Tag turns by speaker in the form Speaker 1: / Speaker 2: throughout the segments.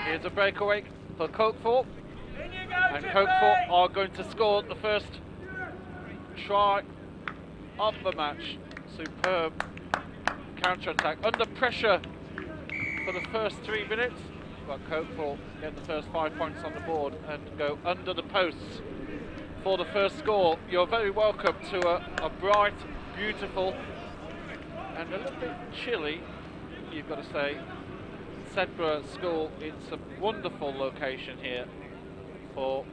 Speaker 1: Here's a breakaway for Cokethorpe, and Cokethorpe are going to score the first try of the match. Superb counter-attack under pressure for the first 3 minutes, but Cokethorpe get the first 5 points on the board and go under the posts for the first score. You're very welcome to a bright, beautiful, and a little bit chilly, you've got to say, Sedbergh School. It's a wonderful location here for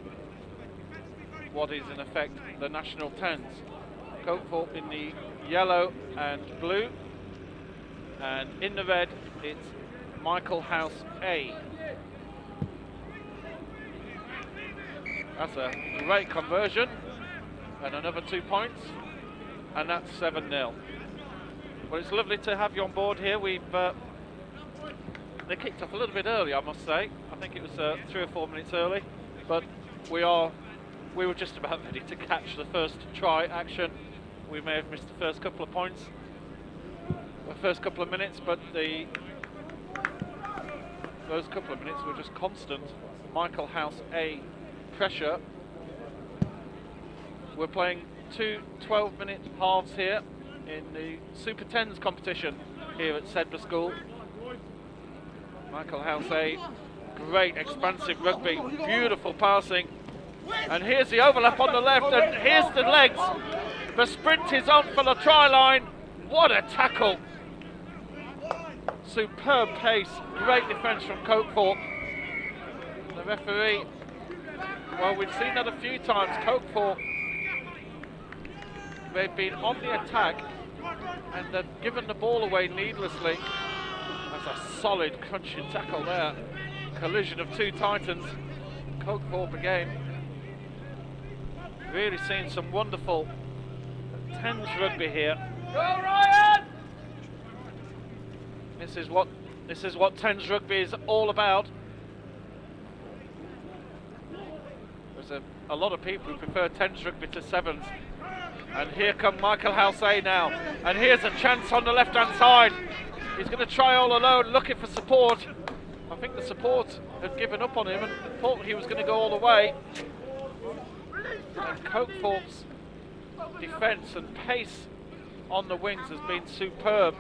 Speaker 1: what is in effect the national tens. Cokethorpe in the yellow and blue, and in the red it's Michael House A. That's a great conversion, and another 2 points, and that's 7-0. Well, it's lovely to have you on board here. They kicked off a little bit early, I must say. I think it was 3 or 4 minutes early, but we were just about ready to catch the first try action. We may have missed the first couple of points, the first couple of minutes, but those couple of minutes were just constant Michael House A pressure. We're playing 2 12-minute halves here in the Super 10s competition here at Sedbergh School. Michael House A, great expansive rugby, beautiful passing, and here's the overlap on the left, and here's the legs. The sprint is on for the try line. What a tackle! Superb pace, great defence from Cokethorpe. The referee, well, we've seen that a few times. Cokethorpe, they've been on the attack and they've given the ball away needlessly. That's a solid crunching tackle there. Collision of two titans. Cokethorpe again. Really seeing some wonderful tens rugby here. Go Ryan! This is what tens rugby is all about. There's a lot of people who prefer tens rugby to sevens. And here come Michael House A now. And here's a chance on the left hand side. He's going to try all alone, looking for support. I think the support had given up on him and thought he was going to go all the way. And Cokethorpe's defence and pace on the wings has been superb.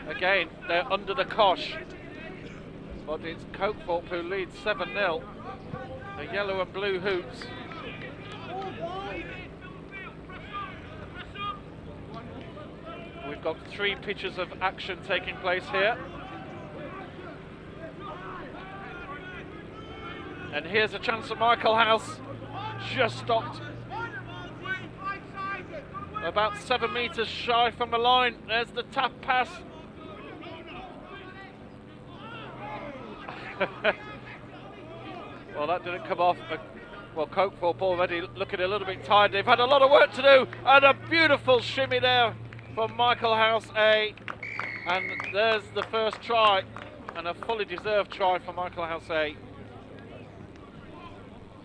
Speaker 1: Again, they're under the cosh, but it's Cokethorpe who leads 7-0. The yellow and blue hoops. We've got 3 pitches of action taking place here. And here's a chance for Michael House. Just stopped. About 7 metres shy from the line. There's the tap pass. Well, that didn't come off. Well, Cokethorpe already looking a little bit tired. They've had a lot of work to do. And a beautiful shimmy there from Michael House A. And there's the first try. And a fully deserved try for Michael House A.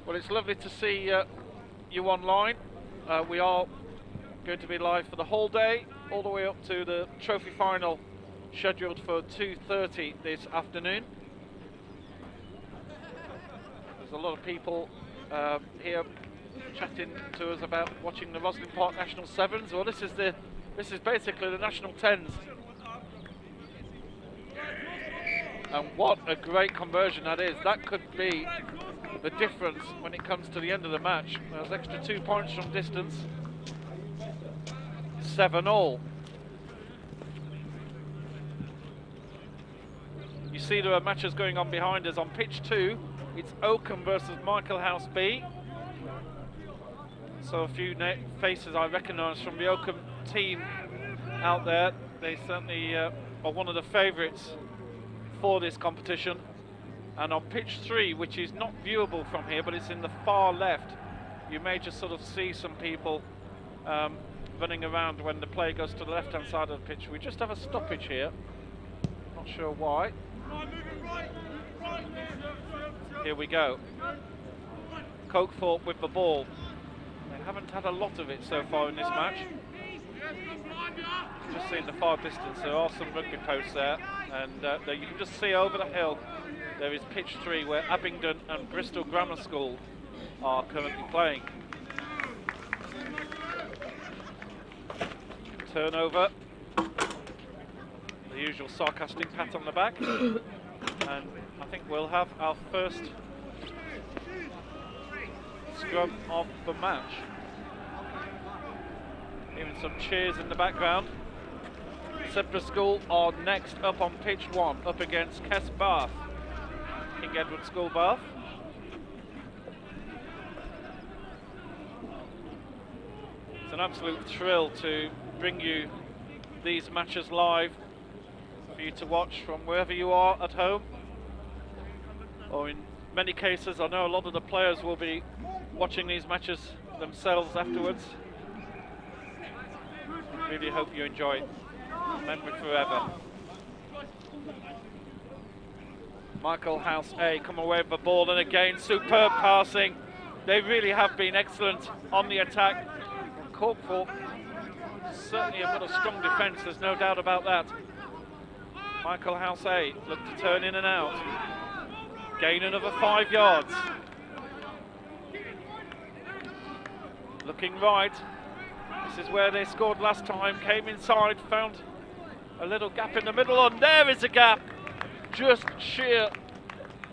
Speaker 1: Well, it's lovely to see you online. We are going to be live for the whole day, all the way up to the trophy final, scheduled for 2:30 this afternoon. There's a lot of people here chatting to us about watching the Roslin Park National Sevens. Well, this is basically the National Tens. And what a great conversion that is. That could be the difference when it comes to the end of the match. There's extra 2 points from distance. 7-all. You see there are matches going on behind us. On pitch 2, it's Oakham versus Michael House B. So a few faces I recognise from the Oakham team out there. They certainly are one of the favourites for this competition. And on pitch 3, which is not viewable from here, but it's in the far left, you may just sort of see some people running around when the play goes to the left hand side of the pitch. We just have a stoppage here, not sure why. Here we go. Cokethorpe with the ball. They haven't had a lot of it so far in this match. Just seeing the far distance, there are some rugby posts there, and there you can just see over the hill there is pitch 3 where Abingdon and Bristol Grammar School are currently playing. Turnover, the usual sarcastic pat on the back, and I think we'll have our first scrum of the match. Hearing some cheers in the background. Sedbergh School are next up on pitch 1, up against Kess Bath, King Edward School Bath. It's an absolute thrill to bring you these matches live for you to watch from wherever you are at home, or in many cases I know a lot of the players will be watching these matches themselves afterwards. Really hope you enjoy it. Memory forever. Michael House A come away with the ball, and again superb passing. They really have been excellent on the attack. Cokethorpe certainly have got a strong defence, there's no doubt about that. Michael House A look to turn in and out. Gain another 5 yards. Looking right. This is where they scored last time. Came inside, found a little gap in the middle, and there is a gap. Just sheer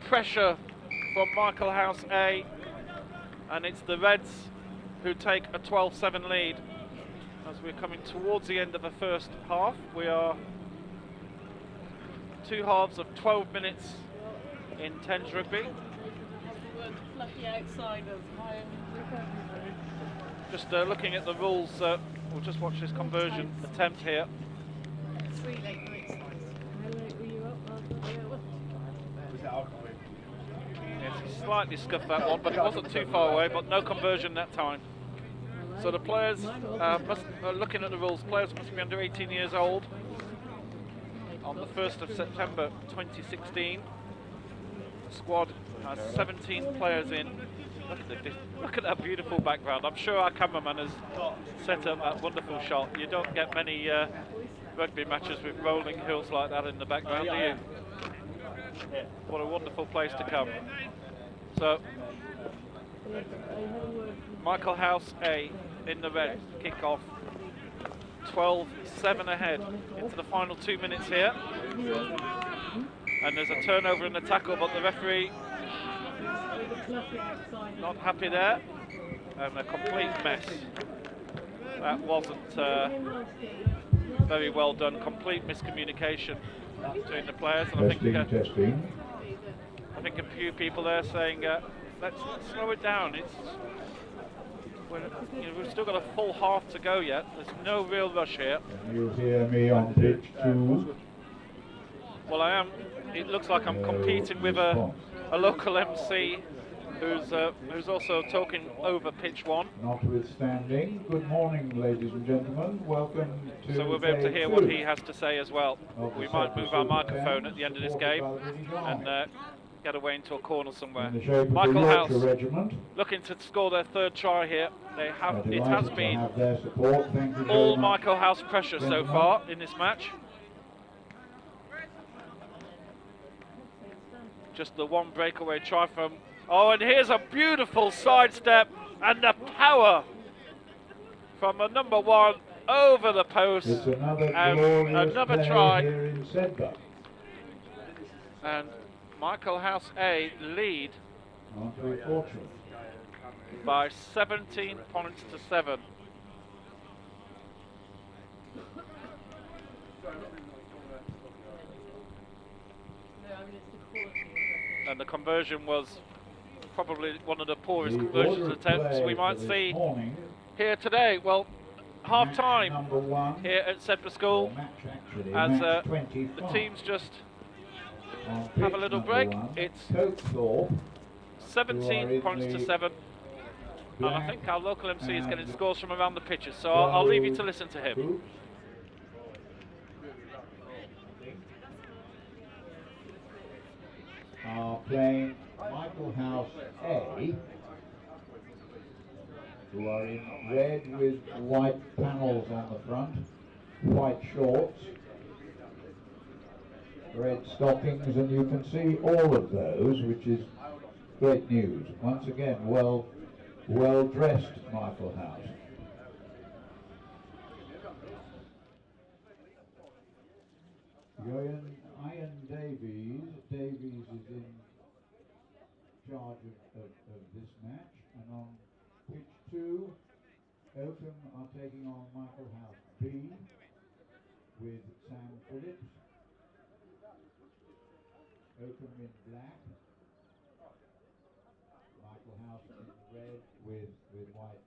Speaker 1: pressure from Michael House A, and it's the Reds who take a 12-7 lead as we're coming towards the end of the first half. We are 2 halves of 12 minutes in Tens rugby. Just looking at the rules, we'll just watch this conversion attempt here. Yes, he slightly scuffed that one, but it wasn't too far away, but no conversion that time. So the players, looking at the rules, players must be under 18 years old on the 1st of September 2016. The squad has 17 players in. Look at that beautiful background. I'm sure our cameraman has set up that wonderful shot. You don't get many rugby matches with rolling hills like that in the background, do you? What a wonderful place to come. So, Michael House A in the red, kick off. 12-7 ahead into the final 2 minutes here. And there's a turnover in the tackle, but the referee not happy there, and a complete mess. That wasn't very well done. Complete miscommunication between the players, and I think a few people there saying, let's slow it down. We've still got a full half to go yet. There's no real rush here.
Speaker 2: Can you hear me on pitch 2?
Speaker 1: Well, I am. It looks like I'm competing with a local MC who's also talking over pitch 1.
Speaker 2: Notwithstanding, good morning, ladies and gentlemen. Welcome to.
Speaker 1: So we'll be able to hear what he has to say as well. We might move our microphone at the end of this game and get away into a corner somewhere. Michael House looking to score their 3rd try here. They have. It has been all Michael House pressure so far in this match. Just the one breakaway try from. Oh, and here's a beautiful sidestep and the power from a number 1 over the post. And another try. And Michael House A lead by 17 points to 7. And the conversion was probably one of the poorest conversion attempts we might see here today. Well, half time here at Sedbergh School as the teams just have a little break. It's 17 points to 7, and I think our local MC is getting scores from around the pitches, so I'll leave you to listen to him.
Speaker 2: Are playing Michael House A who are in red with white panels on the front, white shorts, red stockings, and you can see all of those, which is great news. Once again, well dressed, Michael House. Ian Davies is in charge of this match, and on pitch 2, Oakham are taking on Michael House B with Sam Phillips. Oakham in black, Michael House in red with white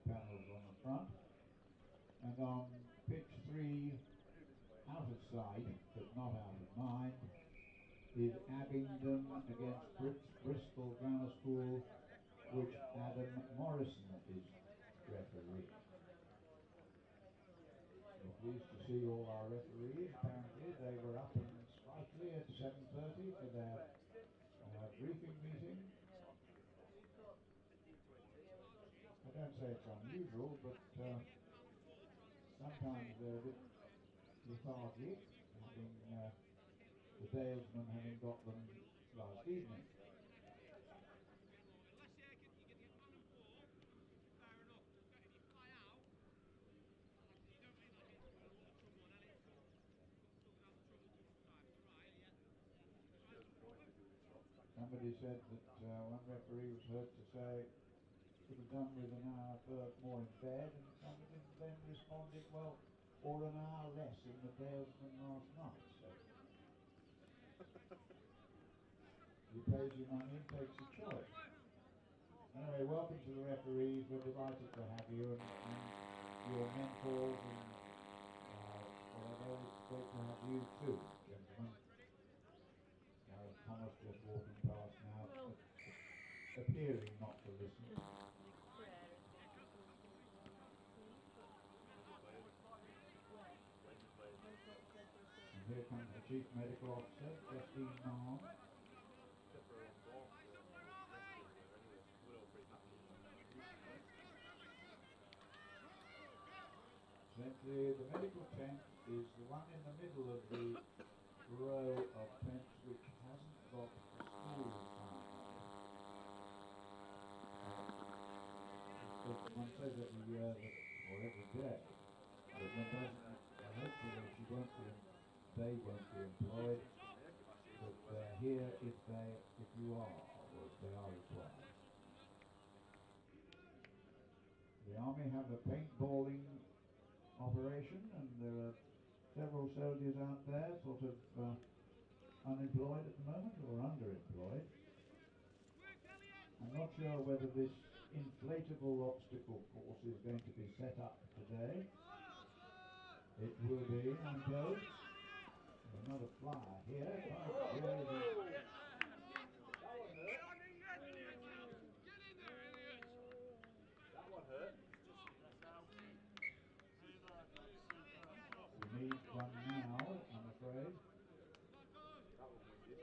Speaker 2: panels on the front. And on pitch 3, out of sight but not out of mind, is Abingdon against Bristol Grammar School, which Adam Morrison is referee. We're pleased to see all our referees. Apparently they were up and sprightly at 7:30 for their briefing meeting. I don't say it's unusual, but sometimes they're a bit lethargic, having the Dalesmen having got them last evening. Somebody said that one referee was heard to say could have done with an hour more in bed, and somebody then responded, well, or an hour less in the Dalesman last night. So he pays you money and takes your choice. Anyway, welcome to the referees. We're delighted to have you and your mentors and whatever. It's great to have you too, gentlemen. Thomas just walking past now, appearing not to listen. And here comes the Chief Medical Officer, Justine Mahon. The medical tent is the one in the middle of the row of tents which hasn't got the school sign on it. One says every year or every day that one doesn't, hopefully they won't be employed, but they're here if you are, or if they are required. The Army have a paintballing operation, and there are several soldiers out there sort of unemployed at the moment or underemployed. I'm not sure whether this inflatable obstacle course is going to be set up today. It will be, I'm told. There's another flyer here. Oh, here it is.
Speaker 3: That one hurt.
Speaker 2: We need one now, I'm afraid.
Speaker 3: That one we did.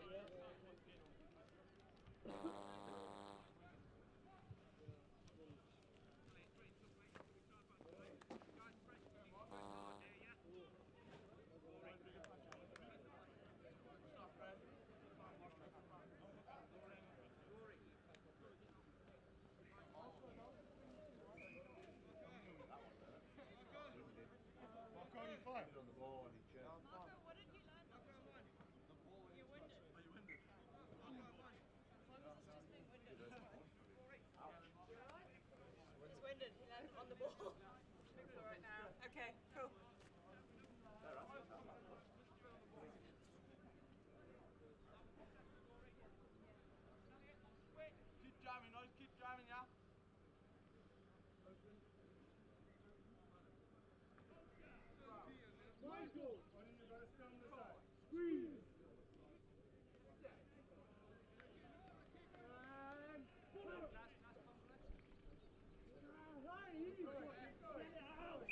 Speaker 3: On the ball and he changed.
Speaker 4: What did you learn? You winded. Oh, you winded. Just being winded. He's winded. He landed on the ball. Looks alright now. Okay, cool.
Speaker 5: Keep driving, Noise. Keep driving, yeah? Michael! Why don't you guys stay on the side? Squeeze! And pull up! Right, easy! Get it out!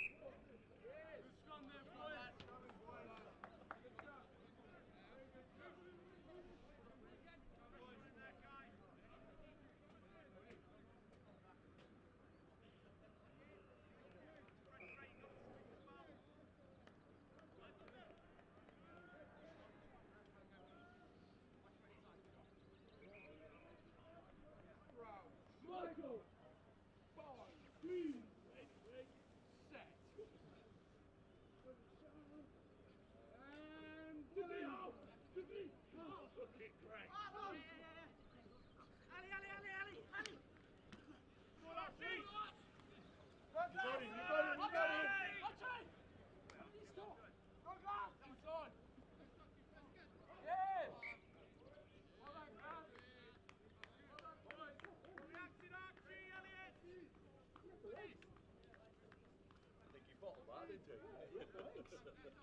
Speaker 3: did you? Yeah, thanks.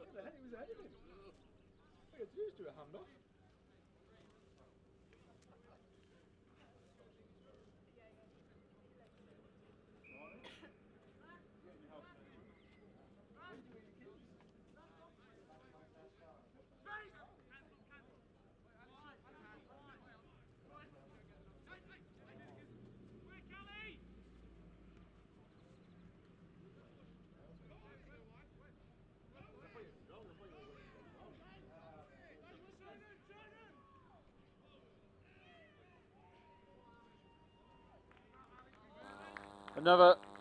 Speaker 3: What the heck was ahead of him? I could just do a handoff.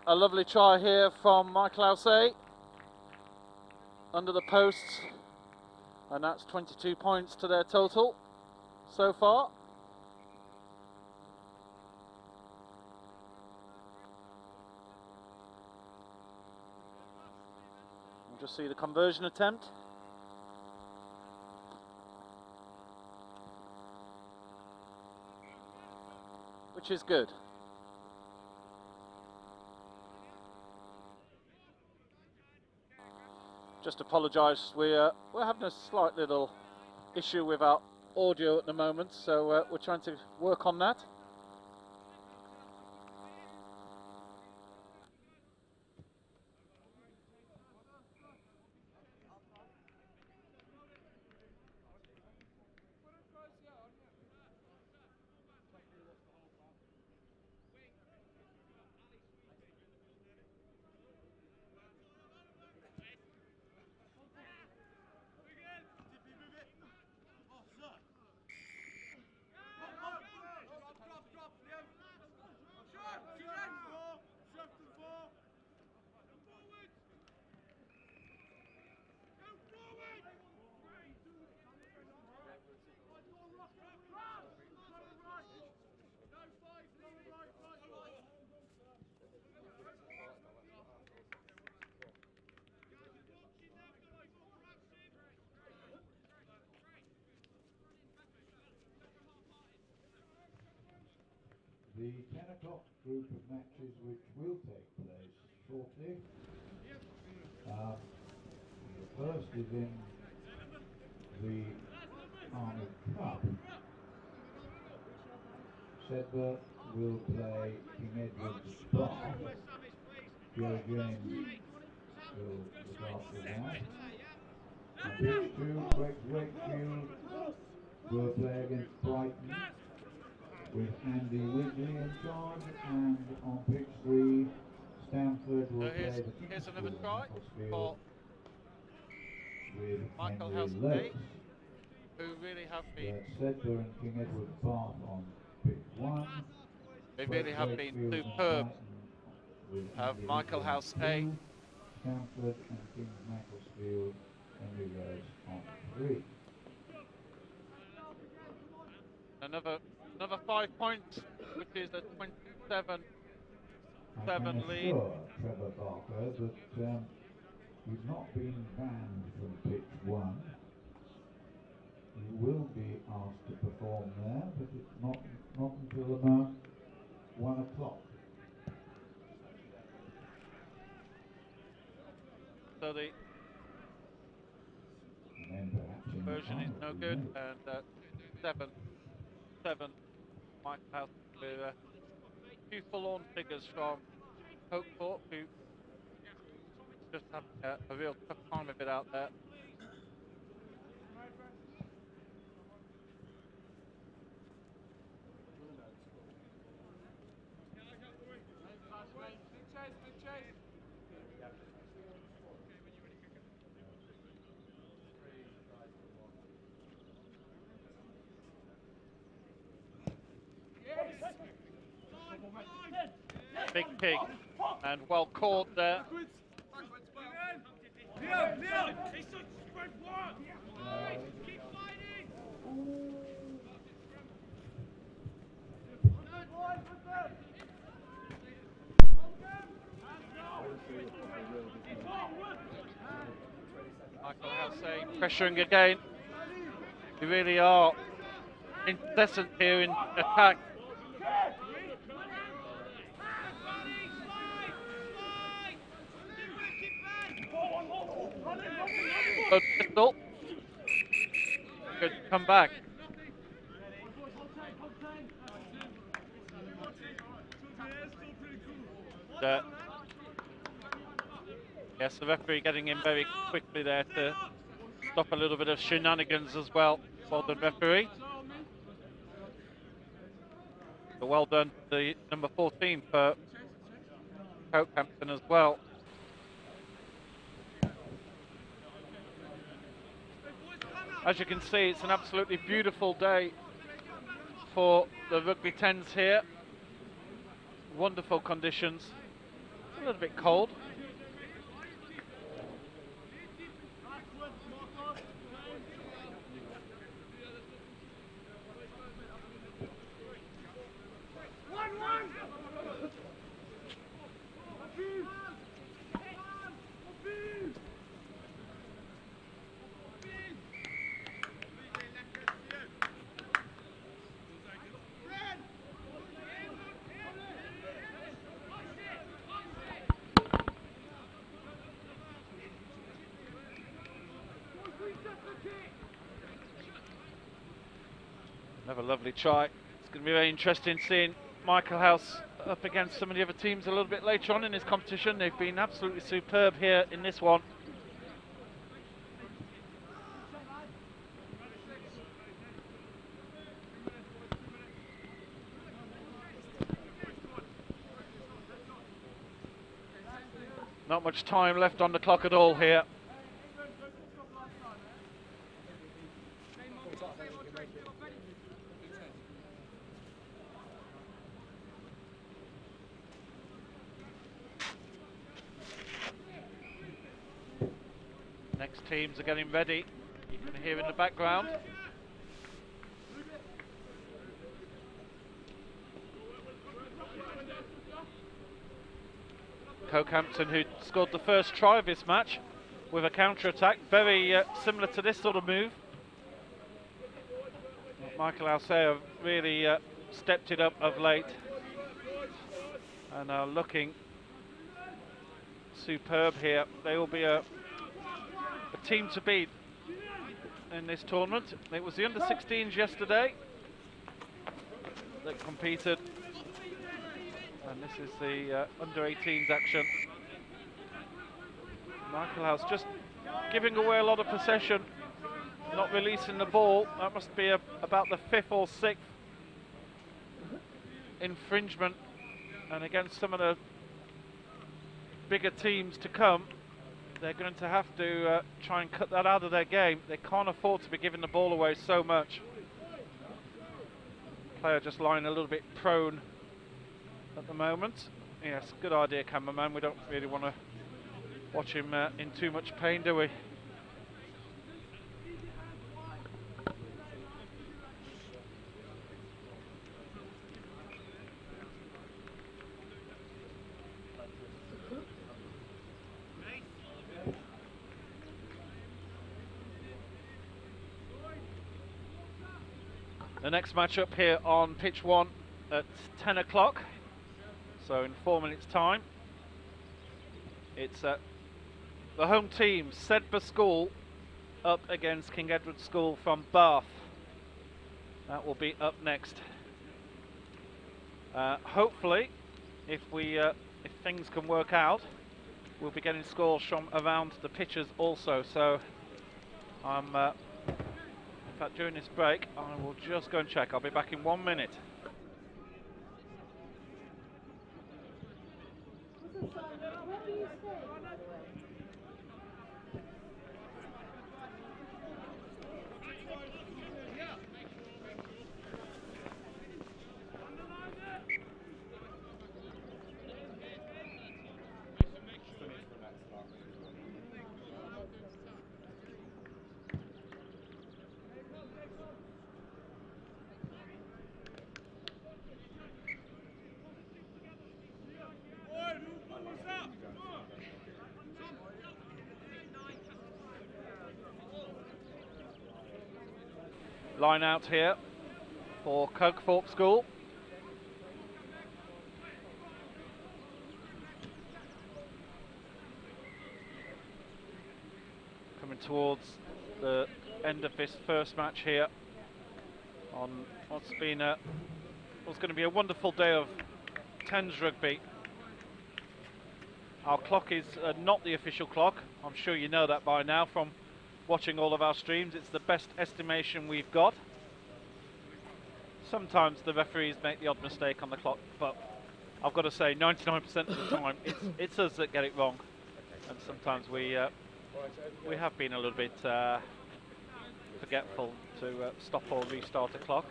Speaker 1: A lovely try here from Michael Housey under the posts, and that's 22 points to their total so far. We'll just see the conversion attempt. Which is good. Just apologise, we're having a slight little issue with our audio at the moment, so we're trying to work on that.
Speaker 2: The 10 o'clock group of matches which will take place shortly. The first is in the Army Cup. Sedbergh will play King Edward's Bath. Joe James will look after that. On pitch 2, Wakefield will play against Brighton with Andy Wigley in charge, and on pitch 3, Stamford will play the
Speaker 1: Here's
Speaker 2: King's
Speaker 1: another
Speaker 2: School
Speaker 1: try for
Speaker 2: with
Speaker 1: Michael
Speaker 2: Henry
Speaker 1: Housey,
Speaker 2: Lewis.
Speaker 1: who really have been
Speaker 2: Sedbergh and King Edward's Bath on pitch 1.
Speaker 1: they really have been
Speaker 2: Wakefield and
Speaker 1: superb.
Speaker 2: Brighton with
Speaker 1: Have
Speaker 2: Andy
Speaker 1: Michael
Speaker 2: Wigley on
Speaker 1: Housey.
Speaker 2: 2. Stamford and King's Macclesfield, Henry Lewis on 3.
Speaker 1: Another 5 points, which is a 27-7
Speaker 2: I can
Speaker 1: lead.
Speaker 2: assure Trevor Barker that he's not been banned from pitch 1. He will be asked to perform there, but it's not until about 1 o'clock.
Speaker 1: So the
Speaker 2: And then perhaps in the
Speaker 1: version is
Speaker 2: final,
Speaker 1: no
Speaker 2: who
Speaker 1: good,
Speaker 2: knows?
Speaker 1: and 7-7 Michael House with a few full-on figures from Hopethorpe, who just having a real tough time of it out there. Big pig, and well caught there. Michael Housey pressuring again. They really are incessant here in attack. yellow pistol. Good to come back. Uh, yes, the referee getting in very quickly there to stop a little bit of shenanigans as well. Well done, referee. So well done to the number 14 for Cokehampton as well. As you can see, it's an absolutely beautiful day for the rugby 10s here. Wonderful conditions. A little bit cold. Another lovely try. It's going to be very interesting seeing Michael House up against some of the other teams a little bit later on in this competition. They've been absolutely superb here in this one. Not much time left on the clock at all here. Next teams are getting ready. You can hear in the background. Cokehampton, who scored the first try of this match with a counter-attack, very similar to this sort of move. Michael Alcea really stepped it up of late and are looking superb here. They will be a team to beat in this tournament. It was the under-16s yesterday that competed, and this is the under-18s action. Michael House just giving away a lot of possession, not releasing the ball. That must be about the 5th or 6th infringement, and against some of the bigger teams to come, they're going to have to try and cut that out of their game. They can't afford to be giving the ball away so much. Player just lying a little bit prone at the moment. Yes, good idea, cameraman. We don't really want to watch him in too much pain, do we? The next matchup here on pitch 1 at 10 o'clock, so in 4 minutes time. It's the home team, Sedbergh School, up against King Edward School from Bath. That will be up next. Hopefully, if things can work out, we'll be getting scores from around the pitches also. So in fact, during this break, I will just go and check. I'll be back in 1 minute. Line out here for Kirkthorpe School. Coming towards the end of this first match here on what's going to be a wonderful day of Tens rugby. Our clock is not the official clock. I'm sure you know that by now from watching all of our streams. It's the best estimation we've got. Sometimes the referees make the odd mistake on the clock, but I've got to say 99% of the time it's us that get it wrong, and sometimes we have been a little bit forgetful to stop or restart a clock.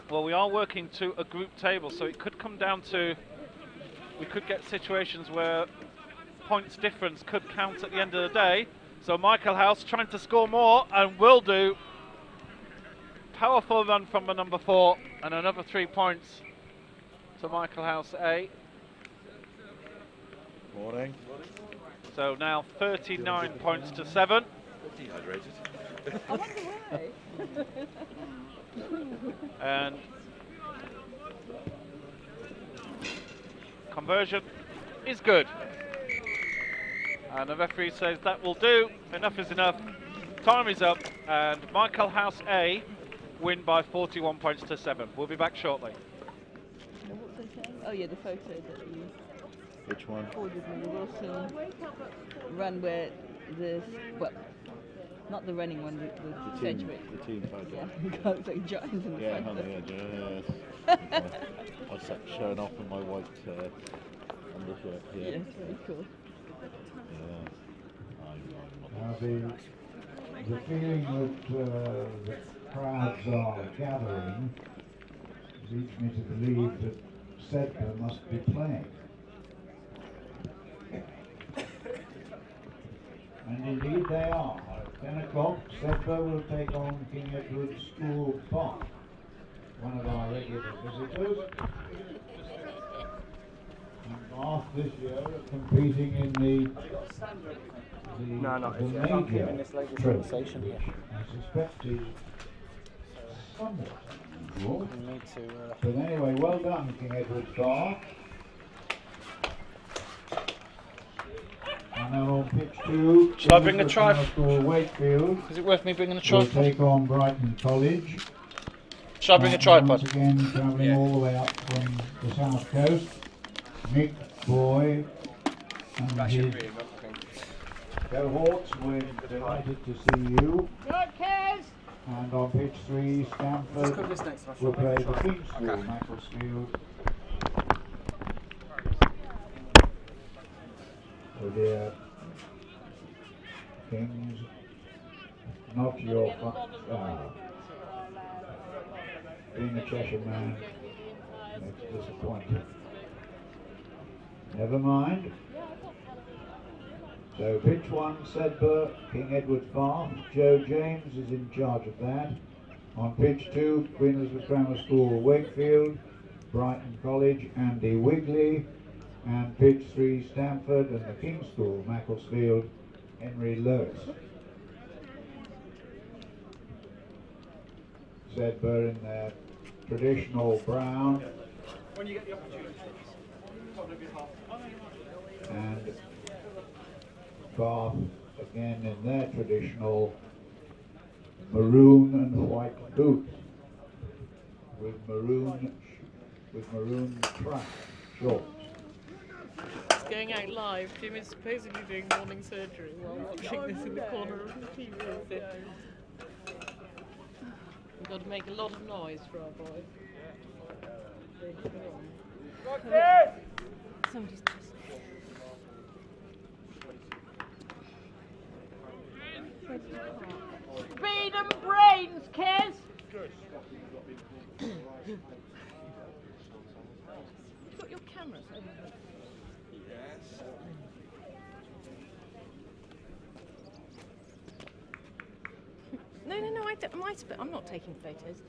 Speaker 1: Well, we are working to a group table, so it could come down to, we could get situations where points difference could count at the end of the day. So Michael House trying to score more, and will do. Powerful run from the number 4, and another 3 points to Michael House A.
Speaker 6: Morning.
Speaker 1: So now 39 points to 7.
Speaker 6: Dehydrated.
Speaker 4: I wonder why.
Speaker 1: And conversion is good. And the referee says that will do. Enough is enough. Time is up, and Michael House A win by 41 points to 7. We'll be back shortly.
Speaker 7: What's it saying? Oh yeah, the photo that you
Speaker 6: Which one?
Speaker 7: forwarded me, the Wilson run where the, well, not the running one, the Sedbergh.
Speaker 6: The team photo.
Speaker 7: Yeah, it looks like giants in the
Speaker 6: Yeah,
Speaker 7: front.
Speaker 6: on the edge. Yes. I was showing off in my white undershirt. Yeah.
Speaker 7: Yeah, it's really cool.
Speaker 6: Yeah.
Speaker 2: Now the feeling that the crowds are gathering leads me to believe that Sedbergh must be playing. And indeed they are. At 10 o'clock, Sedbergh will take on King Edward School Bath, one of our regular visitors. And Bath this year are competing in the major trophy, which I suspect is somewhat unusual. But anyway, well done, King Edward's Bath. And now on pitch 2,
Speaker 1: Shall I bring a try?
Speaker 2: Wakefield
Speaker 1: Is it worth me bringing a
Speaker 2: will
Speaker 1: tripod?
Speaker 2: take on Brighton College.
Speaker 1: Shall I bring a
Speaker 2: Once
Speaker 1: tripod?
Speaker 2: again, travelling all the way up from the south coast. Nick Boy and his cohorts, we're delighted to see you. And on pitch 3, Stamford will play the King's School, Macclesfield. Oh dear, Kings, not your being a Cheshire man makes disappointing. Never mind. So pitch 1, Sedbergh, King Edward's Bath. Joe James is in charge of that. On pitch 2, Queen Elizabeth Grammar School, Wakefield, Brighton College, Andy Wigley. And pitch 3, Stamford, and the King's School, Macclesfield, Henry Lewis. Sedbergh in their traditional brown.
Speaker 3: When you get the opportunity, probably be half.
Speaker 2: And Bath again in their traditional maroon and white boots with maroon track shorts.
Speaker 8: It's going out live. Jim is supposedly doing morning surgery while watching this in the corner of the TV. So we've got to make a lot of noise for our boy. Somebody's
Speaker 7: Speed and brains, Kez!
Speaker 8: You've got your cameras over there.
Speaker 6: Yes.
Speaker 8: No, I'm not taking photos.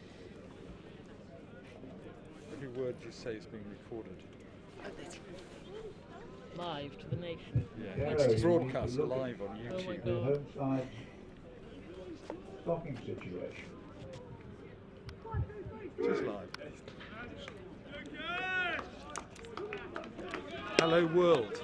Speaker 6: Every word you say is being recorded.
Speaker 8: Live to the nation.
Speaker 6: Yeah.
Speaker 2: Yeah,
Speaker 6: It's
Speaker 2: you
Speaker 6: broadcast
Speaker 2: look at
Speaker 6: live on
Speaker 8: Oh my
Speaker 6: YouTube.
Speaker 2: The
Speaker 8: God.
Speaker 2: home side stocking situation.
Speaker 6: It is live. Hello world.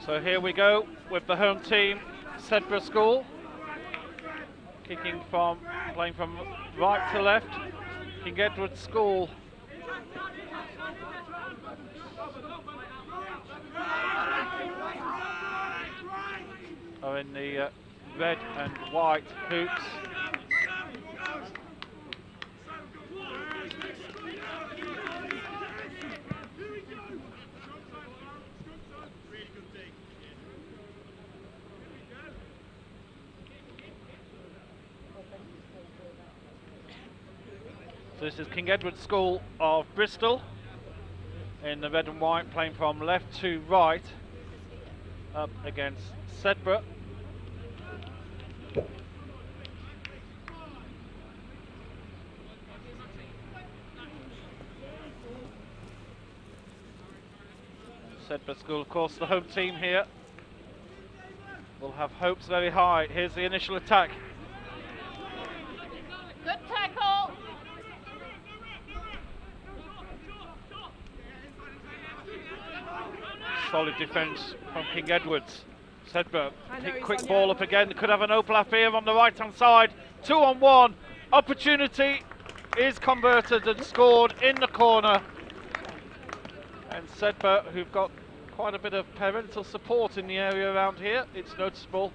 Speaker 1: So here we go with the home team, Sedbergh School, playing from right to left. King Edward School are in the red and white hoops. So this is King Edward School of Bristol in the red and white, playing from left to right up against Sedbergh. Sedbergh School, of course, the home team here, will have hopes very high. Here's the initial attack.
Speaker 4: Good tackle.
Speaker 1: Solid defence from King Edward's. Sedbergh, quick ball up again, could have an overlap here on the right hand side. 2-on-1, opportunity is converted and scored in the corner. And Sedbergh, who've got quite a bit of parental support in the area around here, it's noticeable,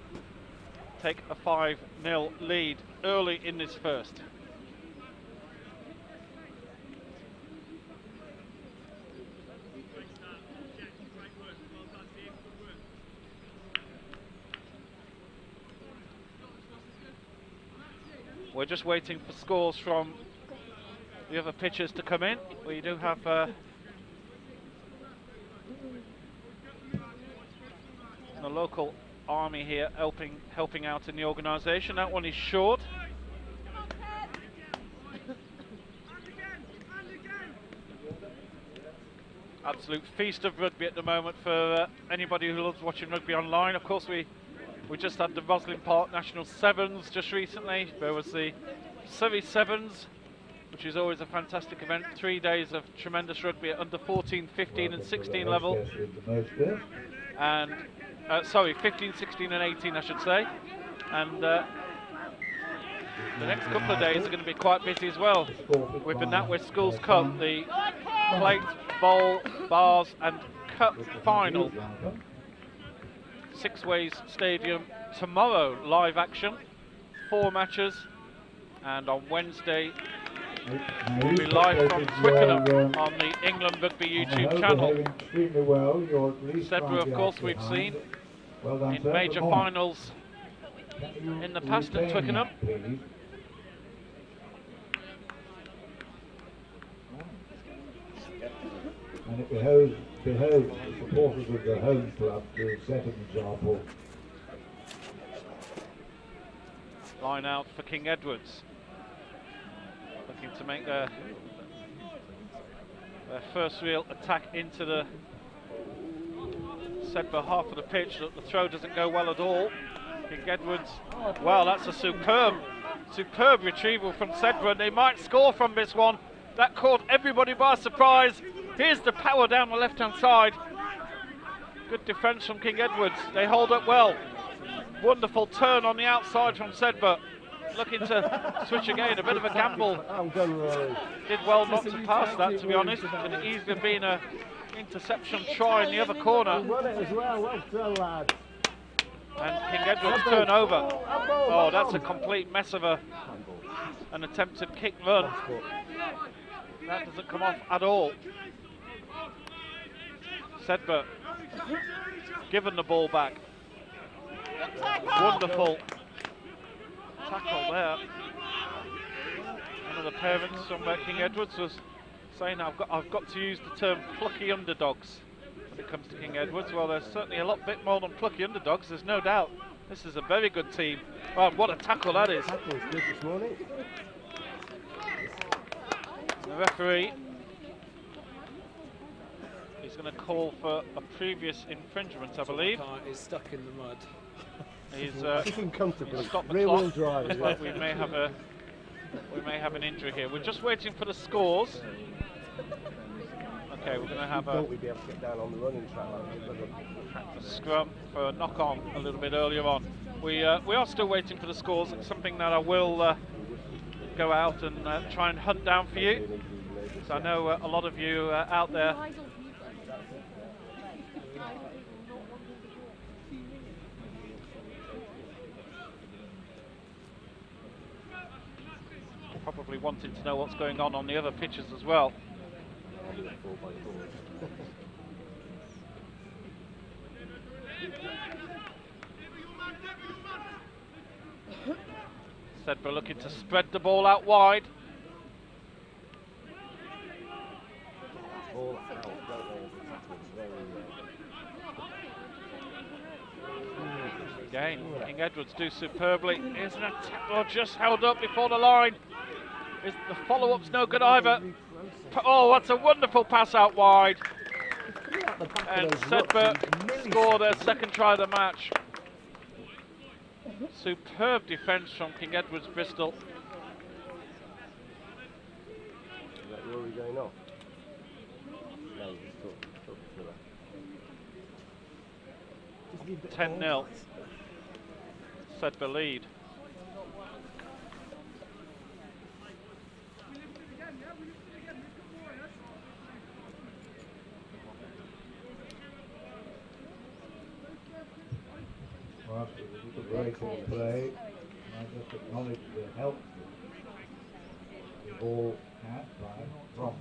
Speaker 1: take a 5-0 lead early in this first. We're just waiting for scores from the other pitchers to come in. We do have the local army here helping out in the organisation. That one is short. Absolute feast of rugby at the moment for anybody who loves watching rugby online. Of course, we just had the Roslyn Park National Sevens just recently. There was the Surrey Sevens, which is always a fantastic event. 3 days of tremendous rugby at under 14, 15 and 16 level. And, sorry, 15, 16 and 18 I should say. And the next couple of days are going to be quite busy as well, with the NatWest Schools Cup, the plate, bowl, bars and cup final. Six Ways Stadium tomorrow, live action, 4 matches, and on Wednesday we'll be live from Twickenham on the England Rugby YouTube channel. Sedbergh, of course, we've seen in major finals in the past at Twickenham.
Speaker 2: And it behoves the supporters of the home club to set an example.
Speaker 1: Line out for King Edward's, looking to make their first real attack into the Sedbergh half of the pitch. Look, the throw doesn't go well at all. King Edward's, well, that's a superb retrieval from Sedbergh. They might score from this one. That caught everybody by surprise. Here's the power down the left-hand side. Good defence from King Edward's. They hold up well. Wonderful turn on the outside from Sedbergh. Looking to switch again, a bit of a gamble. Did well not to pass that, to be honest. Could have easily been an interception try in the other corner. And King Edward's turn over. Oh, that's a complete mess of an attempted kick run. That doesn't come off at all. Sedbergh given the ball back. Wonderful tackle there. One of the parents from King Edward's was saying, I've got to use the term plucky underdogs when it comes to King Edward's. Well, there's certainly a lot bit more than plucky underdogs, there's no doubt. This is a very good team. Oh, what a tackle that is. The referee is going to call for a previous infringement, I believe.
Speaker 3: Is stuck in the mud.
Speaker 1: He's
Speaker 3: comfortably.
Speaker 1: stopped the
Speaker 3: Rear-wheel
Speaker 1: clock,
Speaker 3: drive.
Speaker 1: but we may have an injury here. We're just waiting for the scores. Okay, we're going to have
Speaker 3: Thought we'd be able to get down on the running track like
Speaker 1: a scrum for a knock on a little bit earlier on. We are still waiting for the scores. It's something that I will go out and try and hunt down for you. So I know a lot of you out there probably wanting to know what's going on the other pitches as well. Sedbergh looking to spread the ball out wide. Again, King Edwards do superbly. Here's an attack, oh, just held up before the line. The follow-up's no good either. Oh, that's a wonderful pass out wide. And Sedbergh score their second try of the match. Superb defence from King Edwards Bristol.
Speaker 3: Is that Rory going off? No,
Speaker 1: 10-0. Sedbergh lead.
Speaker 2: Well, it was a very good play. I just acknowledge the help that the ball had from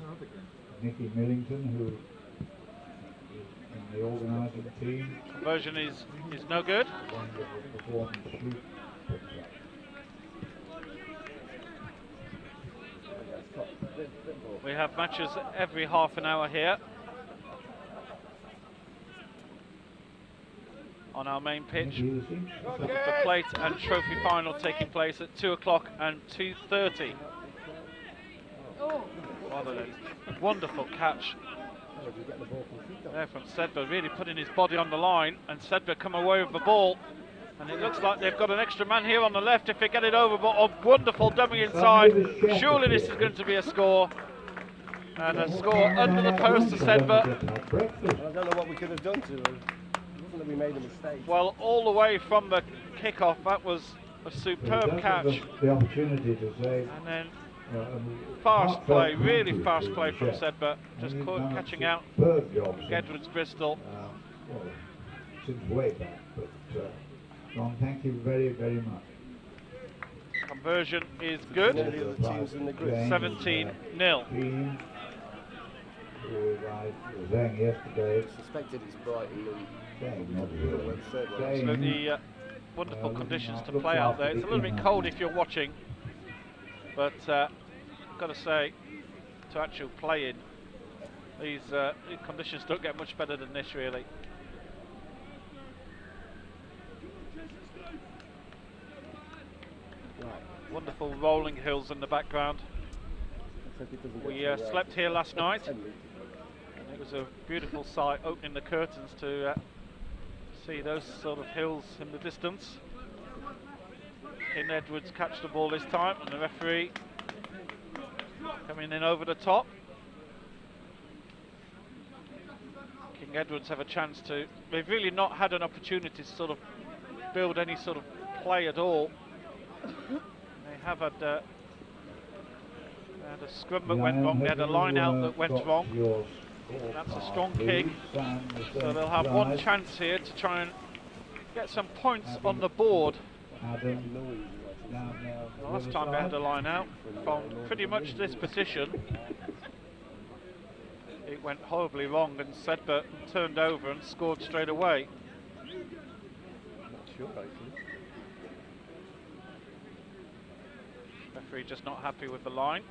Speaker 2: Nicky Millington, who is in the organising team.
Speaker 1: Conversion is no good.
Speaker 2: Wonderful performance shoot puts up.
Speaker 1: We have matches every half an hour here on our main pitch. The plate and trophy final taking place at 2 o'clock and 2:30. What a wonderful catch there from Sedbergh, really putting his body on the line, and Sedbergh come away with the ball. And it looks like they've got an extra man here on the left if they get it over, but a wonderful dummy inside. Surely this is going to be a score. And a score under the post to Sedbergh.
Speaker 3: I don't know what we could have done to them. It wasn't that we made a mistake.
Speaker 1: Well, all the way from the kick-off, that was a superb catch.
Speaker 2: The opportunity to say.
Speaker 1: And then fast play, really fast play from Sedbergh, just catching out Edwards Bristol.
Speaker 2: Well, since way back, but Ron, thank you very, very much.
Speaker 1: Conversion is good. 17-0.
Speaker 2: Team, who I was saying yesterday,
Speaker 3: Suspected it's Brighton
Speaker 1: Absolutely wonderful conditions to play out there. It's a little bit cold if you're watching, but I've got to say, to actually play in, these conditions don't get much better than this, really. Wonderful rolling hills in the background. We slept here last night, and it was a beautiful sight, opening the curtains to see those sort of hills in the distance. King Edwards catch the ball this time, and the referee coming in over the top. King Edwards have a chance to. They've really not had an opportunity to sort of build any sort of play at all. They have had a scrum that went wrong, they had a line out that went wrong. That's a strong King, so they'll have one chance here to try and get some points on the board. The last time they had a line out, from pretty much this position, it went horribly wrong, and Sedbergh turned over and scored straight away. Referee just not happy with the line.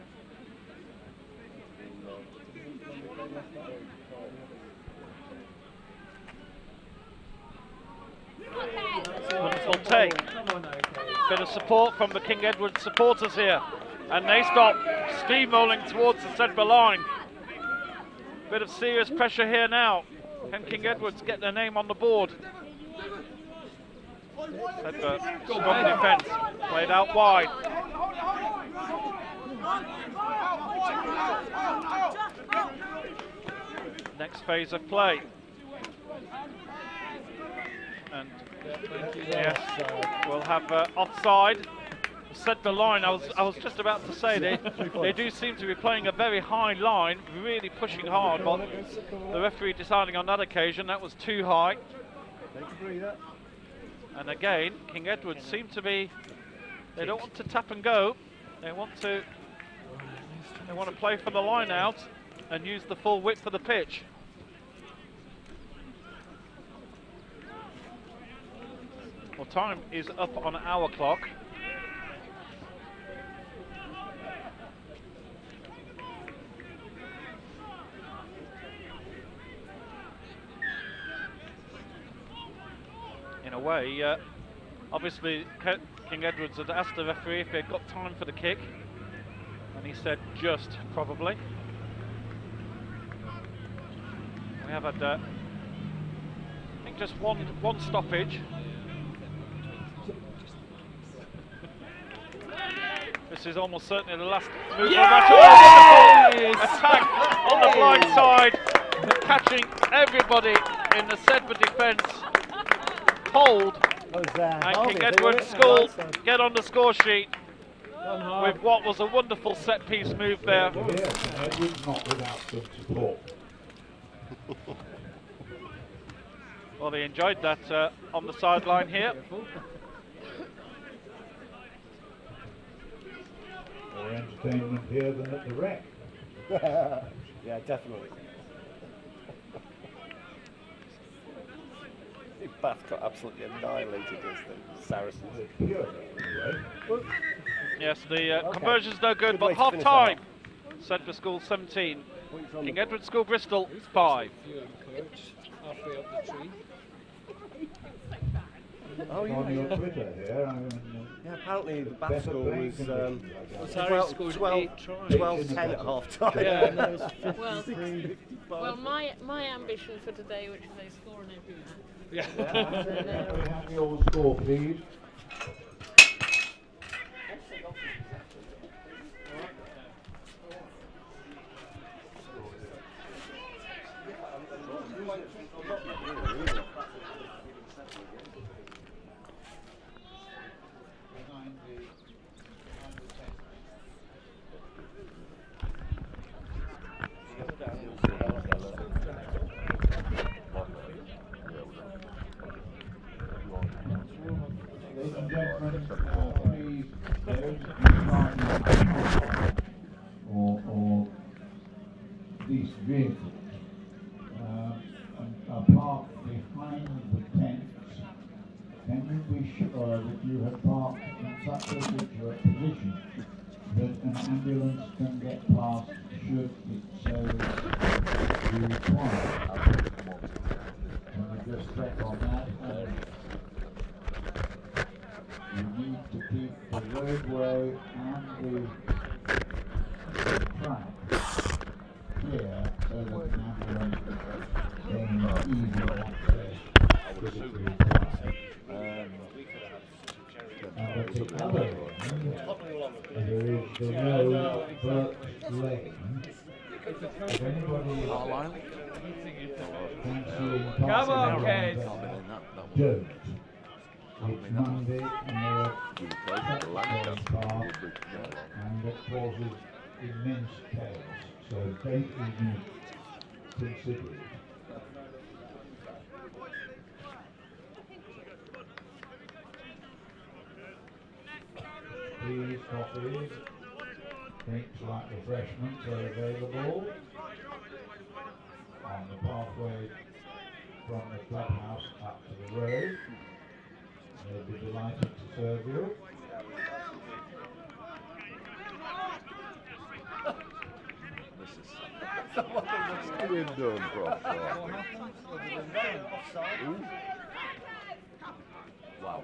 Speaker 1: Wonderful take. Bit of support from the King Edwards supporters here, and they stop steamrolling towards the Sedbergh line. Bit of serious pressure here now. Can King Edwards get their name on the board? Sedbergh, strong defence, played out wide. next phase of play. And yes, we'll have offside. Set the line. I was just about to say they do seem to be playing a very high line, really pushing hard, but the referee deciding on that occasion that was too high. And again, King Edward seem to be, they don't want to tap and go. They want to play for the line out and use the full width of the pitch. Well, time is up on our clock. In a way, obviously King Edwards had asked the referee if he had got time for the kick, and he said just, probably. We have had, I think, just one stoppage. This is almost certainly the last move of the match. Oh, attack on the blind side, catching everybody in the Sedbergh defence. Hold, and King Edward School get on the score sheet with what was a wonderful set piece move there.
Speaker 2: Edward's not without good support.
Speaker 1: Well, they enjoyed that on the sideline here.
Speaker 2: More entertainment here than at the Rec.
Speaker 3: Yeah, definitely. Bath got absolutely annihilated as the Saracens.
Speaker 1: Yes, the conversion's no good, but half time. Sedbergh School 17, King Edward School Bristol 5.
Speaker 9: Halfway up the tree.
Speaker 3: Oh, yeah,
Speaker 2: On your Twitter here, I mean,
Speaker 3: yeah, apparently the Bath
Speaker 2: better
Speaker 3: school
Speaker 2: playing
Speaker 3: was
Speaker 2: conditions, I guess.
Speaker 3: 12-10 at half time.
Speaker 9: Yeah, and that was
Speaker 8: Well, my ambition for today, which is they score in every match.
Speaker 9: Yeah.
Speaker 2: Can we have your score, please? Ladies and gentlemen, please, those or these vehicles are parked behind the tents. Can you be sure that you have parked in such a situate position that an ambulance can get past should it so be required? Can we just check on that? You need to keep the roadway and the track clear so that an ambulance gains easy access should it be required. And at the other end, there is the no Burke's Lane. If anybody fancying
Speaker 9: Come on,
Speaker 2: parking
Speaker 9: kids.
Speaker 2: don't. It's Monday and there are tractors parked and it causes immense chaos. So don't even consider it. Teas, coffees, drinks like refreshments are available on the pathway from the clubhouse up to the road. They'll be delighted to serve you.
Speaker 6: We're done, proper. Wow.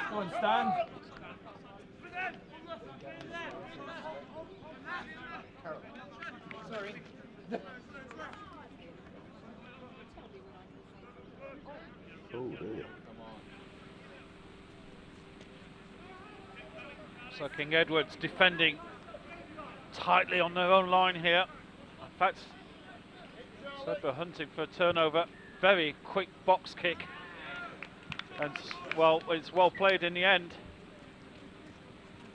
Speaker 9: Go on, Stan.
Speaker 8: Sorry.
Speaker 6: Oh dear.
Speaker 1: So King Edward's defending tightly on their own line here. In fact, Sedbergh hunting for a turnover. Very quick box kick. And well, it's well played in the end.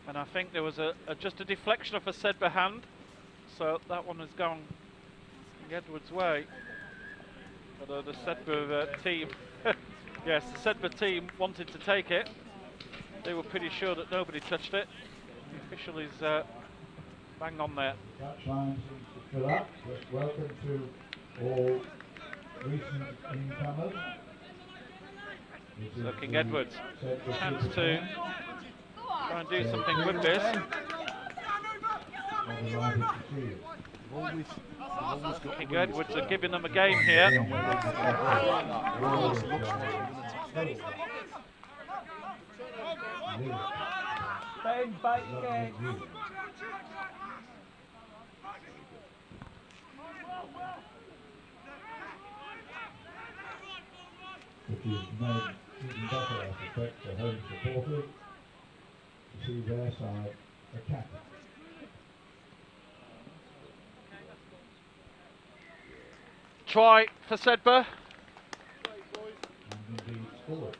Speaker 1: And I think there was just a deflection of a Sedbergh hand. So that one has gone King Edward's way. Although the Sedbergh team, yes, the Sedbergh team wanted to take it. They were pretty sure that nobody touched it. The official is bang on there.
Speaker 2: Touchline seems to fill up. Just welcome to all recent incomers.
Speaker 1: So King Edward's chance to try and do something with this. King Edwards are giving them a game here.
Speaker 9: Ben, back again.
Speaker 2: Which is made even better, I suspect, for home supporters to see their side attack.
Speaker 1: Try for Sedbergh.
Speaker 2: And indeed scored.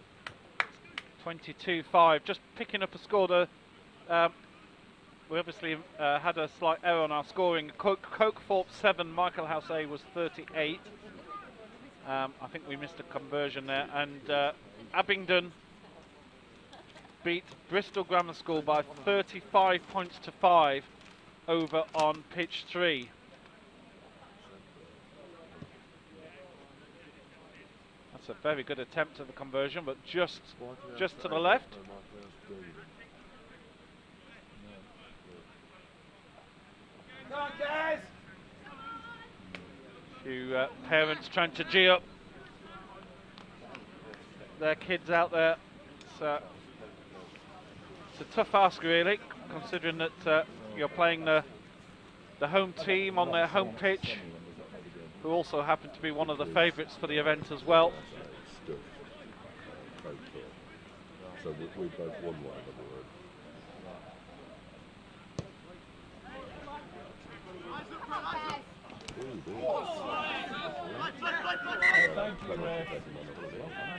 Speaker 1: 22-5, just picking up a score there. We obviously had a slight error on our scoring. Cokethorpe 7, Michael House A was 38. I think we missed a conversion there. And Abingdon beat Bristol Grammar School by 35 points to 5 over on pitch 3. That's a very good attempt at the conversion, but just to the left.
Speaker 9: Come on, guys!
Speaker 1: Few parents trying to G up their kids out there. It's a tough ask, really, considering that you're playing the home team on their home pitch, who also happen to be one of the favourites for the event as well.
Speaker 6: So we both won one, in other words.
Speaker 9: Thank you, Ref. And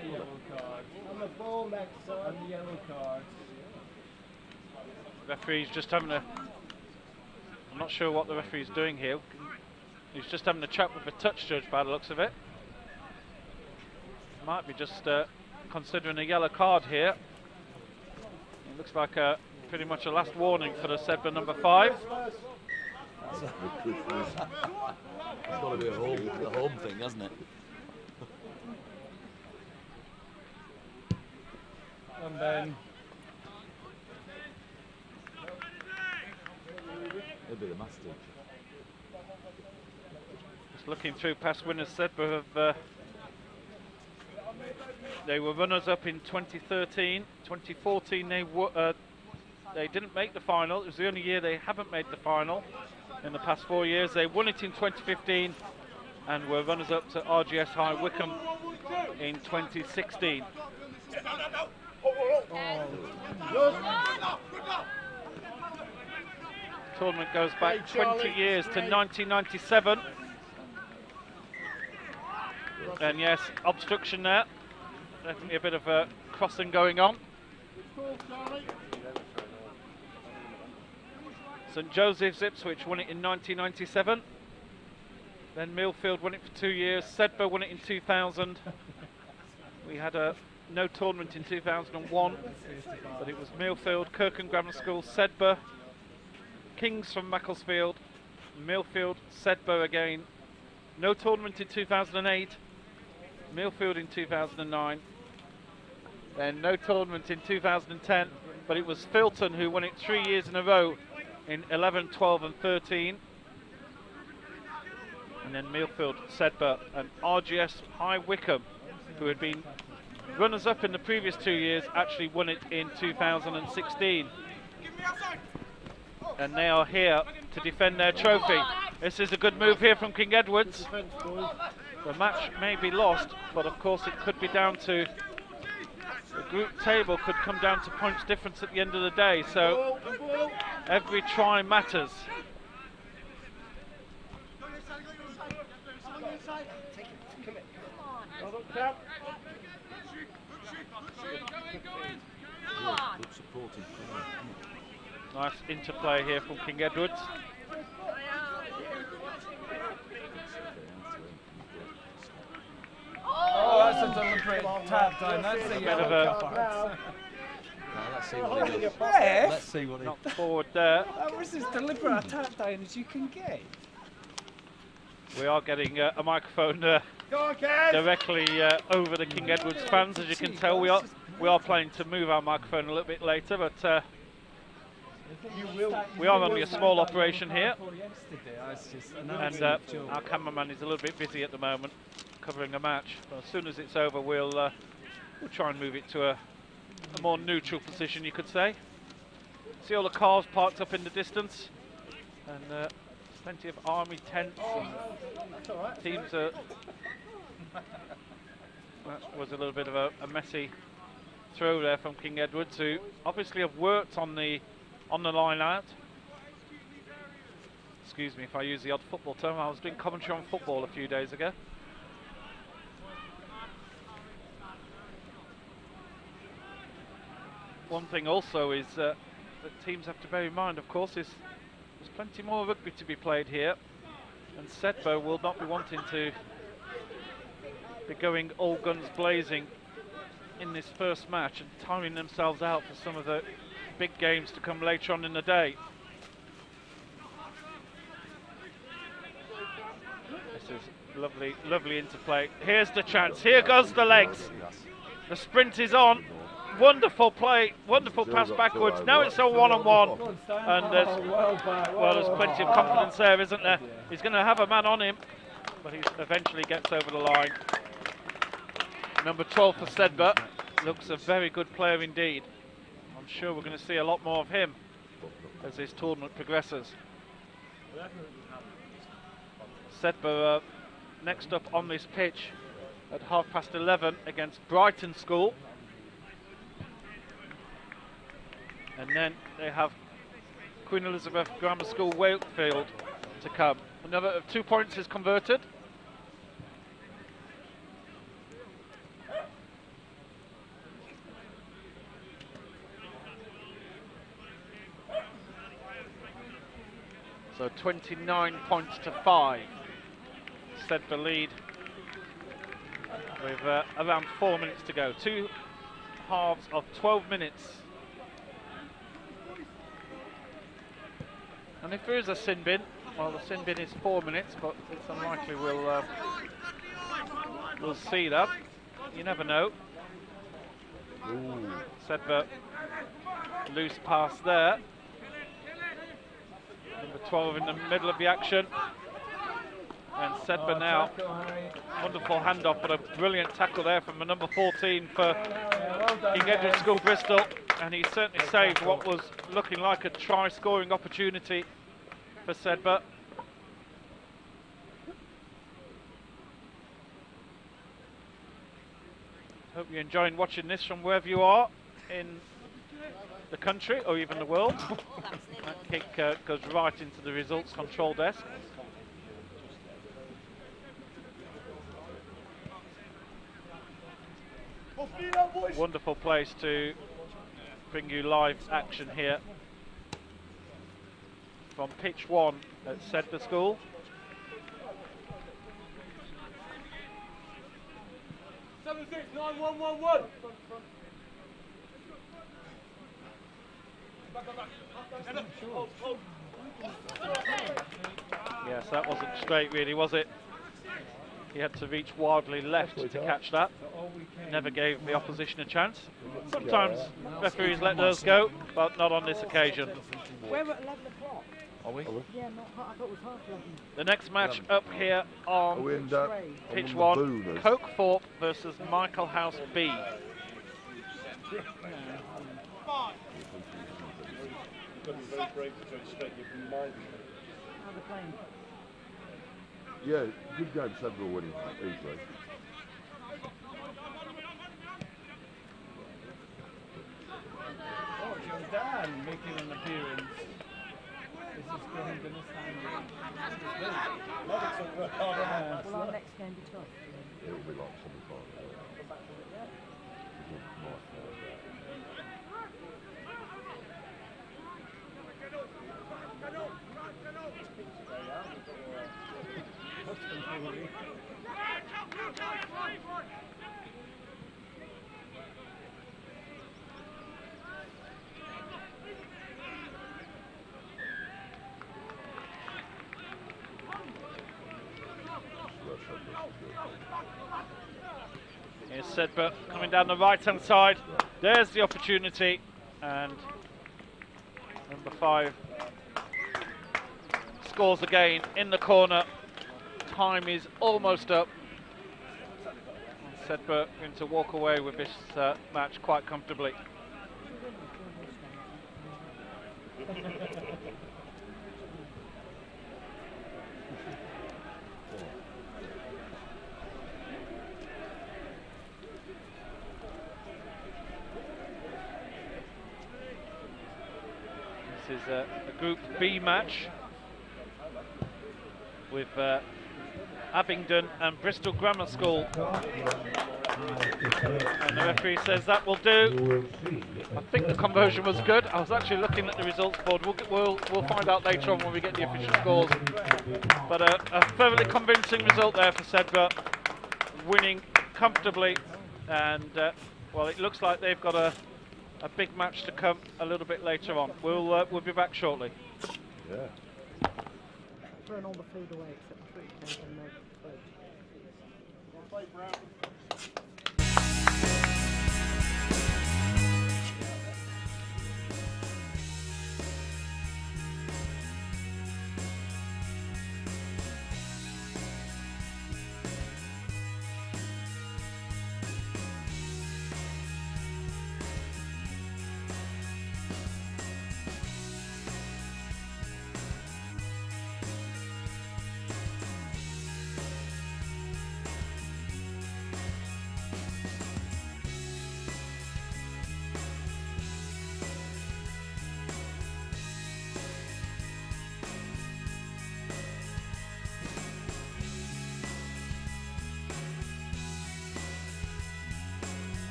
Speaker 9: the yellow card. On the ball next side. And the yellow card.
Speaker 1: Referee's just having a... I'm not sure what the referee's doing here. He's just having a chat with the touch judge by the looks of it. Might be just considering a yellow card here. It looks like pretty much a last warning for the Sedbergh number 5.
Speaker 6: It's got to be a home thing, hasn't it?
Speaker 9: And then
Speaker 6: It'll be the master.
Speaker 1: Just looking through past winners, Sedbergh have... they were runners-up in 2013. 2014 they didn't make the final. It was the only year they haven't made the final in the past 4 years. They won it in 2015 and were runners-up to RGS High Wycombe in 2016. Tournament goes back 20 years to 1997. And yes, obstruction there. Definitely a bit of a crossing going on. St Joseph's Ipswich won it in 1997. Then Millfield won it for 2 years. Sedbergh won it in 2000. We had no tournament in 2001, but it was Millfield, Kirkham Grammar School, Sedbergh, Kings from Macclesfield, Millfield, Sedbergh again. No tournament in 2008. Millfield in 2009. Then no tournament in 2010, but it was Filton who won it 3 years in a row in 11, 12 and 13. And then Millfield, Sedbergh and RGS High Wycombe, who had been runners-up in the previous 2 years, actually won it in 2016. And they are here to defend their trophy. This is a good move here from King Edward's. The match may be lost, but of course it could be down to the group table, could come down to points difference at the end of the day, so every try matters.
Speaker 6: Good supporting.
Speaker 1: Nice interplay here from King Edward's.
Speaker 9: Oh, that's a deliberate tap down. That's a
Speaker 1: Bit of
Speaker 9: yellow
Speaker 1: a-
Speaker 9: card.
Speaker 6: Let's see what he does.
Speaker 9: Ref,
Speaker 6: Let's see what he
Speaker 1: Knocked forward there.
Speaker 9: that was as deliberate a tap down as you can get.
Speaker 1: We are getting a microphone
Speaker 5: Go on, Kez!
Speaker 1: directly over the King Edward's fans. As you can tell, we are planning to move our microphone a little bit later, but we are only a small operation here, and our cameraman is a little bit busy at the moment covering a match. But as soon as it's over, we'll try and move it to a more neutral position, you could say. See all the cars parked up in the distance, and plenty of army tents. And teams are. That was a little bit of a messy throw there from King Edward's, who obviously have worked on the line out. Excuse me if I use the odd football term. I was doing commentary on football a few days ago. One thing also is that teams have to bear in mind, of course, is there's plenty more rugby to be played here, and Sedbergh will not be wanting to be going all guns blazing in this first match and timing themselves out for some of the big games to come later on in the day. This is lovely, lovely interplay. Here's the chance. Here goes the legs. The sprint is on. Wonderful play, wonderful pass backwards. Now it's a one-on-one, and there's plenty of confidence there, isn't there? He's going to have a man on him, but he eventually gets over the line. Number 12 for Sedbergh looks a very good player indeed. I'm sure we're going to see a lot more of him as this tournament progresses. Sedbergh next up on this pitch at 11:30 against Brighton School. And then they have Queen Elizabeth Grammar School, Wakefield to come. Another of 2 points is converted. So 29 points to 5. Sedbergh lead with around 4 minutes to go. 2 halves of 12 minutes. And if there is a sin bin, well, the sin bin is 4 minutes, but it's unlikely we'll see that. You never know. Sedbergh loose pass there. Number 12 in the middle of the action. And Sedbergh now, wonderful handoff, but a brilliant tackle there from the number 14 for King Edward School Bristol. And he certainly saved what was looking like a try-scoring opportunity for Sedbergh. Hope you're enjoying watching this from wherever you are in the country or even the world. That kick goes right into the results control desk. Wonderful place to bring you live action here from pitch 1 at Sedbergh School. Yes, that wasn't straight really, was it? He had to reach wildly left to catch that. Never gave the opposition a chance. Sometimes referees let those go, but not on this occasion.
Speaker 3: We're at 11 o'clock.
Speaker 6: Are we?
Speaker 3: Yeah, I thought it was half 11.
Speaker 1: The next match up here on pitch 1, Cokethorpe versus Michael House B.
Speaker 3: How they're playing.
Speaker 10: Yeah, good game, Sedbergh winning easily.
Speaker 9: Oh, John Dan making an appearance. This is going to stand.
Speaker 7: Will our next game be tough?
Speaker 10: It'll be like semi-final.
Speaker 1: Here's Sedbergh coming down the right-hand side. There's the opportunity, and number 5 scores again in the corner. Time is almost up. Sedbergh going to walk away with this match quite comfortably. This is a Group B match with Abingdon and Bristol Grammar School. And the referee says that will do. I think the conversion was good. I was actually looking at the results board. We'll find out later on when we get the official scores. But a thoroughly convincing result there for Sedbergh, winning comfortably. And well, it looks like they've got a big match to come a little bit later on. We'll be back shortly.
Speaker 10: Yeah.
Speaker 7: Throwing all the food away except the fruit cake and the food.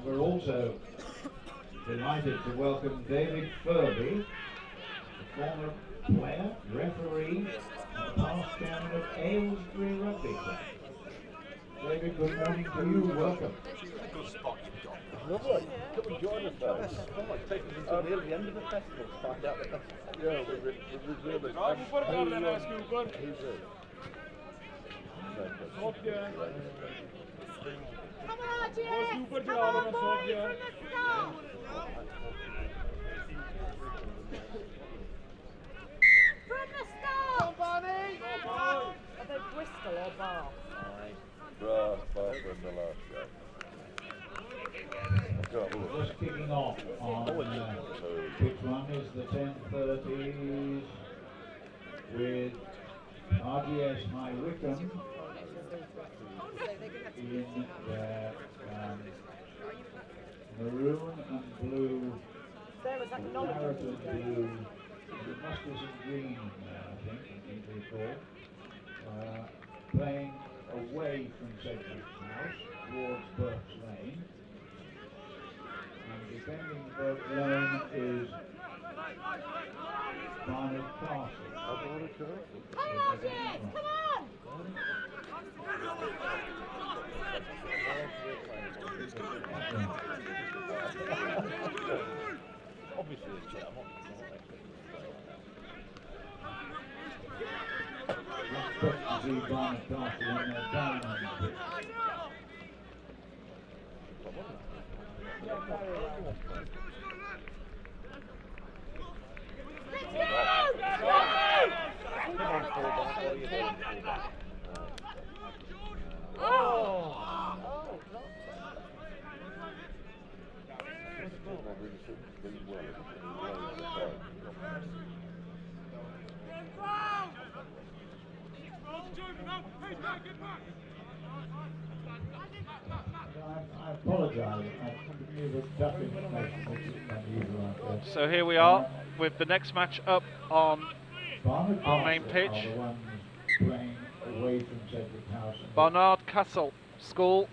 Speaker 2: We're also delighted to welcome David Furby, the former player, referee, and past chairman of Aylesbury Rugby Club. David, good morning to you. Welcome.
Speaker 6: Good spot you've got. Lovely. Come and join us, folks. I might take us until nearly the end of the festival to find out the festival.
Speaker 10: Yeah, we're reserving. Who's it?
Speaker 5: Sofia.
Speaker 4: Come on, Jay!
Speaker 5: Super
Speaker 4: Come
Speaker 5: job,
Speaker 4: on, boys!
Speaker 5: Sofia.
Speaker 4: Let's go! From the start!
Speaker 7: Are they Bristol or Bath?
Speaker 10: Brass, Bath in the last game.
Speaker 2: Just kicking off on pitch one is the 10:30s with RGS High Wycombe in their maroon and blue, claret and blue, there must be some green in there, I think, in the ball, playing away from Sedbergh House towards Burke's Lane. And defending Burke's Lane is Barnard Castle.
Speaker 4: Come on, Jess, come on!
Speaker 6: Obviously, it's I'm not
Speaker 2: Expect to see Barnard Castle in their diamond pitch. I apologise. I knew that duck information was unusual out there.
Speaker 1: So here we are with the next match up on
Speaker 2: Barnard
Speaker 1: our main
Speaker 2: Castle
Speaker 1: pitch.
Speaker 2: are the ones playing away from Sedbergh House.
Speaker 1: Barnard Castle School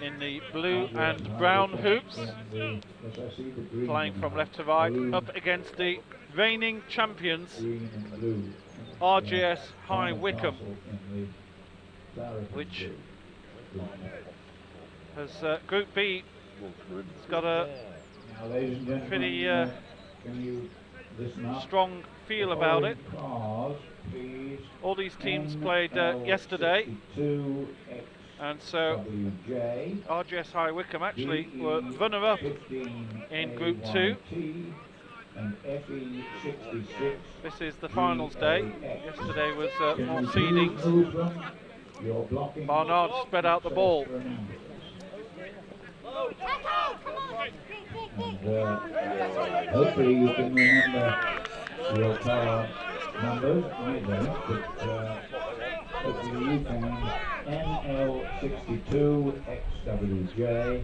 Speaker 1: in the blue and brown hoops, playing from left to right, up against the reigning champions RGS High Wycombe, which has Group B has got a pretty strong feel about it. All these teams played yesterday, and so RGS High Wycombe actually were runner-up in Group 2. This is the finals day. Yesterday was more seedings. Barnard spread out the ball.
Speaker 2: And hopefully you can remember your car numbers. I don't, but hopefully you can. NL62 XWJ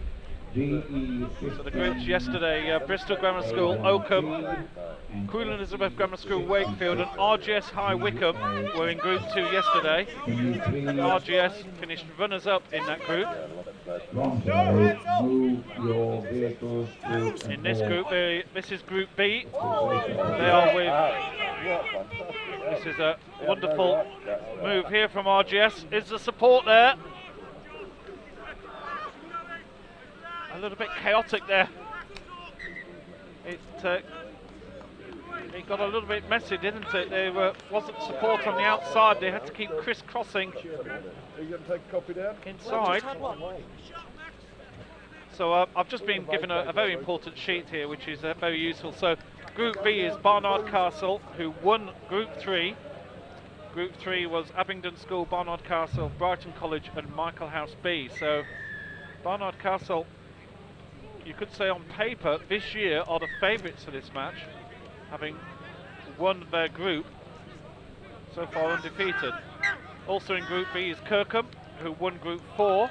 Speaker 2: DE15.
Speaker 1: So the groups yesterday, Bristol Grammar School, Oakham, Queen Elizabeth Grammar School, Wakefield and RGS High Wycombe were in Group 2 yesterday. RGS finished runners-up in that group.
Speaker 2: Move your vehicles to
Speaker 1: in this group, this is Group B. They are with, this is a wonderful move here from RGS. Is the support there? A little bit chaotic there. It got a little bit messy, didn't it? There wasn't support on the outside. They had to keep crisscrossing inside. So I've just been given a very important sheet here, which is very useful. So Group B is Barnard Castle, who won Group 3. Group 3 was Abingdon School, Barnard Castle, Brighton College and Michael House B. So Barnard Castle, you could say on paper this year, are the favourites for this match, having won their group, so far undefeated. Also in Group B is Kirkham, who won Group 4.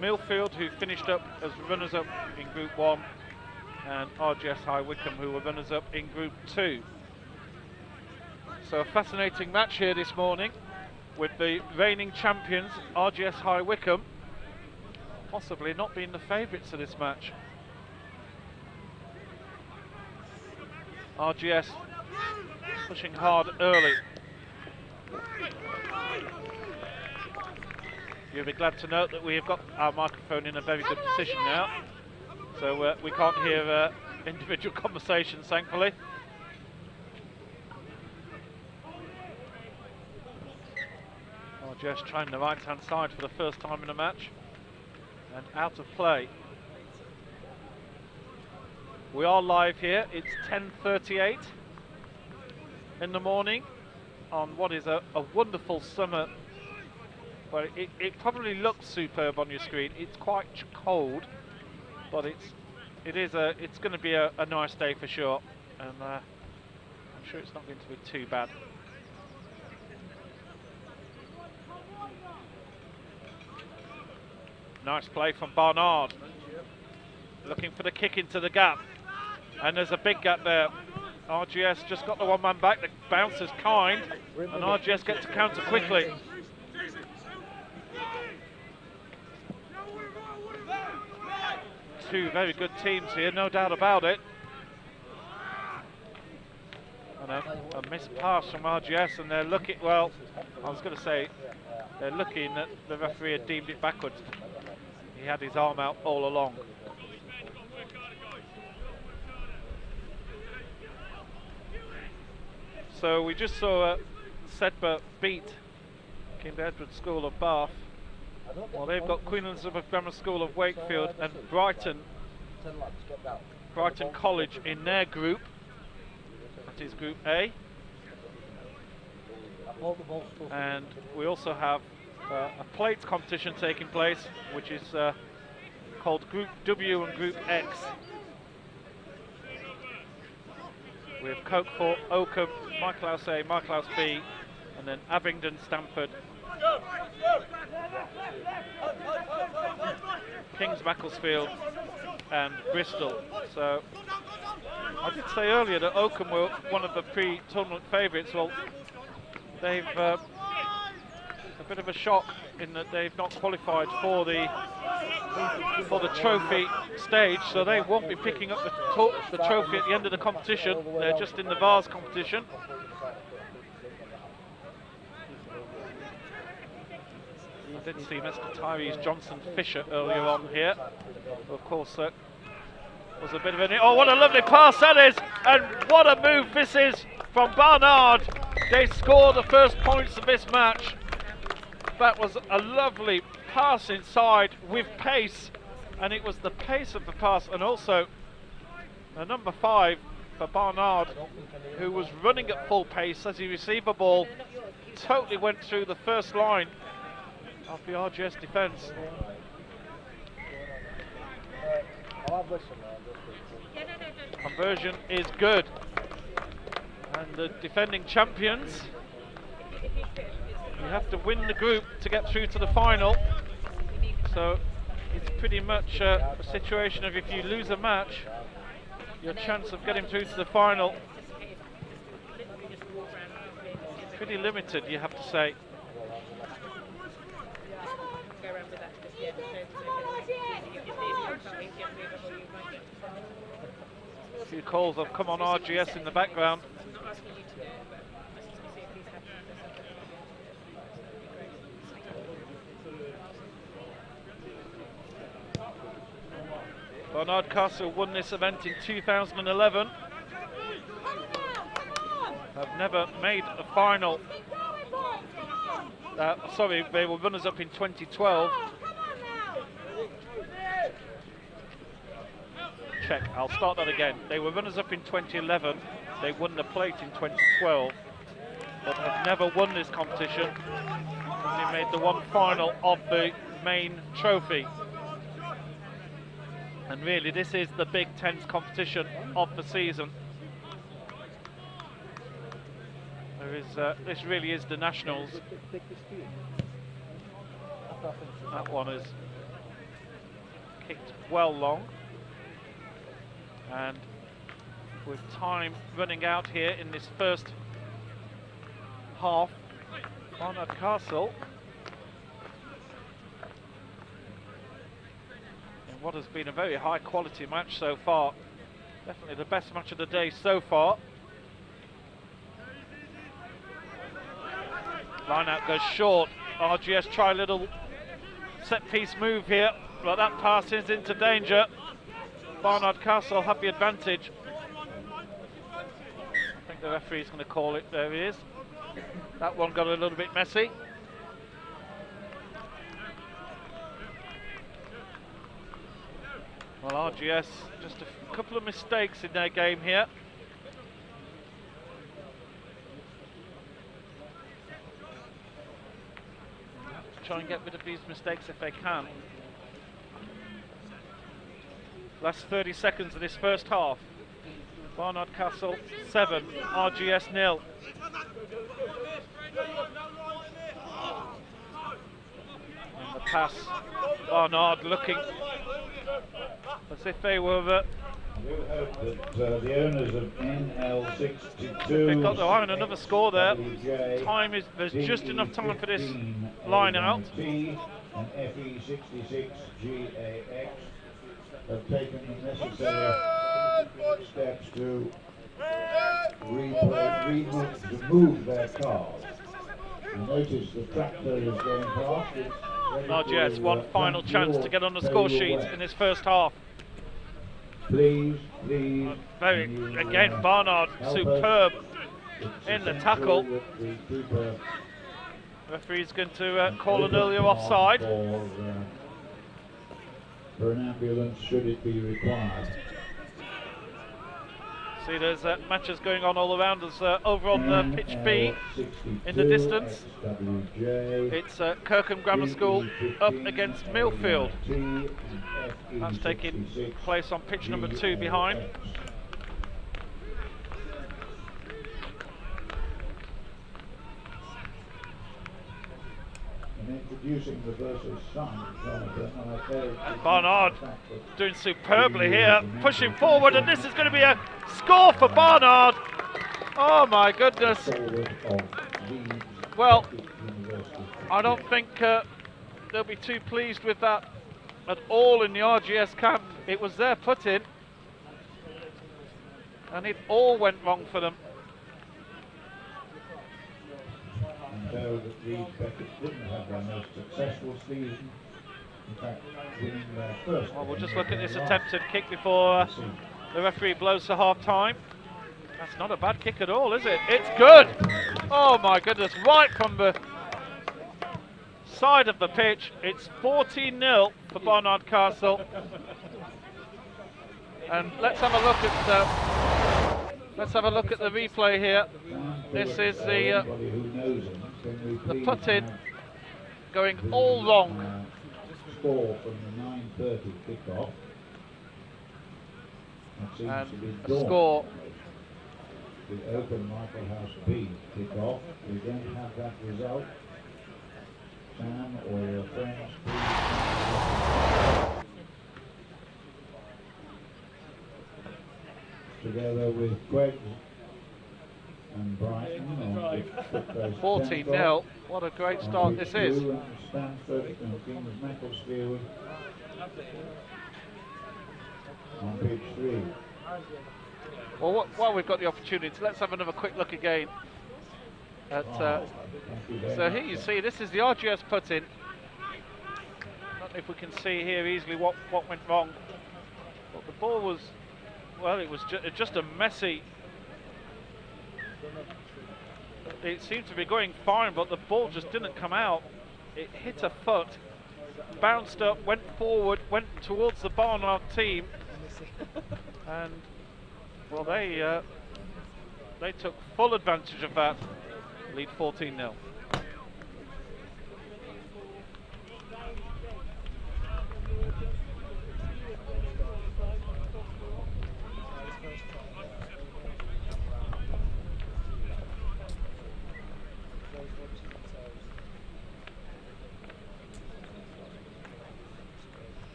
Speaker 1: Millfield, who finished up as runners-up in Group 1, and RGS High Wycombe, who were runners-up in Group 2. So a fascinating match here this morning, with the reigning champions, RGS High Wycombe, possibly not being the favourites of this match. RGS pushing hard early. You'll be glad to note that we have got our microphone in a very good position now, so we can't hear individual conversations, thankfully. RGS trying the right-hand side for the first time in a match, and out of play. We are live here. It's 10:38 in the morning on what is a wonderful summer Well, it probably looks superb on your screen. It's quite cold, but it's going to be a nice day for sure, and I'm sure it's not going to be too bad. Nice play from Barnard, looking for the kick into the gap, and there's a big gap there. RGS just got the one man back. The bounce is kind, and RGS get to counter quickly. Two very good teams here, no doubt about it. And a missed pass from RGS, and they're looking, well, I was going to say, they're looking that the referee had deemed it backwards. He had his arm out all along. So we just saw Sedbergh beat King Edward School of Bath. Well, they've got Queen Elizabeth Grammar School of Wakefield and Brighton College in their group. That is Group A. And we also have a plates competition taking place, which is called Group W and Group X. We have Cokefort, Oakham, Michaelhouse A, Michaelhouse B, and then Abingdon, Stamford, Kings Macclesfield and Bristol. So I did say earlier that Oakham were one of the pre-tournament favourites. Well, they've a bit of a shock in that they've not qualified for the trophy stage, so they won't be picking up the trophy at the end of the competition. They're just in the Vase competition. I did see Mr. Tyrese Johnson Fisher earlier on here. Of course, was a bit of oh, what a lovely pass that is, and what a move this is from Barnard. They score the first points of this match. That was a lovely pass inside with pace, and it was the pace of the pass, and also the number 5 for Barnard, who was running at full pace as he received the ball, totally went through the first line of the RGS defence. Conversion is good, and the defending champions, you have to win the group to get through to the final. So it's pretty much a situation of, if you lose a match, your chance of getting through to the final is pretty limited, you have to say. A few calls have come on RGS in the background. Barnard Castle won this event in 2011. Have never made a final. Sorry, they were runners-up in 2012. Check, I'll start that again. They were runners-up in 2011. They won the plate in 2012, but have never won this competition. Only made the one final of the main trophy. And really, this is the Big Ten's competition of the season. This really is the Nationals. That one is kicked well long. And with time running out here in this first half, Barnard Castle, in what has been a very high quality match so far, definitely the best match of the day so far. Line out goes short. RGS try a little set piece move here, but that pass is into danger. Barnard Castle have the advantage. I think the referee's going to call it. There he is. That one got a little bit messy. Well, RGS, just a couple of mistakes in their game here. try and get rid of these mistakes if they can. Last 30 seconds of this first half. Barnard Castle 7, RGS 0. And the pass, Barnard looking as if they were
Speaker 2: I do hope that the owners of NL62
Speaker 1: they've got their eye on another score there.
Speaker 2: WJ,
Speaker 1: Time is there's just enough time for this
Speaker 2: DE15
Speaker 1: line out.
Speaker 2: and FE66 GAX have taken the necessary steps to remove their cars. You notice the tractor is going past.
Speaker 1: RGS one final chance to get on the score sheet in this first half.
Speaker 2: Please.
Speaker 1: Very again, Barnard superb in the tackle. Referee's going to call an earlier offside.
Speaker 2: For an ambulance, should it be required.
Speaker 1: See, there's matches going on all around us over on pitch B in the distance. It's Kirkham Grammar School up against Millfield. That's taking place on pitch number 2 behind.
Speaker 2: Introducing the versus son, Jonathan,
Speaker 1: Barnard doing superbly here, pushing forward, and this is going to be a score for Barnard. Oh my goodness. Well, I don't think they'll be too pleased with that at all in the RGS camp. It was their put-in, and it all went wrong for them.
Speaker 2: Though that the Beckett didn't have their most successful season, in fact, winning their first.
Speaker 1: Well, we'll just look at this attempted kick before the referee blows for half time. That's not a bad kick at all, is it? It's good! Oh my goodness, right from the side of the pitch. It's 14-0 for Barnard Castle. And let's have a look at the replay here. This is the put-in going all wrong.
Speaker 2: Score from the 9:30 kickoff.
Speaker 1: And a score.
Speaker 2: The Open Michael House B kickoff. We don't have that result. Sam or your friends, please. Together with Greg and Brighton.
Speaker 1: 14-0. What a great start this is.
Speaker 2: Stanford and Kings Macclesfield on pitch 3.
Speaker 1: Well, while we've got the opportunity, let's have another quick look again at. So here you see, this is the RGS put-in. I don't know if we can see here easily what went wrong. But the ball was, well, it was just a messy. It seemed to be going fine, but the ball just didn't come out. It hit a foot, bounced up, went forward, went towards the Barnard team, and well, they took full advantage of that. Lead 14-0.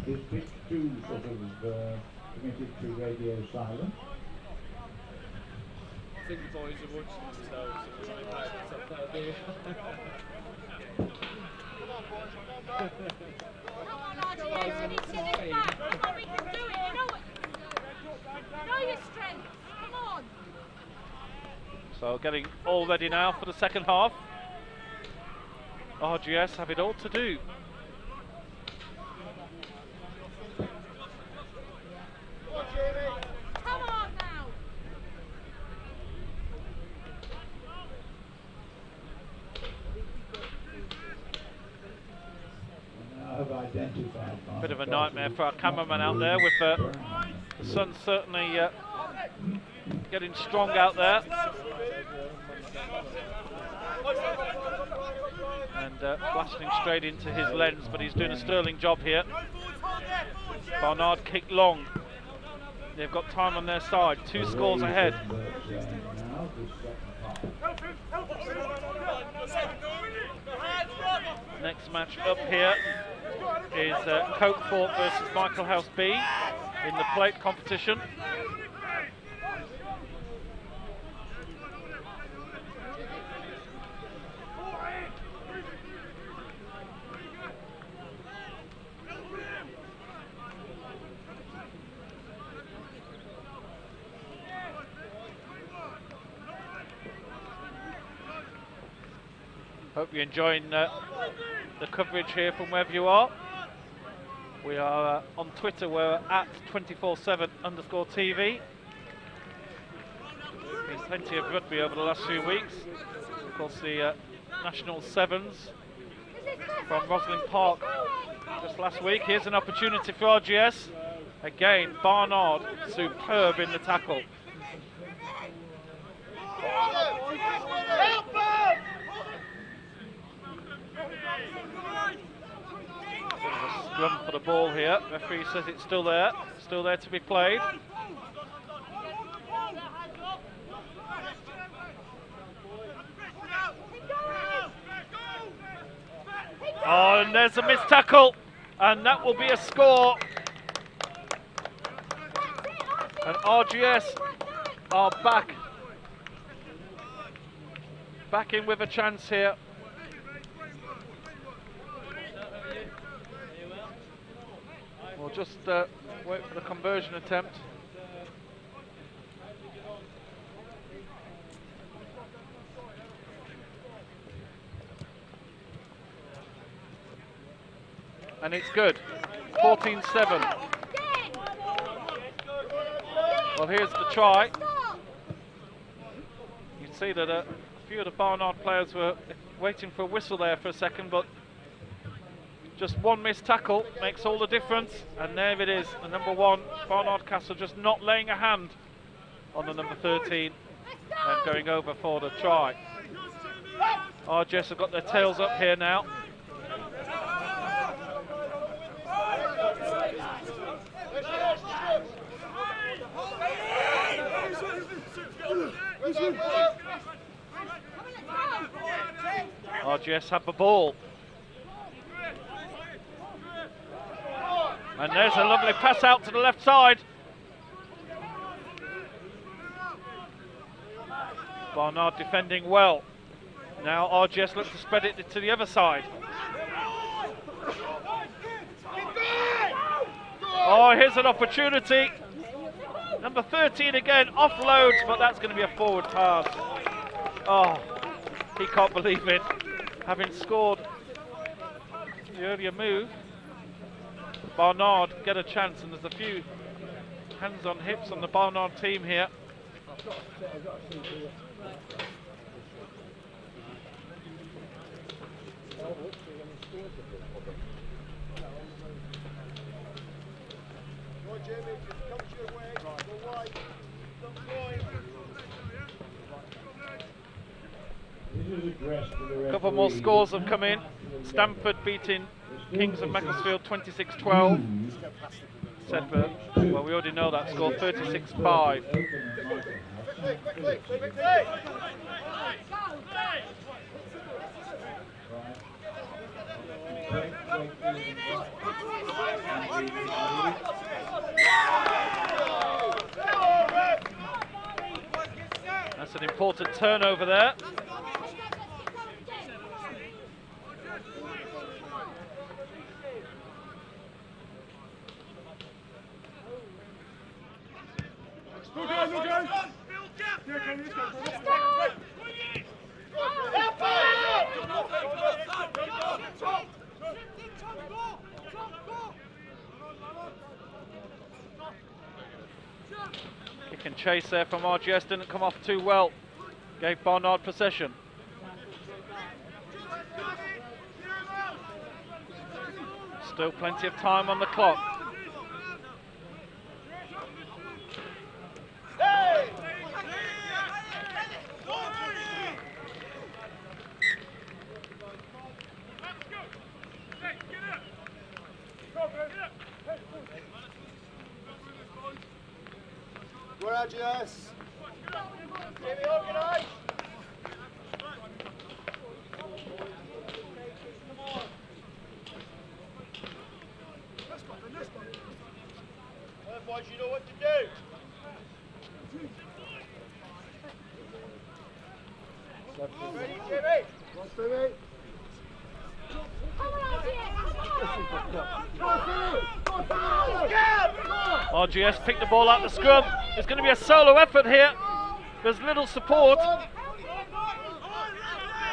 Speaker 2: Is pitch 2 sort of committed to radio silence?
Speaker 9: I think the boys are watching themselves and the iPads up there doing.
Speaker 4: Come on, RGS, you need to get this back. Come on, we can do it. You know your strength. Come on.
Speaker 1: So getting all ready now for the second half. RGS have it all to do.
Speaker 4: Come on now.
Speaker 2: I've identified.
Speaker 1: Bit of a nightmare for our cameraman out there with the sun certainly getting strong out there. and blasting straight into his lens, but he's doing a sterling job here. Barnard kick long. They've got time on their side, 2 scores ahead. Next match up here is Cokefort versus Michael House B in the plate competition. Hope you're enjoying the coverage here from wherever you are. We are on Twitter, we're at 247_TV. There's plenty of rugby over the last few weeks. Of course, the National Sevens from Roslyn Park just last week. Here's an opportunity for RGS. Again, Barnard superb in the tackle. Scrum for the ball here. Referee says it's still there to be played. Oh, and there's a missed tackle, and that will be a score. And RGS are back in with a chance here. We'll just wait for the conversion attempt. And it's good. 14-7. Well, here's the try. You can see that a few of the Barnard players were waiting for a whistle there for a second, but just one missed tackle makes all the difference. And there it is, the number 1, Barnard Castle, just not laying a hand on the number 13 and going over for the try. RGS have got their tails up here now. RGS have the ball. And there's a lovely pass out to the left side. Barnard defending well. Now RGS looks to spread it to the other side. Oh, here's an opportunity. Number 13 again, offloads, but that's going to be a forward pass. Oh, he can't believe it. Having scored the earlier move, Barnard get a chance, and there's a few hands on hips on the Barnard team here. A couple more scores have come in. Stamford beating Kings of Macclesfield 26-12. Sedbergh, well, we already know that score, 36-5. That's an important turnover there. Kick and chase there from RGS didn't come off too well. Gave Barnard possession. Still plenty of time on the clock.
Speaker 3: We're at yes. Jimmy, organise. Otherwise, you know what to do. Ready, Jimmy? Come on, Jimmy.
Speaker 1: RGS picked the ball out the scrum. It's going to be a solo effort here. There's little support.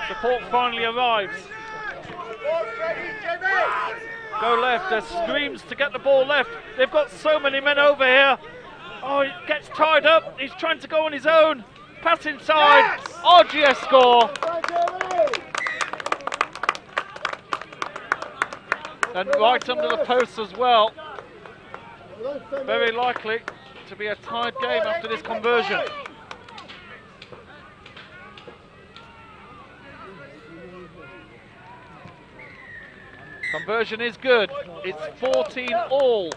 Speaker 1: Support finally arrives. Go left. There's screams to get the ball left. They've got so many men over here. Oh, he gets tied up. He's trying to go on his own. Pass inside. RGS score. And right under the post as well. Very likely to be a tied game after this conversion. Conversion is good. It's 14 all.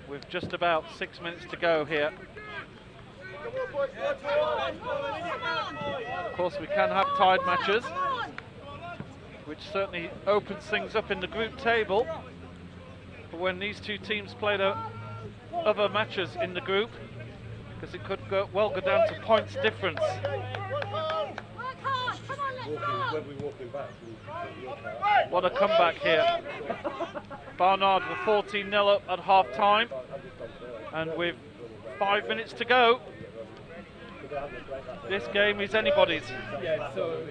Speaker 1: With just about 6 minutes to go here. Of course, we can have tied matches, which certainly opens things up in the group table. But when these two teams play the other matches in the group, because it could well go down to points difference. What a comeback here. Barnard were 14-0 up at half time, and with 5 minutes to go, this game is anybody's.
Speaker 9: Yeah, so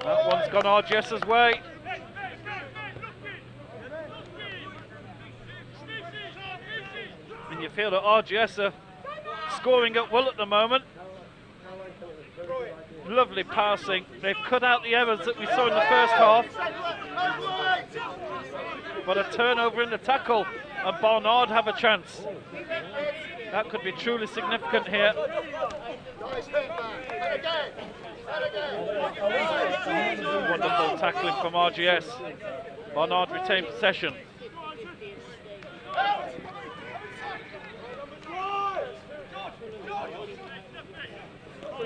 Speaker 1: That one's gone RGS's way. And you feel that RGS are scoring at will at the moment. Lovely passing. They've cut out the errors that we saw in the first half. But a turnover in the tackle, and Barnard have a chance. That could be truly significant here. Wonderful tackling from RGS. Barnard retained possession.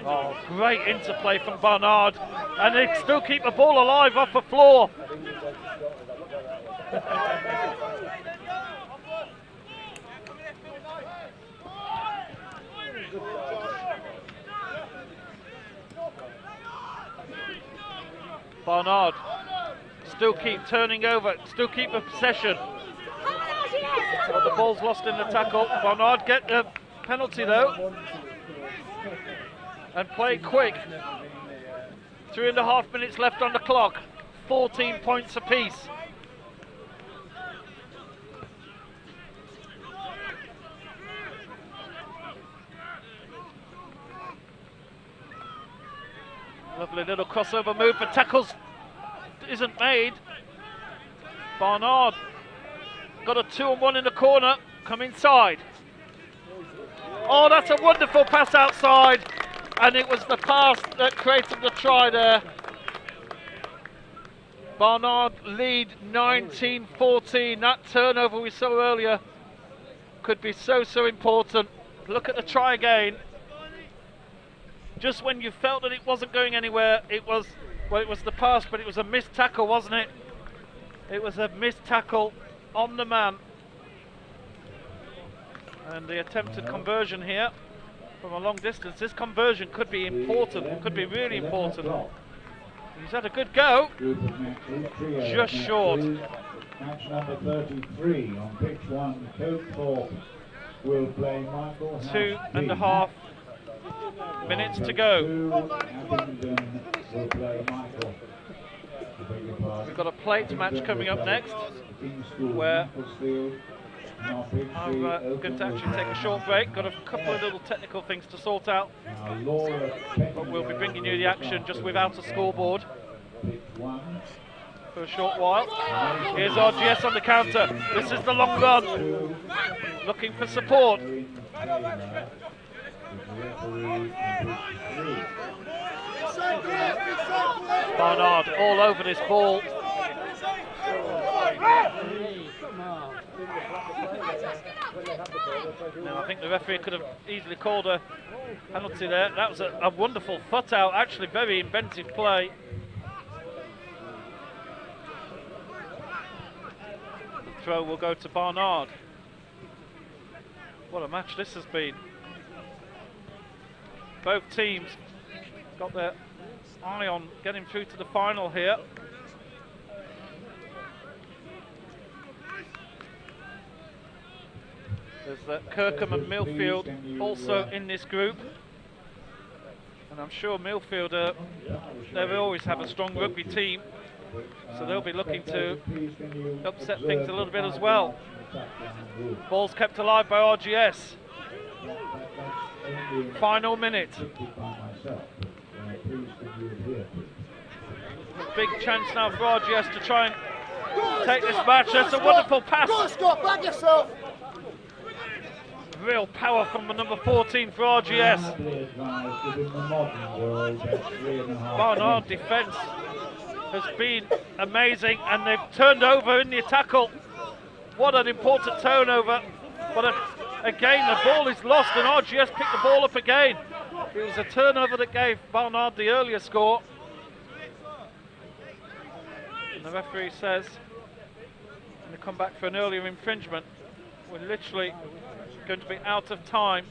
Speaker 1: Oh, great interplay from Barnard, and they still keep the ball alive off the floor. Barnard still keep turning over, still keep the possession. But the ball's lost in the tackle. Barnard get the penalty though, and play quick. 3.5 minutes left on the clock. 14 points apiece. Lovely little crossover move, but tackles isn't made. Barnard got a 2-on-1 in the corner. Come inside. Oh, that's a wonderful pass outside. And it was the pass that created the try there. Barnard lead 19-14. That turnover we saw earlier could be so important. Look at the try again. Just when you felt that it wasn't going anywhere, it was the pass, but it was a missed tackle, wasn't it? It was a missed tackle on the man. And the attempted conversion here from a long distance. This conversion could be important, could be really important. He's had a good go, just short.
Speaker 2: Match number 33 on pitch 1, Coke will play Michael.
Speaker 1: 2.5 minutes to go.
Speaker 2: Will play Michael.
Speaker 1: We've got a plate match coming up next, where I'm going to actually take a short break. Got a couple of little technical things to sort out, but we'll be bringing you the action just without a scoreboard for a short while. Here's RGS on the counter. This is the long run, looking for support. Barnard all over this ball. Now, I think the referee could have easily called a penalty there. That was a wonderful foot out, actually very inventive play. The throw will go to Barnard. What a match this has been. Both teams got their eye on getting through to the final here. There's Kirkham and Millfield also in this group. And I'm sure Millfield, they always have a strong rugby team. So they'll be looking to upset things a little bit as well. Ball's kept alive by RGS. Final minute. Big chance now for RGS to try and take this match. That's a wonderful pass.
Speaker 3: Go on, Scott, back yourself.
Speaker 1: Real power from the number 14 for RGS. Barnard defence has been amazing, and they've turned over in the tackle. What an important turnover. But again, the ball is lost, and RGS picked the ball up again. It was a turnover that gave Barnard the earlier score. And the referee says, going to come back for an earlier infringement. We're literally going to be out of time.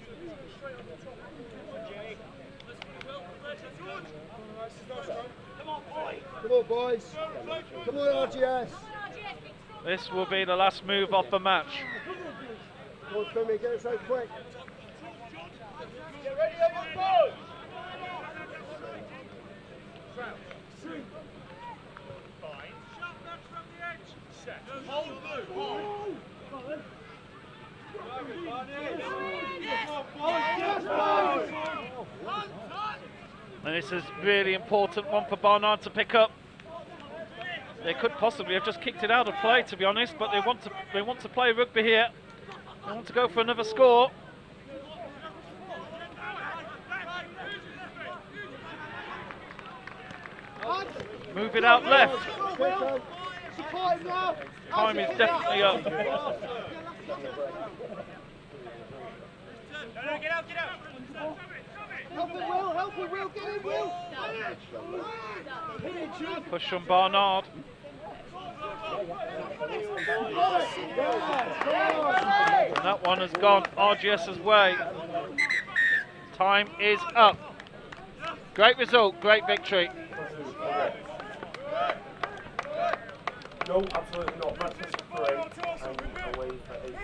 Speaker 3: Come on, boys. Come on, RGS.
Speaker 1: This will be the last move of the match.
Speaker 3: Come on, Femi, get us out quick.
Speaker 5: Get ready on your board.
Speaker 1: And this is really important one for Barnard to pick up. They could possibly have just kicked it out of play, to be honest, but they want to play rugby here. They want to go for another score. Move it out left. Time is definitely up.
Speaker 5: Get out, get out.
Speaker 3: Help it, Will, get in, Will.
Speaker 1: Push from Barnard. And that one has gone RGS's way. Time is up. Great result, great victory.
Speaker 6: No, absolutely not. Breakfast for 8 and away for 8.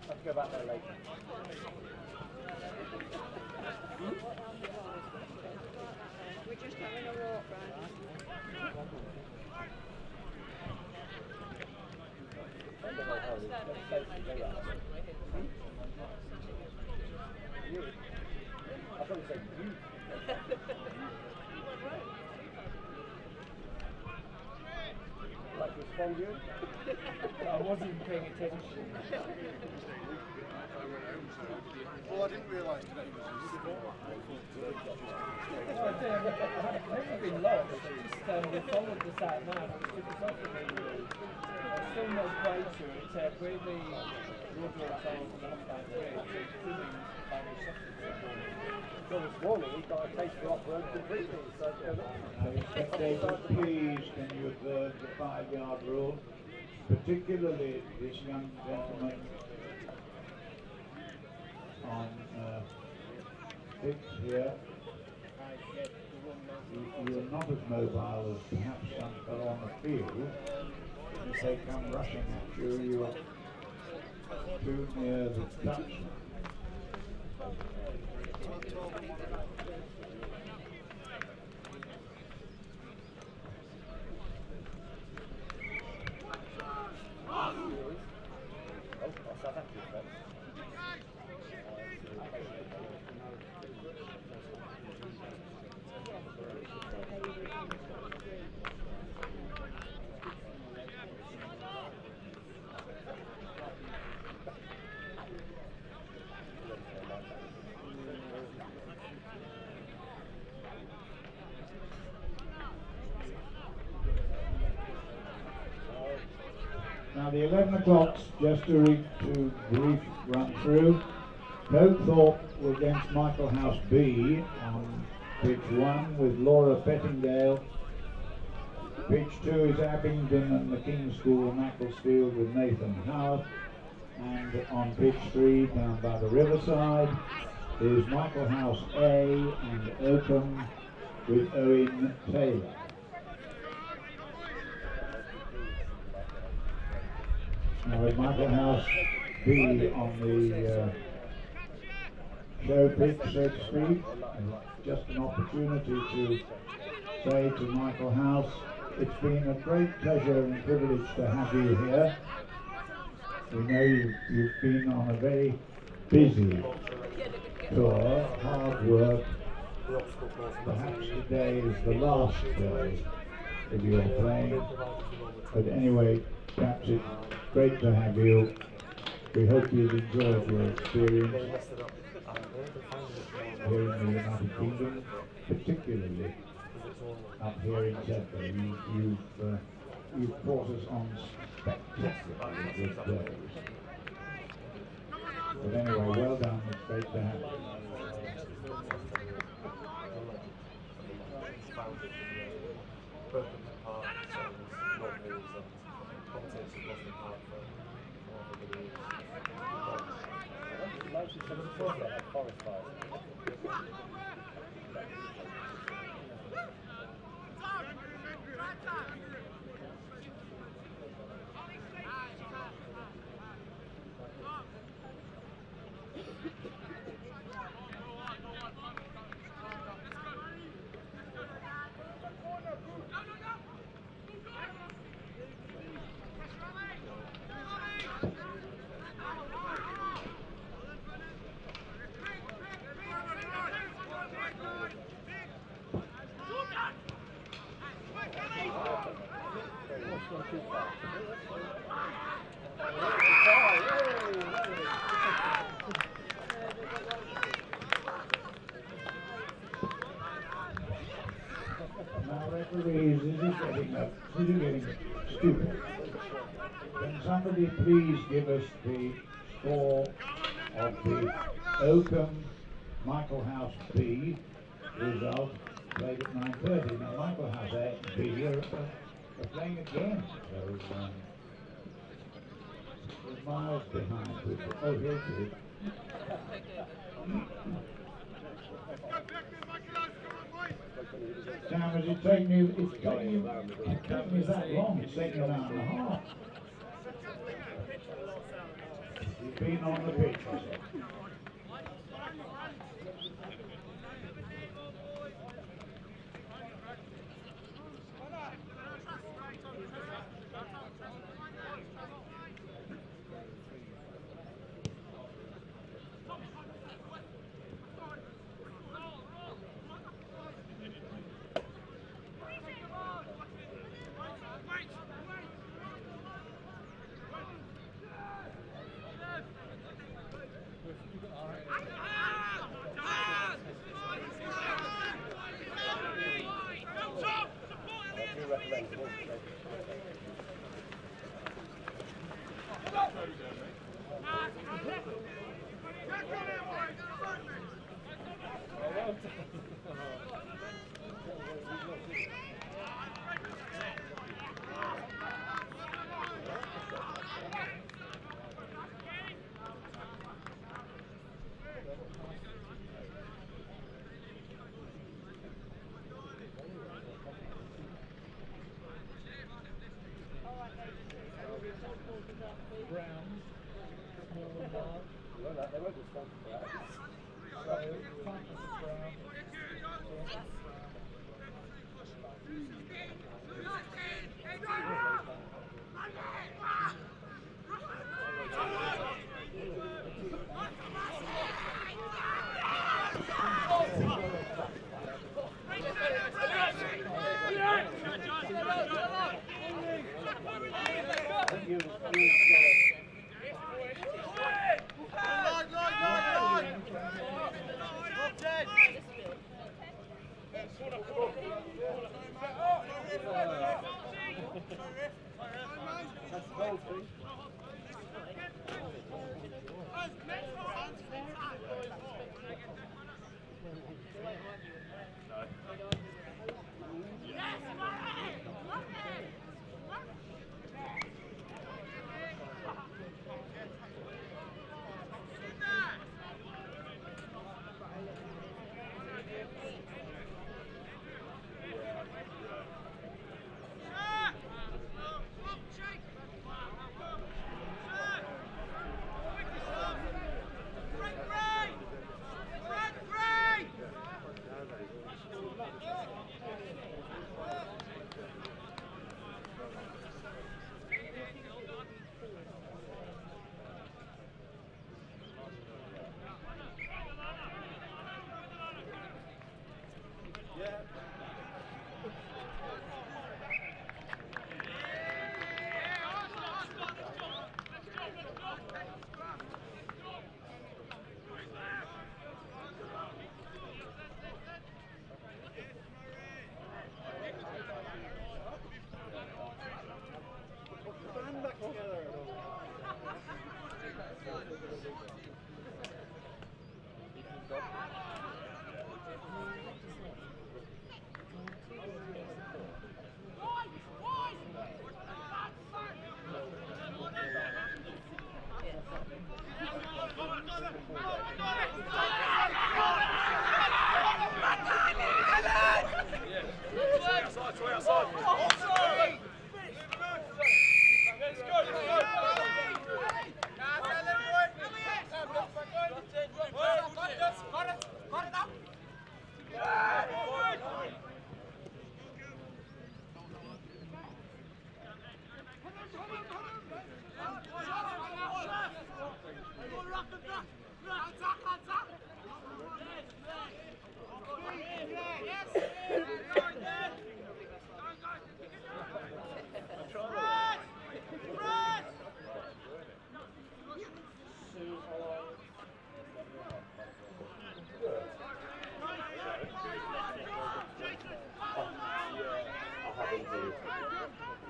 Speaker 6: Let's go back there later.
Speaker 4: We're just having a walk round.
Speaker 6: I thought you said you. Like to respond you? I wasn't paying attention.
Speaker 3: Well, I didn't realise today was his
Speaker 6: I've never been lost, just we followed the sat nav, which took us off the main road. Still no brighter, it's where the roadworks are on the left-hand way, so it's proving by the shuttles. So this morning we got a taste for off-road completely, so
Speaker 2: Spectators, please can you observe the 5-yard rule, particularly this young gentleman on pitch here. You're not as mobile as perhaps some fellow on the field. If they come rushing at you, you're too near the touchline. Now the 11 o'clock's just to brief run through. Coathorpe were against Michael House B on pitch 1 with Laura Pettingale. Pitch 2 is Abingdon and the King's School Macclesfield with Nathan Howard. And on pitch 3 down by the riverside is Michael House A and Oakham with Owen Taylor. Now with Michael House B on the show pitch, so to speak, just an opportunity to say to Michael House, it's been a great pleasure and privilege to have you here. We know you've been on a very busy tour, hard work. Perhaps today is the last day of your playing, but anyway, perhaps it's great to have you. We hope you've enjoyed your experience here in the United Kingdom, particularly up here in Sedbergh. You've brought us on spectacularly good days. But anyway, well done. It's great to have you. Now referees, this is getting stupid. Can somebody please give us the score of the Oakham Michael House B result played at 9:30. Now Michael House A and B are playing again. So we're miles behind with the, oh here it is. Sam, has it taken you, it's taken you that long? It's taken an hour and a half. You've been on the pitch, I said.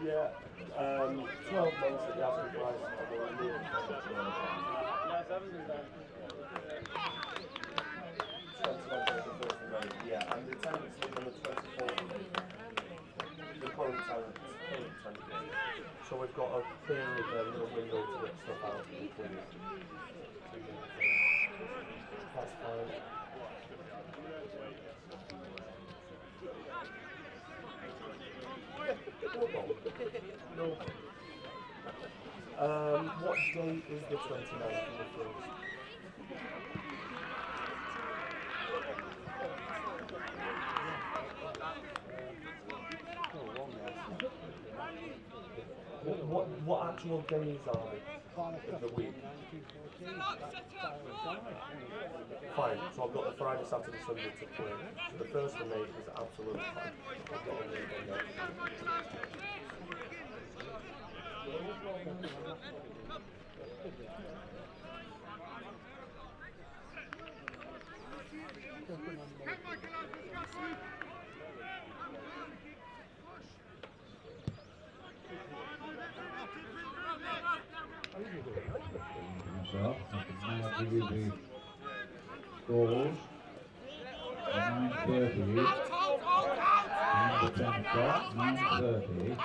Speaker 9: Yeah, 12 months at the asking price. Yeah, and the tenants leave on the 24th. The current tenants. So we've got a clear little window to get stuff out of the place. That's fine. No. What date is the 29th of the 1st? What actual days are they of the week? Fine, so I've got the Friday, Saturday, Sunday to play. So the 1st of May is absolutely fine. I've got a week on that.
Speaker 2: Himself, I can now give you the scores. 9:30 and the 10 o'clock, 9:30.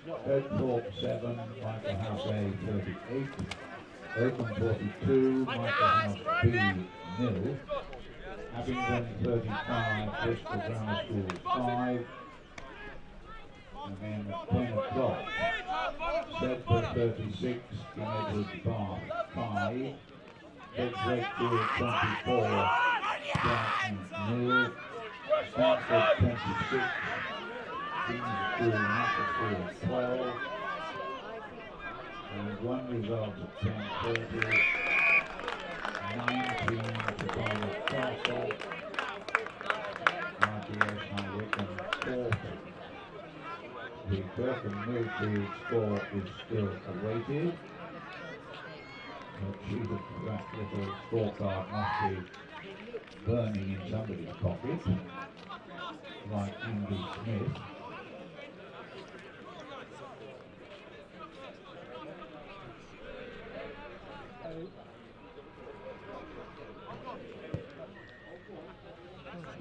Speaker 2: Oakthorpe 7, Michael House A 38. Oakham 42, Michael House B 0. Abingdon 35, Bristol Grammar School 5. And then at 10 o'clock, Sedbergh 36, King Edward's Bar 5. Sedbergh 24, Brighton 0. Stanford 26, King's School Macclesfield 12. And one result at 10:30, 19 to Barnet Castle, RDS High Wycombe 40. The Kirkham Millfield score is still awaited. But she's that little scorecard must be burning in somebody's pocket, like Andy Smith.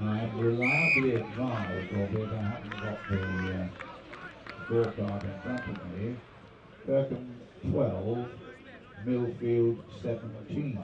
Speaker 2: I am reliably advised, albeit I haven't got the scorecard in front of me, Kirkham 12, Millfield 17.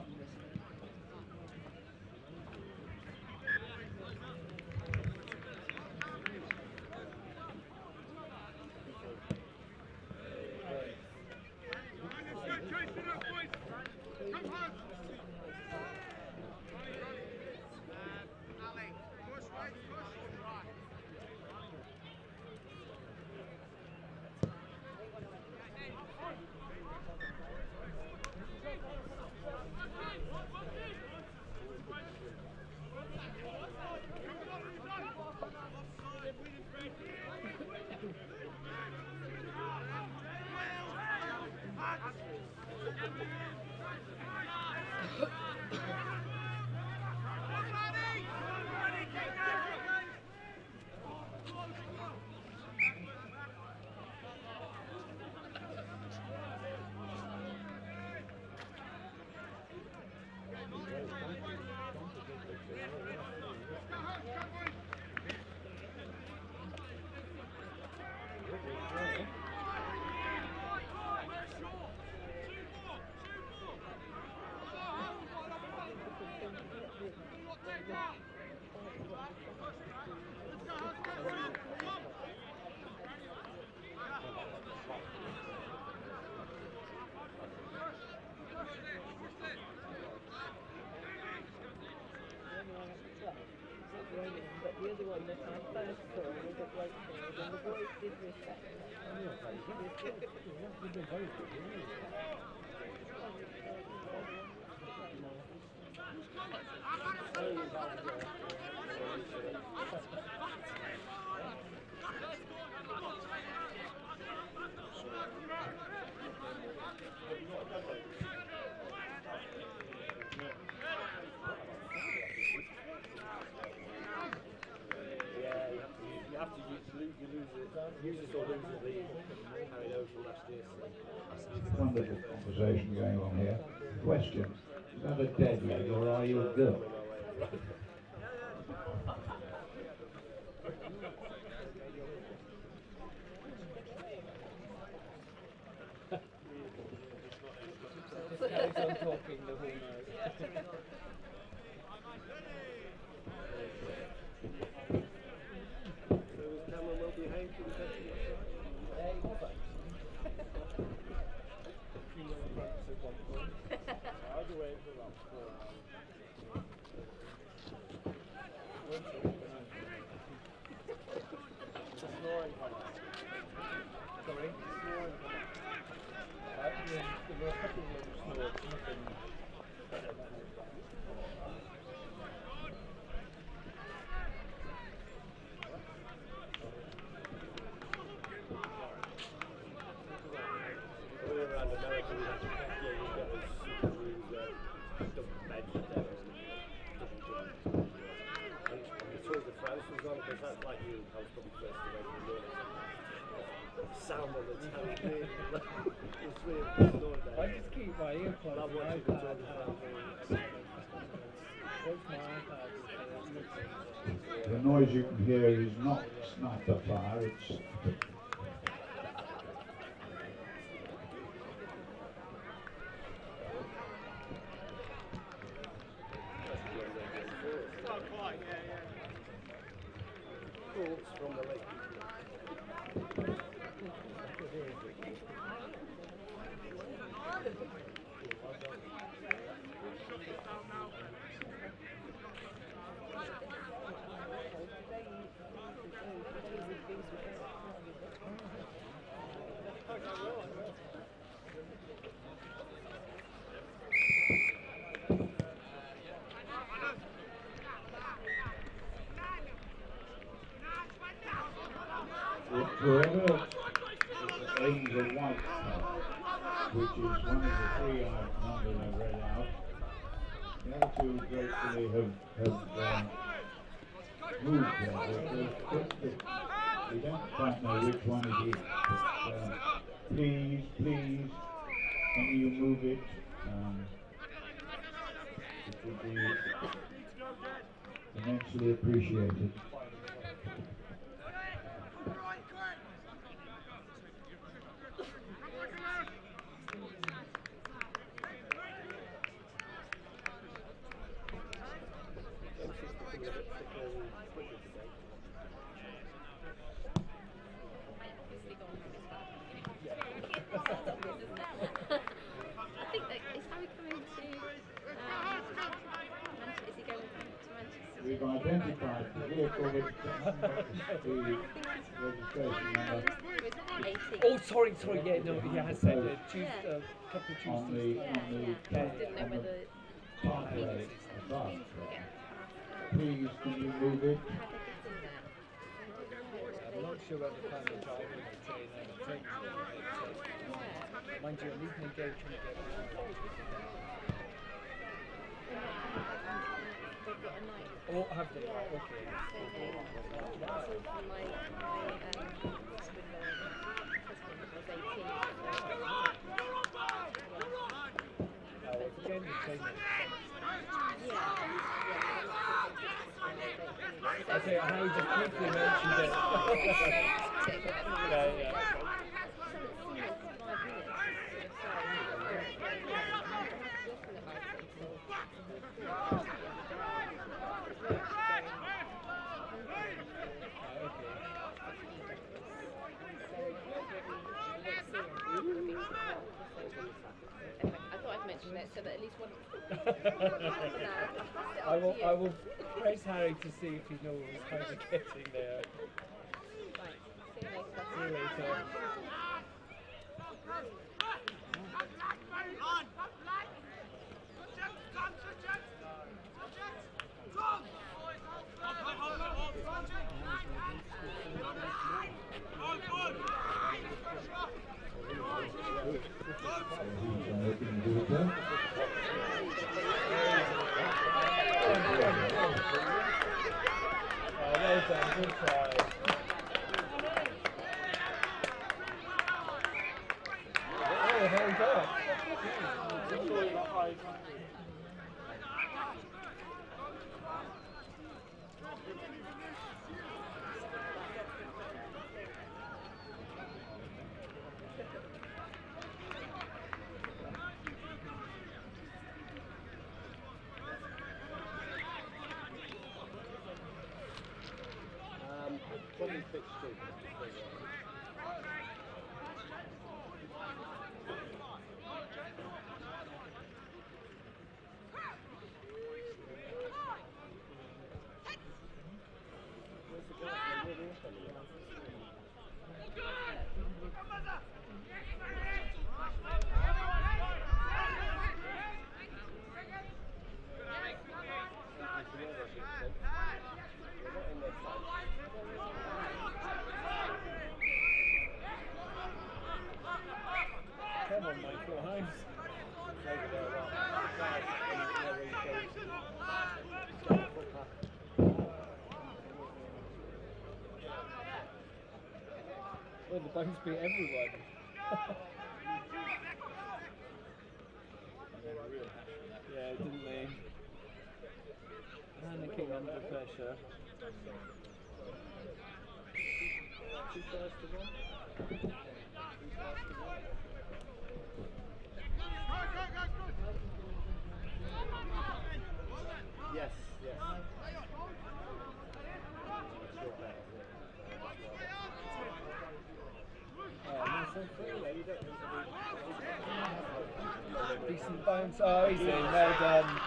Speaker 6: But the other one that I first saw was at Wakefield, and the boys did respect her.
Speaker 3: You've been very good, haven't you?
Speaker 2: Wonderful conversation going on here. Question, is that a dead leg or are you a girl?
Speaker 6: Carries on talking the whole night. I just keep my ear plugged to my iPad.
Speaker 2: The noise you can hear is not sniper fire, it's
Speaker 9: from the lake.
Speaker 2: whoever which is one of the three numbers I've read out. The other two gratefully have moved we don't quite know which one it is, but please, can you move it? It would be immensely appreciated.
Speaker 4: I think that is Harry coming to Manchester? Is he going to Manchester?
Speaker 2: We've identified the vehicle which the registration number
Speaker 6: Oh, sorry, yeah, no, he has said Tuesday, a couple of
Speaker 2: on
Speaker 6: Tuesdays.
Speaker 4: Didn't know whether
Speaker 2: pathway above. Please, can you move it?
Speaker 6: I'm not sure whether the plan is driving it saying mind you, I need an engagement at
Speaker 4: they've got a night.
Speaker 6: Oh, have they? Okay.
Speaker 4: So my husband was 18.
Speaker 6: Again, the training. Okay, I just briefly mentioned it. yeah.
Speaker 4: So that at least one.
Speaker 6: I will praise Harry to see if he knows how to get in there.
Speaker 4: Right. See you later.
Speaker 6: See you later. Well done, good try. Oh, held up.
Speaker 3: Probably pitch 2.
Speaker 6: Come on, Michael Himes. Well, the bounce beat everyone. Yeah, didn't they? Panicking under pressure. Two first to one.
Speaker 3: Yes.
Speaker 6: Decent bounce. Oh, easy. Well done.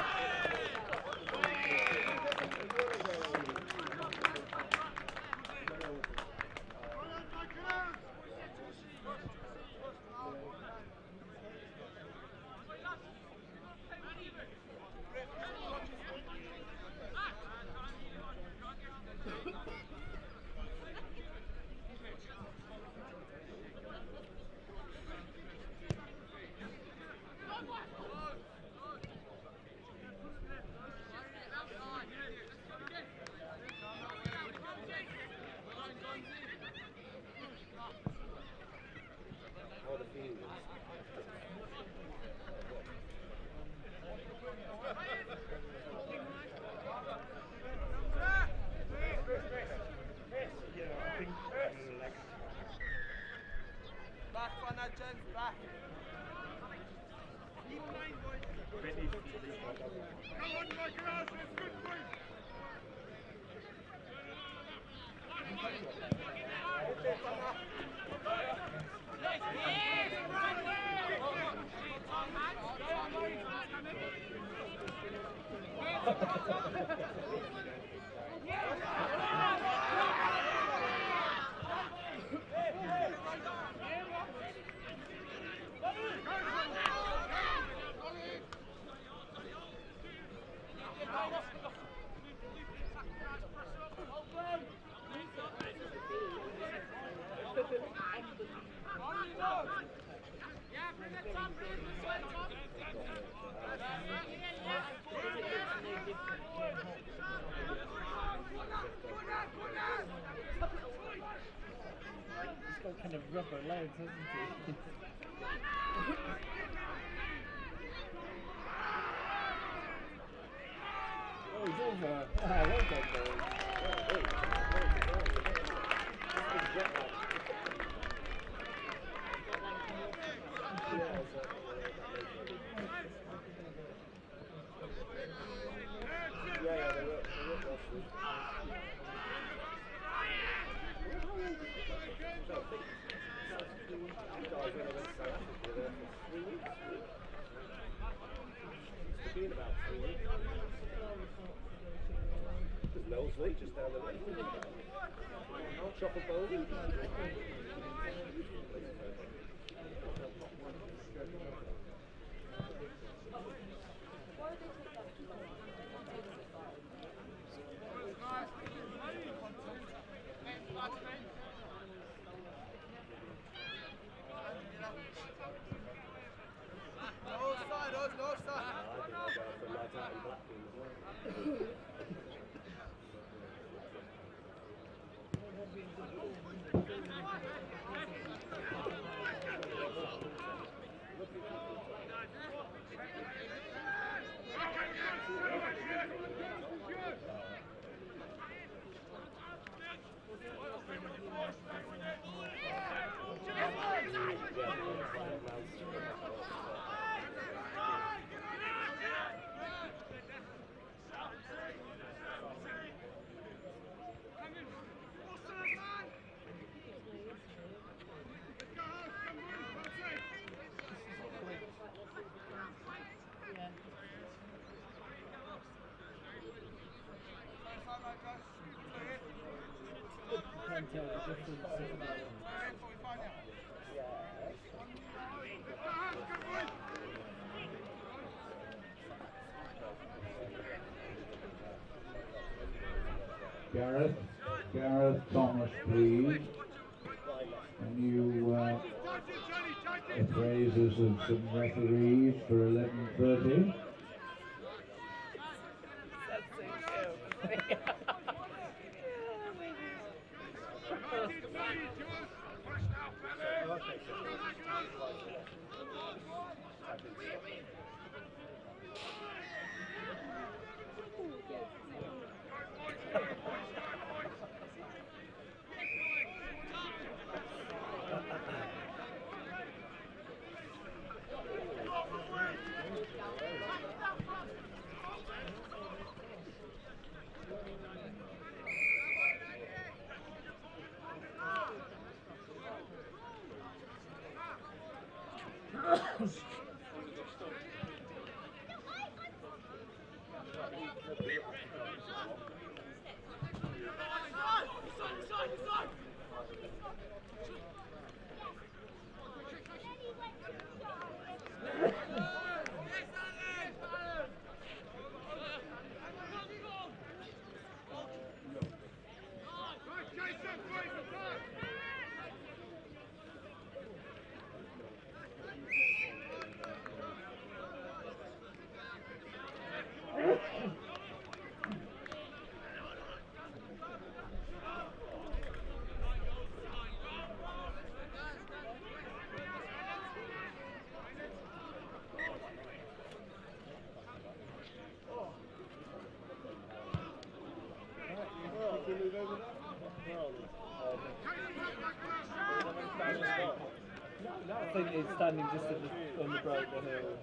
Speaker 6: He's got kind of rubber legs, hasn't he? Oh, he's over. Ah, well done, boys.
Speaker 3: Knowsley, just down the way. Chopper bowling.
Speaker 6: Can't tell the difference.
Speaker 2: Gareth Thomas, please. And you appraisers of some referees for 11:30.
Speaker 6: think it's standing just at the, on the brow of the hill.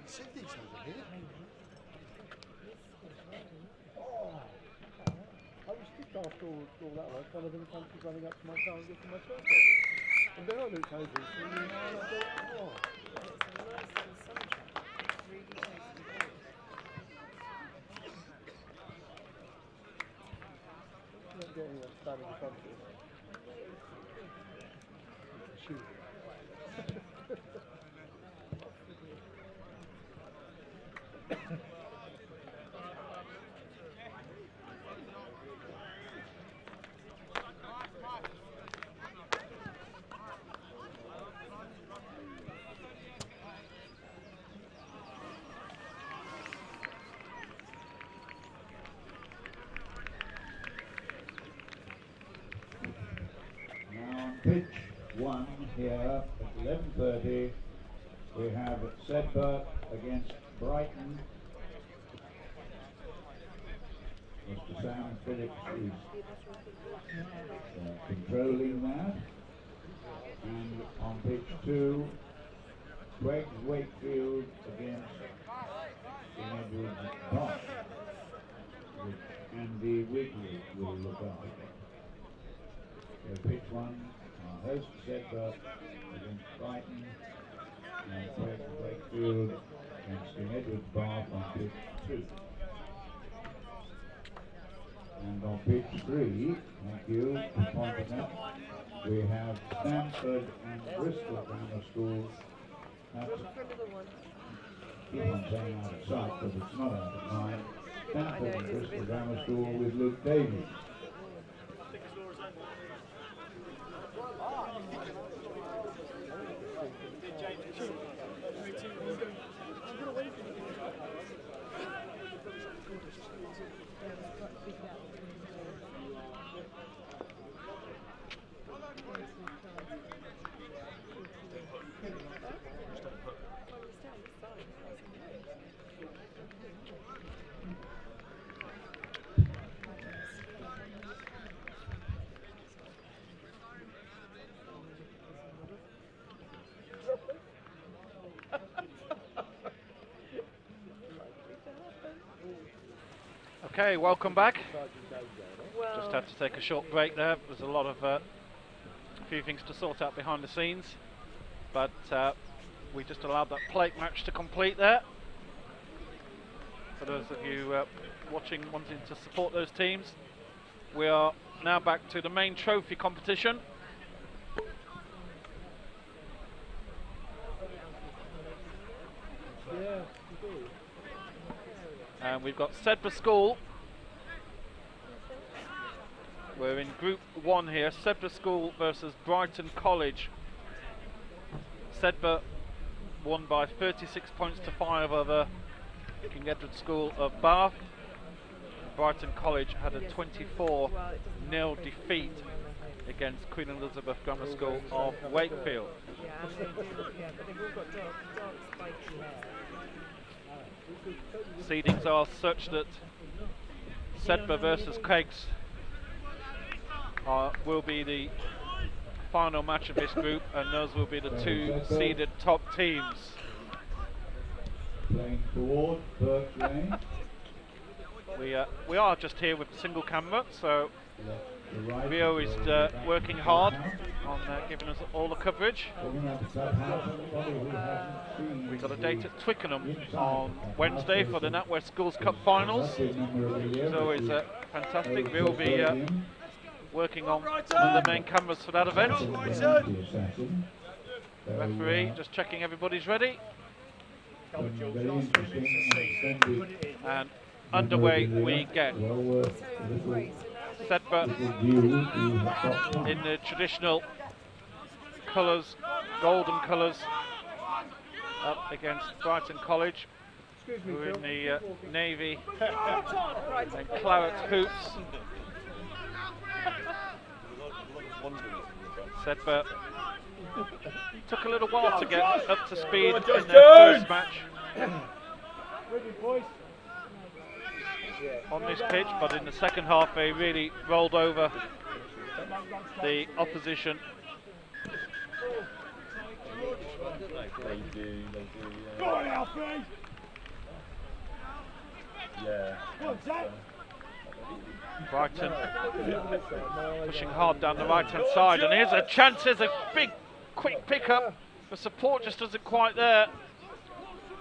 Speaker 3: See these over here? I was just after all that, like one of them countries running up to my car and getting my shirt off. And then I looked over and saw you, and I thought, oh. You don't get anyone standing in front of you. Shoot.
Speaker 2: Pitch 1 here at 11:30. We have Sedbergh against Brighton. Mr. Sam Phillips is controlling that. And on pitch 2, Greg Wakefield against St Edward's Bath, which Andy Wigley will look after. So pitch 1, our host Sedbergh against Brighton, and Greg Wakefield against St Edward's Bath on pitch 2. And on pitch 3, thank you for pointing out, we have Stanford and Bristol Grammar School. That's, keep on saying out of sight, but it's not out of mind. Stanford and Bristol Grammar School with Luke Davies.
Speaker 1: Okay, welcome back. Just had to take a short break there. There's a lot of a few things to sort out behind the scenes, but we just allowed that plate match to complete there. For those of you watching, wanting to support those teams, we are now back to the main trophy competition.
Speaker 3: Yeah, you do.
Speaker 1: And we've got Sedbergh School. We're in Group 1 here. Sedbergh School versus Brighton College. Sedbergh won by 36 points to 5 over King Edward School of Bath. Brighton College had a 24-0 defeat against Queen Elizabeth Grammar School of Wakefield.
Speaker 8: Yeah, and they do, yeah, but they've all got dark spiky hair.
Speaker 1: Seedings are such that Sedbergh versus Craigs will be the final match of this group, and those will be the two seeded top teams.
Speaker 2: Playing toward Burke Lane.
Speaker 1: We are just here with single camera, so
Speaker 2: The right
Speaker 1: Rio is working hard on giving us all the coverage. We've got a date at Twickenham on Wednesday for the NatWest Schools Cup Finals. It's always fantastic. We'll be working on one of the main cameras for that event. Referee just checking everybody's ready. And underway we get. Sedbergh in the traditional colours, golden colours, up against Brighton College, who are in the navy and claret hoops. Sedbergh took a little while to get up to speed in their first match on this pitch, but in the second half they really rolled over the opposition.
Speaker 9: They do,
Speaker 5: Go on, Alfie!
Speaker 9: yeah.
Speaker 1: Brighton pushing hard down the right hand side, and here's a chance, there's a big quick pick-up. The support just isn't quite there.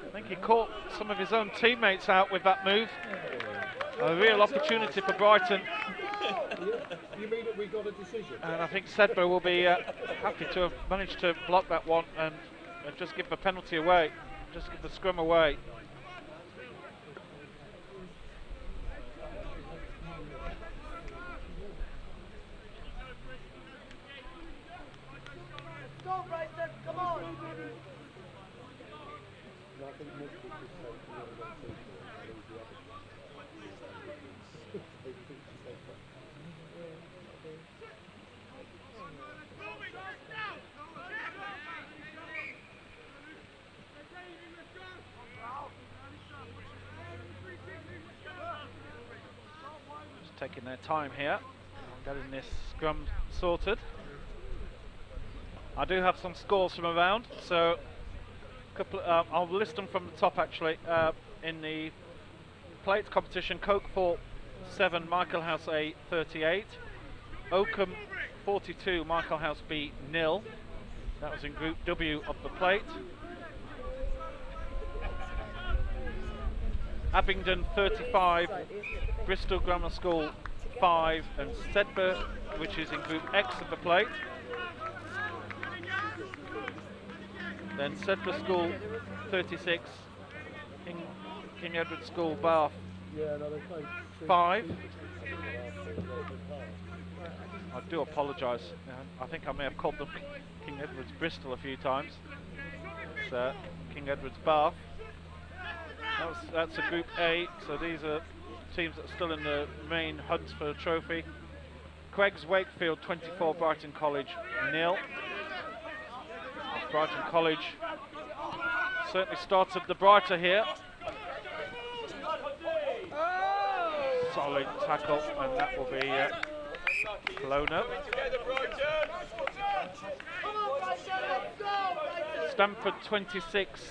Speaker 1: I think he caught some of his own teammates out with that move. A real opportunity for Brighton.
Speaker 3: You mean that we got a decision?
Speaker 1: And I think Sedbergh will be happy to have managed to block that one and just give the penalty away, just give the scrum away.
Speaker 5: Go, Bryson, come on!
Speaker 1: Just taking their time here, getting this scrum sorted. I do have some scores from around, so I'll list them from the top actually. In the plate competition, Cokefort 7, Michael House A 38, Oakham 42, Michael House B 0. That was in Group W of the plate. Abingdon 35, Bristol Grammar School 5, and Sedbergh, which is in Group X of the plate. Then Sedbergh School 36, King Edward School Bath 5. I do apologise. I think I may have called them King Edward's Bristol a few times. It's King Edward's Bath. That's a Group A, so these are teams that are still in the main hunt for the trophy. Craigs Wakefield 24, Brighton College 0. Brighton College certainly started the brighter here. Solid tackle, and that will be blown up. Stamford 26,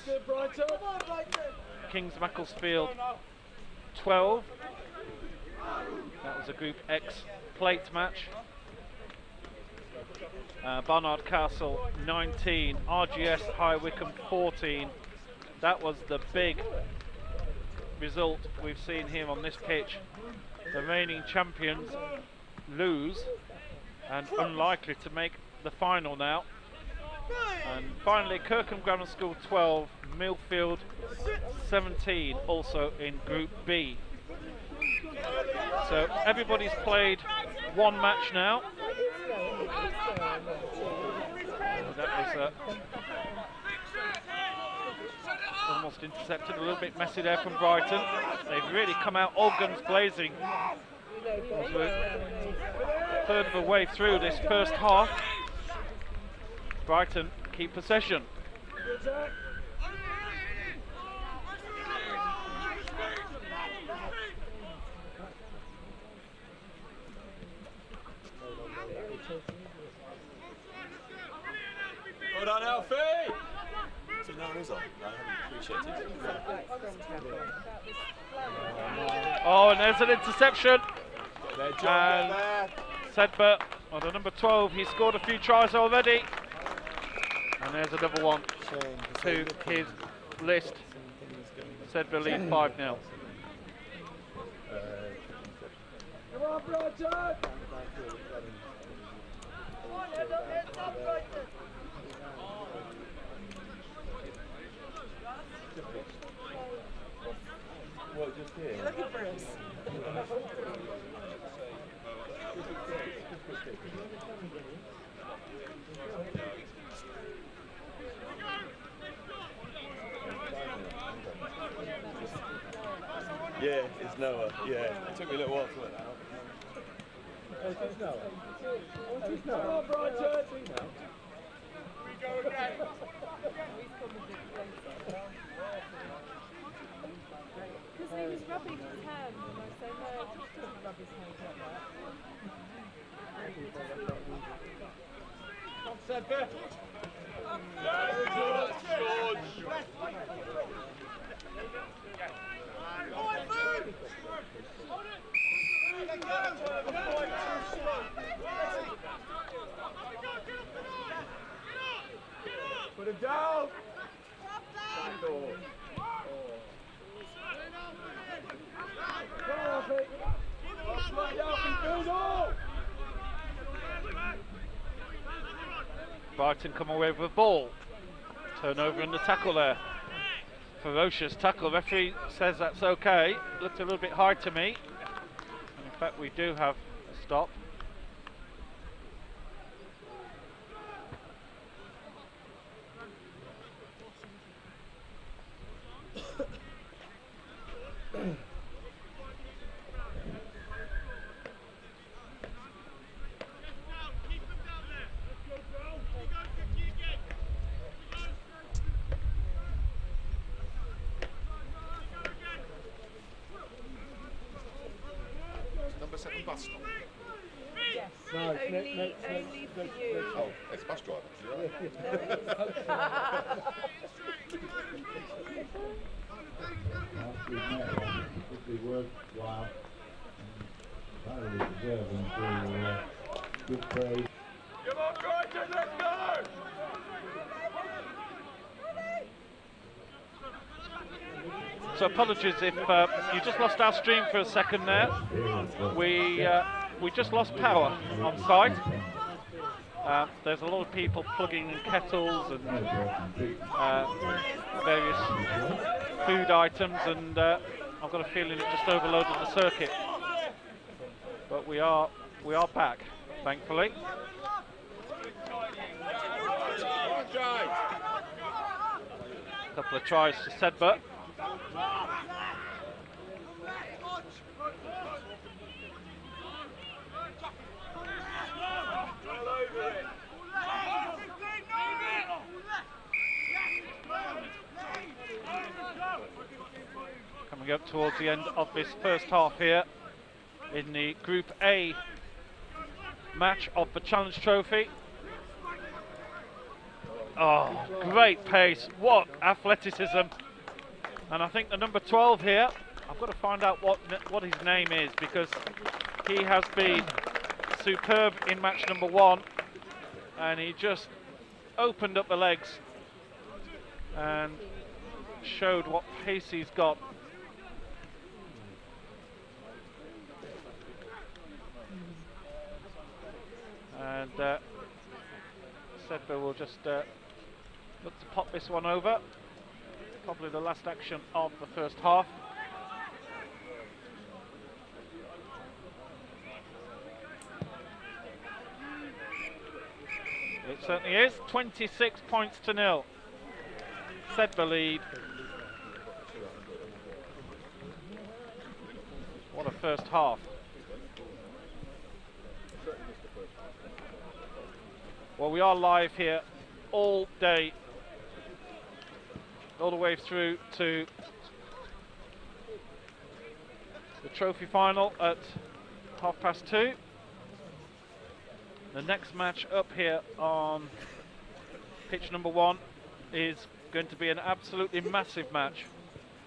Speaker 1: Kings Macclesfield 12. That was a Group X plate match. Barnard Castle 19, RGS High Wycombe 14. That was the big result we've seen here on this pitch. The reigning champions lose and unlikely to make the final now. And finally, Kirkham Grammar School 12, Millfield 17, also in Group B. So everybody's played one match now. That was almost intercepted, a little bit messy there from Brighton. They've really come out all guns blazing. As we're a third of the way through this first half. Brighton keep possession.
Speaker 11: Well done, Alfie! So no result. I haven't appreciated it.
Speaker 1: Oh, and there's an interception.
Speaker 11: There, John,
Speaker 1: and Sedbergh, on the number 12, he scored a few tries already. And there's another one to his list. Sedbergh lead 5-0.
Speaker 5: Come on, Brighton!
Speaker 11: What, just here?
Speaker 5: You're looking for us.
Speaker 11: Yeah, it's Noah. Yeah, it took me a little while to work that out.
Speaker 3: It's Noah. It's
Speaker 5: Come
Speaker 3: Noah.
Speaker 5: on, Brighton!
Speaker 3: We go again.
Speaker 4: Because he was rubbing his hand, and I said, no, just doesn't rub his hand like that.
Speaker 5: Come on, Sedbergh!
Speaker 11: Put it down!
Speaker 1: Brighton come away with the ball. Turnover in the tackle there. Ferocious tackle. Referee says that's okay. Looked a little bit high to me. And in fact, we do have a stop.
Speaker 10: Number 7 bus stop.
Speaker 4: Yes,
Speaker 3: No,
Speaker 4: only for you.
Speaker 10: Oh, it's bus driver.
Speaker 2: Would be worthwhile and entirely deserving for good praise.
Speaker 5: Come on, Brighton, let's go!
Speaker 1: So apologies if you just lost our stream for a second there. We just lost power on site. There's a lot of people plugging in kettles and various food items, and I've got a feeling it just overloaded the circuit. But we are back, thankfully. A couple of tries to Sedbergh. Coming up towards the end of this first half here in the Group A match of the Challenge Trophy. Oh, great pace, what athleticism. And I think the number 12 here, I've got to find out what his name is, because he has been superb in match number 1, and he just opened up the legs and showed what pace he's got. And Sedbergh will just look to pop this one over. Probably the last action of the first half. It certainly is. 26 points to 0. Sedbergh lead. What a first half. Well, we are live here all day, all the way through to the trophy final at 2:30. The next match up here on pitch number 1 is going to be an absolutely massive match.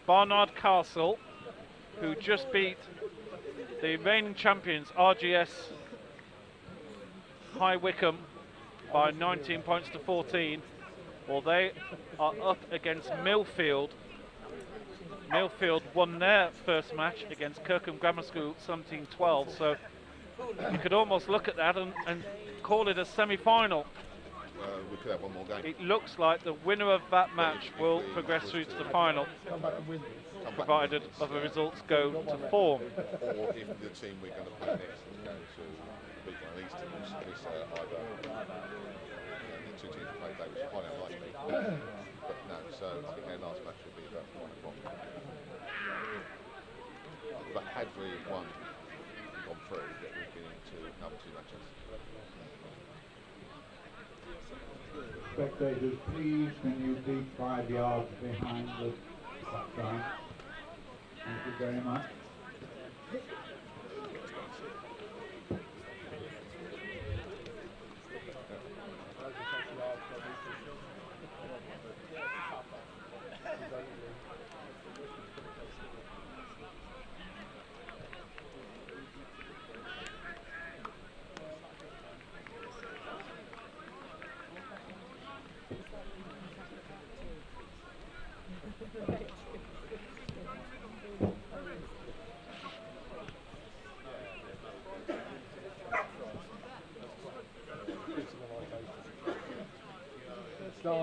Speaker 1: Barnard Castle, who just beat the reigning champions RGS High Wycombe by 19 points to 14. Well, they are up against Millfield. Millfield won their first match against Kirkham Grammar School 17-12, so you could almost look at that and call it a semi-final.
Speaker 10: We could have one more game.
Speaker 1: It looks like the winner of that match will progress through to the final, provided other results go to form.
Speaker 10: Or if the team we're going to play next is going to beat one of these teams, it's either the two teams play today, which is quite unlikely. But no, so I think our last match will be about 1 o'clock. But had we won and gone through, that we'd be into another 2 matches.
Speaker 2: Spectators, please can you keep 5 yards behind the line? Thank you very much.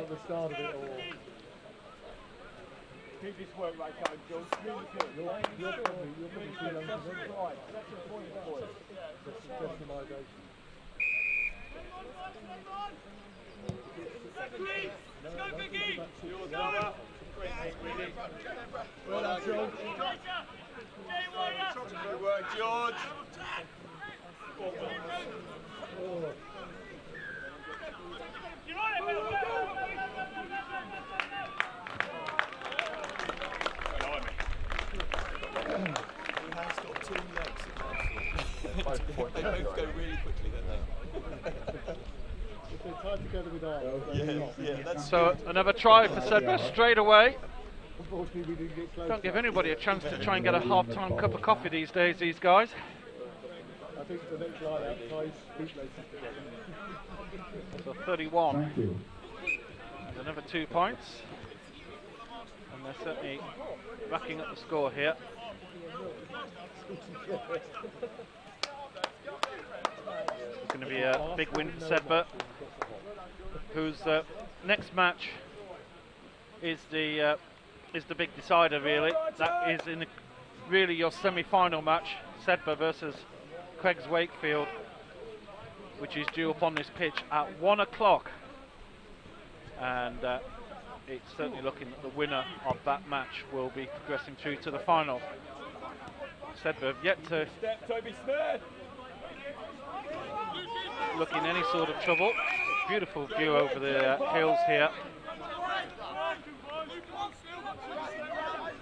Speaker 3: The start of it all.
Speaker 5: Keep this work right going, John. Really good.
Speaker 3: You're probably too young to win.
Speaker 5: Right, that's the point for it.
Speaker 3: Customization.
Speaker 5: Let's go, Biggie! Yours, Noah.
Speaker 3: Well done, George.
Speaker 5: Good work, George.
Speaker 3: Oh.
Speaker 11: He has got 2 legs. They both go really quickly, don't they?
Speaker 3: If they're tied together with arms,
Speaker 11: Yeah, that's
Speaker 1: So another try for Sedbergh straight away.
Speaker 3: unfortunately we didn't get close.
Speaker 1: Don't give anybody a chance to try and get a half-time cup of coffee these days, these guys.
Speaker 3: I think the next line out ties bootlaces together.
Speaker 1: So 31.
Speaker 2: Thank you.
Speaker 1: And another 2 points. And they're certainly racking up the score here. It's going to be a big win for Sedbergh, whose next match is the big decider, really. That is really your semi-final match, Sedbergh versus Craigs Wakefield, which is due upon this pitch at 1 o'clock. And it's certainly looking that the winner of that match will be progressing through to the final. Sedbergh yet to look in any sort of trouble. Beautiful view over the hills here.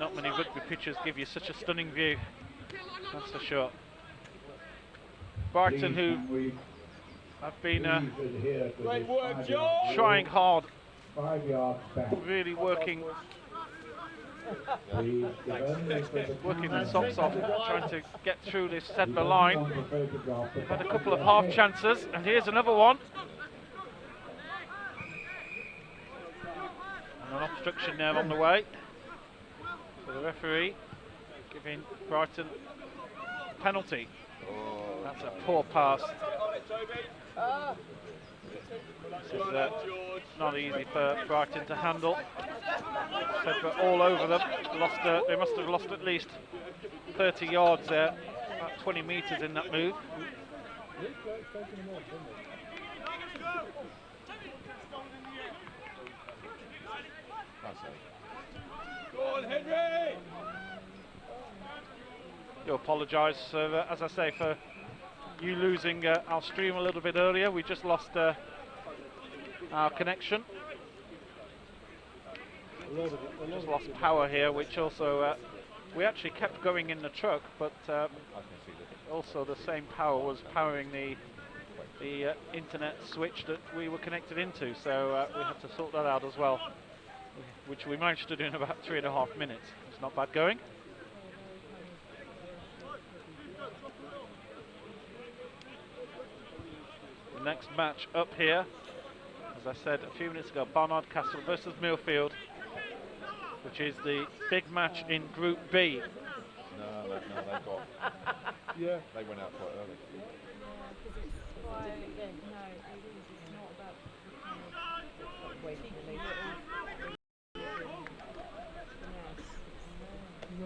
Speaker 1: Not many rugby pitches give you such a stunning view, that's for sure. Brighton, who have been trying hard,
Speaker 2: 5 yards back.
Speaker 1: really working their socks off, trying to get through this Sedbergh line. They've had a couple of half chances, and here's another one. And an obstruction there on the way. So the referee giving Brighton penalty. That's a poor pass. This is not easy for Brighton to handle. Sedbergh all over them. They must have lost at least 30 yards there, about 20 metres in that move.
Speaker 5: Go on, Henry!
Speaker 1: Do apologise, as I say, for you losing our stream a little bit earlier. We just lost our connection. Just lost power here, which also we actually kept going in the truck, but also the same power was powering the internet switch that we were connected into, so we had to sort that out as well, which we managed to do in about 3.5 minutes. It's not bad going. The next match up here, as I said a few minutes ago, Barnard Castle versus Millfield, which is the big match in Group B.
Speaker 10: No, they went out quite early.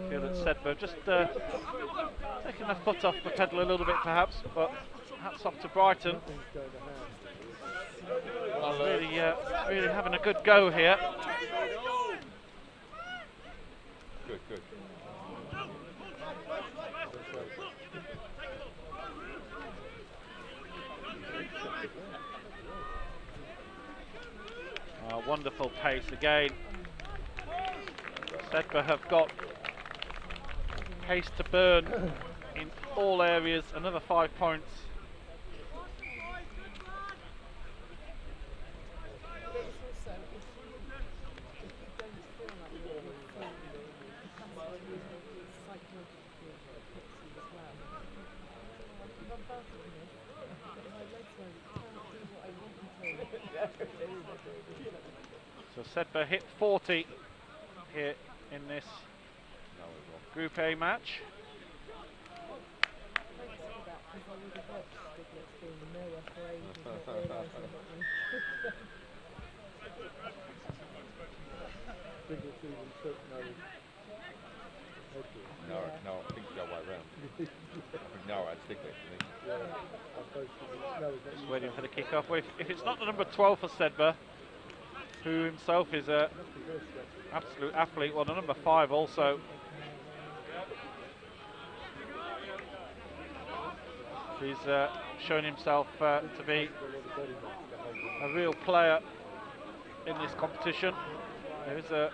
Speaker 1: Feel that Sedbergh just taking the foot off the pedal a little bit perhaps, but hats off to Brighton. Really having a good go here.
Speaker 10: Good.
Speaker 1: Wonderful pace again. Sedbergh have got pace to burn in all areas. Another 5 points. So Sedbergh hit 40 here in this Group A match.
Speaker 10: No, I think the other way around. I think no, I'd stick it.
Speaker 1: Just waiting for the kick-off. If it's not the number 12 for Sedbergh, who himself is a absolute athlete, well, the number 5 also. He's shown himself to be a real player in this competition. There is a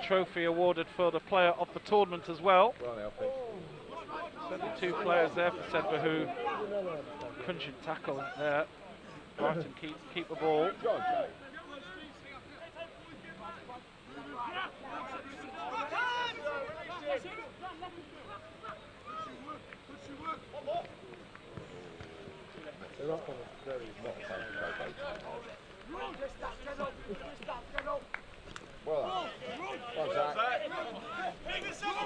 Speaker 1: trophy awarded for the player of the tournament as well. Certainly 2 players there for Sedbergh who punch and tackle there. Brighton keep the ball.
Speaker 10: Well done,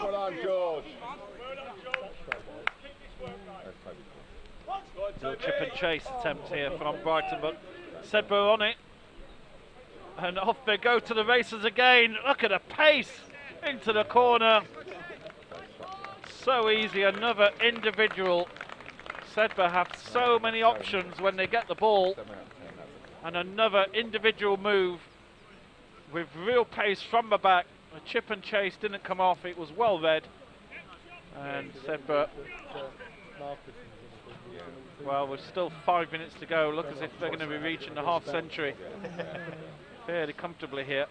Speaker 10: well done, George.
Speaker 1: Little chip and chase attempt here from Brighton, but Sedbergh on it. And off they go to the races again. Look at the pace into the corner. So easy, another individual. Sedbergh have so many options when they get the ball. And another individual move with real pace from the back. The chip and chase didn't come off, it was well read. And Sedbergh, well, with still 5 minutes to go, look as if they're going to be reaching the half century fairly comfortably here.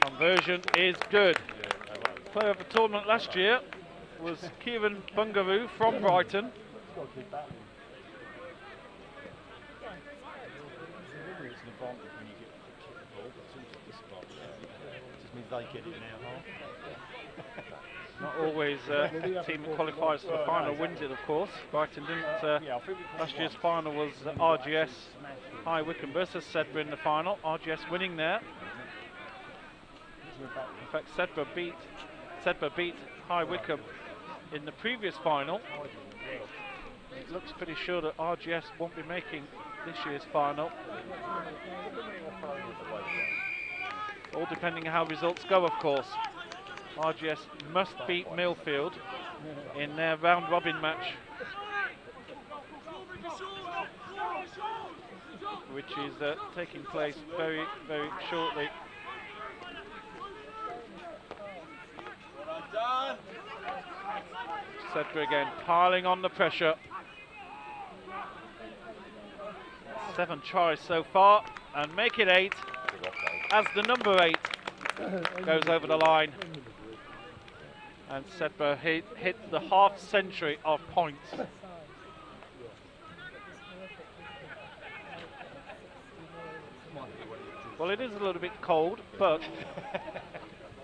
Speaker 1: Conversion is good. Player of the tournament last year was Kieran Bungaroo from Brighton.
Speaker 3: They get it in our half.
Speaker 1: Not always the team that qualifies for the final wins it, of course. Brighton didn't. Last year's final was RGS High Wycombe versus Sedbergh in the final. RGS winning there. In fact, Sedbergh beat High Wycombe in the previous final. It looks pretty sure that RGS won't be making this year's final. All depending on how results go, of course. RGS must beat Millfield in their round robin match, which is taking place very, very shortly. Sedbergh again piling on the pressure. 7 tries so far and make it 8 as the number 8 goes over the line. And Sedbergh hit the half century of points. Well, it is a little bit cold, but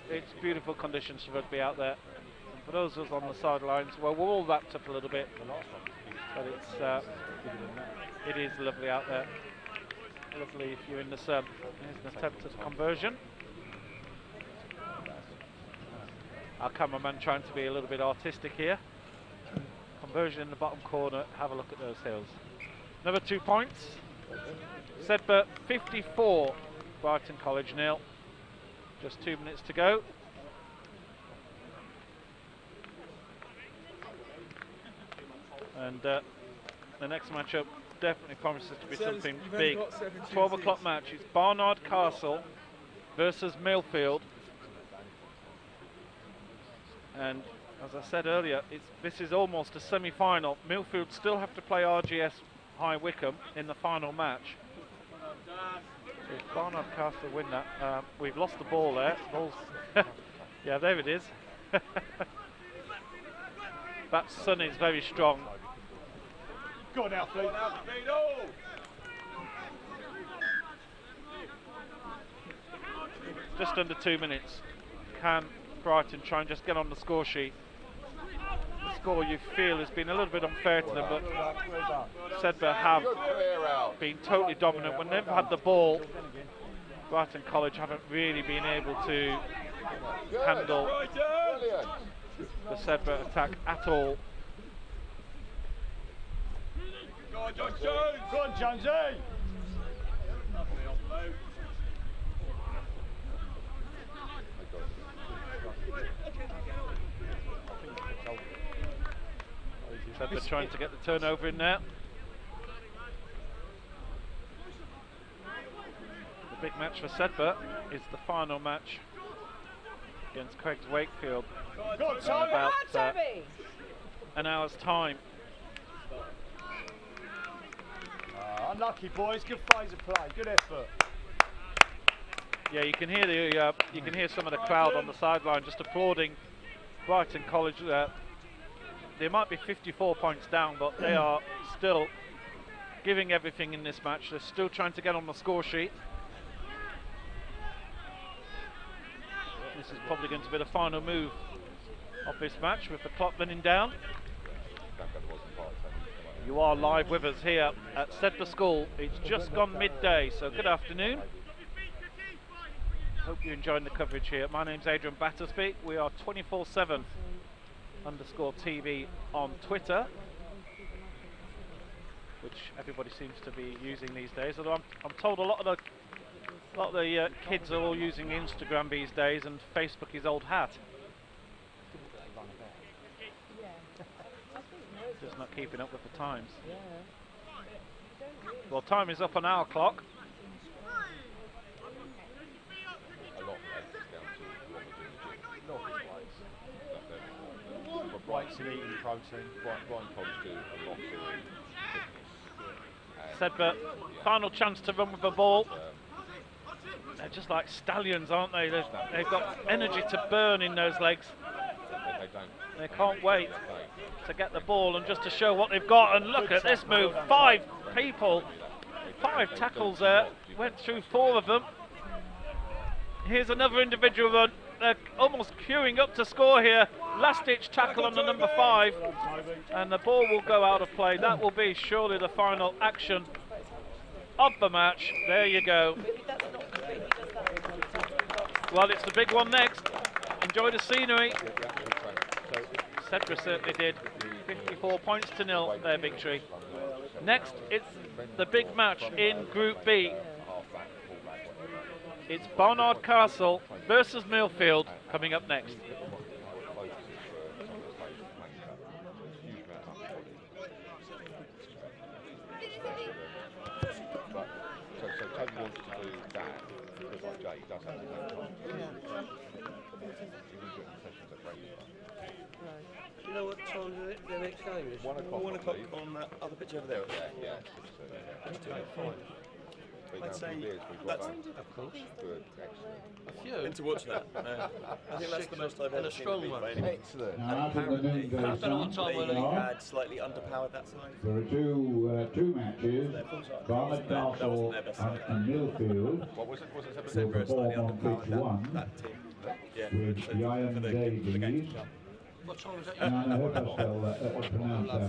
Speaker 1: it's beautiful conditions for rugby out there. And for those of us on the sidelines, well, we're all wrapped up a little bit, but it is lovely out there. Lovely if you're in the sun. Here's an attempt at a conversion. Our cameraman trying to be a little bit artistic here. Conversion in the bottom corner. Have a look at those hills. Another 2 points. Sedbergh 54, Brighton College 0. Just 2 minutes to go. And the next matchup definitely promises to be something big. 12 o'clock match. It's Barnard Castle versus Millfield. And as I said earlier, this is almost a semi-final. Millfield still have to play RGS High Wycombe in the final match. So if Barnard Castle win that, we've lost the ball there. Ball's yeah, there it is. That sun is very strong.
Speaker 5: Go on now, Fleet.
Speaker 1: Just under 2 minutes. Can Brighton try and just get on the score sheet? The score you feel has been a little bit unfair to them, but Sedbergh have been totally dominant. When they've had the ball, Brighton College haven't really been able to handle the Sedbergh attack at all.
Speaker 5: Go on, John Jones! Go on, Jonesy!
Speaker 1: Sedbergh trying to get the turnover in there. The big match for Sedbergh is the final match against Craigs Wakefield in about an hour's time.
Speaker 5: Unlucky boys, good phase of play, good effort.
Speaker 1: Yeah, you can hear some of the crowd on the sideline just applauding Brighton College. They might be 54 points down, but they are still giving everything in this match. They're still trying to get on the score sheet. This is probably going to be the final move of this match with the clock running down. You are live with us here at Sedbergh School. It's just gone midday, so good afternoon. Hope you're enjoying the coverage here. My name's Adrian Battersby. We are 24/7_TV on Twitter, which everybody seems to be using these days. Although I'm told a lot of the kids are all using Instagram these days, and Facebook is old hat. Just not keeping up with the times. Well, time is up on our clock.
Speaker 5: Weights and eating protein.
Speaker 10: Brighton College do a lot of fitness.
Speaker 1: Sedbergh, final chance to run with the ball. They're just like stallions, aren't they? They've got energy to burn in those legs. They can't wait to get the ball and just to show what they've got. And look at this move. 5 people, 5 tackles there. Went through 4 of them. Here's another individual run. they're almost queuing up to score here. Last-ditch tackle on the number 5, and the ball will go out of play. That will be surely the final action of the match. There you go. Well, it's the big one next. Enjoy the scenery. Sedbergh certainly did. 54 points to 0, their victory. Next, it's the big match in Group B. It's Barnard Castle versus Millfield coming up next.
Speaker 10: So Tony wants to do that because like Jay does have his own time. He was doing sessions at training.
Speaker 11: You know what time the next game is?
Speaker 10: 1 o'clock.
Speaker 11: 1 o'clock on that other pitch over there.
Speaker 10: Yeah.
Speaker 11: Let's do it. Fine. I'd say that's of course.
Speaker 10: Good, excellent.
Speaker 11: A few. Into watch that. I think that's the most I've ever seen.
Speaker 6: strong one.
Speaker 10: Excellent.
Speaker 2: Now, after the noonday
Speaker 11: I don't know what
Speaker 2: sun,
Speaker 11: time they had slightly underpowered that side.
Speaker 2: there are two matches. Barnard Castle and Millfield
Speaker 10: What was it? Was it
Speaker 2: will perform on pitch 1
Speaker 11: That team. Yeah.
Speaker 2: with Ian Davies.
Speaker 6: What time was that?
Speaker 2: And I hope I spell pronounce that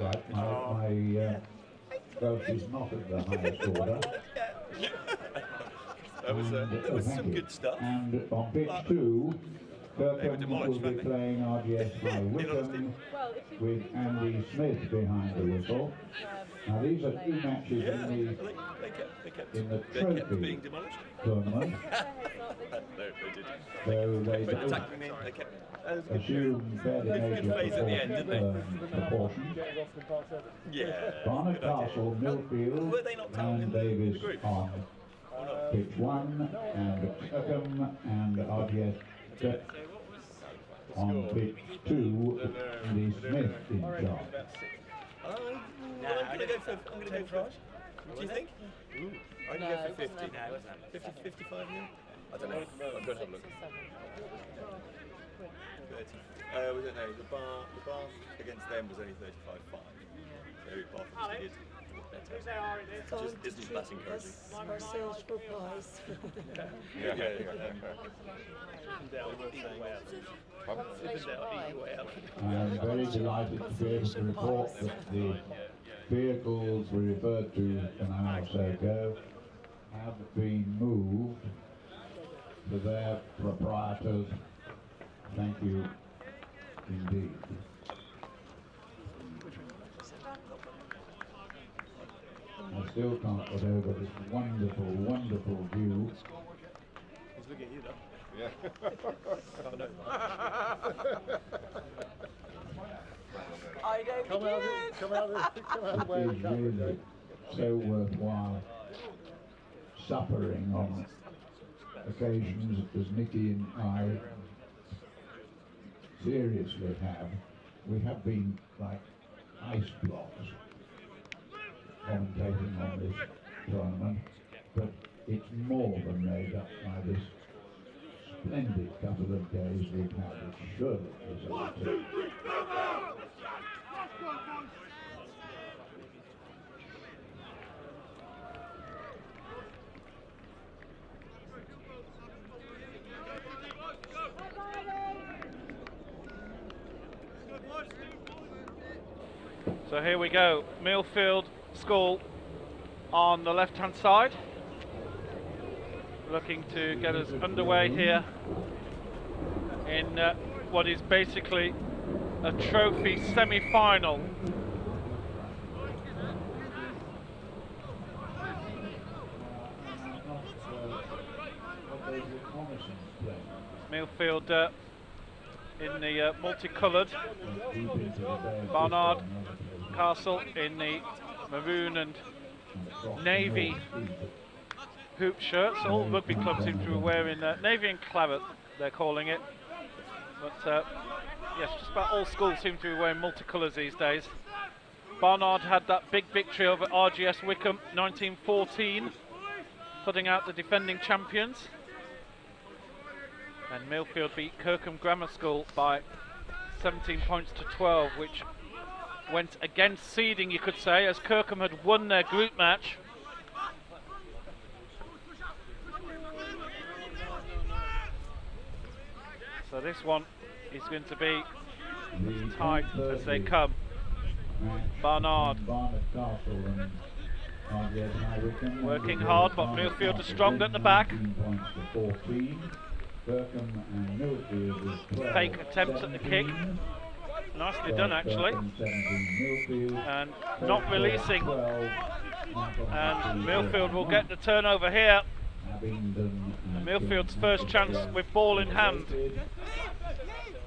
Speaker 2: right. My Welsh is not at the highest order.
Speaker 11: There was some good stuff.
Speaker 2: And on pitch 2, Kirkham will be playing RGS by Wickham with Andy Smith behind the whistle. Now these are 2 matches in the trophy tournament. So they assume fairly major proportions. Barnard Castle, Millfield and Davis on pitch 1, and Kirkham and RGS on pitch 2, Andy Smith in charge.
Speaker 11: I'm going to go for Raj. Do you think? I'm going to go for 50 now, isn't it? 50, 55 now? I don't know. I'm going to have a look. 30. Was it no? The bar against them was only 35.5. So Bath obviously did better. Just isn't that encouraging?
Speaker 12: Ourselves for pies.
Speaker 2: I'm very delighted to be able to report that the vehicles we referred to an hour or so ago have been moved to their proprietors. Thank you indeed. I still can't get over this wonderful, wonderful view.
Speaker 11: He's looking at you though.
Speaker 10: Yeah.
Speaker 11: Oh, no.
Speaker 12: I don't
Speaker 3: Come out of the way of the
Speaker 2: It is
Speaker 3: camera,
Speaker 2: really
Speaker 3: Jay.
Speaker 2: so worthwhile suffering on occasions as Nicky and I seriously have. We have been like ice blocks commentating on this tournament, but it's more than made up by this splendid couple of days we've had. It surely deserves it.
Speaker 1: So here we go, Millfield School on the left-hand side, looking to get us underway here in what is basically a trophy semi-final. Millfield in the multicoloured, Barnard Castle in the maroon and navy hoop shirts. All rugby clubs seem to be wearing navy and claret, they're calling it. But yes, just about all schools seem to be wearing multicolours these days. Barnard had that big victory over RGS Wickham 1914, putting out the defending champions. And Millfield beat Kirkham Grammar School by 17 points to 12, which went against seeding, you could say, as Kirkham had won their group match. So this one is going to be
Speaker 2: The
Speaker 1: tight as they come.
Speaker 2: match
Speaker 1: Barnard
Speaker 2: between Barnard Castle and RGS High Wycombe.
Speaker 1: working
Speaker 2: With
Speaker 1: hard, but
Speaker 2: Barnard
Speaker 1: Millfield
Speaker 2: Castle
Speaker 1: is strong at the
Speaker 2: win
Speaker 1: back.
Speaker 2: 19 points to 14. Berkham and Millfield with 12.
Speaker 1: Fake attempt at the kick.
Speaker 2: 17.
Speaker 1: Nicely done, actually.
Speaker 2: Berkham 17 Millfield.
Speaker 1: And not releasing.
Speaker 2: 12.
Speaker 1: And Millfield will get the turnover here.
Speaker 2: Abingdon
Speaker 1: And Millfield's first chance with ball in hand.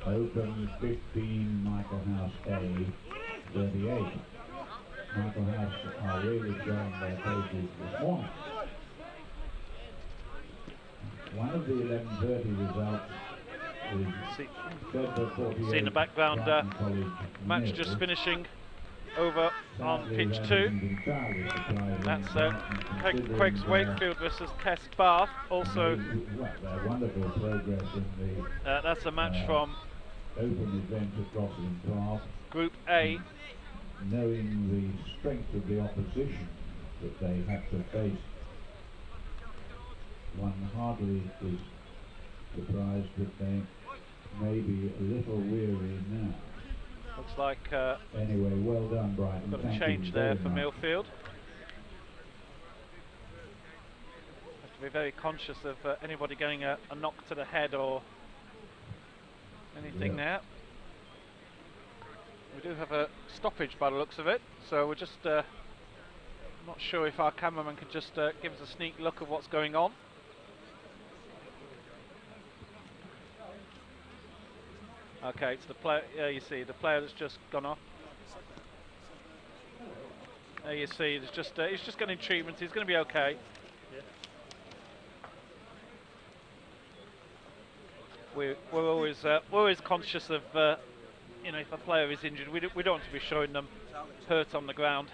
Speaker 2: Open 15, Michael House A 38. Michael House are really showing their pages this morning. One of the 11:30 results is Sedbergh 48.
Speaker 1: See in the background,
Speaker 2: Brighton College
Speaker 1: match
Speaker 2: nil.
Speaker 1: just finishing over on pitch 2. That's Quakes Wakefield versus Test Bath. Also,
Speaker 2: wonderful progress in the
Speaker 1: that's a match from
Speaker 2: open event at Gosling Park.
Speaker 1: Group A.
Speaker 2: Knowing the strength of the opposition that they had to face, one hardly is surprised that they may be a little weary now.
Speaker 1: Looks like
Speaker 2: Anyway, well done, Brighton.
Speaker 1: got a
Speaker 2: Thank
Speaker 1: change
Speaker 2: you
Speaker 1: there
Speaker 2: very
Speaker 1: for
Speaker 2: much.
Speaker 1: Millfield. Have to be very conscious of anybody getting a knock to the head or anything there. We do have a stoppage by the looks of it, so we're just not sure if our cameraman could just give us a sneak look of what's going on. Okay, it's the player. Yeah, you see the player that's just gone off. There you see, it's just he's just getting treatment. He's going to be okay. We're always conscious of you know, if a player is injured, we don't want to be showing them hurt on the ground.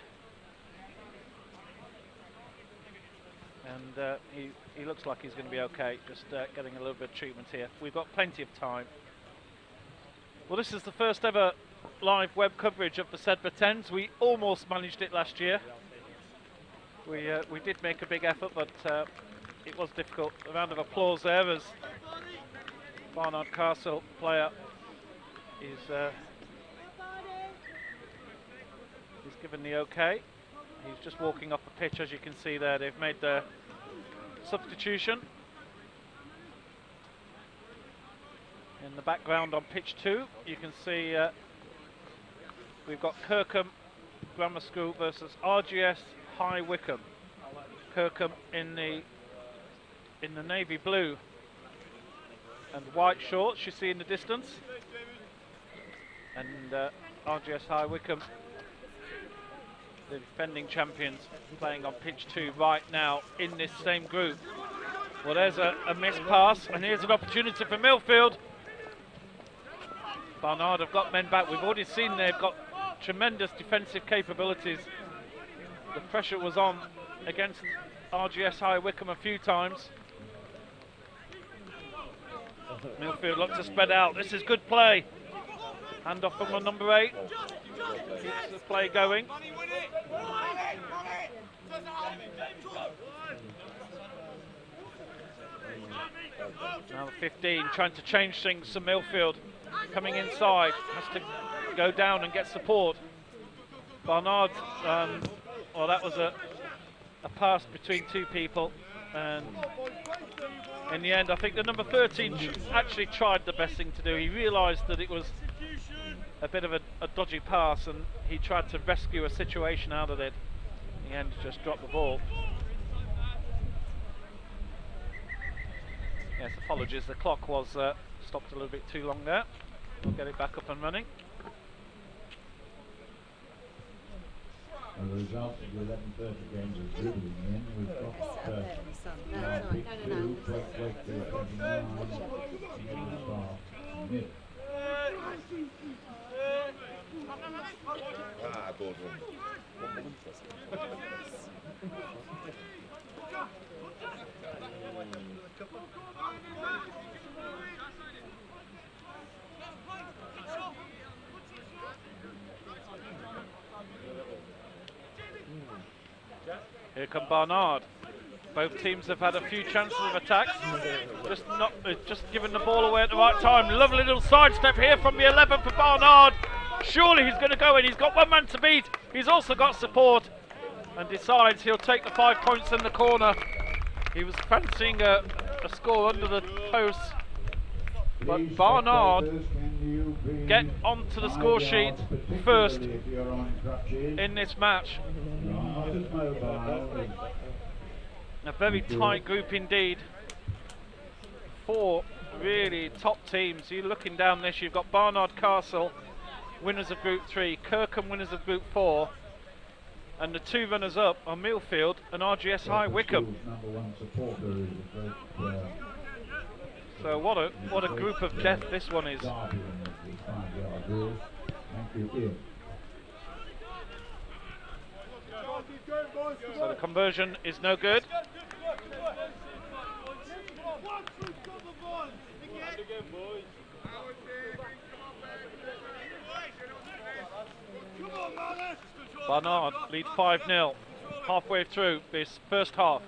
Speaker 1: And he looks like he's going to be okay. Just getting a little bit of treatment here. We've got plenty of time. Well, this is the first ever live web coverage of the Sedbergh 10s. We almost managed it last year. We did make a big effort, but it was difficult. A round of applause there as Barnard Castle player is given the okay. He's just walking off the pitch, as you can see there. They've made the substitution. In the background on pitch 2, you can see we've got Kirkham Grammar School versus RGS High Wycombe. Kirkham in the navy blue and white shorts you see in the distance, and RGS High Wycombe, the defending champions, playing on pitch 2 right now in this same group. Well, there's a missed pass, and here's an opportunity for Millfield. Barnard have got men back. We've already seen they've got tremendous defensive capabilities. The pressure was on against RGS High Wycombe a few times. Millfield looks to spread out. This is good play. Hand off from number 8. Keeps the play going. Now the 15 trying to change things to Millfield. Coming inside, has to go down and get support. Barnard, well, that was a pass between two people, and in the end I think the number 13 actually tried the best thing to do. He realised that it was a bit of a dodgy pass, and he tried to rescue a situation out of it. In the end, just dropped the ball. Yes, apologies, the clock was stopped a little bit too long there. We'll get it back up and running.
Speaker 2: And the results of the 11:30 game are dribbling in. We've got now pick 2, Wakefield 29, Bath, nil.
Speaker 10: Boardroom.
Speaker 1: Here come Barnard. Both teams have had a few chances of attacks. Just giving the ball away at the right time. Lovely little sidestep here from the 11 for Barnard. Surely he's going to go in. He's got one man to beat. He's also got support and decides he'll take the 5 points in the corner. He was fancying a score under the post. But Barnard get onto the score sheet first in this match. A very tight group indeed. 4 really top teams. You're looking down this, you've got Barnard Castle, winners of Group 3, Kirkham winners of Group 4, and the 2 runners up are Millfield and RGS High Wycombe. So what a group of death this one is. So the conversion is no good. Barnard lead 5-0 halfway through this first half.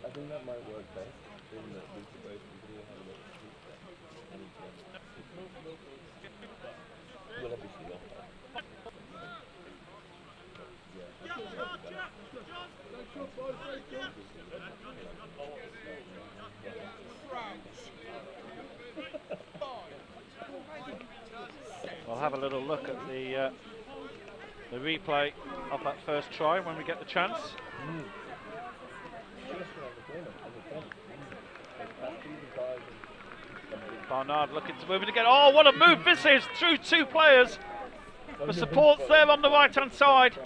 Speaker 9: I think that might work best in that we could both agree on how to we'll obviously not.
Speaker 1: We'll have a little look at the replay of that first try when we get the chance. Barnard looking to move it again. Oh, what a move this is through 2 players. The support's there on the right hand side.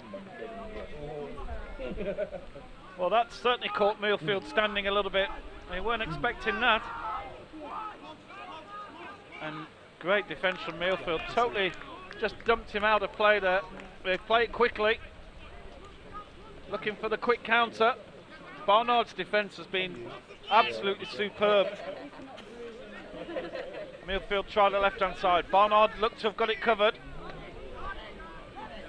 Speaker 1: Well, that certainly caught Millfield standing a little bit. They weren't expecting that. And great defence from Millfield. Totally just dumped him out of play there. They played quickly, looking for the quick counter. Barnard's defence has been absolutely superb. Millfield tried the left hand side. Barnard looked to have got it covered.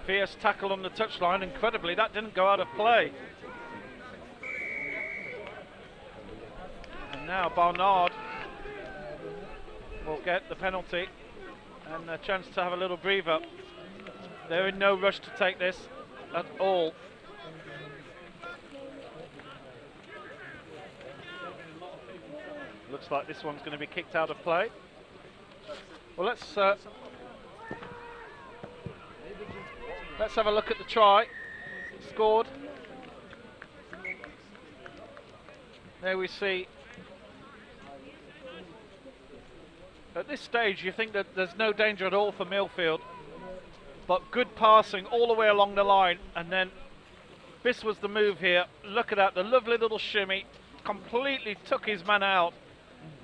Speaker 1: Fierce tackle on the touchline. Incredibly, that didn't go out of play. And now Barnard will get the penalty and a chance to have a little breather. They're in no rush to take this at all. Looks like this one's going to be kicked out of play. Well, let's have a look at the try. Scored. There we see. At this stage, you think that there's no danger at all for Millfield, but good passing all the way along the line, and then this was the move here. Look at that, the lovely little shimmy, completely took his man out,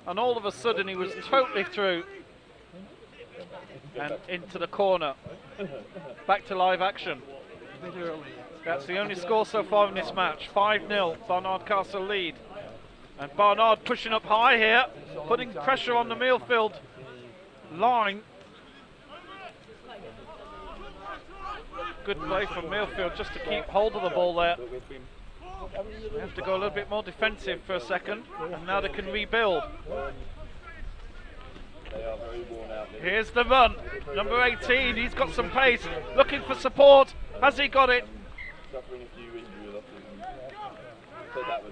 Speaker 1: and all of a sudden he was totally through and into the corner. Back to live action. That's the only score so far in this match. 5-0, Barnard Castle lead. And Barnard pushing up high here, putting pressure on the Millfield line. Good play from Millfield just to keep hold of the ball there. They have to go a little bit more defensive for a second, and now they can rebuild. Here's the run, number 18, he's got some pace, looking for support. Has he got it?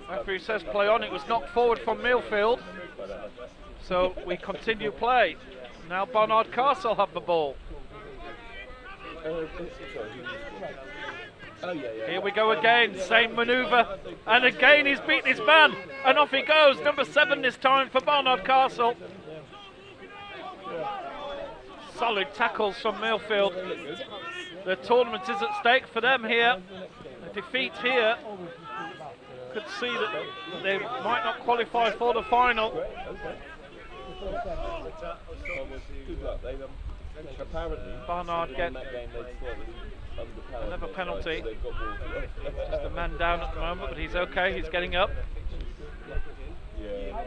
Speaker 1: Referee says play on. It was knocked forward from Millfield, so we continue play. Now Barnard Castle have the ball. Here we go again, same manoeuvre, and again he's beaten his man, and off he goes, number 7 this time for Barnard Castle. Solid tackles from Millfield. The tournament is at stake for them here. A defeat here could see that they might not qualify for the final.
Speaker 9: Apparently,
Speaker 1: Barnard get
Speaker 11: underpowered.
Speaker 1: Another penalty.
Speaker 11: So they've got more.
Speaker 1: Just a man down at the moment, but he's okay. He's getting up.
Speaker 11: Yeah.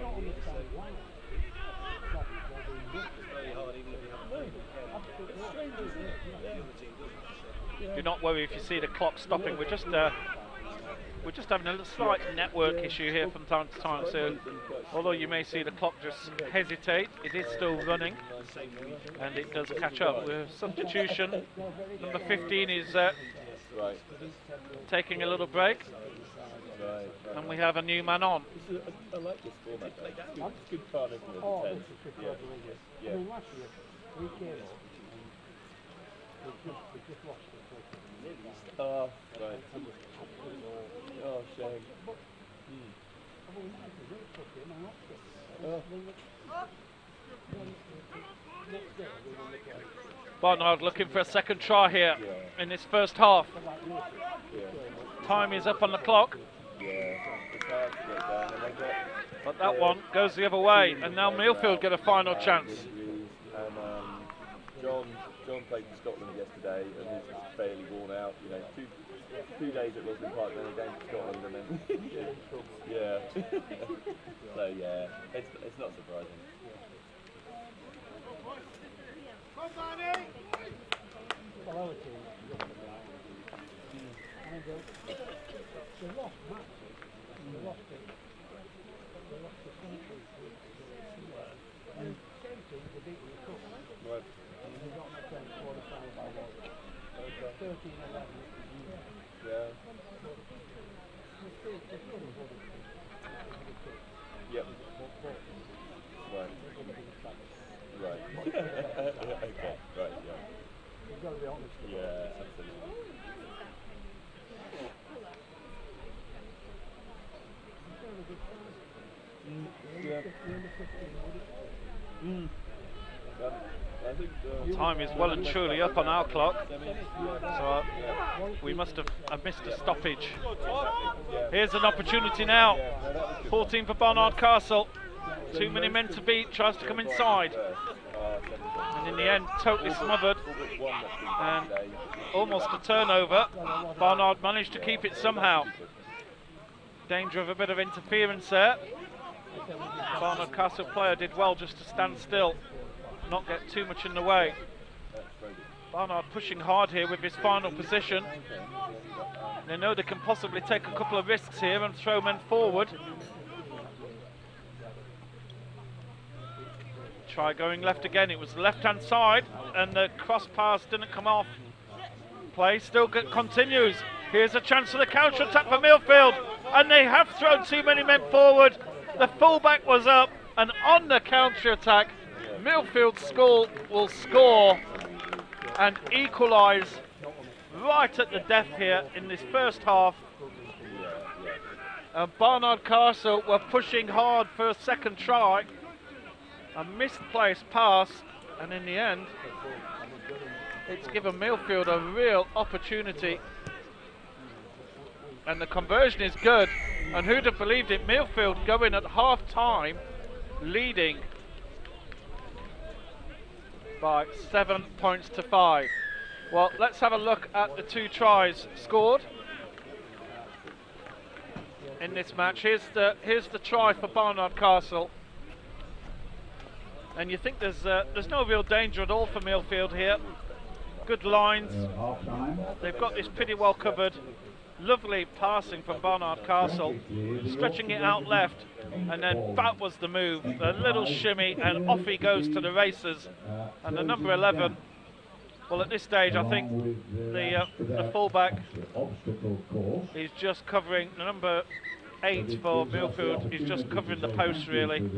Speaker 1: Do not worry if you see the clock stopping. We're just having a little slight network issue here from time to time. So, although you may see the clock just hesitate, it is still running, and it does catch up. With substitution, number 15 is taking a little break, and we have a new man on.
Speaker 11: I like this format. It's good fun, isn't it?
Speaker 3: Oh,
Speaker 11: Intense.
Speaker 3: this is
Speaker 11: Yeah.
Speaker 3: I mean, last year we came up and we just lost it.
Speaker 11: Oh, right. Oh, shame.
Speaker 1: Barnard looking for a second try here in this first half. Time is up on the clock. But that one goes the other way, and now Millfield get a final chance.
Speaker 11: And John played for Scotland yesterday, and he's fairly worn out. You know, two days at Rugby Park, then again to Scotland, and then yeah. So yeah, it's not surprising.
Speaker 3: They lost matches. They lost it. They lost the country. And same team, they beat the cup.
Speaker 11: Right.
Speaker 3: And they got knocked out in the quarter-final by one. 13-11.
Speaker 11: Yeah. Yep. Right. Right. Okay. Right. Yeah.
Speaker 3: You've got to be honest.
Speaker 11: Yeah. Absolutely. Yeah. I think
Speaker 1: Time is well and truly up on our clock, so we must have missed a stoppage. Here's an opportunity now. 14 for Barnard Castle. Too many men to beat. Tries to come inside, and in the end, totally smothered and almost a turnover. Barnard managed to keep it somehow. Danger of a bit of interference there. Barnard Castle player did well just to stand still, not get too much in the way. Barnard pushing hard here with his final position. They know they can possibly take a couple of risks here and throw men forward. Try going left again. It was the left-hand side, and the cross pass didn't come off. Play still continues. Here's a chance for the counter-attack for Millfield, and they have thrown too many men forward. The fullback was up, and on the counter-attack, Millfield School will score and equalise right at the death here in this first half. Barnard Castle were pushing hard for a second try. A misplaced pass, and in the end, it's given Millfield a real opportunity. And the conversion is good. And who'd have believed it? Millfield going at half-time, leading by 7 points to 5. Well, let's have a look at the two tries scored in this match. Here's the try for Barnard Castle. And you think there's no real danger at all for Millfield here. Good lines. They've got this pretty well covered. Lovely passing from Barnard Castle, stretching it out left, and then that was the move. A little shimmy, and off he goes to the races. And the number 11, well, at this stage, I think the fullback is just covering, the number 8 for Millfield is just covering the post really,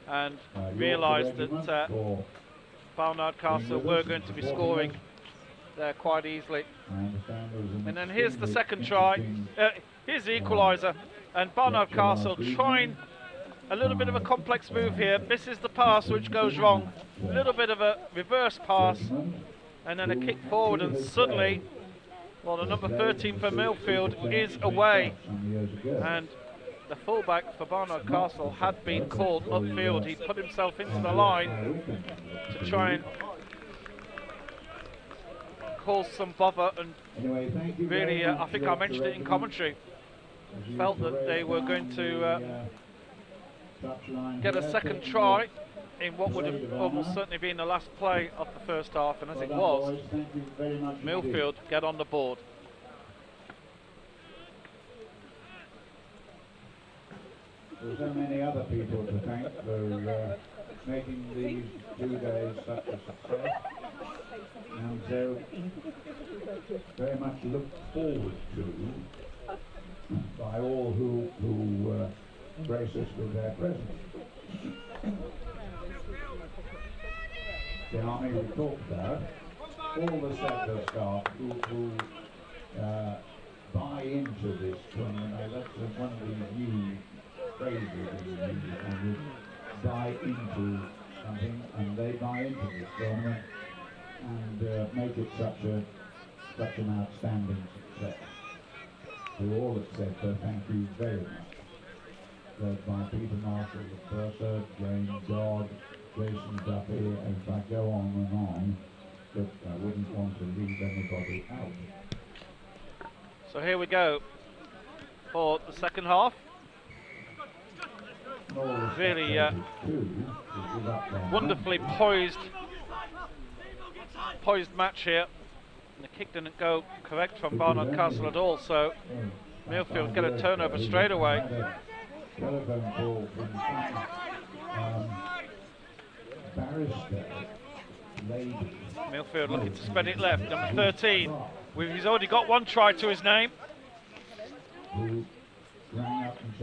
Speaker 1: and realised that Barnard Castle were going to be scoring there quite easily. And then here's the second try. Here's the equaliser, and Barnard Castle trying a little bit of a complex move here. This is the pass which goes wrong. A little bit of a reverse pass, and then a kick forward, and suddenly, well, the number 13 for Millfield is away, and the fullback for Barnard Castle had been called upfield. He put himself into the line to try and caused some bother, and
Speaker 2: Anyway, thank you
Speaker 1: really,
Speaker 2: very
Speaker 1: I
Speaker 2: much,
Speaker 1: think I mentioned it in commentary. Felt that they were going to get a second try in what would have almost certainly been the last play of the first half, and as it was, Millfield get on the board.
Speaker 2: There are so many other people to thank for making these 2 days such a success, and so very much looked forward to by all who grace us with their presence. The army we talked about, all the Sedbergh staff who buy into this tournament. That's one of the new phrases in the music, buy into something, and they buy into this tournament and make it such an outstanding success. To all at Sedbergh, thank you very much. Led by Peter Marshall, the purser, James Dodd, Jason Duffy, and if I go on, but I wouldn't want to leave anybody out.
Speaker 1: So here we go for the second half. Really wonderfully poised match here. And the kick didn't go correct from Barnard Castle at all, so Millfield get a turnover straight away.
Speaker 2: Telephone call from barrister lady.
Speaker 1: Millfield looking to spread it left. Number 13. He's already got one try to his name.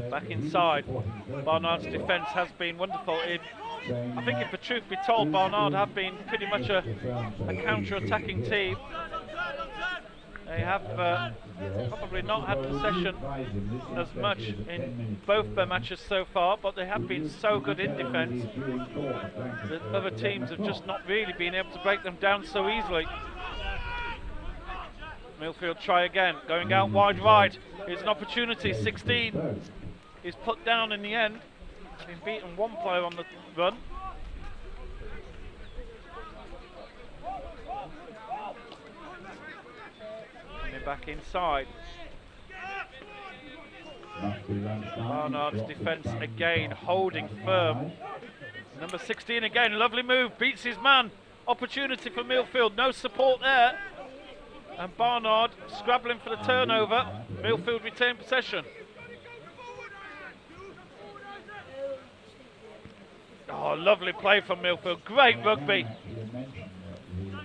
Speaker 1: Back inside. Barnard's defence has been wonderful. I think if the truth be told, Barnard have been pretty much a counter-attacking team. They have probably not had possession as much in both their matches so far, but they have been so good in defence that other teams have just not really been able to break them down so easily. Millfield try again, going out wide right. Here's an opportunity, 16. He's put down in the end. He's beaten one player on the run. Coming back inside. Barnard's defence again holding firm. Number 16 again, lovely move, beats his man. Opportunity for Millfield, no support there. And Barnard scrabbling for the turnover. Millfield retain possession. Oh, lovely play from Millfield. Great rugby.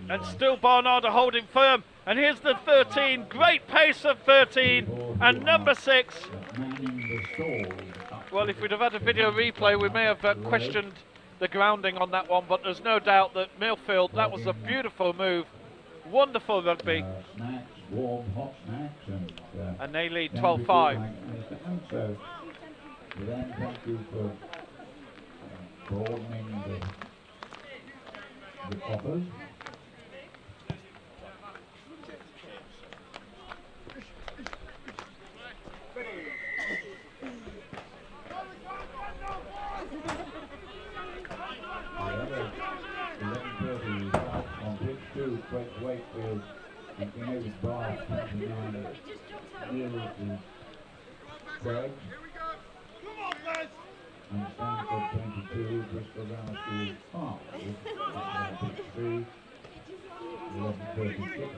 Speaker 1: And still Barnard are holding firm. And here's the 13. Great pace of 13. And number 6. Well, if we'd have had a video replay, we may have questioned the grounding on that one. But there's no doubt that Millfield, that was a beautiful move. Wonderful rugby.
Speaker 2: Snacks, warm, hot snacks,
Speaker 1: and they lead 12-5.
Speaker 2: So, then thank you for broadening the offers. Wakefield and Canadian Bar 29 nearly to Craig and Stanford 22, Bristol Grammar School 5, 3, 11:30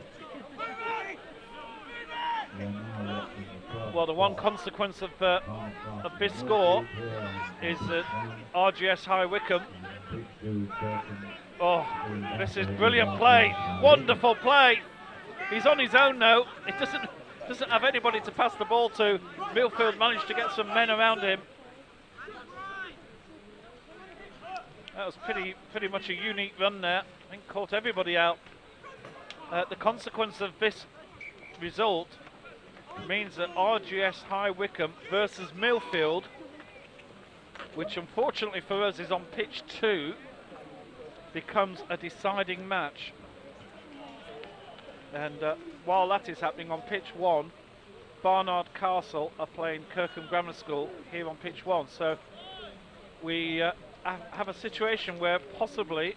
Speaker 1: Well, the one consequence of this score is that RGS High Wycombe. Oh, this is brilliant play, wonderful play. He's on his own now. He doesn't have anybody to pass the ball to. Millfield managed to get some men around him. That was pretty much a unique run there. I think caught everybody out. The consequence of this result means that RGS High Wycombe versus Millfield, which unfortunately for us is on pitch 2, becomes a deciding match. And while that is happening on pitch 1, Barnard Castle are playing Kirkham Grammar School here on pitch 1. So we have a situation where possibly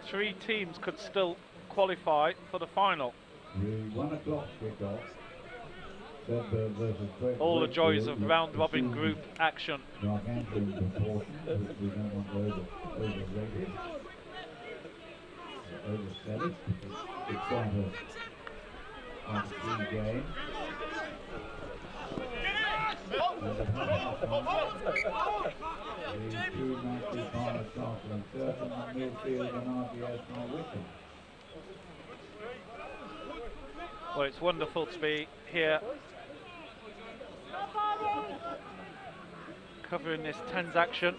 Speaker 1: 3 teams could still qualify for the final.
Speaker 2: The 1 o'clock kickoff. Sedbergh versus
Speaker 1: All the joys of
Speaker 2: Wakefield,
Speaker 1: round-robin
Speaker 2: assumes
Speaker 1: group action.
Speaker 2: gargantuan proportions, which we don't want to overrate it. Oversell it. It's quite a key game. And at half time, the two matches, Barnet Castle and Turton, and Millfield and RGS High Wycombe.
Speaker 1: Well, it's wonderful to be here covering this transaction.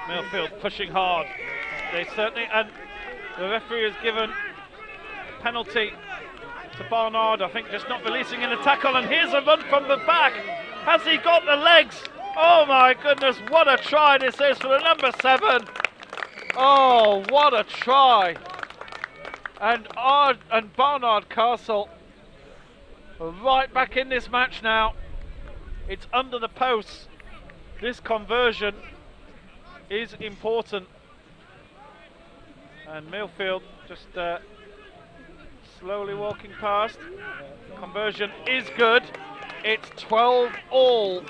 Speaker 1: Millfield pushing hard. They certainly, and the referee has given penalty to Barnard, I think, just not releasing in the tackle, and here's a run from the back. Has he got the legs? Oh my goodness, what a try this is for the number 7. Oh, what a try. And Barnard Castle are right back in this match now. It's under the posts. This conversion is important. And Millfield just slowly walking past. Conversion is good. It's 12-all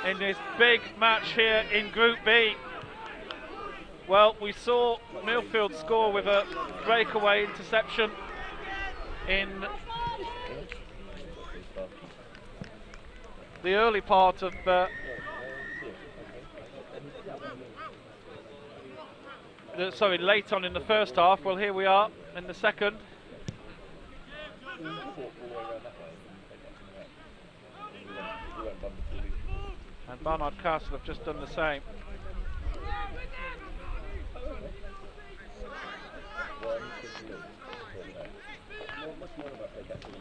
Speaker 1: in this big match here in Group B. Well, we saw Millfield score with a breakaway interception in the early part of late on in the first half. Well, here we are in the second. And Barnard Castle have just done the same.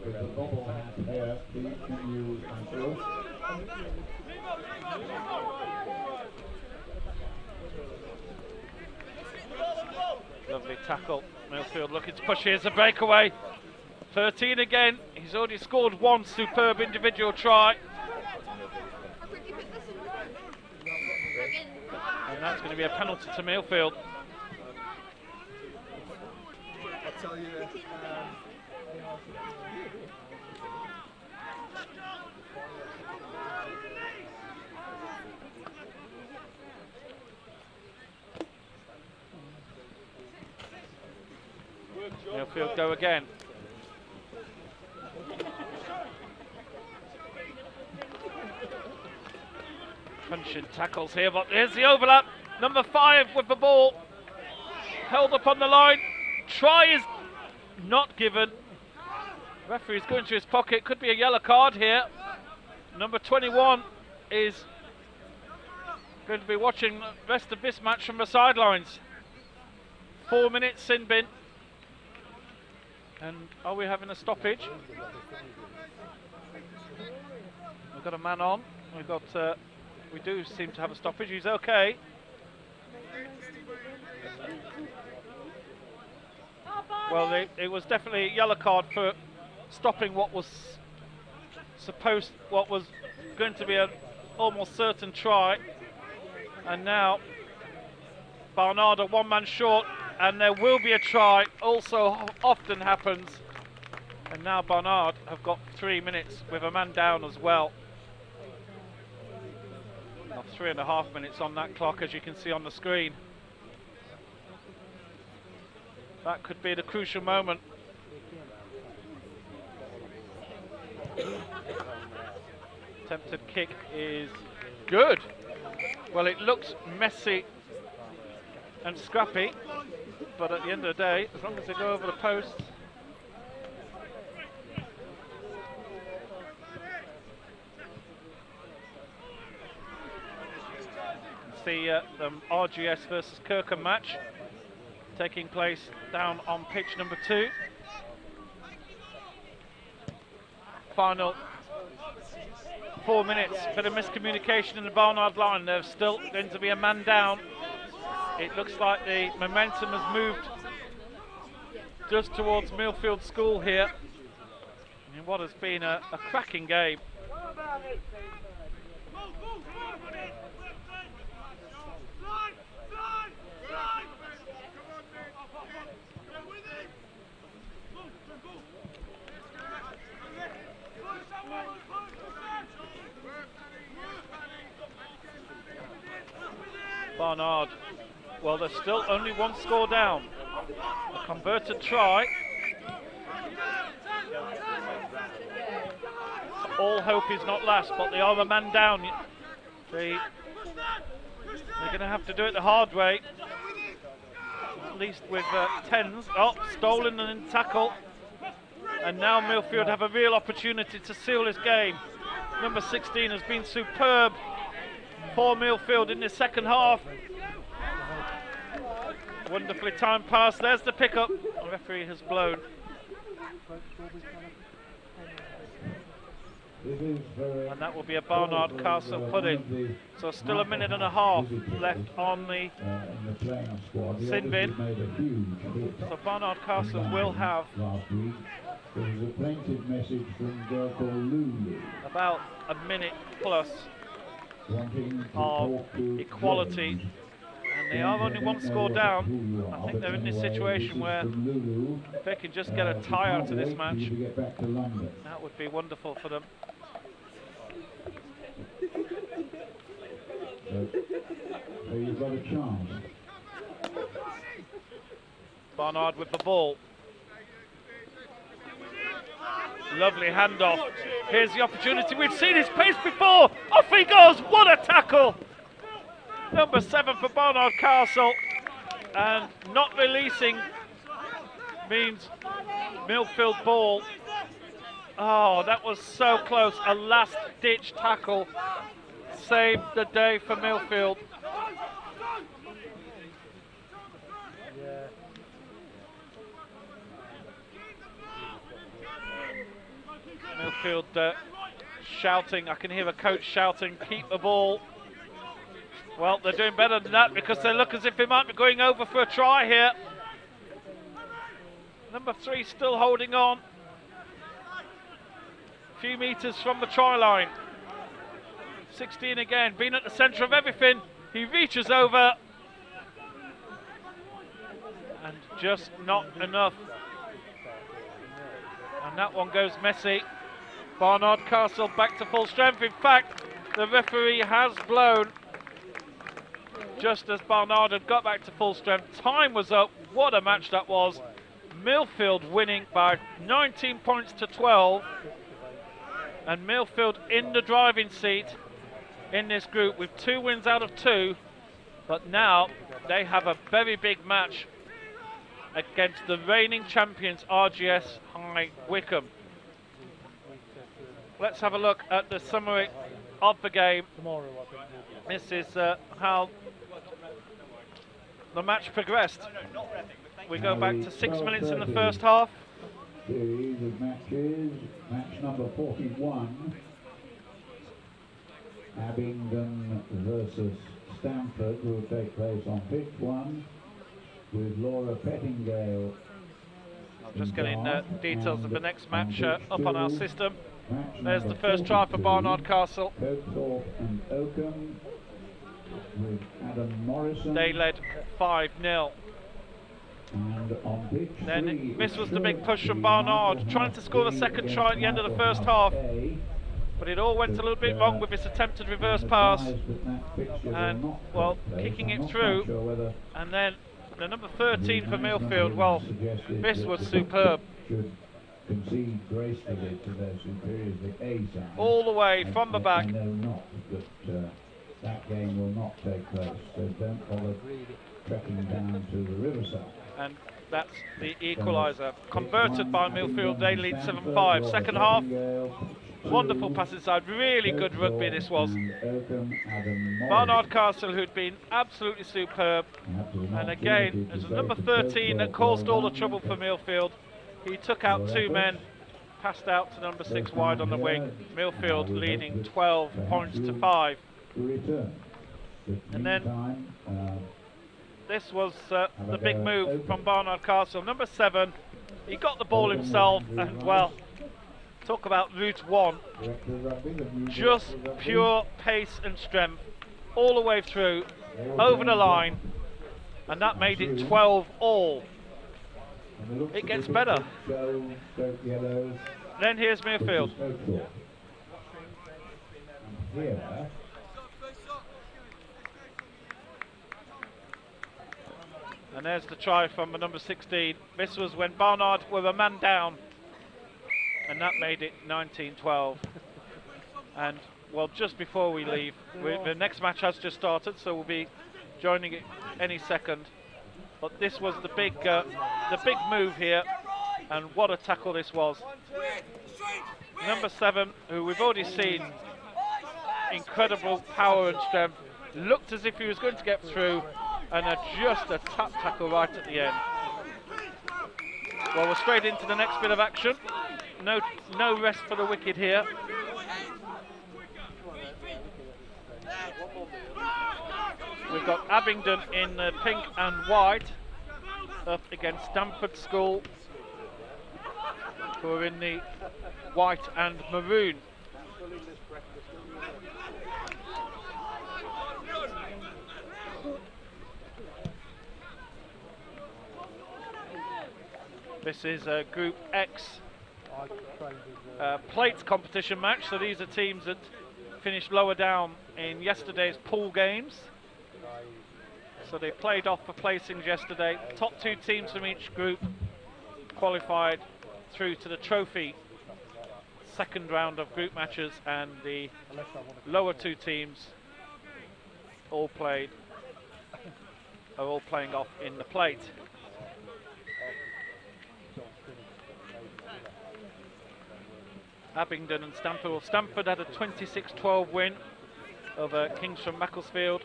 Speaker 2: With the bobble hat here, Steve, can you ensure?
Speaker 1: Lovely tackle. Millfield looking to push. Here's a breakaway. 13 again. He's already scored one superb individual try. And that's going to be a penalty to Millfield.
Speaker 6: I'll tell you,
Speaker 1: Millfield go again. Punching tackles here, but here's the overlap. Number 5 with the ball. Held up on the line. Try is not given. Referee's going to his pocket. Could be a yellow card here. Number 21 is going to be watching the rest of this match from the sidelines. 4 minutes sin bin. And are we having a stoppage? We've got a man on. We do seem to have a stoppage. He's okay. Well, it was definitely a yellow card for stopping what was going to be an almost certain try. And now Barnard are one man short, and there will be a try. Also often happens. And now Barnard have got 3 minutes with a man down as well. Now 3.5 minutes on that clock, as you can see on the screen. That could be the crucial moment. Attempted kick is good. Well, it looks messy and scrappy, but at the end of the day, as long as they go over the post, the RGS versus Kirkham match taking place down on pitch number 2. Final 4 minutes, bit of miscommunication in the Barnard line. There's still going to be a man down. It looks like the momentum has moved just towards Millfield School here in what has been a cracking game. Barnard, well, there's still only one score down. A converted try. All hope is not lost, but they are a man down. They're going to have to do it the hard way, at least with 10s. Oh, stolen and then tackle. And now Millfield have a real opportunity to seal this game. Number 16 has been superb for Millfield in the second half. Wonderfully timed pass. There's the pickup. The referee has blown. And that will be a Barnard Castle pudding. So still a minute and a half left on the sin bin. So Barnard Castle will have about a minute plus of equality. And they are only one score down. I think they're in this situation where if they can just get a tie out of this match, that would be wonderful for them.
Speaker 2: So you've got a chance.
Speaker 1: Barnard with the ball. Lovely handoff. Here's the opportunity. We've seen his pace before. Off he goes. What a tackle. Number 7 for Barnard Castle. And not releasing means Millfield ball. Oh, that was so close. A last-ditch tackle saved the day for Millfield. Millfield shouting. I can hear a coach shouting, keep the ball. Well, they're doing better than that because they look as if they might be going over for a try here. Number 3 still holding on. A few metres from the try line. 16 again, being at the centre of everything. He reaches over. And just not enough. And that one goes messy. Barnard Castle back to full strength. In fact, the referee has blown just as Barnard had got back to full strength. Time was up. What a match that was. Millfield winning by 19 points to 12. And Millfield in the driving seat in this group with 2 wins out of 2. But now they have a very big match against the reigning champions RGS High Wycombe. Let's have a look at the summary of the game. This is how the match progressed. We go back to 6 minutes in the first half.
Speaker 2: Series of matches. Match number 41. Abingdon versus Stamford will take place on pitch 1 with Laura Pettingale.
Speaker 1: I'm just getting details of the next match up on our system. There's the first try for Barnard Castle.
Speaker 2: Coathorpe and Oakham with Adam Morrison.
Speaker 1: They led 5-0.
Speaker 2: And on pitch 3,
Speaker 1: this was the big push from Barnard, trying to score the second try at the end of the first half. But it all went a little bit wrong with this attempted reverse pass. And, well, kicking it through. And then the number 13 for Millfield, well, this was superb.
Speaker 2: Concede gracefully to their superiors, the A side.
Speaker 1: All the way from the back.
Speaker 2: They know not that that game will not take place, so don't bother trekking down to the riverside.
Speaker 1: And that's the equaliser. Converted by Millfield, they lead 7-5. Second half, Wonderful pass inside, really good rugby this was.
Speaker 2: Barnard
Speaker 1: Barnard Castle, who'd been absolutely superb. And again, there's a number 13 that caused all the trouble for Millfield. He took out 2 men, passed out to number 6 wide on the wing. Millfield leading 12 points to 5. And then this was the big move from Barnard Castle. Number 7, he got the ball himself, and well, talk about route 1. Just pure pace and strength all the way through, over the line, and that made it 12 all. It gets better. Then here's Muirfield. And there's the try from the number 16. This was when Barnard were a man down, and that made it 19-12. And well, just before we leave, the next match has just started, so we'll be joining it any second. But this was the big move here, and what a tackle this was. Number 7, who we've already seen, incredible power and strength, looked as if he was going to get through, and just a tap tackle right at the end. Well, we're straight into the next bit of action. No rest for the wicked here. We've got Abingdon in pink and white up against Stamford School, who are in the white and maroon. This is a Group X plates competition match, so these are teams that finished lower down in yesterday's pool games. So they played off for placings yesterday. Top 2 teams from each group qualified through to the trophy second round of group matches, and the lower 2 teams are all playing off in the plate. Abingdon and Stamford. Well, Stamford had a 26-12 win over Kings from Macclesfield,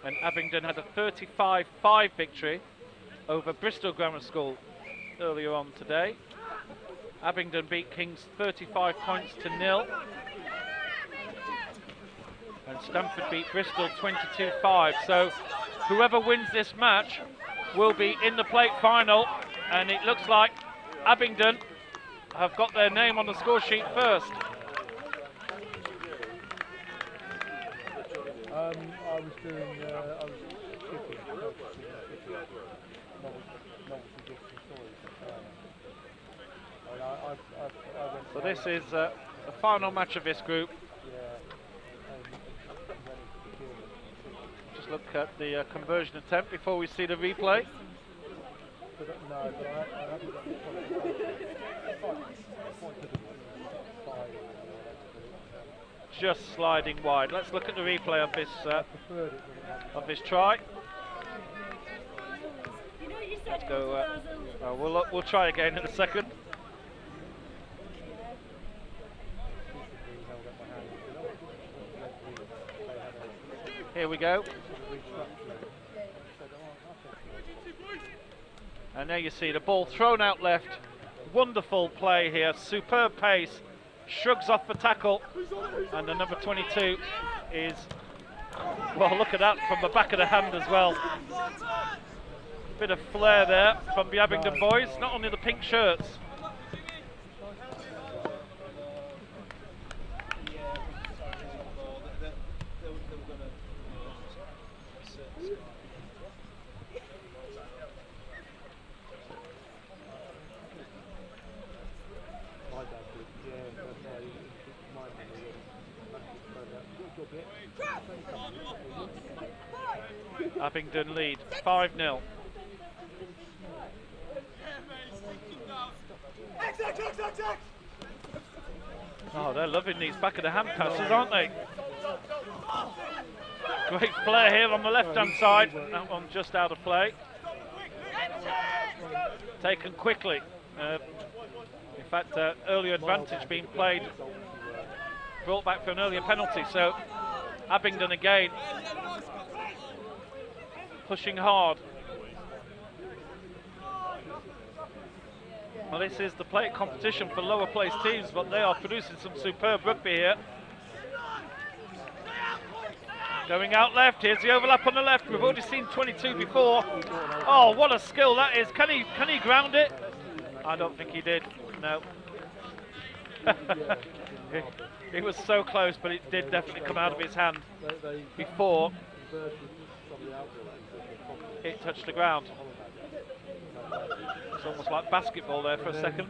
Speaker 1: and Abingdon had a 35-5 victory over Bristol Grammar School earlier on today. Abingdon beat Kings 35 points to 0, and Stamford beat Bristol 22-5. So whoever wins this match will be in the plate final, and it looks like Abingdon have got their name on the score sheet first.
Speaker 6: I was doing, I was skipping
Speaker 1: So this is the final match of this group. Just look at the conversion attempt before we see the replay. Just sliding wide. Let's look at the replay of this try. Let's go. We'll try again in a second. Here we go. And there you see the ball thrown out left. Wonderful play here. Superb pace. Shrugs off the tackle, and the number 22 is, well, look at that from the back of the hand as well. Bit of flair there from the Abingdon boys, not only the pink shirts. Abingdon lead 5-0. Oh, they're loving these back of the hand passes, aren't they? Great flair here on the left hand side. That one just out of play. Taken quickly. In fact, early advantage being played, brought back for an earlier penalty. So Abingdon again pushing hard. Well, this is the plate competition for lower place teams, but they are producing some superb rugby here. Going out left, here's the overlap on the left. We've already seen 22 before. Oh, what a skill that is. Can he ground it? I don't think he did, no. He was so close, but it did definitely come out of his hand before it touched the ground. It's almost like basketball there for a second.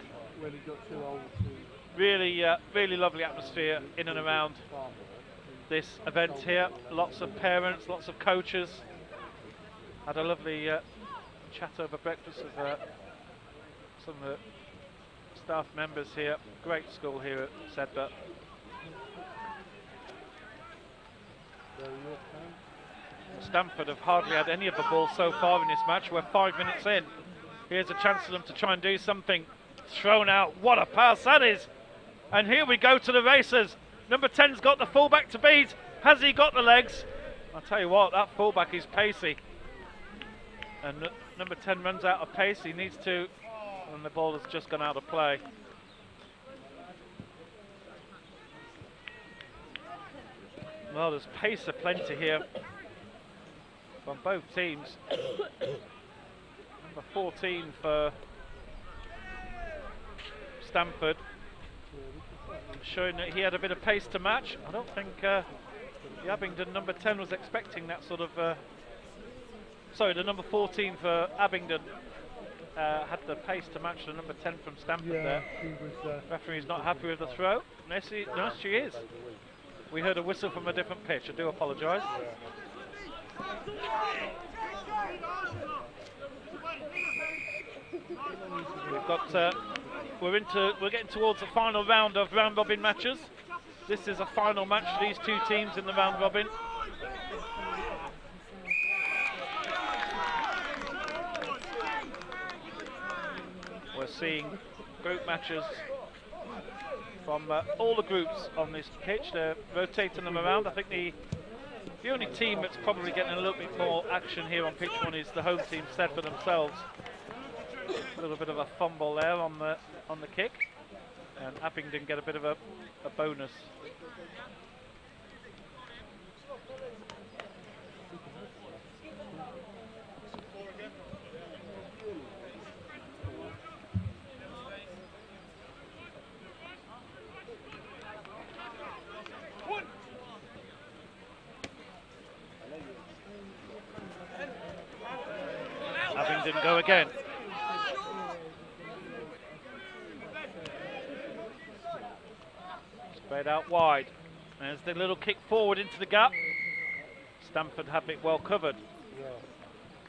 Speaker 1: Really, really lovely atmosphere in and around this event here. Lots of parents, lots of coaches. Had a lovely chat over breakfast with some of the staff members here. Great school here at Sedbergh. Stamford have hardly had any of the ball so far in this match. We're 5 minutes in. Here's a chance for them to try and do something. Thrown out. What a pass that is. And here we go to the races. Number 10's got the fullback to beat. Has he got the legs? I'll tell you what, that fullback is pacey. And number 10 runs out of pace. He needs to, and the ball has just gone out of play. Well, there's pace aplenty here from both teams. Number 14 for Stamford, showing that he had a bit of pace to match. I don't think the Abingdon number 10 was expecting that sort of... sorry, the number 14 for Abingdon had the pace to match the number 10 from Stamford there. Referee's not happy with the throw. No, she is. We heard a whistle from a different pitch. I do apologise. We've got we're getting towards the final round of round robin matches. This is a final match for these two teams in the round robin. We're seeing group matches from all the groups on this pitch. They're rotating them around. I think the only team that's probably getting a little bit more action here on pitch one is the home team, Sedbergh themselves. A little bit of a fumble there on the kick, and Abingdon get a bit of a bonus. Abingdon go again. Spread out wide. There's the little kick forward into the gap. Stamford have it well covered.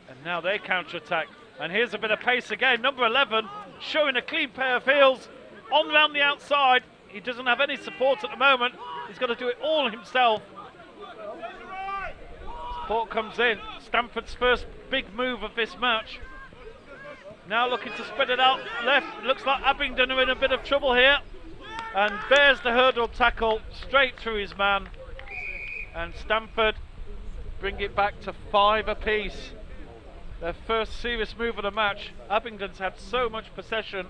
Speaker 1: And now they counter-attack. And here's a bit of pace again. Number 11 showing a clean pair of heels. On round the outside. He doesn't have any support at the moment. He's got to do it all himself. Support comes in. Stamford's first big move of this match. Now looking to spread it out left. Looks like Abingdon are in a bit of trouble here. And bears the hurdle tackle straight through his man. And Stamford bring it back to 5 apiece. Their first serious move of the match. Abingdon's had so much possession.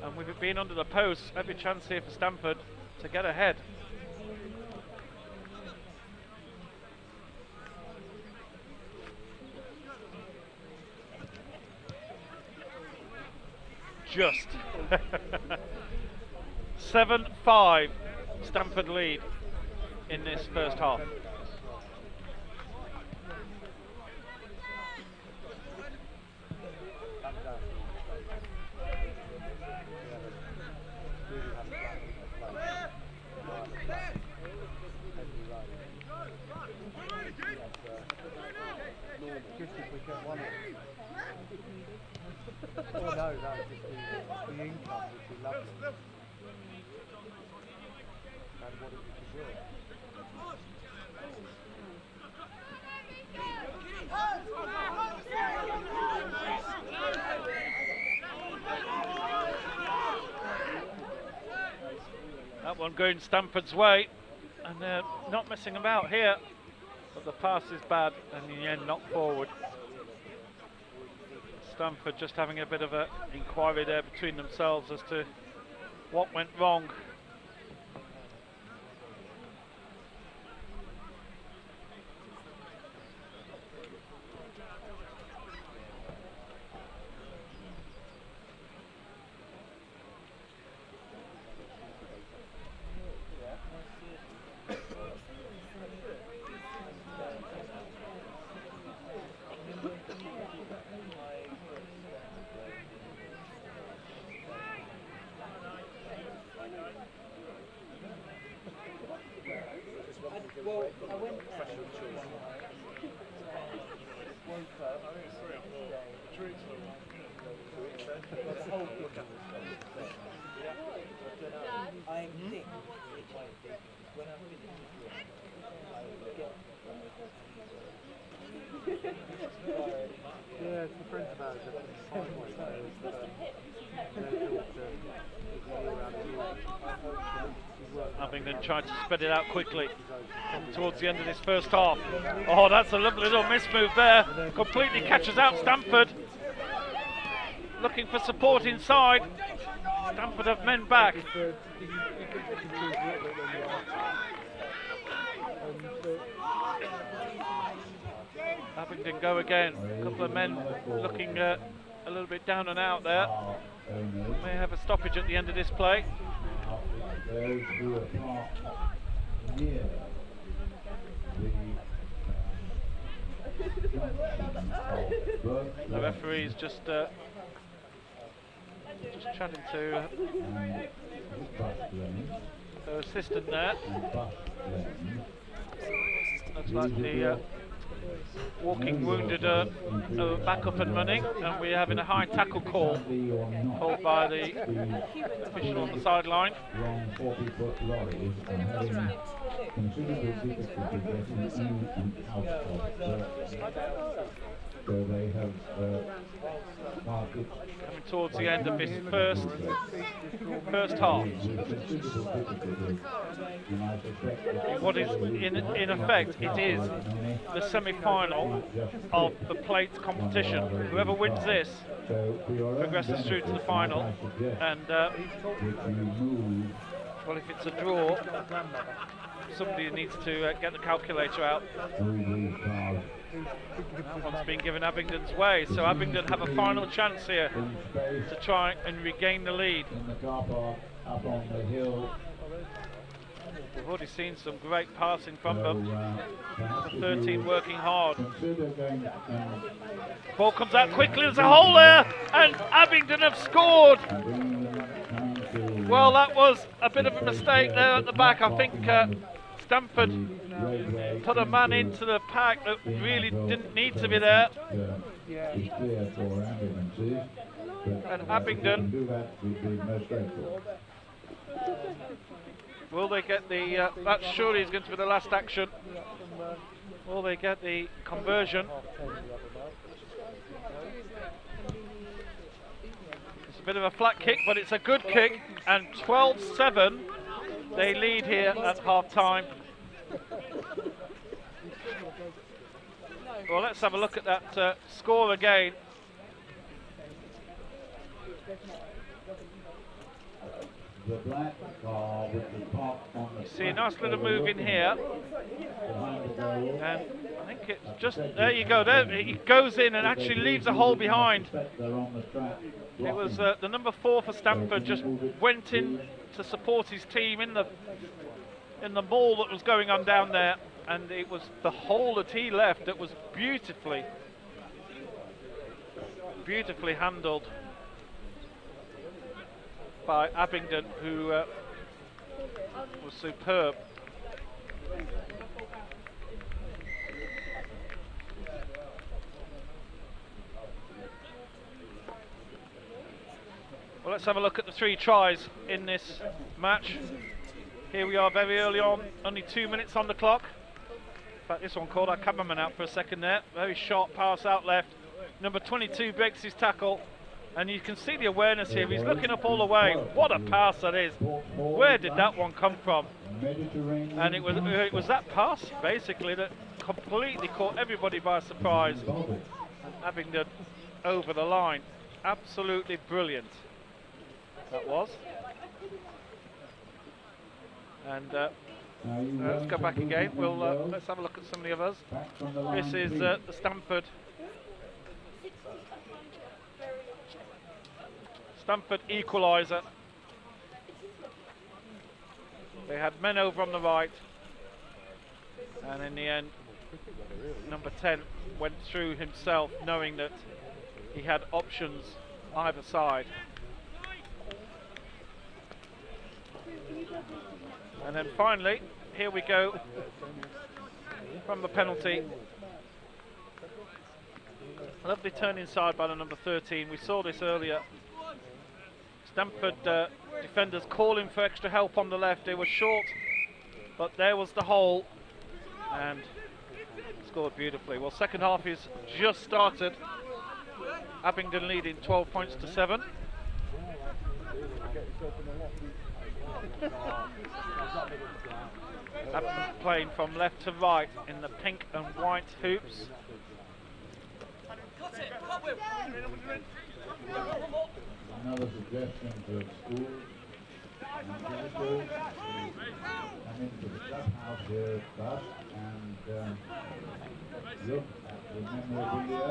Speaker 1: And with it being under the post, every chance here for Stamford to get ahead. Just. 7-5 Stamford lead in this first half.
Speaker 3: Oh no, no, just the income would be lovely. And what it would be worth.
Speaker 1: That one going Stamford's way, and they're not messing about here, but the pass is bad, and in the end not forward. Stamford just having a bit of an inquiry there between themselves as to what went wrong.
Speaker 3: Yeah, it's the friends of ours
Speaker 1: Abingdon tried to spread it out quickly towards the end of this first half. Oh, that's a lovely little miss move there. Completely catches out Stamford. Looking for support inside. Stamford have men back. Abingdon go again. A couple of men looking a little bit down and out there. May have a stoppage at the end of this play.
Speaker 2: Those who are parked near
Speaker 1: the referee's just chatting to the assistant there. Looks like the walking wounded are back up and running, and we're having a high tackle called by the official on the sideline.
Speaker 2: long 40-foot lorries are having considerable difficulty getting in and out of Burton. So they have marked
Speaker 1: coming towards the end of this first half. What is in effect, it is the semi-final of the plate competition. Whoever wins this progresses through to the final, and well, if it's a draw, somebody needs to get the calculator out. That one's been given Abingdon's way, so Abingdon have a final chance here to try and regain the lead.
Speaker 2: in the car park up on the hill.
Speaker 1: We've already seen some great passing from them. The 13 working hard. Ball comes out quickly, there's a hole there, and Abingdon have scored. Well, that was a bit of a mistake there at the back. I think Stamford put a man into the pack that really didn't need to be there. And Abingdon, will they get the, that surely is going to be the last action. Will they get the conversion? It's a bit of a flat kick, but it's a good kick, and 12-7 they lead here at half time. Well, let's have a look at that score again.
Speaker 2: The black car with the top on the
Speaker 1: See a nice little move in here, and I think it's just, there you go, there it goes in and actually leaves a hole behind. It was the number 4 for Stamford, just went in to support his team in the ball that was going on down there, and it was the hole that he left that was beautifully handled by Abingdon, who was superb. Well, let's have a look at the 3 tries in this match. Here we are very early on, only 2 minutes on the clock. In fact, this one called our cameraman out for a second there. Very sharp pass out left. Number 22 breaks his tackle. And you can see the awareness here. He's looking up all the way. What a pass that is. Where did that one come from? And it was that pass, basically, that completely caught everybody by surprise. And Abingdon over the line. Absolutely brilliant. That was. And let's go back again. Let's have a look at some of the others. This is the Stamford equaliser. They had men over on the right, and in the end, number 10 went through himself, knowing that he had options either side. And then finally, here we go from the penalty. Lovely turn inside by the number 13. We saw this earlier. Stamford defenders calling for extra help on the left. They were short, but there was the hole, and scored beautifully. Well, second half is just started. Abingdon leading 12 points to 7. Abingdon playing from left to right in the pink and white hoops.
Speaker 2: Another suggestion to schools and visitors come into the clubhouse here first and look at the memorabilia.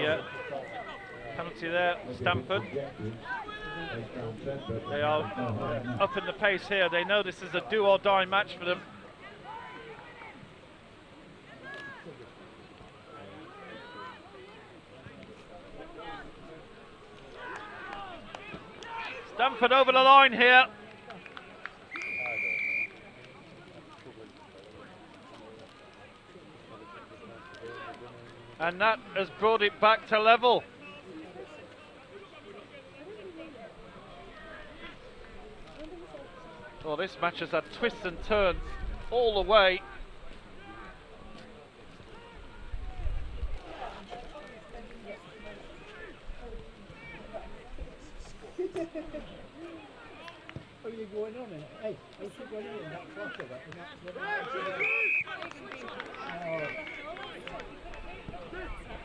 Speaker 1: Yes, penalty there, Stamford. They are up in the pace here. They know this is a do or die match for them. Stamford over the line here. And that has brought it back to level. Well, this match has had twists and turns all the way.
Speaker 3: Are you going on in? Hey, are you going in that flash of it?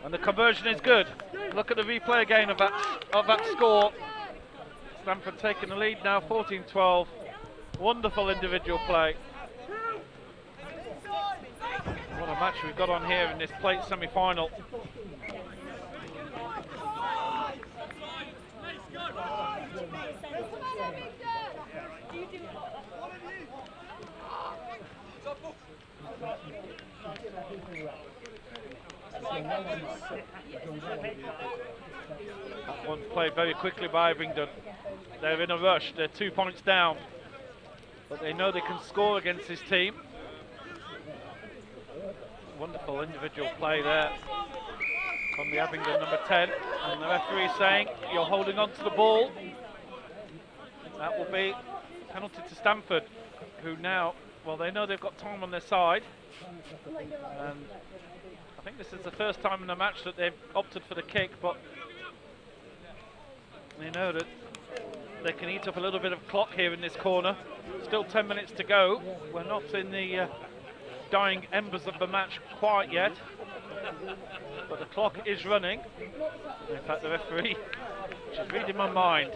Speaker 1: And the conversion is good. Look at the replay again of that score. Stamford taking the lead now, 14-12. Wonderful individual play. What a match we've got on here in this plate semi-final. That one played very quickly by Abingdon. They're in a rush, they're 2 points down, but they know they can score against this team. Wonderful individual play there from the Abingdon number 10, and the referee saying you're holding on to the ball. That will be penalty to Stamford, who now, well, they know they've got time on their side, and I think this is the first time in the match that they've opted for the kick, but they know that they can eat up a little bit of clock here in this corner. Still 10 minutes to go. We're not in the dying embers of the match quite yet, but the clock is running. In fact, the referee, which is reading my mind,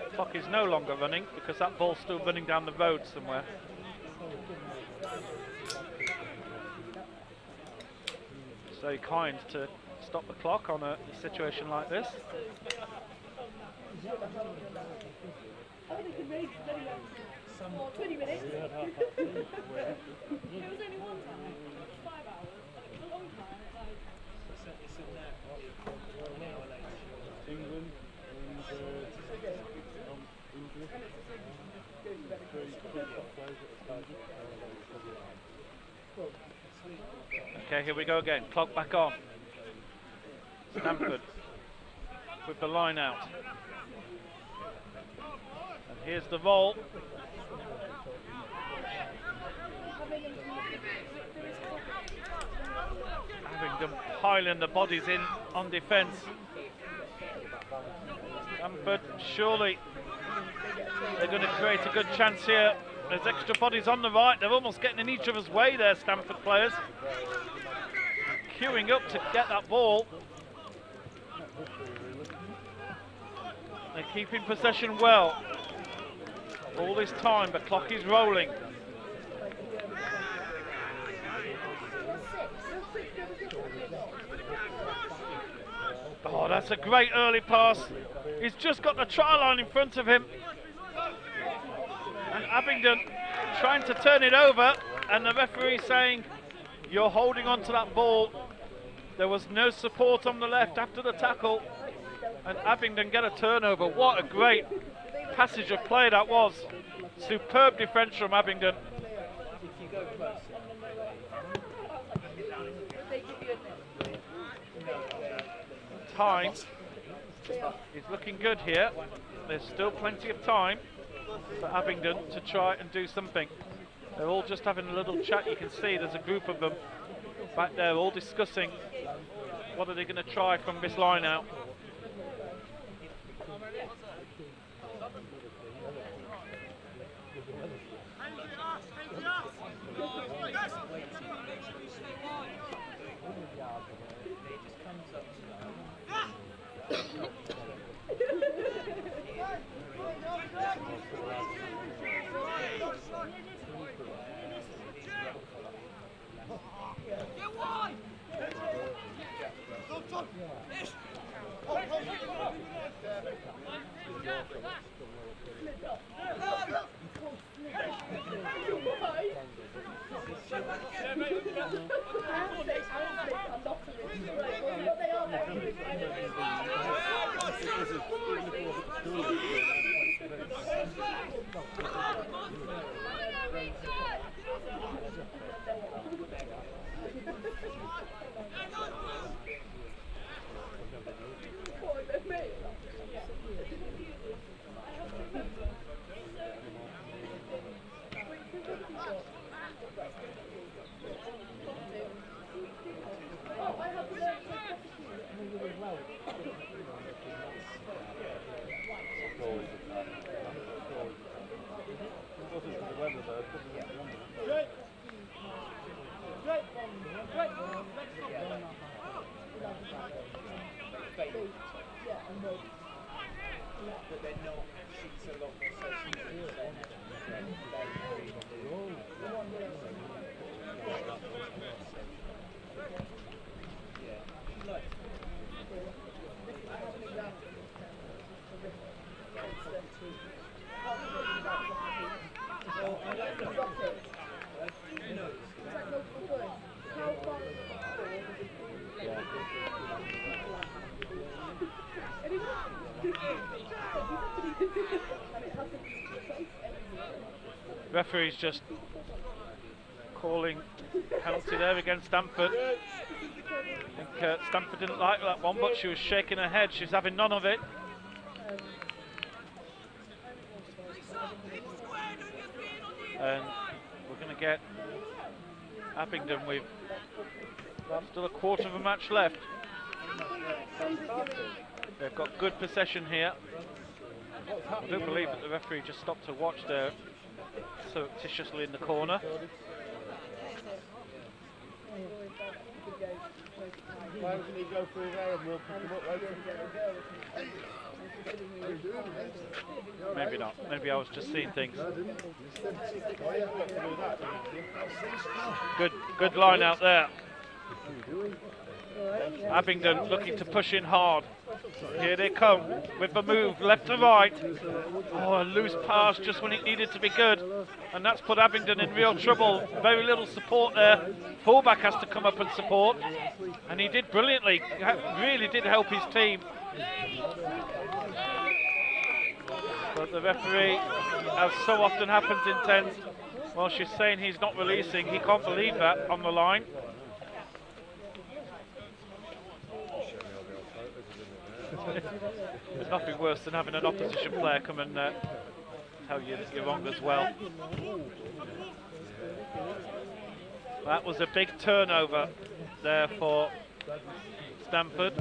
Speaker 1: the clock is no longer running because that ball's still running down the road somewhere. It's very kind to stop the clock on a situation like this. Okay, here we go again. Clock back on. Stamford with the line out. And here's the roll. piling the bodies in on defence. Stamford, surely they're going to create a good chance here. There's extra bodies on the right. They're almost getting in each other's way there, Stamford players. Queuing up to get that ball. They're keeping possession well all this time, but clock is rolling. Oh, that's a great early pass. He's just got the try line in front of him. And Abingdon trying to turn it over, and the referee saying, you're holding on to that ball. There was no support on the left after the tackle, and Abingdon get a turnover. What a great passage of play that was. Superb defence from Abingdon. Time is looking good here. There's still plenty of time for Abingdon to try and do something. They're all just having a little chat. You can see there's a group of them back there all discussing what are they going to try from this line out. Referee's just calling penalty there against Stamford. I think Stamford didn't like that one, but she was shaking her head. She's having none of it. And we're going to get Abingdon with still a quarter of a match left. They've got good possession here. I do believe that the referee just stopped to watch there surreptitiously in the corner.
Speaker 5: Why doesn't he go through there and we'll pick him up later?
Speaker 1: Maybe not. Maybe I was just seeing things. Good line out there. Abingdon looking to push in hard. Here they come with the move left to right. Oh, a loose pass just when it needed to be good, and that's put Abingdon in real trouble. Very little support there. Fullback has to come up and support, and he did brilliantly. Really did help his team. But the referee, as so often happens in tens, well, she's saying he's not releasing. He can't believe that on the line. There's nothing worse than having an opposition player come and tell you that you're wrong as well. That was a big turnover there for Stamford.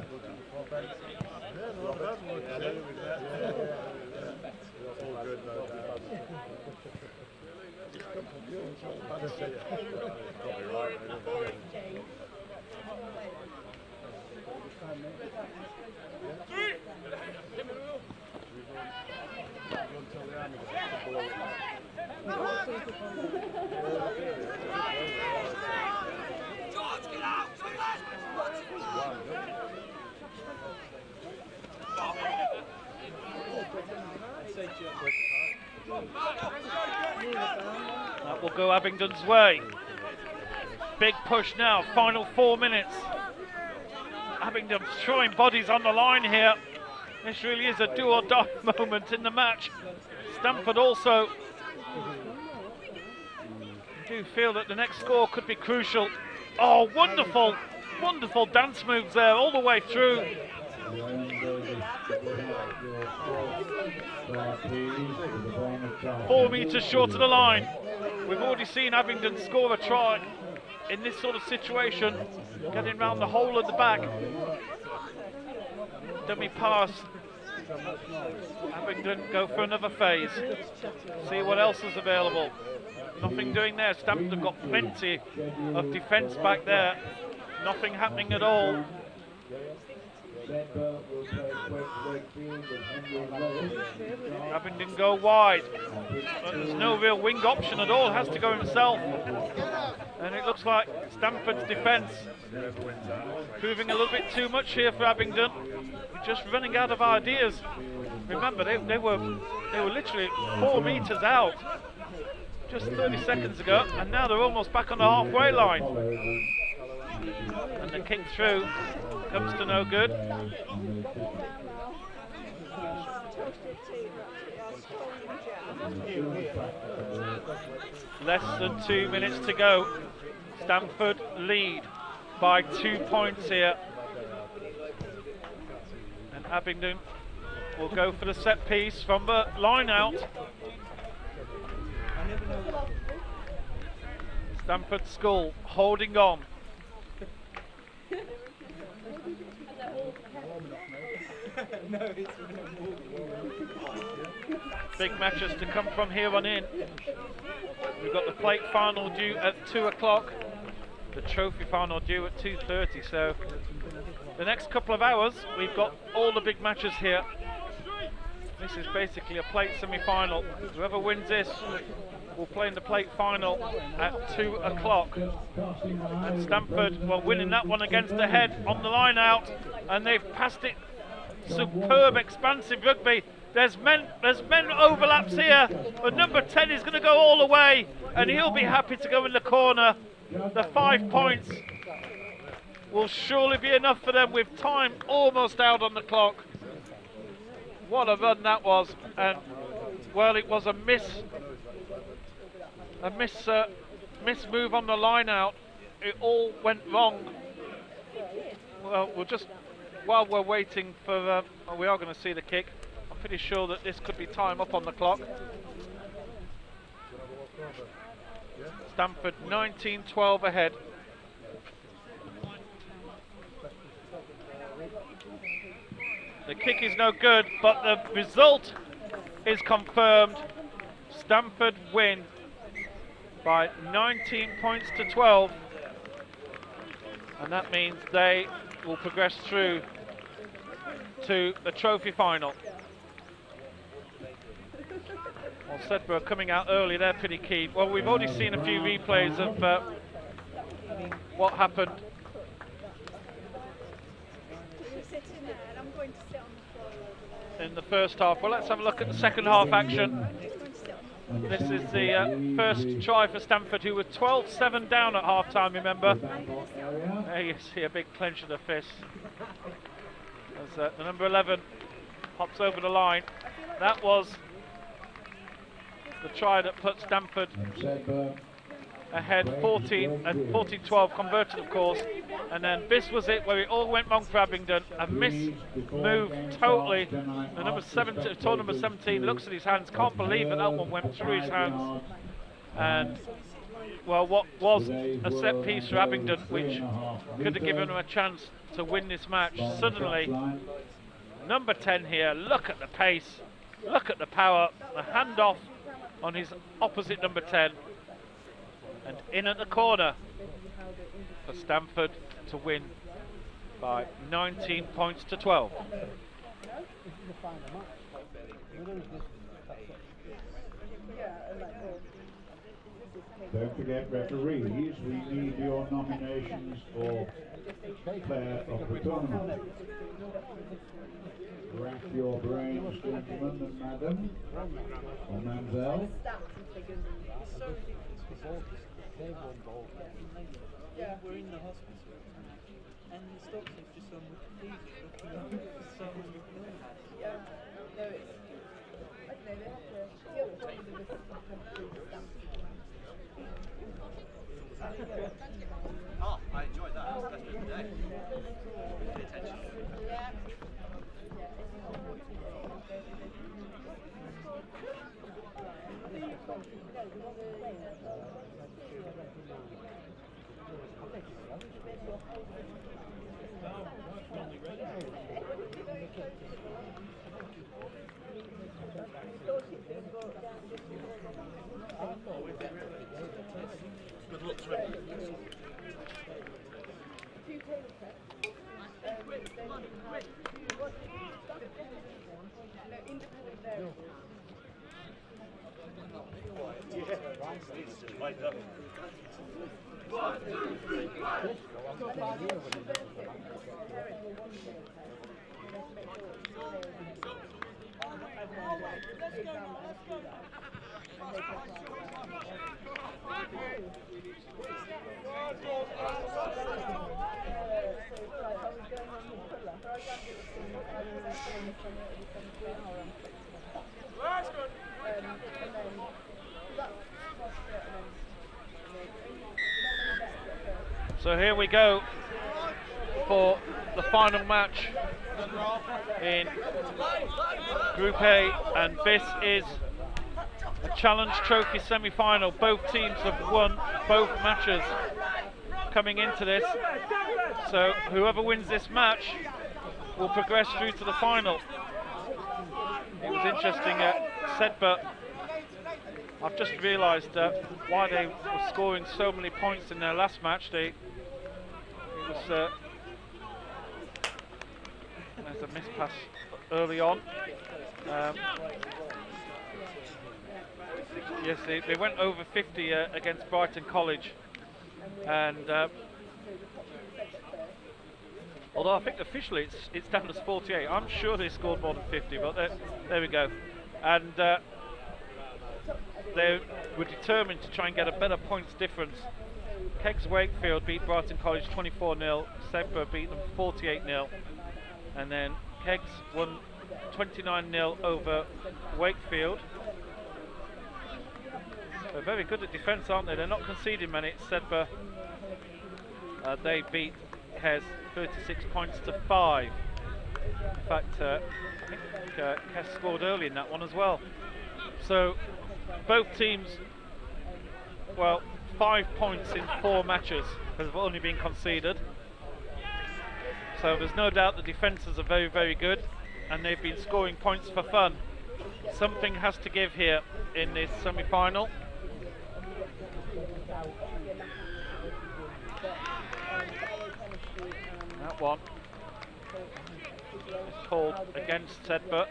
Speaker 1: That will go Abingdon's way. Big push now, final 4 minutes. Abingdon throwing bodies on the line here. This really is a do or die moment in the match. Stamford also do feel that the next score could be crucial. Oh, wonderful, wonderful dance moves there all the way through. 4 metres short of the line. We've already seen Abingdon score a try in this sort of situation, getting round the hole at the back. Dummy pass. Abingdon go for another phase. See what else is available. Nothing doing there. Stamford have got plenty of defence back there. Nothing happening at all. Abingdon go wide, but there's no real wing option at all. Has to go himself, and it looks like Stamford's defence proving a little bit too much here for Abingdon. Just running out of ideas. Remember, they were literally 4 metres out just 30 seconds ago, and now they're almost back on the halfway line. And the kick through comes to no good. Less than 2 minutes to go. Stamford lead by 2 points here. And Abingdon will go for the set piece from the line out. Stamford School holding on. Big matches to come from here on in. We've got the plate final due at 2 o'clock, the trophy final due at 2:30. So the next couple of hours we've got all the big matches here. This is basically a plate semi-final. Whoever wins this will play in the plate final at 2 o'clock. And Stamford were winning that one against the head on the line out, and they've passed it. Superb, expansive rugby. There's men overlaps here, but number 10 is going to go all the way, and he'll be happy to go in the corner. The 5 points will surely be enough for them with time almost out on the clock. What a run that was, and well, it was a miss move on the line out. It all went wrong. Well, while we're waiting for, we are going to see the kick. I'm pretty sure that this could be time up on the clock. Stamford 19-12 ahead. The kick is no good, but the result is confirmed. Stamford win by 19 points to 12, and that means they will progress through to the trophy final. Well, Sedbergh coming out early, they're pretty keen. Well, we've already seen a few replays of what happened. In the first half. Well, let's have a look at the second half action. This is the first try for Stamford, who were 12-7 down at half-time, remember. There you see a big clench of the fist. As the number 11 hops over the line. That was the try that put Stamford ahead 14-12, converted of course, and then this was it where it all went wrong for Abingdon. A miss move totally. The number 17 looks at his hands, can't believe that one went through his hands, and well, what was
Speaker 2: Today's
Speaker 1: a set
Speaker 2: world
Speaker 1: piece for
Speaker 2: record
Speaker 1: Abingdon,
Speaker 2: is
Speaker 1: which
Speaker 2: 3.5
Speaker 1: could have given them
Speaker 2: metres
Speaker 1: a chance to win this match,
Speaker 2: from the
Speaker 1: suddenly,
Speaker 2: touchline.
Speaker 1: number 10 here, look at the pace, look at the power, the handoff on his opposite number 10, and in at the corner for Stamford to win by 19 points to 12.
Speaker 2: Don't forget, referees, we need your nominations for player of the tournament. Rack your brains, gentlemen and madam, or mamselle.
Speaker 6: Yeah, we're in the hospital and the doctor's just on Wikipedia looking up someone with yeah, no, it's, I don't know, they have to, the other problem with this
Speaker 5: Oh, I enjoyed that. That's the best bit of the day. Pay attention.
Speaker 6: Yeah.
Speaker 5: Good luck to him.
Speaker 1: So here we go for the final match in Group A, and this is a Challenge Trophy semi-final. Both teams have won both matches coming into this, so whoever wins this match will progress through to the final. It was interesting at Sedbergh. I've just realised why they were scoring so many points in their last match. It was there's a mispass early on. Yes, they went over 50 against Brighton College, and although I think officially it's down as 48, I'm sure they scored more than 50, but there we go. And they were determined to try and get a better points difference. Keggs Wakefield beat Brighton College 24-0, Sedbergh beat them 48-0, and then Keggs won 29-0 over Wakefield. They're very good at defence, aren't they? They're not conceding many. Sedbergh, they beat Kes 36 points to 5. In fact, I think Kes scored early in that one as well. So both teams, well, 5 points in 4 matches have only been conceded. So there's no doubt the defences are very, very good, and they've been scoring points for fun. Something has to give here in this semi-final. That one is called against Sedbergh.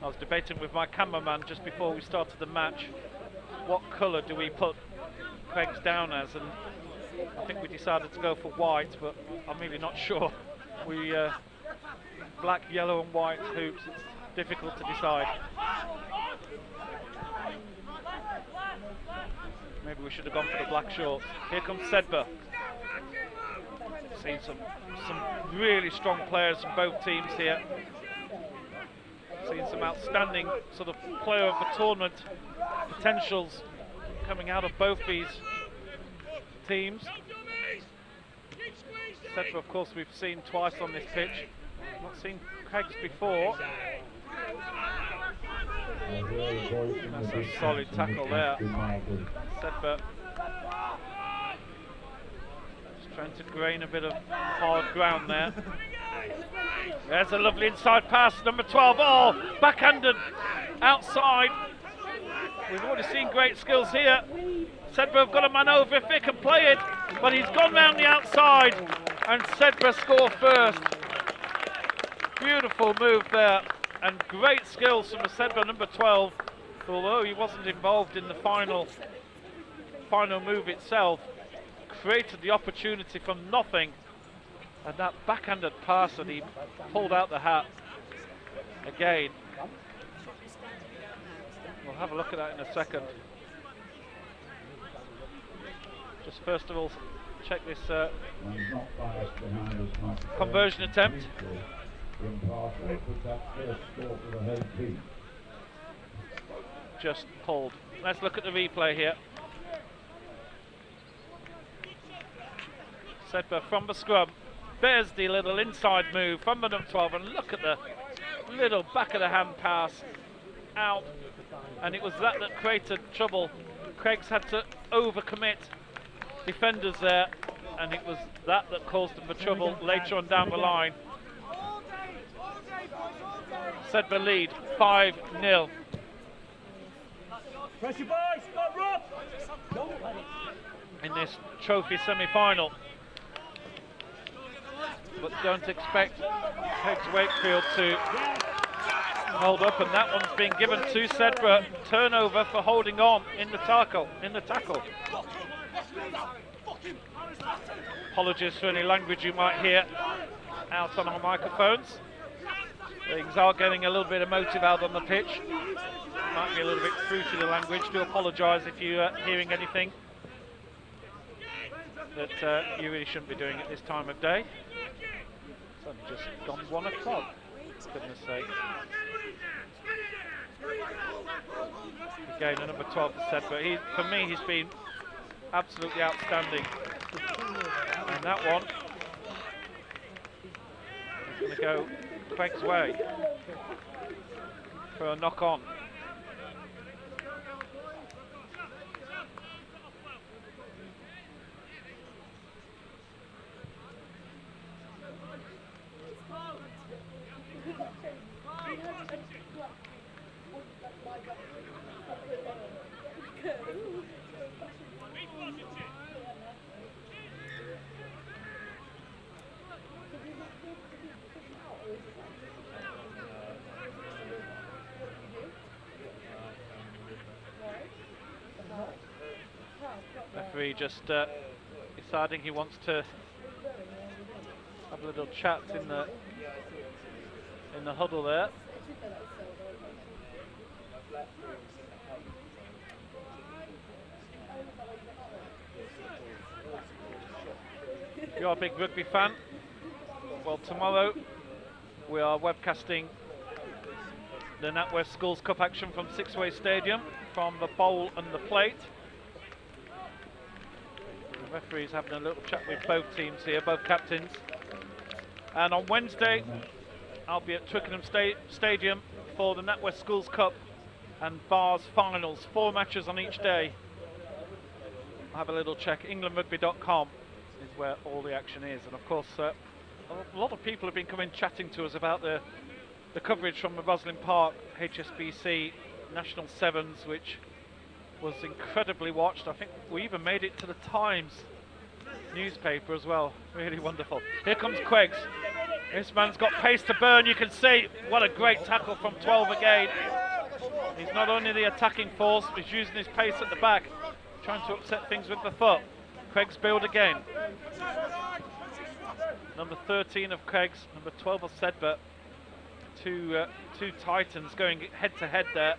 Speaker 1: I was debating with my cameraman just before we started the match, what colour do we put Craig's down as, and I think we decided to go for white, but I'm really not sure. We black, yellow and white hoops, it's difficult to decide. Maybe we should have gone for the black shorts. Here comes Sedbergh. Seen some really strong players from both teams here. Seen some outstanding sort of player of the tournament potentials coming out of both these teams. Sedbergh, of course, we've seen twice on this pitch. Not seen Craigs before.
Speaker 2: As
Speaker 1: That's a solid tackle there. Sedbergh just trying to gain a bit of hard ground there. There's a lovely inside pass, number 12. Oh, backhanded outside. We've already seen great skills here. Sedbergh have got a man over if they can play it, but he's gone round the outside, and Sedbergh score first. Beautiful move there, and great skills from the Sedbergh number 12. Although he wasn't involved in the final move itself, created the opportunity from nothing, and that backhanded pass that he pulled out the hat again. We'll have a look at that in a second. Just first of all, check this conversion attempt. Just pulled. Let's look at the replay here. Sedbergh from the scrum. There's the little inside move from the number 12, and look at the little back of the hand pass out, and it was that created trouble. Craigs had to overcommit defenders there, and it was that caused them the trouble later on down the line. Sedbergh lead 5-0.
Speaker 6: Pressure boys, got Rob!
Speaker 1: In this trophy semi-final. But don't expect Craigs Wakefield to hold up, and that one's been given to Sedbergh. Turnover for holding on in the tackle. Apologies for any language you might hear out on our microphones. Things are getting a little bit emotive out on the pitch. Might be a little bit fruity, the language. Do apologise if you're hearing anything that you really shouldn't be doing at this time of day. It's only just gone 1 o'clock, for goodness sake. Again, a number 12 for Sedbergh. For me, he's been absolutely outstanding. And that one is going to go Craig's way for a knock-on. Referee just deciding he wants to have a little chat in the huddle there. If you're a big rugby fan, well, tomorrow we are webcasting the NatWest Schools Cup action from Sixway Stadium, from the bowl and the plate. The referee's having a little chat with both teams here, both captains. And on Wednesday, I'll be at Twickenham Stadium for the NatWest Schools Cup and Bars finals. 4 matches on each day. I'll have a little check. englandrugby.com is where all the action is. And of course, a lot of people have been coming chatting to us about the coverage from the Roslyn Park HSBC National Sevens, which was incredibly watched. I think we even made it to the Times newspaper as well. Really wonderful. Here comes Craigs. This man's got pace to burn. You can see what a great tackle from 12 again. He's not only the attacking force, but he's using his pace at the back, trying to upset things with the foot. Craigs build again. Number 13 of Craigs, number 12 of Sedbergh. Two Titans going head to head there.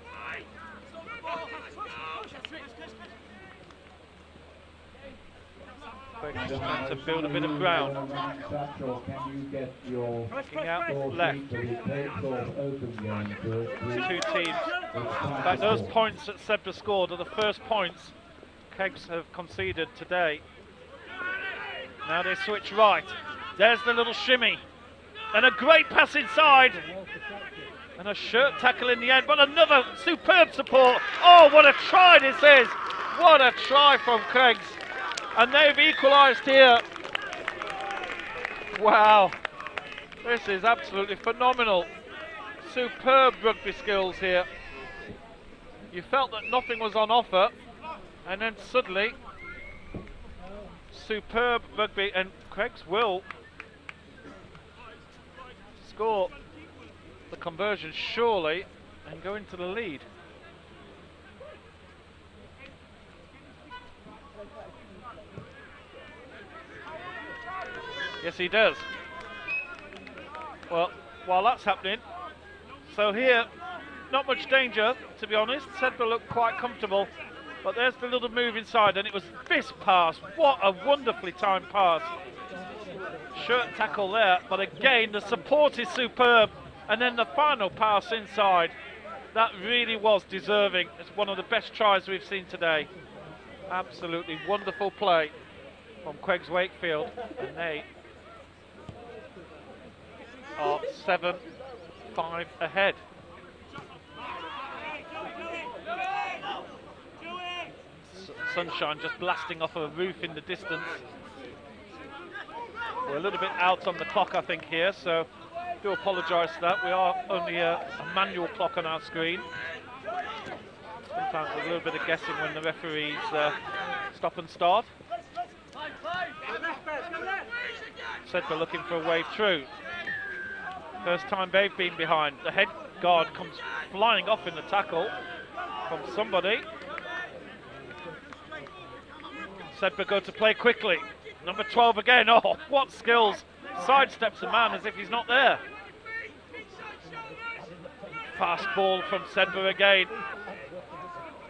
Speaker 1: Craigs just trying to build a bit of ground. Looking out left. 2 teams. In fact, those points that Sedbergh scored are the first points Craigs have conceded today. Now they switch right. There's the little shimmy. And a great pass inside. And a shirt tackle in the end, but another superb support. Oh, what a try this is. What a try from Craigs. And they've equalised here. Wow. This is absolutely phenomenal. Superb rugby skills here. You felt that nothing was on offer, and then suddenly, superb rugby, and Craigs will score the conversion surely and go into the lead. Yes, he does. Well, while that's happening, so here, not much danger, to be honest. Sedbergh looked quite comfortable, but there's the little move inside, and it was this pass. What a wonderfully timed pass. Shirt tackle there, but again, the support is superb, and then the final pass inside, that really was deserving. It's one of the best tries we've seen today. Absolutely wonderful play from Craigs Wakefield, and they are 7-5 ahead. Sunshine just blasting off a roof in the distance. We're a little bit out on the clock, I think, here, so do apologise for that. We are only a manual clock on our screen. Sometimes there's a little bit of guessing when the referees stop and start. Sedbergh looking for a wave through. First time they've been behind. The head guard comes flying off in the tackle from somebody. Sedbergh go to play quickly. Number 12 again. Oh, what skills. Sidesteps a man as if he's not there. Fast ball from Sedbergh again.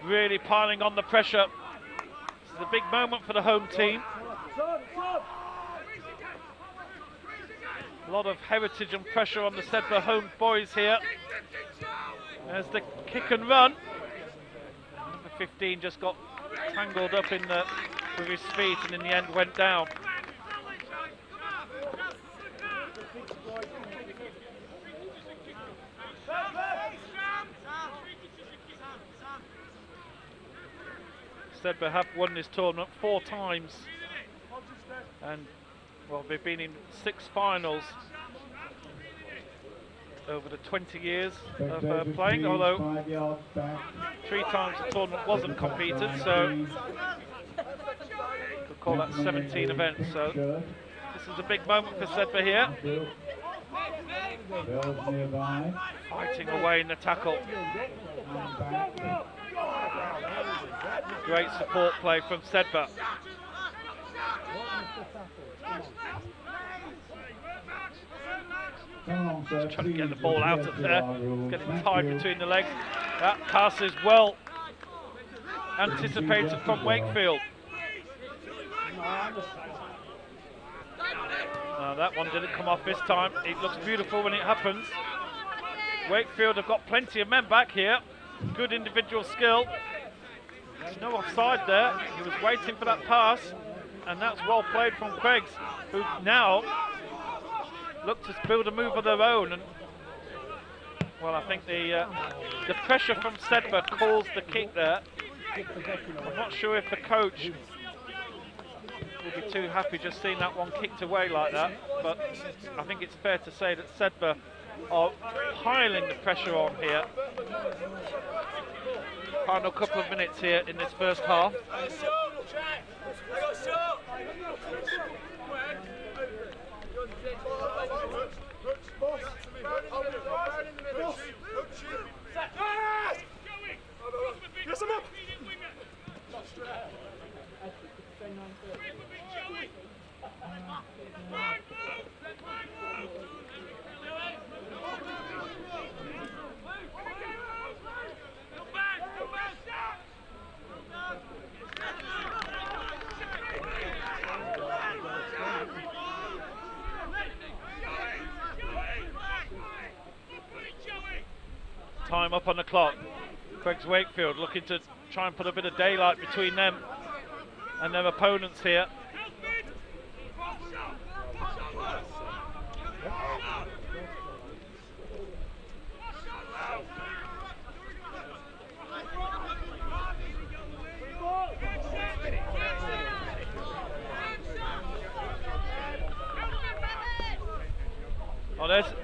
Speaker 1: Really piling on the pressure. This is a big moment for the home team. A lot of heritage and pressure on the Sedbergh home boys here. There's the kick and run. Number 15 just got tangled up in the with his feet and in the end went down. Sedbergh have won this tournament 4 times, and well, they've been in 6 finals over the 20 years of playing, although 3 times the tournament wasn't competed, so could call that 17 events. So this is a big moment for Sedbergh here. Fighting away in the tackle. Great support play from Sedbergh. Just trying to get the ball out of there, getting tied between the legs. That pass is well anticipated from Wakefield. That one didn't come off this time. It looks beautiful when it happens. Wakefield have got plenty of men back here. Good individual skill. There's no offside there. He was waiting for that pass, and that's well played from Craigs, who now look to build a move of their own. And well, I think the pressure from Sedbergh caused the kick there. I'm not sure if the coach will be too happy just seeing that one kicked away like that, but I think it's fair to say that Sedbergh are piling the pressure on here. Final couple of minutes here in this first half. Time up on the clock. Craigs Wakefield looking to try and put a bit of daylight between them and their opponents here.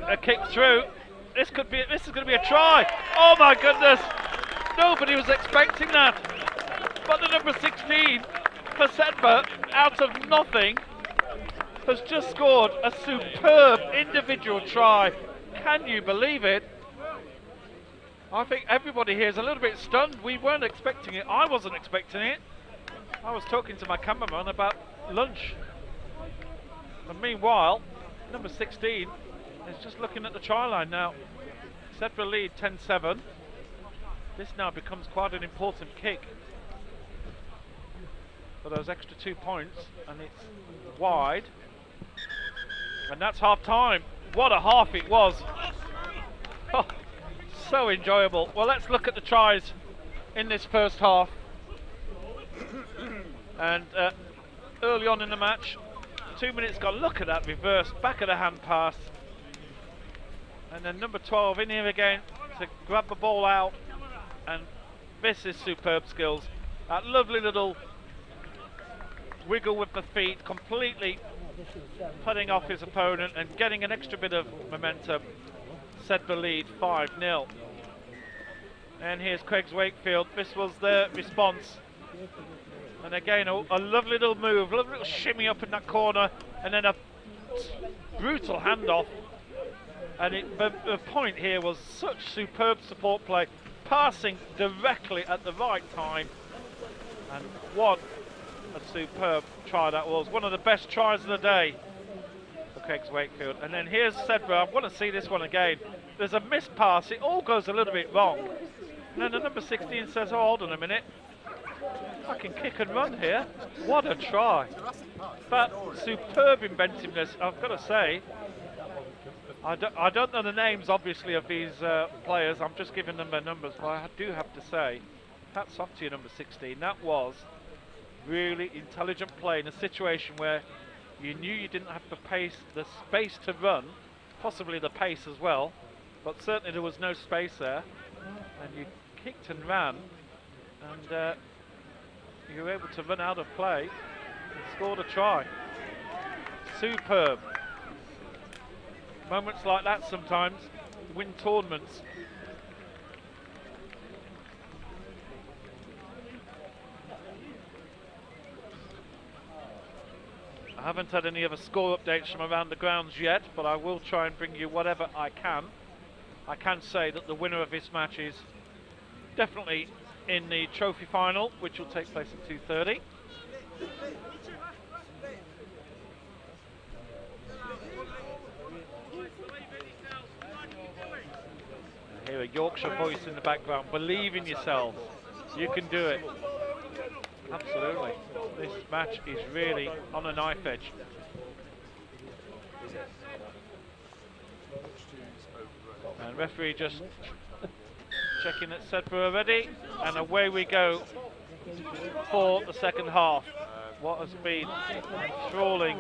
Speaker 1: a kick through. This is going to be a try. Oh my goodness! Nobody was expecting that. But the number 16 for Sedbergh, out of nothing, has just scored a superb individual try. Can you believe it? I think everybody here is a little bit stunned. We weren't expecting it. I wasn't expecting it. I was talking to my cameraman about lunch. And meanwhile, number 16 is just looking at the try line now. Sedbergh lead 10-7. This now becomes quite an important kick for those extra 2 points, and it's wide. And that's half time. What a half it was. Oh, so enjoyable. Well, let's look at the tries in this first half. And early on in the match, 2 minutes gone. Look at that reverse, back of the hand pass. And then number 12 in here again to grab the ball out. And this is superb skills. That lovely little wiggle with the feet, completely putting off his opponent and getting an extra bit of momentum. Sedbergh lead 5-0. And here's Craig's Wakefield. This was their response. And again, a lovely little move, a lovely little shimmy up in that corner, and then a brutal handoff. And the point here was such superb support play, passing directly at the right time. And what a superb try that was. One of the best tries of the day for Craig's Wakefield. And then here's Sedbergh. I want to see this one again. There's a missed pass. It all goes a little bit wrong. And then the number 16 says, oh, hold on a minute. I can kick and run here. What a try. But superb inventiveness, I've got to say. I don't know the names, obviously, of these players. I'm just giving them their numbers. But I do have to say, hats off to you, number 16. That was really intelligent play in a situation where you knew you didn't have the pace, the space to run, possibly the pace as well, but certainly there was no space there. And you kicked and ran, and you were able to run out of play and scored a try. Superb. Moments like that sometimes win tournaments. I haven't had any other score updates from around the grounds yet, but I will try and bring you whatever I can. I can say that the winner of this match is definitely in the trophy final, which will take place at 2:30. I hear a Yorkshire voice in the background. Believe in yourselves. You can do it. Absolutely. This match is really on a knife edge. And referee just checking that Sedbergh are ready, and away we go for the second half. What has been an enthralling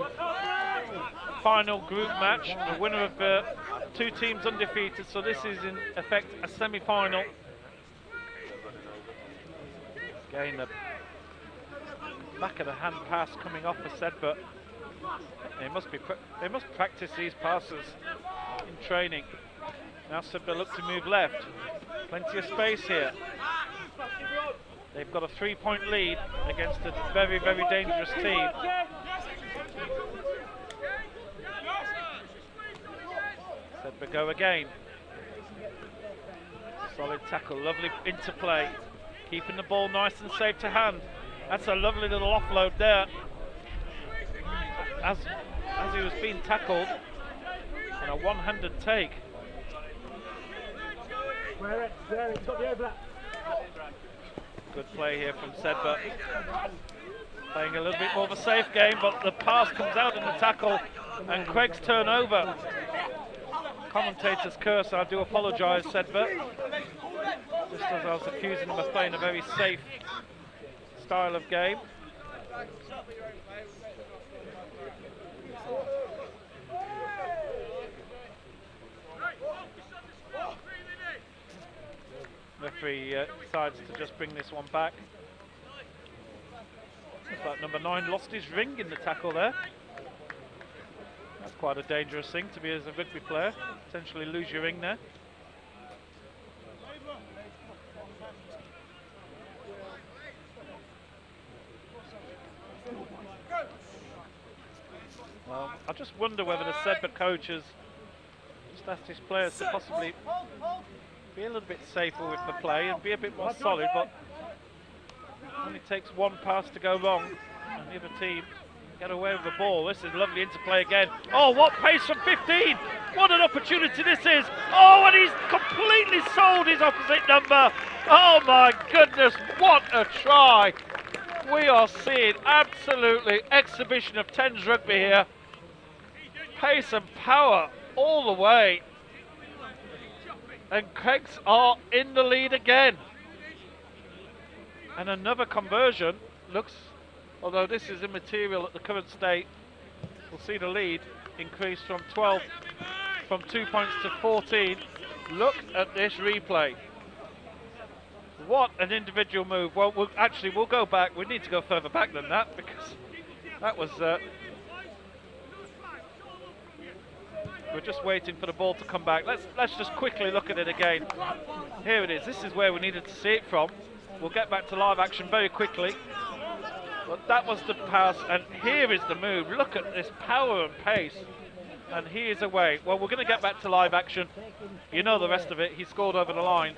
Speaker 1: final group match. The winner of two teams undefeated, so this is in effect a semi-final. Again, the back of the hand pass coming off for Sedbergh. They must practice these passes in training. Now Sedbergh look to move left. Plenty of space here. They've got a 3-point lead against a very, very dangerous team. Sedbergh go again. Solid tackle, lovely interplay. Keeping the ball nice and safe to hand. That's a lovely little offload there. As he was being tackled, and a one-handed take. Good play here from Sedbergh. Playing a little bit more of a safe game, but the pass comes out in the tackle, and Craig's turnover. Commentator's curse, I do apologise, Sedbergh. Just as I was accusing them of playing a very safe style of game. Referee decides to just bring this one back. Looks like number 9 lost his ring in the tackle there. That's quite a dangerous thing to be as a rugby player. Potentially lose your ring there. I just wonder whether the Sedbergh coach has just asked his players to possibly be a little bit safer with the play and be a bit more solid, but only takes one pass to go wrong and the other team get away with the ball. This is lovely interplay again. Oh, what pace from 15! What an opportunity this is! Oh, and he's completely sold his opposite number! Oh my goodness, what a try! We are seeing absolutely exhibition of 10s rugby here. Pace and power all the way. And Craigs are in the lead again. And another conversion looks, although this is immaterial at the current state, we'll see the lead increase from 2 points to 14. Look at this replay. What an individual move. Well, we'll go back. We need to go further back than that because that was... we're just waiting for the ball to come back. Let's just quickly look at it again. Here it is. This is where we needed to see it from. We'll get back to live action very quickly. But that was the pass, and here is the move. Look at this power and pace. And he is away. Well, we're going to get back to live action. You know the rest of it. He scored over the line.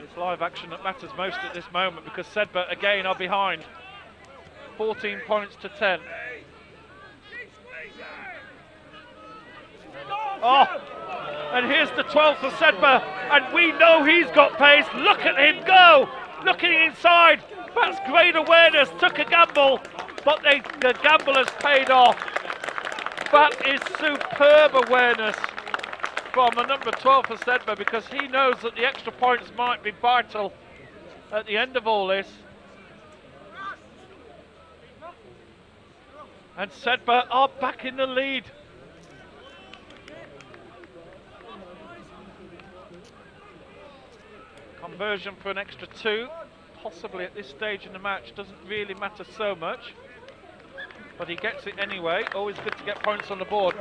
Speaker 1: It's live action that matters most at this moment because Sedbergh again are behind. 14 points to 10. Oh, and here's the 12 for Sedbergh, and we know he's got pace. Look at him go, looking inside. That's great awareness, took a gamble, but the gamble has paid off. That is superb awareness from a number 12 for Sedbergh because he knows that the extra points might be vital at the end of all this. And Sedbergh are back in the lead. Conversion for an extra 2, possibly at this stage in the match, doesn't really matter so much. But he gets it anyway. Always good to get points on the board.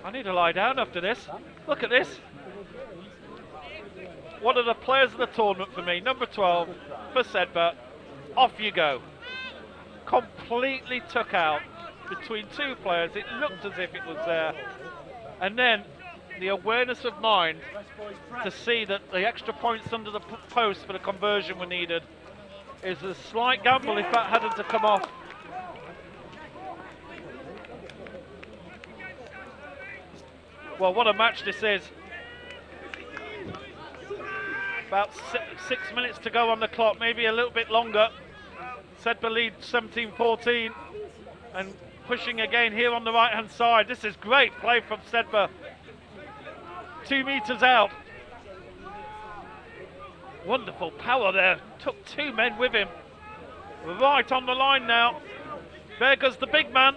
Speaker 1: I need to lie down after this. Look at this. One of the players of the tournament for me, number 12 for Sedbergh. Off you go. Completely took out between two players. It looked as if it was there. And then the awareness of mind to see that the extra points under the post for the conversion were needed is a slight gamble if that hadn't to come off. Well, what a match this is. About 6 minutes to go on the clock, maybe a little bit longer. Sedbergh lead 17-14 and pushing again here on the right hand side. This is great play from Sedbergh. 2 meters out. Wonderful power there. Took 2 men with him. Right on the line now. There goes the big man.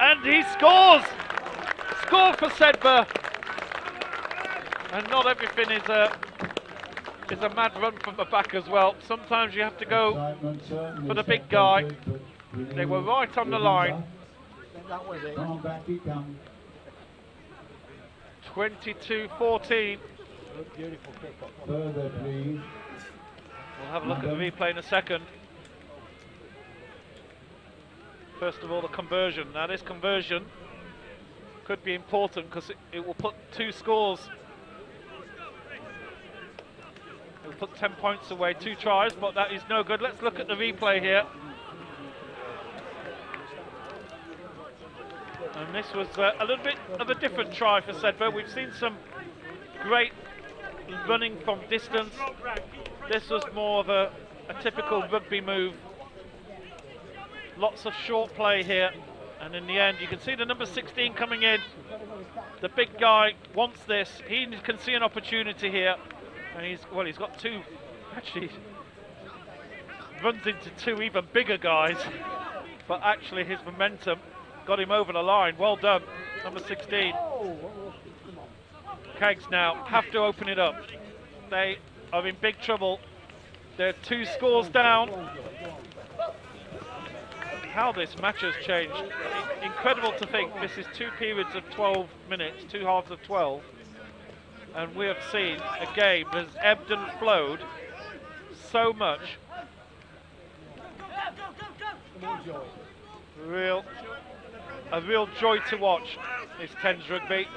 Speaker 1: And he scores! Score for Sedbergh. And not everything is a mad run from the back as well. Sometimes you have to go for the big guy. They were right on the line. 22-14.
Speaker 2: Further, please.
Speaker 1: We'll have a look at the replay in a second. First of all, the conversion. Now this conversion could be important because it will put 2 scores. It will put 10 points away, 2 tries, but that is no good. Let's look at the replay here. And this was a little bit of a different try for Sedbergh. We've seen some great running from distance. This was more of a typical rugby move. Lots of short play here. And in the end, you can see the number 16 coming in. The big guy wants this. He can see an opportunity here. And he's got 2, actually, runs into 2 even bigger guys. But actually his momentum got him over the line. Well done, number 16. Kegs now have to open it up. They are in big trouble. They're 2 scores down. how this match has changed. Incredible to think this is 2 periods of 12 minutes, 2 halves of 12, and we have seen a game that has ebbed and flowed so much. A real joy to watch is Thames Rugby.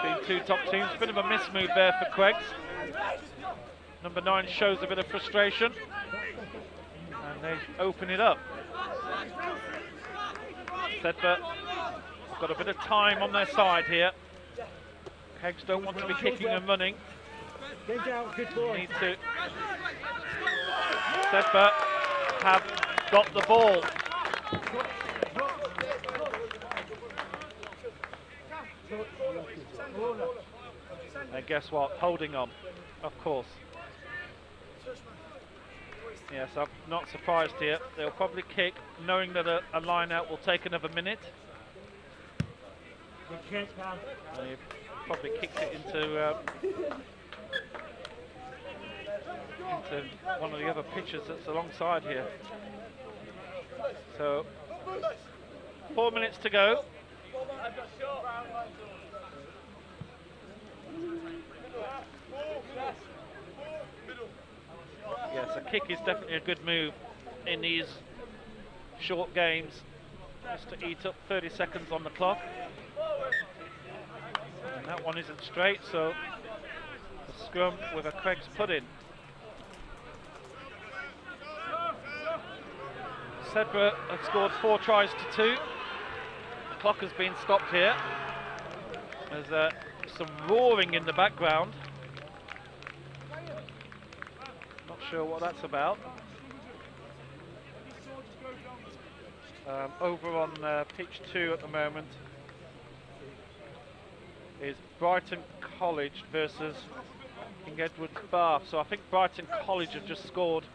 Speaker 1: Between 2 top teams. Bit of a miss move there for Craigs. Number 9 shows a bit of frustration, and they open it up. Sedbergh got a bit of time on their side here. Craigs don't want to be kicking and running. Need to. Sedbergh have got the ball. And guess what? Holding on, of course. Yes, I'm not surprised here. They'll probably kick, knowing that a line out will take another minute. They probably kicked it into one of the other pitches that's alongside here. So 4 minutes to go. Yes, a kick is definitely a good move in these short games, just to eat up 30 seconds on the clock. And that one isn't straight, so a scrum with a Craigs put in. Sedbergh have scored 4 tries to 2. The clock has been stopped here. There's some roaring in the background. Not sure what that's about. Over on pitch 2 at the moment is Brighton College versus King Edward's Bath. So I think Brighton College have just scored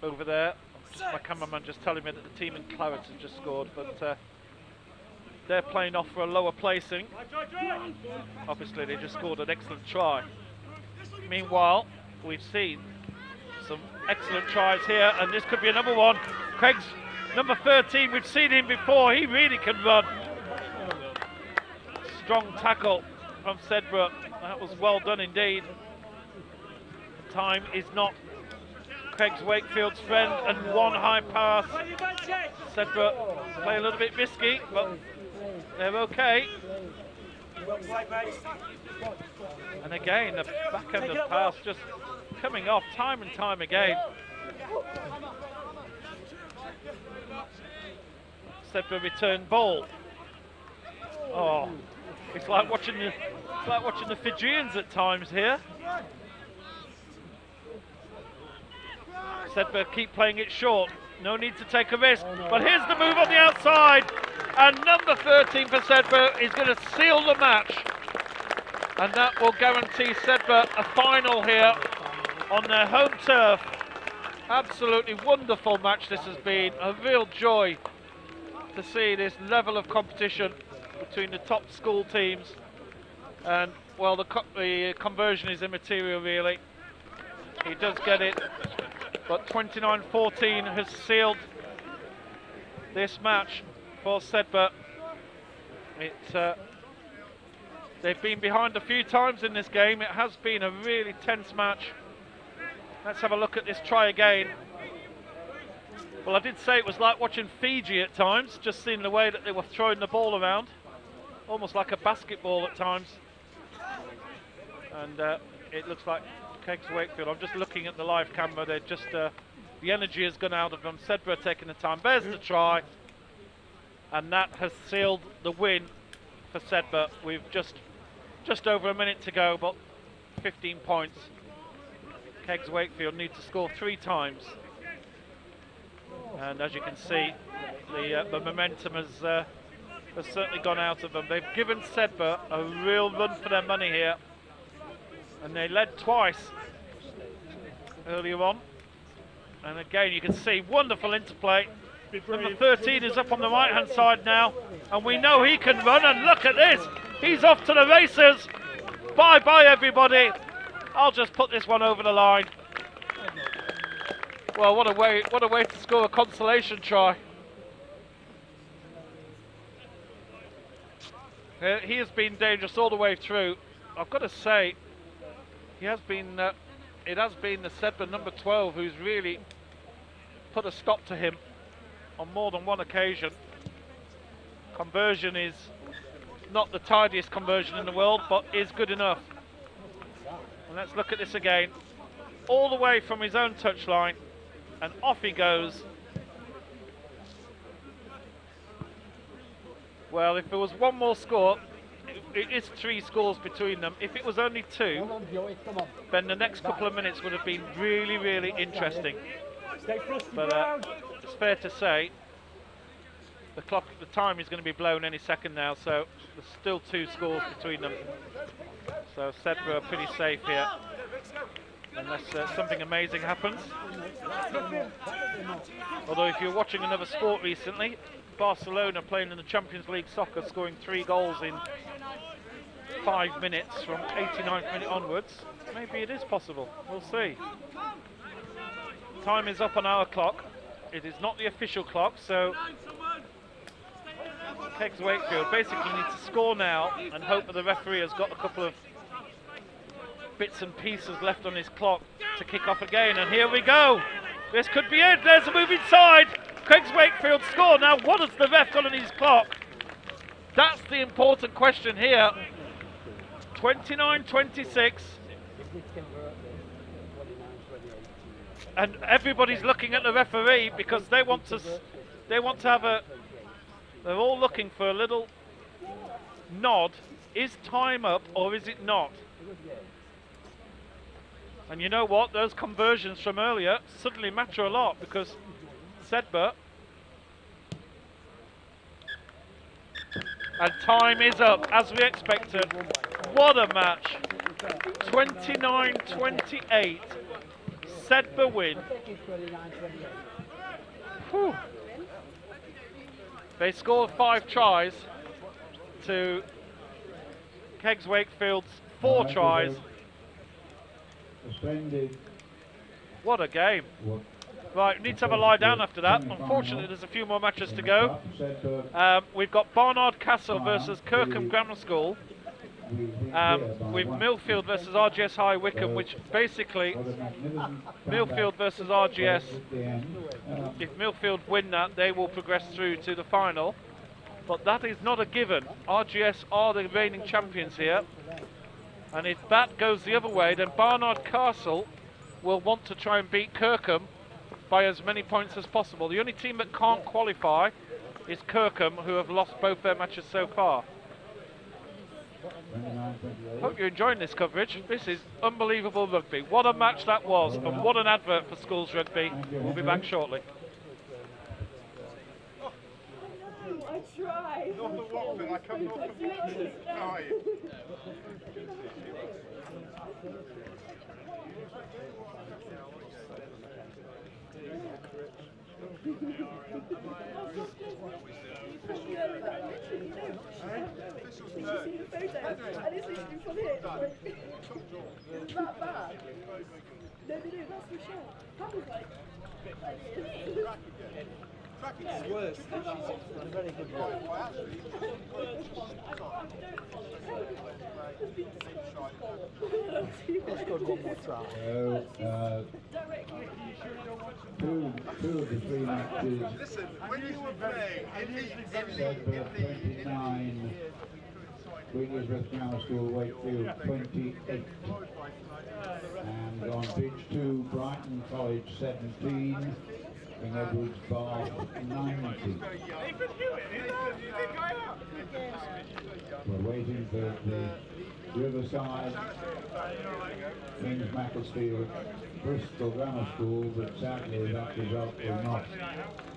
Speaker 1: over there. My cameraman just telling me that the team in Clarets have just scored, but they're playing off for a lower placing. Obviously they just scored an excellent try. Meanwhile, we've seen some excellent tries here, and this could be another one. Craigs, number 13, we've seen him before, he really can run. Strong tackle from Sedbergh, that was well done indeed. Time is not Craigs Wakefield's friend, and one high pass. Sedbergh play a little bit risky, but they're okay. And again, the back end of the pass just coming off time and time again. Sedbergh return ball. Oh, it's like watching the Fijians at times here. Sedbergh keep playing it short. No need to take a risk. But here's the move on the outside. And number 13 for Sedbergh is going to seal the match. And that will guarantee Sedbergh a final here on their home turf. Absolutely wonderful match this has been. A real joy to see this level of competition between the top school teams. And, well, the conversion is immaterial, really. He does get it. But 29-14 has sealed this match for Sedbergh. They've been behind a few times in this game. It has been a really tense match. Let's have a look at this try again. Well, I did say it was like watching Fiji at times, just seeing the way that they were throwing the ball around. Almost like a basketball at times. And it looks like Craigs Wakefield. I'm just looking at the live camera. They're just the energy has gone out of them. Sedbergh taking the time. There's the try, and that has sealed the win for Sedbergh. We've just over a minute to go, but 15 points. Craigs Wakefield need to score 3 times, and as you can see, the momentum has certainly gone out of them. They've given Sedbergh a real run for their money here. And they led twice earlier on. And again, you can see wonderful interplay. Number 13 is up on the right-hand side now. And we know he can run. And look at this. He's off to the races. Bye-bye, everybody. I'll just put this one over the line. Well, what a way to score a consolation try. He has been dangerous all the way through. I've got to say, he has been. It has been the Sedbergh number 12 who's really put a stop to him on more than one occasion. Conversion is not the tidiest conversion in the world, but is good enough. And let's look at this again. All the way from his own touchline, and off he goes. Well, if there was one more score, it is 3 scores between them. If it was only 2, then the next couple of minutes would have been really, really interesting. But it's fair to say, the time is going to be blown any second now, so there's still 2 scores between them. So Sedbergh are pretty safe here, unless something amazing happens. Although if you're watching another sport recently, Barcelona playing in the Champions League soccer, scoring 3 goals in 5 minutes from 89th minute onwards, maybe it is possible. We'll see. Time is up on our clock. It is not the official clock, so Keggs Wakefield basically needs to score now and hope that the referee has got a couple of bits and pieces left on his clock to kick off again. And here we go. This could be it. There's a move inside. Keggs Wakefield score. Now, what has the ref got on his clock? That's the important question here. 29-26. And everybody's looking at the referee because they want to have a. They're all looking for a little nod. Is time up or is it not? And you know what? Those conversions from earlier suddenly matter a lot because Sedbergh. And time is up as we expected. What a match. 29-28. Sedbergh win. Whew. They scored 5 tries to Keggs Wakefield's 4 tries. What a game. Right, we need to have a lie down after that. Unfortunately, there's a few more matches to go. We've got Barnard Castle versus Kirkham Grammar School. With Millfield versus RGS High Wycombe, which basically Millfield versus RGS, if Millfield win that, they will progress through to the final. But that is not a given. RGS are the reigning champions here. And if that goes the other way, then Barnard Castle will want to try and beat Kirkham by as many points as possible. The only team that can't qualify is Kirkham, who have lost both their matches so far. Hope you're enjoying this coverage. This is unbelievable rugby. What a match that was, and what an advert for schools rugby. We'll be back shortly.
Speaker 12: I tried.
Speaker 10: Not the Watford, I come off the Watford. How are you?
Speaker 12: And it's literally from here. It's that bad. No, that's for sure. That was like
Speaker 6: It's worse. She's a very good one. Let's go one more try.
Speaker 2: Two of the 3 matches.
Speaker 10: Listen, when you were playing,
Speaker 2: Sedbergh 29, Queen's Grammar School, Wakefield 28. And on pitch 2, Brighton College 17, King Edward's Bath 90. We're waiting for the Riverside, Kings Macclesfield, Bristol Grammar School, but sadly that result will not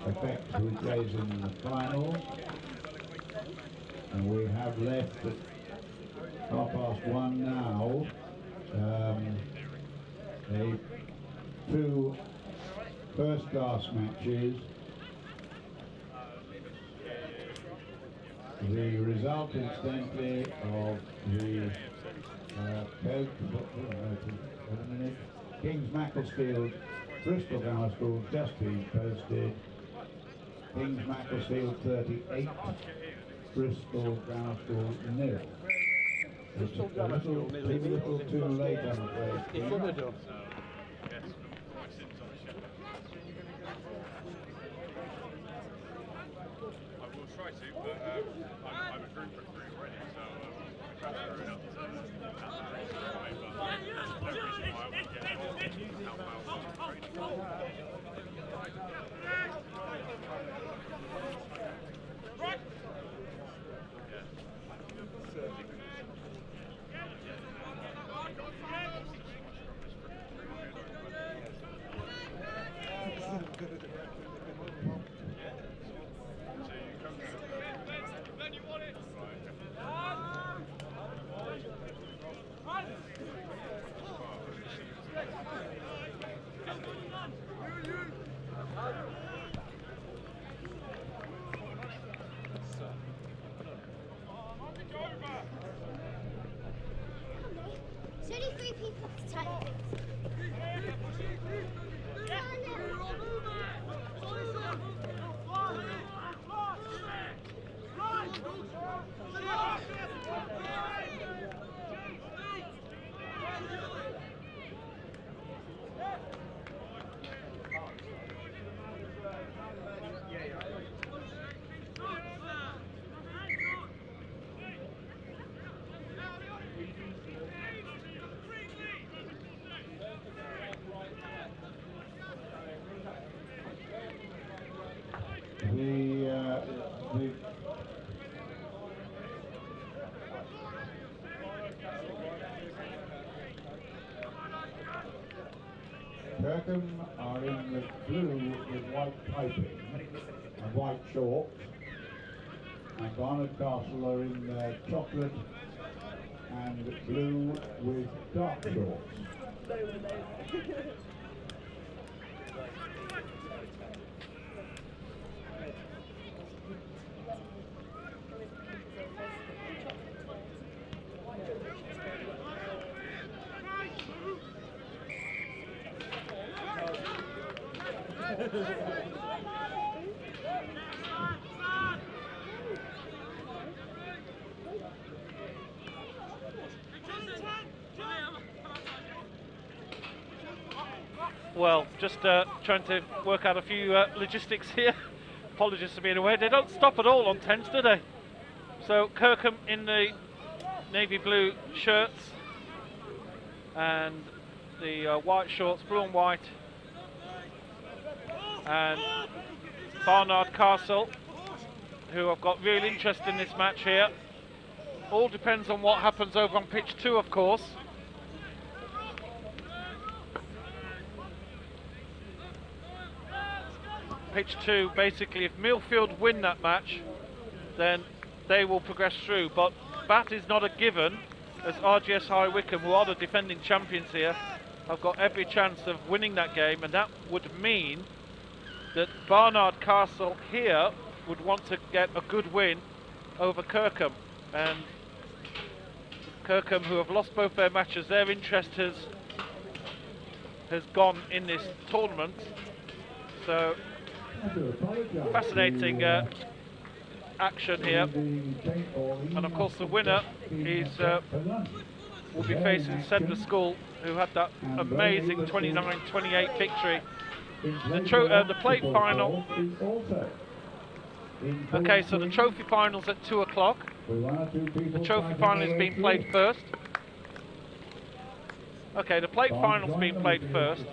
Speaker 2: affect who plays in the final. And we have left at 1:30 now the 2 first-class matches. The result, incidentally, of the Coke, wait a minute, Kings Macclesfield, Bristol Grammar School just been posted. Kings Macclesfield 38, Bristol Grammar School 0.
Speaker 6: Bristol Grammar School,
Speaker 2: Too little too late, I'm afraid.
Speaker 6: It's overdone.
Speaker 13: Try to, but I'm a group recruit already, so I'm transferring up to
Speaker 4: It's only 3 people to take things.
Speaker 2: The Kirkham are in the blue with white piping and white shorts, and Barnard Castle are in chocolate and blue with dark shorts.
Speaker 1: Well, just trying to work out a few logistics here. Apologies for being away. They don't stop at all on tents, do they? So Kirkham in the navy blue shirts and the white shorts, blue and white, and Barnard Castle, who have got real interest in this match here. All depends on what happens over on pitch 2, of course. Pitch 2, basically, if Millfield win that match, then they will progress through. But that is not a given, as RGS High Wycombe, who are the defending champions here, have got every chance of winning that game, and that would mean that Barnard Castle here would want to get a good win over Kirkham. And Kirkham, who have lost both their matches, their interest has gone in this tournament. So fascinating action here, and of course the winner is will be facing Sedbergh School, who had that amazing 29-28 victory. The plate final. Okay, so the trophy final's at 2 o'clock. The trophy final is being played first. Okay, the plate final's being played first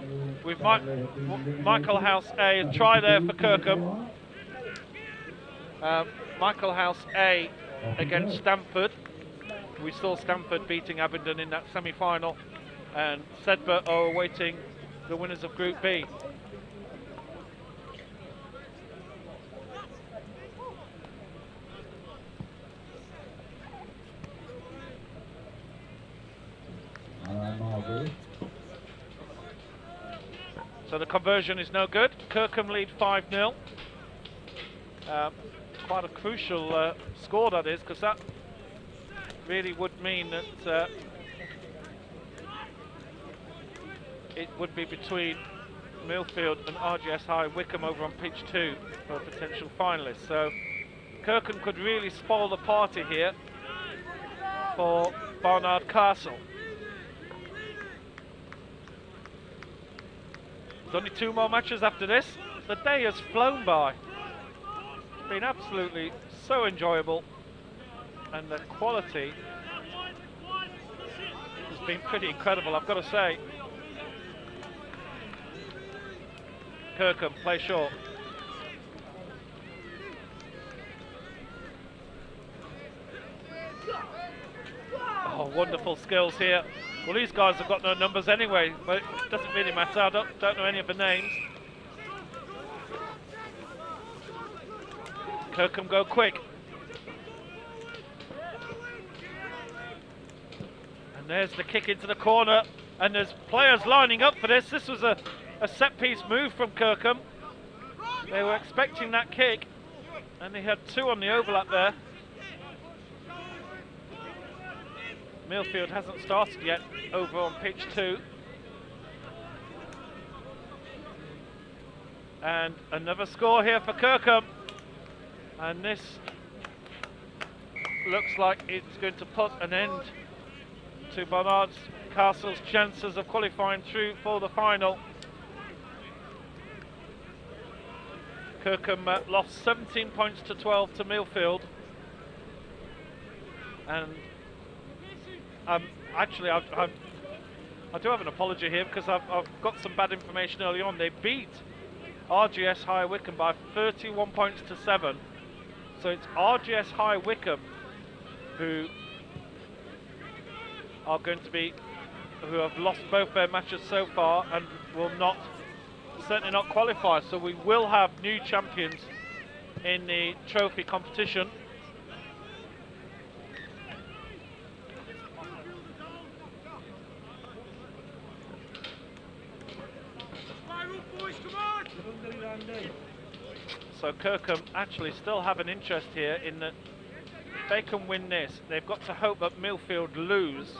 Speaker 1: with Michael House A. A try there for Kirkham. Michael House A against Stamford. We saw Stamford beating Abingdon in that semi-final, and Sedbergh are awaiting the winners of Group B. So the conversion is no good. Kirkham lead 5-0. Quite a crucial score that is, because that really would mean that it would be between Millfield and RGS High Wycombe over on pitch 2 for potential finalists. So Kirkham could really spoil the party here for Barnard Castle. There's only 2 more matches after this. The day has flown by. It's been absolutely so enjoyable, and the quality has been pretty incredible, I've got to say. Kirkham play short. Oh, wonderful skills here. Well, these guys have got no numbers anyway, but it doesn't really matter. I don't know any of the names. Kirkham go quick. And there's the kick into the corner, and there's players lining up for this. This was a set-piece move from Kirkham. They were expecting that kick, and they had 2 on the overlap there. Millfield hasn't started yet over on pitch 2. And another score here for Kirkham. And this looks like it's going to put an end to Barnard Castle's chances of qualifying through for the final. Kirkham lost 17 points to 12 to Millfield. And actually, I do have an apology here because I've got some bad information early on. They beat RGS High Wycombe by 31 points to 7. So it's RGS High Wycombe who are going to be, who have lost both their matches so far and will not, certainly not qualify. So we will have new champions in the trophy competition. So Kirkham actually still have an interest here in that if they can win this, they've got to hope that Millfield lose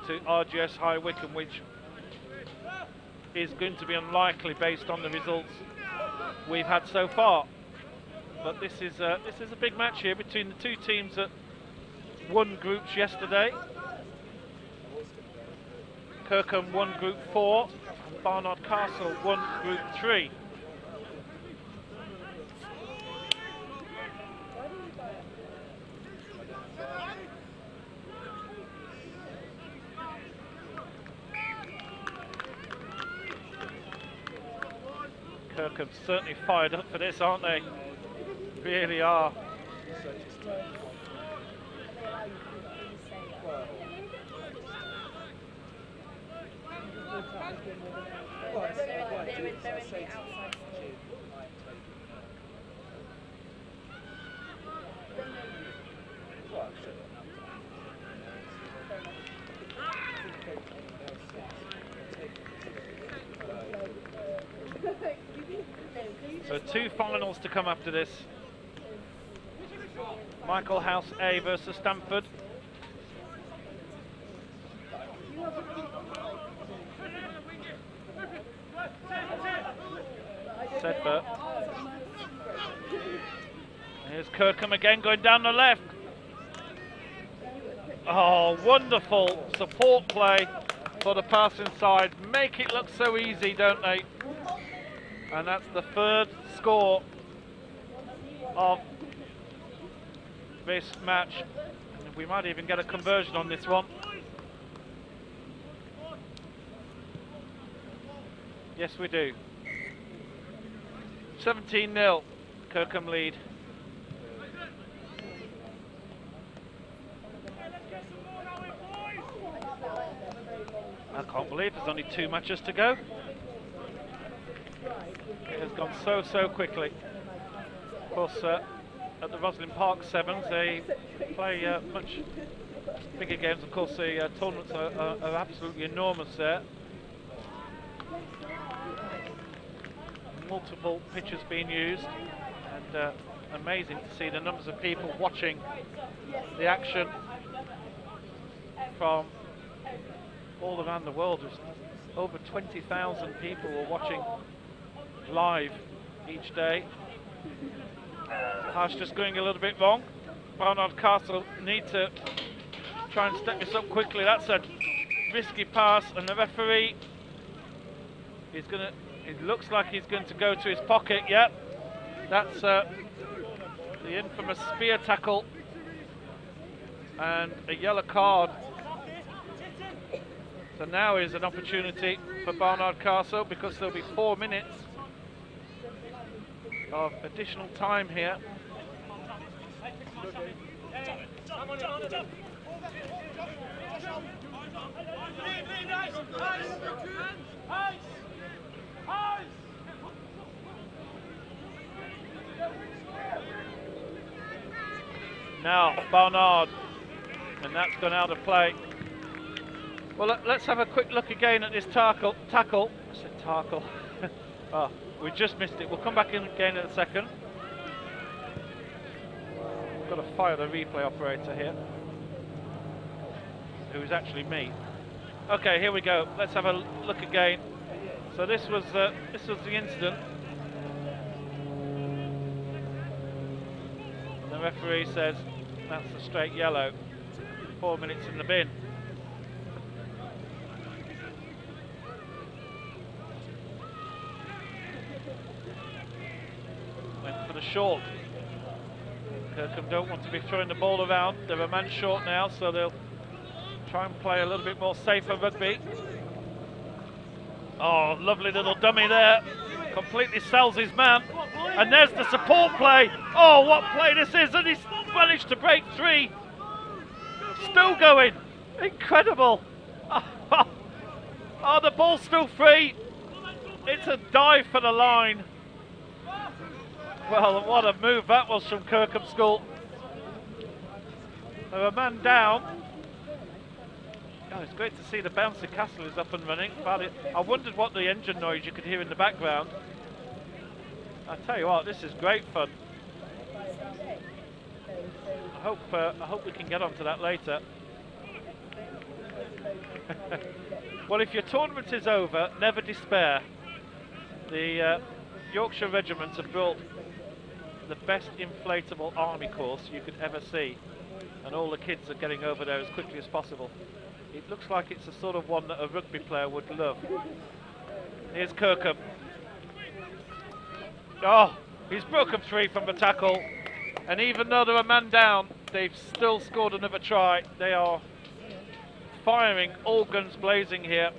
Speaker 1: to RGS High Wycombe, which is going to be unlikely based on the results we've had so far. But this is a big match here between the 2 teams that won groups yesterday. Kirkham won Group 4 and Barnard Castle won Group 3. Kirkham certainly fired up for this, aren't they? Really are. So 2 finals to come after this. Michael House A versus Stamford. Sedbergh. Here's Kirkham again going down the left. Oh, wonderful support play for the pass inside. Make it look so easy, don't they? And that's the 3rd score of this match. And we might even get a conversion on this one. Yes, we do. 17-0, Kirkham lead. I can't believe there's only 2 matches to go. It has gone so quickly. Of course, at the Roslyn Park Sevens, they play much bigger games. Of course, the tournaments are absolutely enormous there. Multiple pitches being used, and amazing to see the numbers of people watching the action from all around the world. over 20,000 people were watching live each day. Harsh just going a little bit wrong. Barnard Castle need to try and step this up quickly. That's a risky pass, and the referee is going to, it looks like he's going to go to his pocket. Yep, that's the infamous spear tackle and a yellow card. So now is an opportunity for Barnard Castle, because there'll be 4 minutes of additional time here. Now Barnard, and that's gone out of play. Well, let's have a quick look again at this tackle. I said tackle. Oh, we just missed it. We'll come back in again in a second. Got to fire the replay operator here, who is actually me. Okay, here we go. Let's have a look again. So this was the incident. The referee says that's a straight yellow. 4 minutes in the bin. Went for the short. Kirkham don't want to be throwing the ball around. They're a man short now, so they'll try and play a little bit more safer rugby. Oh, lovely little dummy there. Completely sells his man. And there's the support play. Oh, what play this is. And he's managed to break three. Still going. Incredible. Oh, the ball's still free. It's a dive for the line. Well, what a move that was from Kirkham School. They're a man down. Oh, it's great to see the bouncy castle is up and running. I wondered what the engine noise you could hear in the background. I tell you what, this is great fun. I hope we can get onto that later. Well, if your tournament is over, never despair. The Yorkshire Regiment have built the best inflatable army course you could ever see, and all the kids are getting over there as quickly as possible. It looks like it's the sort of one that a rugby player would love. Here's Kirkham. Oh, he's broken free from the tackle, and even though they're a man down, they've still scored another try. They are firing all guns blazing here,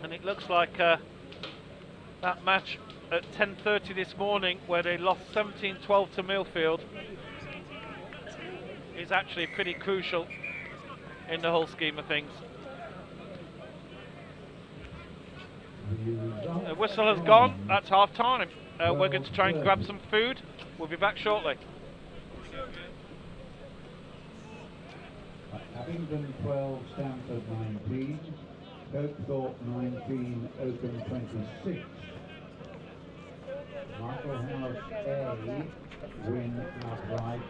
Speaker 1: and it looks like that match at 10:30 this morning, where they lost 17-12 to Millfield, is actually pretty crucial in the whole scheme of things. The whistle has gone. That's half time. We're going to try and grab some food. We'll be back shortly.
Speaker 2: Abingdon 12, Stamford 19, Oakthorpe 19, Oakham 26. Michael House A win outright.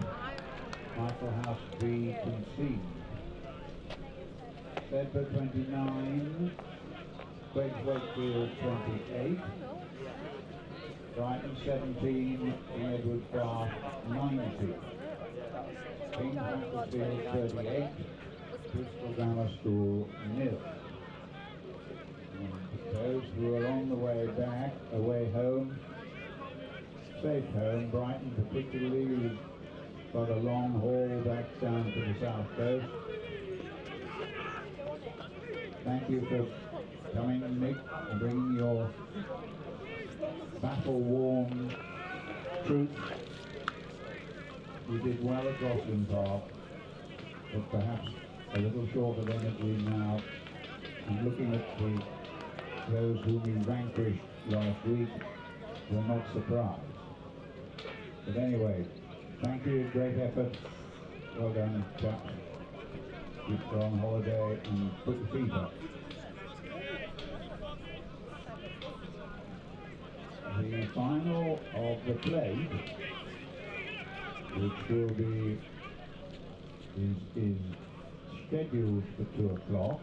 Speaker 2: Michael House B concede. Sedbergh 29, Quakes Wakefield 28, Brighton 17, Edward Bath 90. King Macclesfield 38, Bristol Grammar School 0. And those who are on the way back, away home, safe home. Brighton particularly, who's got a long haul back down to the south coast. Thank you for coming, Nick, and bringing your battle-worn troops. You did well at Gosling Park, but perhaps a little short of energy now. And looking at those whom we vanquished last week, we're not surprised. But anyway, thank you, great effort. Well done, chaps. Keep on holiday and put your feet up. The final of the play, which will be is scheduled for 2 o'clock,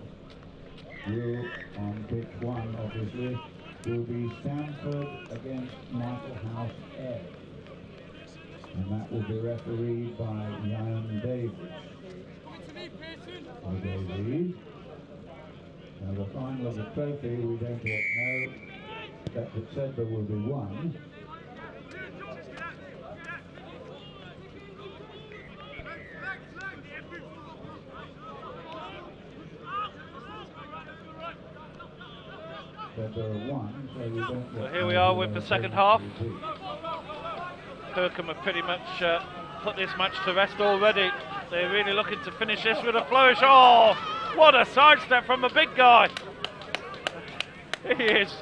Speaker 2: will, on pitch 1 obviously, will be Stanford against Michael House Ed. And that will be refereed by Ryan Davis. Now the final of the trophy we don't yet know, except that Sedbergh will be won. Sedbergh won, so we don't
Speaker 1: So
Speaker 2: yet
Speaker 1: here we
Speaker 2: know
Speaker 1: are
Speaker 2: who
Speaker 1: with the
Speaker 2: their
Speaker 1: second
Speaker 2: opponent
Speaker 1: half.
Speaker 2: will be.
Speaker 1: Kirkham have pretty much put this match to rest already. They're really looking to finish this with a flourish. Oh, what a sidestep from the big guy. He is.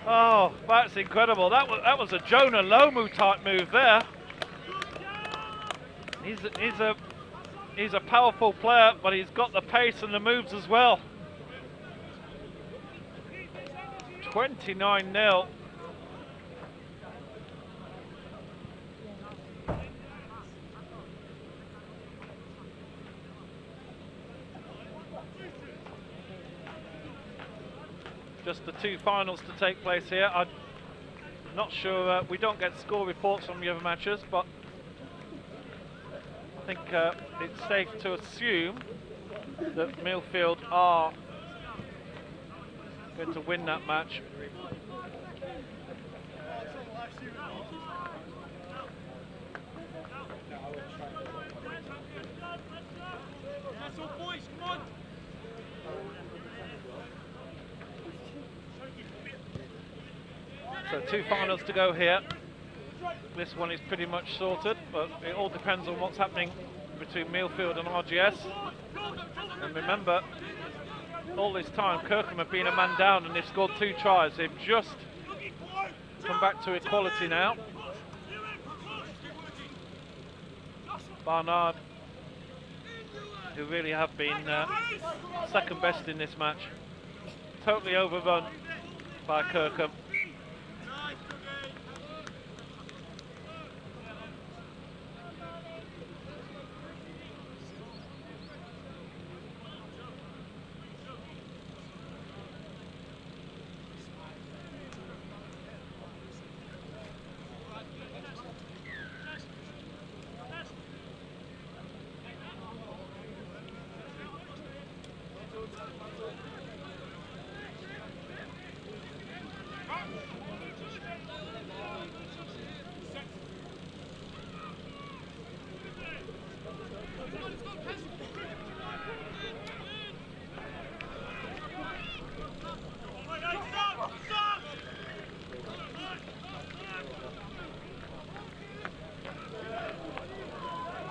Speaker 1: Oh, that's incredible. That was a Jonah Lomu type move there. He's a powerful player, but he's got the pace and the moves as well. 29-0. Just the two finals to take place here. I'm not sure, we don't get score reports from the other matches, but I think it's safe to assume that Millfield are going to win that match. So two finals to go here. This one is pretty much sorted, but it all depends on what's happening between Millfield and RGS. And remember, all this time Kirkham have been a man down and they've scored 2 tries. They've just come back to equality now. Barnard, who really have been second best in this match, totally overrun by Kirkham.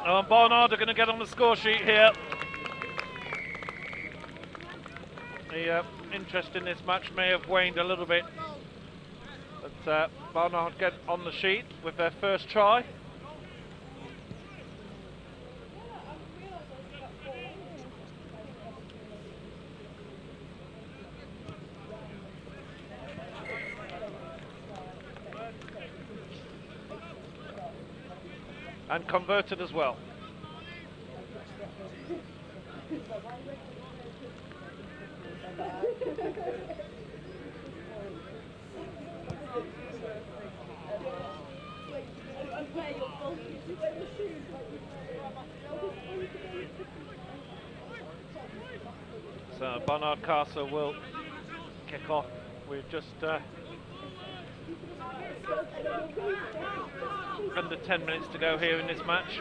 Speaker 1: And Barnard are going to get on the score sheet here. The interest in this match may have waned a little bit, but Barnard get on the sheet with their first try. And converted as well. So Barnard Castle will kick off with just under 10 minutes to go here in this match.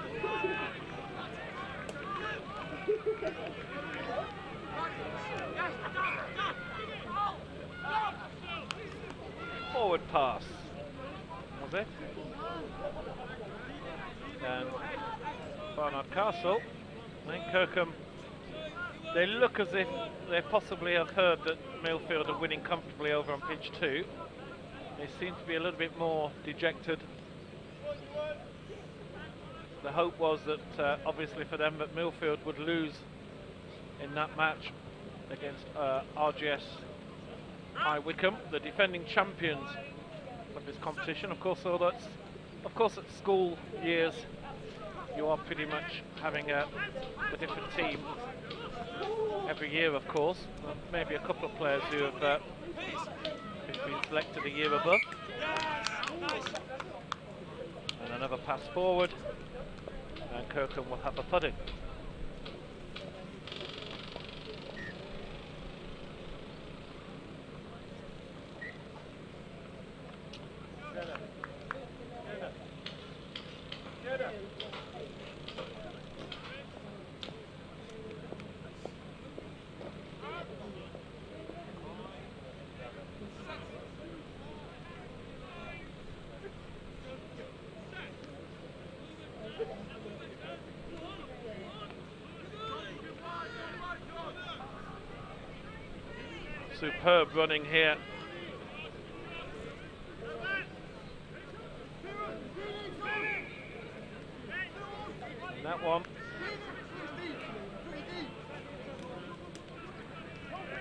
Speaker 1: Forward pass, was it? And Barnard Castle, I think Kirkham, they look as if they possibly have heard that Millfield are winning comfortably over on pitch 2. They seem to be a little bit more dejected. The hope was that, obviously for them, that Millfield would lose in that match against RGS High Wycombe, the defending champions of this competition. Of course, at school years, you are pretty much having a different team every year, of course. Maybe a couple of players who have who've been selected a year above. And another pass forward, and Kirkham will have a pudding. Superb running here. That one.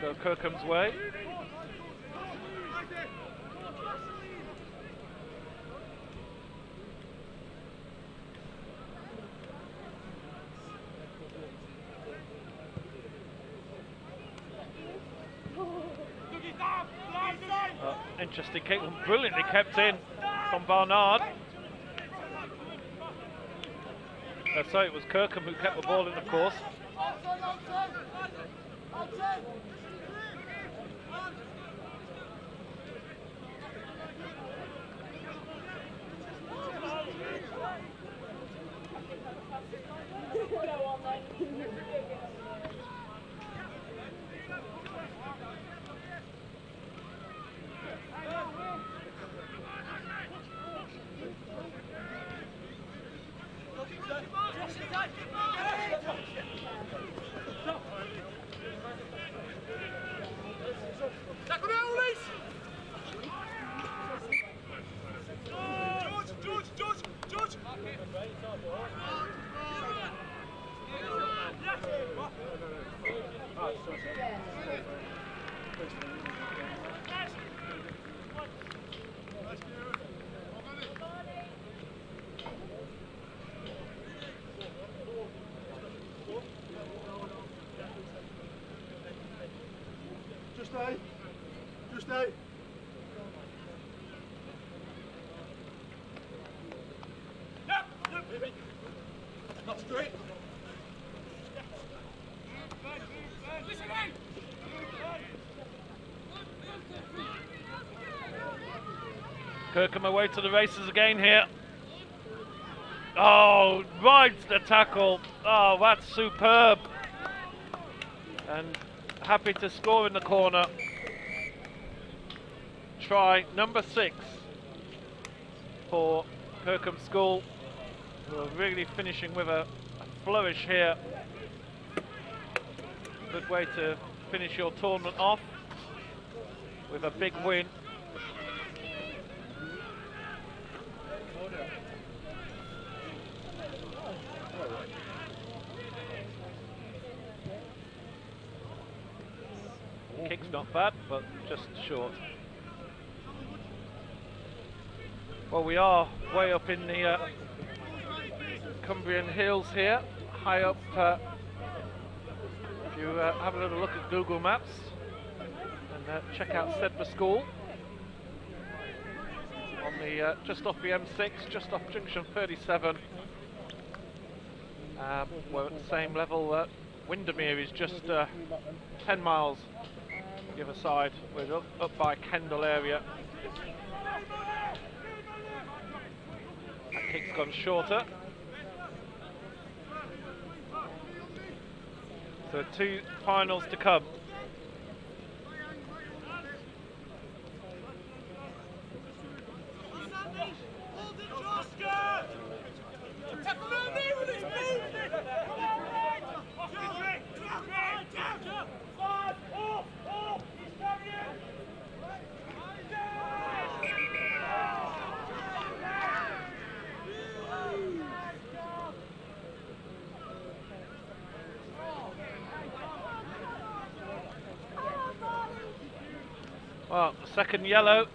Speaker 1: Go Kirkham's way. Interesting kick, brilliantly kept in from Barnard. Sorry, it was Kirkham who kept the ball in, of course.
Speaker 9: Just stay. Not straight.
Speaker 1: Kirkham away to the races again here. Oh, rides the tackle. Oh, that's superb. And happy to score in the corner. Try number 6 for Kirkham School, who are really finishing with a flourish here. Good way to finish your tournament off with a big win. Kick's not bad, but just short. Well, we are way up in the Cumbrian Hills here, high up. If you have a little look at Google Maps and check out Sedbergh School on the just off the M6, just off junction 37. We're at the same level. Windermere is just 10 miles the other side. We're up by Kendal area. That kick's gone shorter. So 2 finals to come. Well, second yellow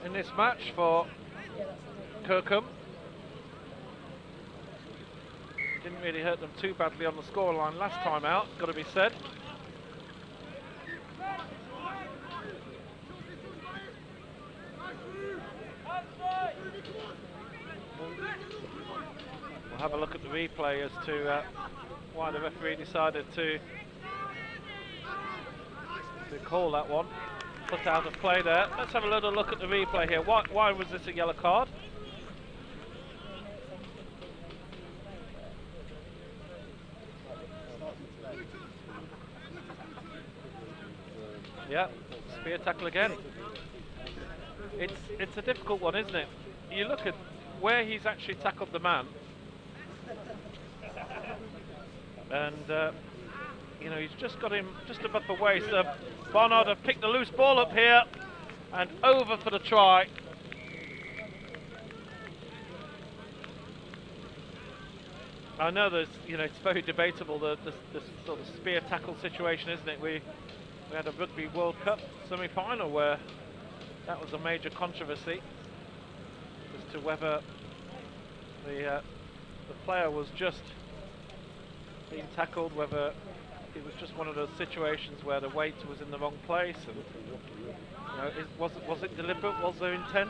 Speaker 1: in this match for Kirkham. Didn't really hurt them too badly on the scoreline last time out, got to be said. We'll have a look at the replay as to why the referee decided to call that one. Put out of play there. Let's have a little look at the replay here. Why was this a yellow card? Yeah, spear tackle again. It's a difficult one, isn't it? You look at where he's actually tackled the man, and you know, he's just got him just above the waist. Barnard have picked the loose ball up here and over for the try. I know there's, you know, it's very debatable the sort of spear tackle situation, isn't it? We had a Rugby World Cup semi-final where that was a major controversy as to whether the player was just being tackled, whether it was just one of those situations where the weight was in the wrong place, and you know, was it deliberate? Was there intent?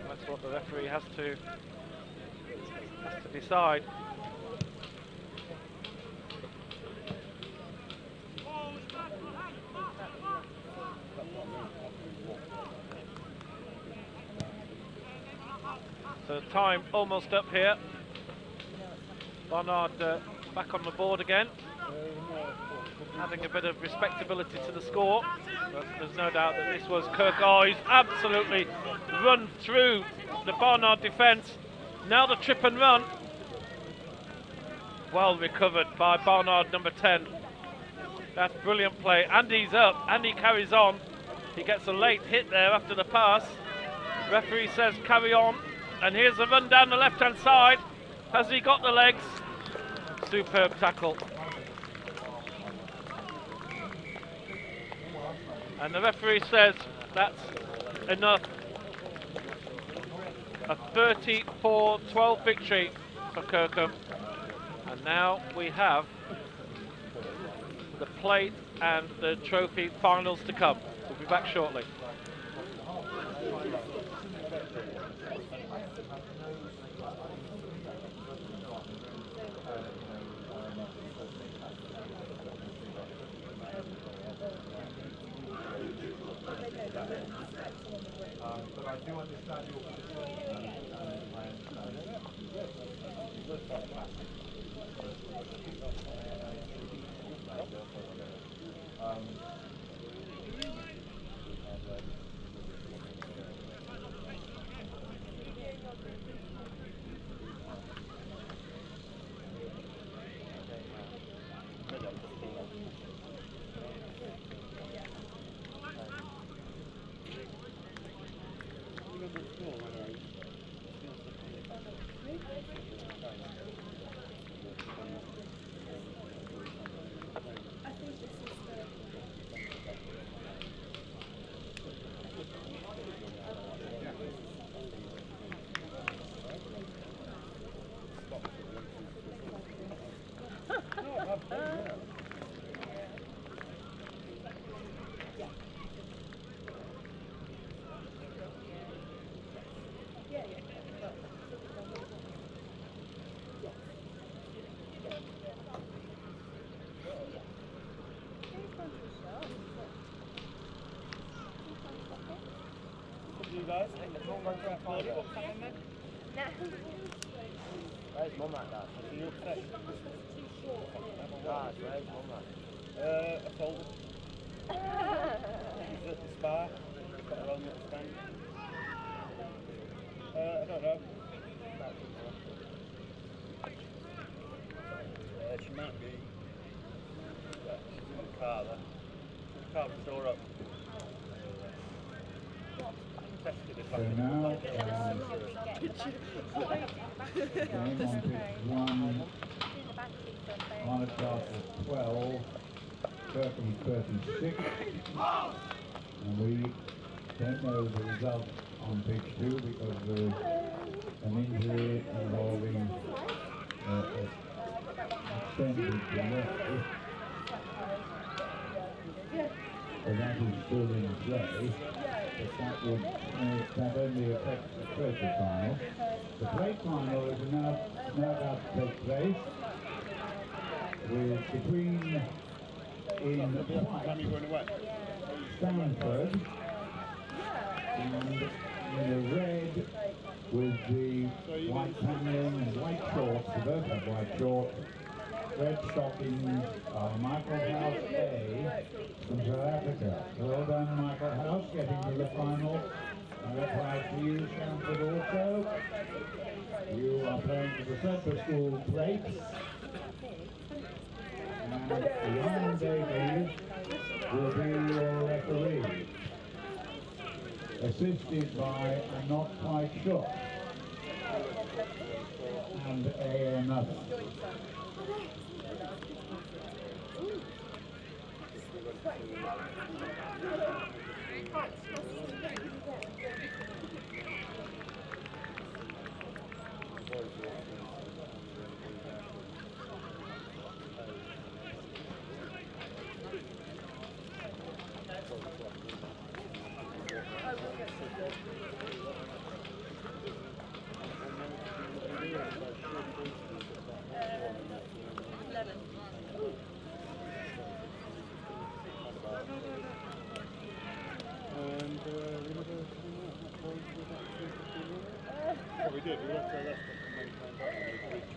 Speaker 1: That's what the referee has to decide. So time almost up here. Barnard back on the board again, adding a bit of respectability to the score. But there's no doubt that this was Kirk. Oh, he's absolutely run through the Barnard defence. Now the trip and run. Well recovered by Barnard, number 10. That's brilliant play. Andy's up. Andy carries on. He gets a late hit there after the pass. Referee says carry on. And here's a run down the left-hand side. Has he got the legs? Superb tackle. And the referee says that's enough. A 34-12 victory for Kirkham. And now we have the plate and the trophy finals to come. We'll be back shortly.
Speaker 2: But I do understand your position, and I understand.
Speaker 11: Guys, where's Mum at that? Is he upset? Guys, where's Mum at? I told her. She's at the spa. Got her own little stand. I don't know. She might be. Yeah, she's in the car there. The car was door up.
Speaker 2: So now, game on pitch 1, Monaco 12, Kirkham 36, and we don't know the result on pitch 2 because there's an injury involving extended delay. So that is still in play, but that only affects the trophy final. The plate final is now about to take place with between in white Stanford and in the red with the white paneling and white shorts. They both have white shorts. Red stockings are Michael House A from South Africa. Well done, Michael House, getting to the final. That's right to you, Stanford, also. You are playing for the Sedbergh School plate. And Jan Davies will be your referee, assisted by I'm not quite sure, and another.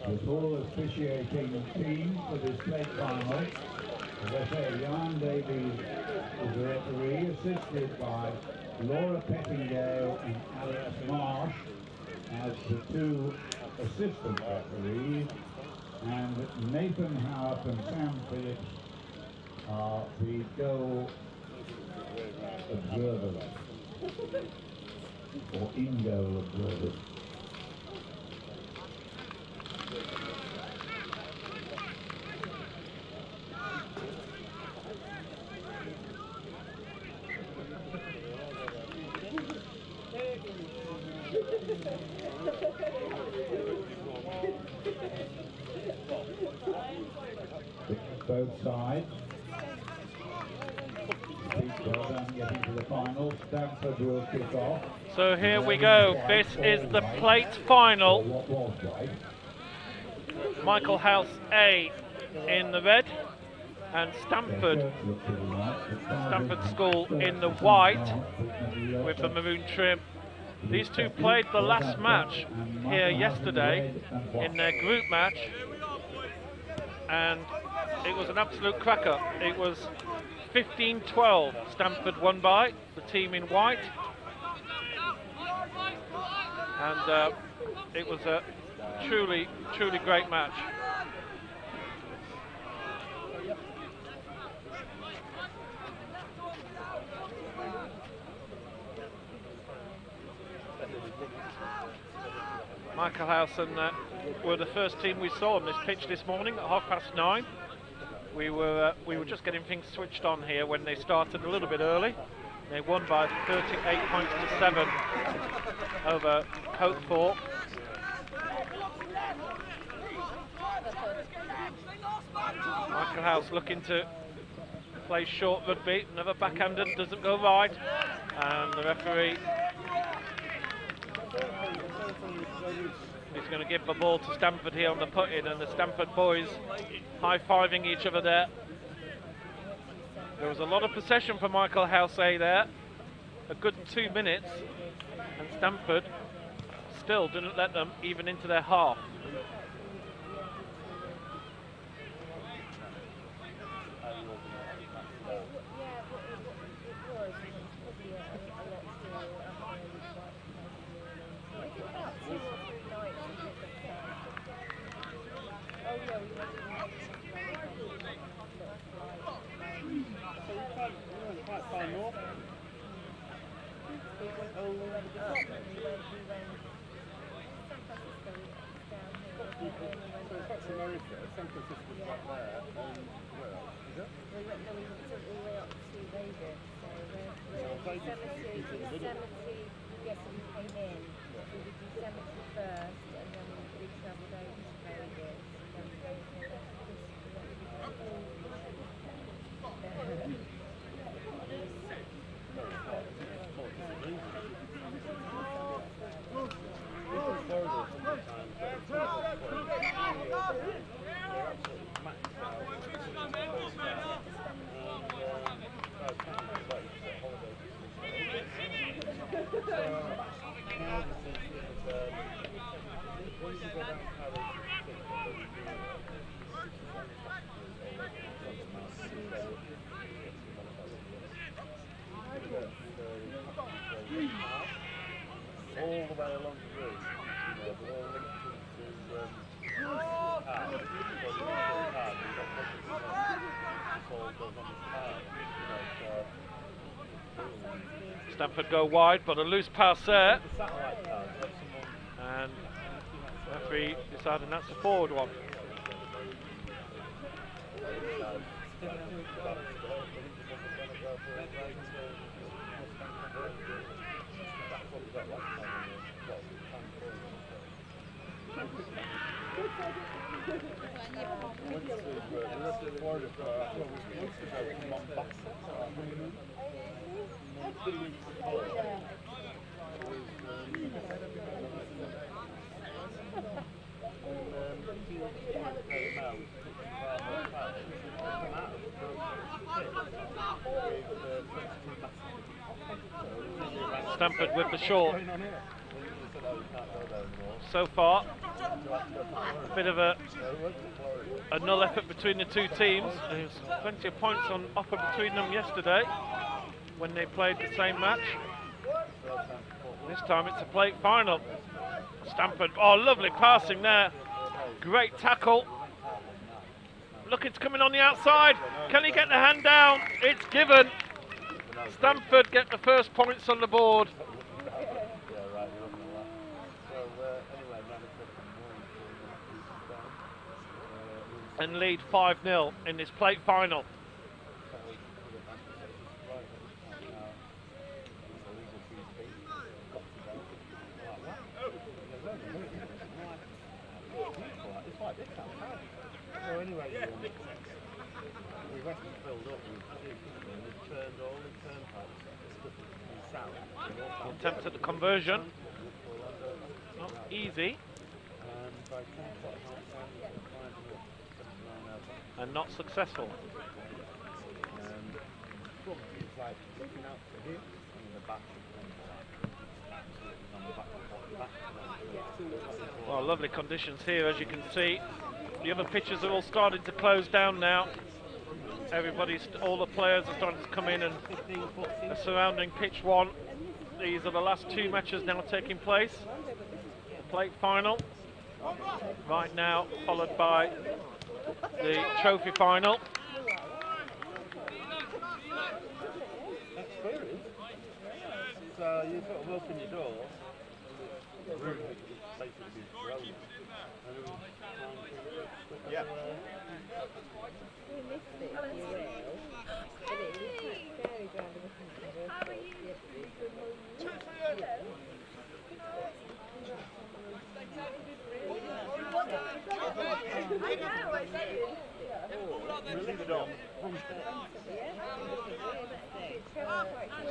Speaker 2: The full officiating team for this plate final, as I say, Jan Davies is the referee, assisted by Laura Pettingale and Alice Marsh as the two assistant referees, and Nathan Howarth and Sam Phillips are the goal observers, or in-goal observers. Both sides. Well done getting to the final. Stanford will kick off.
Speaker 1: So here we go. This is the plate final.
Speaker 2: What was white?
Speaker 1: Michael House A in the red and Stanford School in the white with the maroon trim. These two played the last match here yesterday in their group match, and it was an absolute cracker. It was 15-12. Stanford won by the team in white, and it was a truly great match. Michael Howson were the first team we saw on this pitch this morning at 9:30. We were just getting things switched on here when they started a little bit early. They won by 38 points to 7 over Coatthorpe. Michael House looking to play short rugby, another backhanded, doesn't go wide, and the referee is going to give the ball to Stanford here on the put-in, and the Stanford boys high-fiving each other there. There was a lot of possession for Michael House there, a good 2 minutes, and Stanford still didn't let them even into their half. Stamford go wide, but a loose pass there. And referee deciding that's a forward one. Stamford with the short. So far, a bit of a null effort between the two teams. There's plenty of points on offer between them yesterday when they played the same match. This time it's a plate final. Stamford, oh, lovely passing there. Great tackle. Look, it's coming on the outside. Can he get the hand down? It's given. Stamford get the first points on the board. And lead 5-0 in this plate final.
Speaker 11: So anyway, we went and filled up with people and we turned all the turnpikes south.
Speaker 1: Attempt at the conversion. Not easy. And not successful. Well, lovely conditions here, as you can see. The other pitches are all starting to close down now. All the players are starting to come in and are surrounding pitch one. These are the last two matches now taking place. The plate final right now, followed by the trophy final.
Speaker 11: So you sort of open your door, the room basically be frozen. Yeah.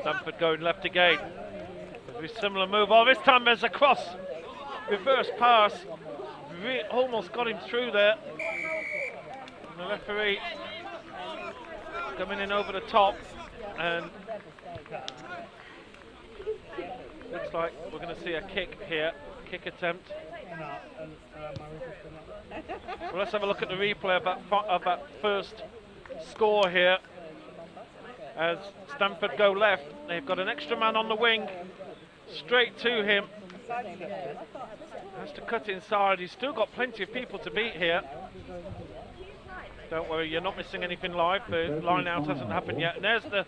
Speaker 1: Stamford going left again. Very similar move. Oh, this time there's a cross. Reverse pass. Almost got him through there. And the referee coming in over the top. And looks like we're going to see a kick here. Kick attempt. Well, let's have a look at the replay of that first score here. As Stamford go left, they've got an extra man on the wing, straight to him. Has to cut inside. He's still got plenty of people to beat here. Don't worry, you're not missing anything live. The line out hasn't happened yet. And there's the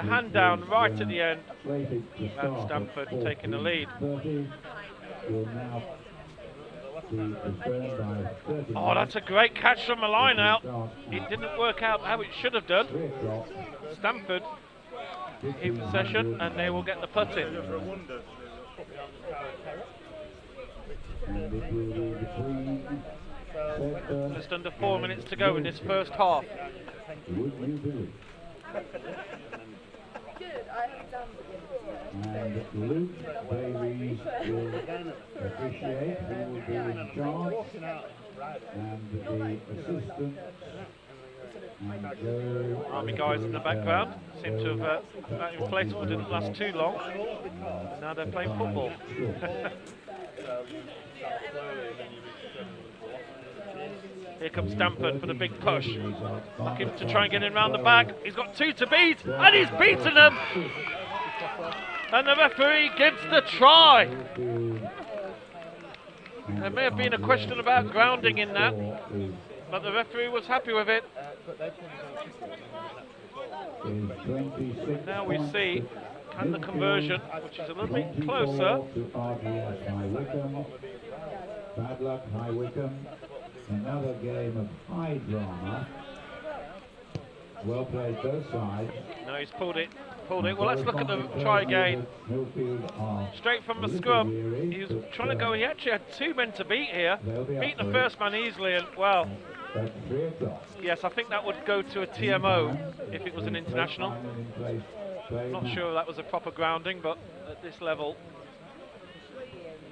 Speaker 1: hand down right at the end. That's Stamford taking the lead. Oh, that's a great catch from the line out. It didn't work out how it should have done. Stamford in possession, and they will get the putt in. Just under 4 minutes to go in this first half.
Speaker 2: And Luke Bailey will officiate, he will be in charge, and the assistant.
Speaker 1: Army guys in the background seem to have that inflatable didn't last too long, and now they're playing football. Here comes Stamford for the big push. Looking to try and get him round the back. He's got two to beat, and he's beaten them. And the referee gives the try. There may have been a question about grounding in that, but the referee was happy with it.
Speaker 11: But they've probably
Speaker 2: Is 26
Speaker 1: Now we
Speaker 2: points
Speaker 1: see,
Speaker 2: to
Speaker 1: can the conversion, which is a little bit
Speaker 2: 24
Speaker 1: closer.
Speaker 2: to RGS High Wycombe. Bad luck, High Wycombe. Another game of high drama. Well played both sides.
Speaker 1: No, he's pulled it. Well, let's look at the try again. Straight from the scrum. He was trying to go. He actually had 2 men to beat here. Beat the first man easily, and well, yes, I think that would go to a TMO if it was an international. Not sure that was a proper grounding, but at this level,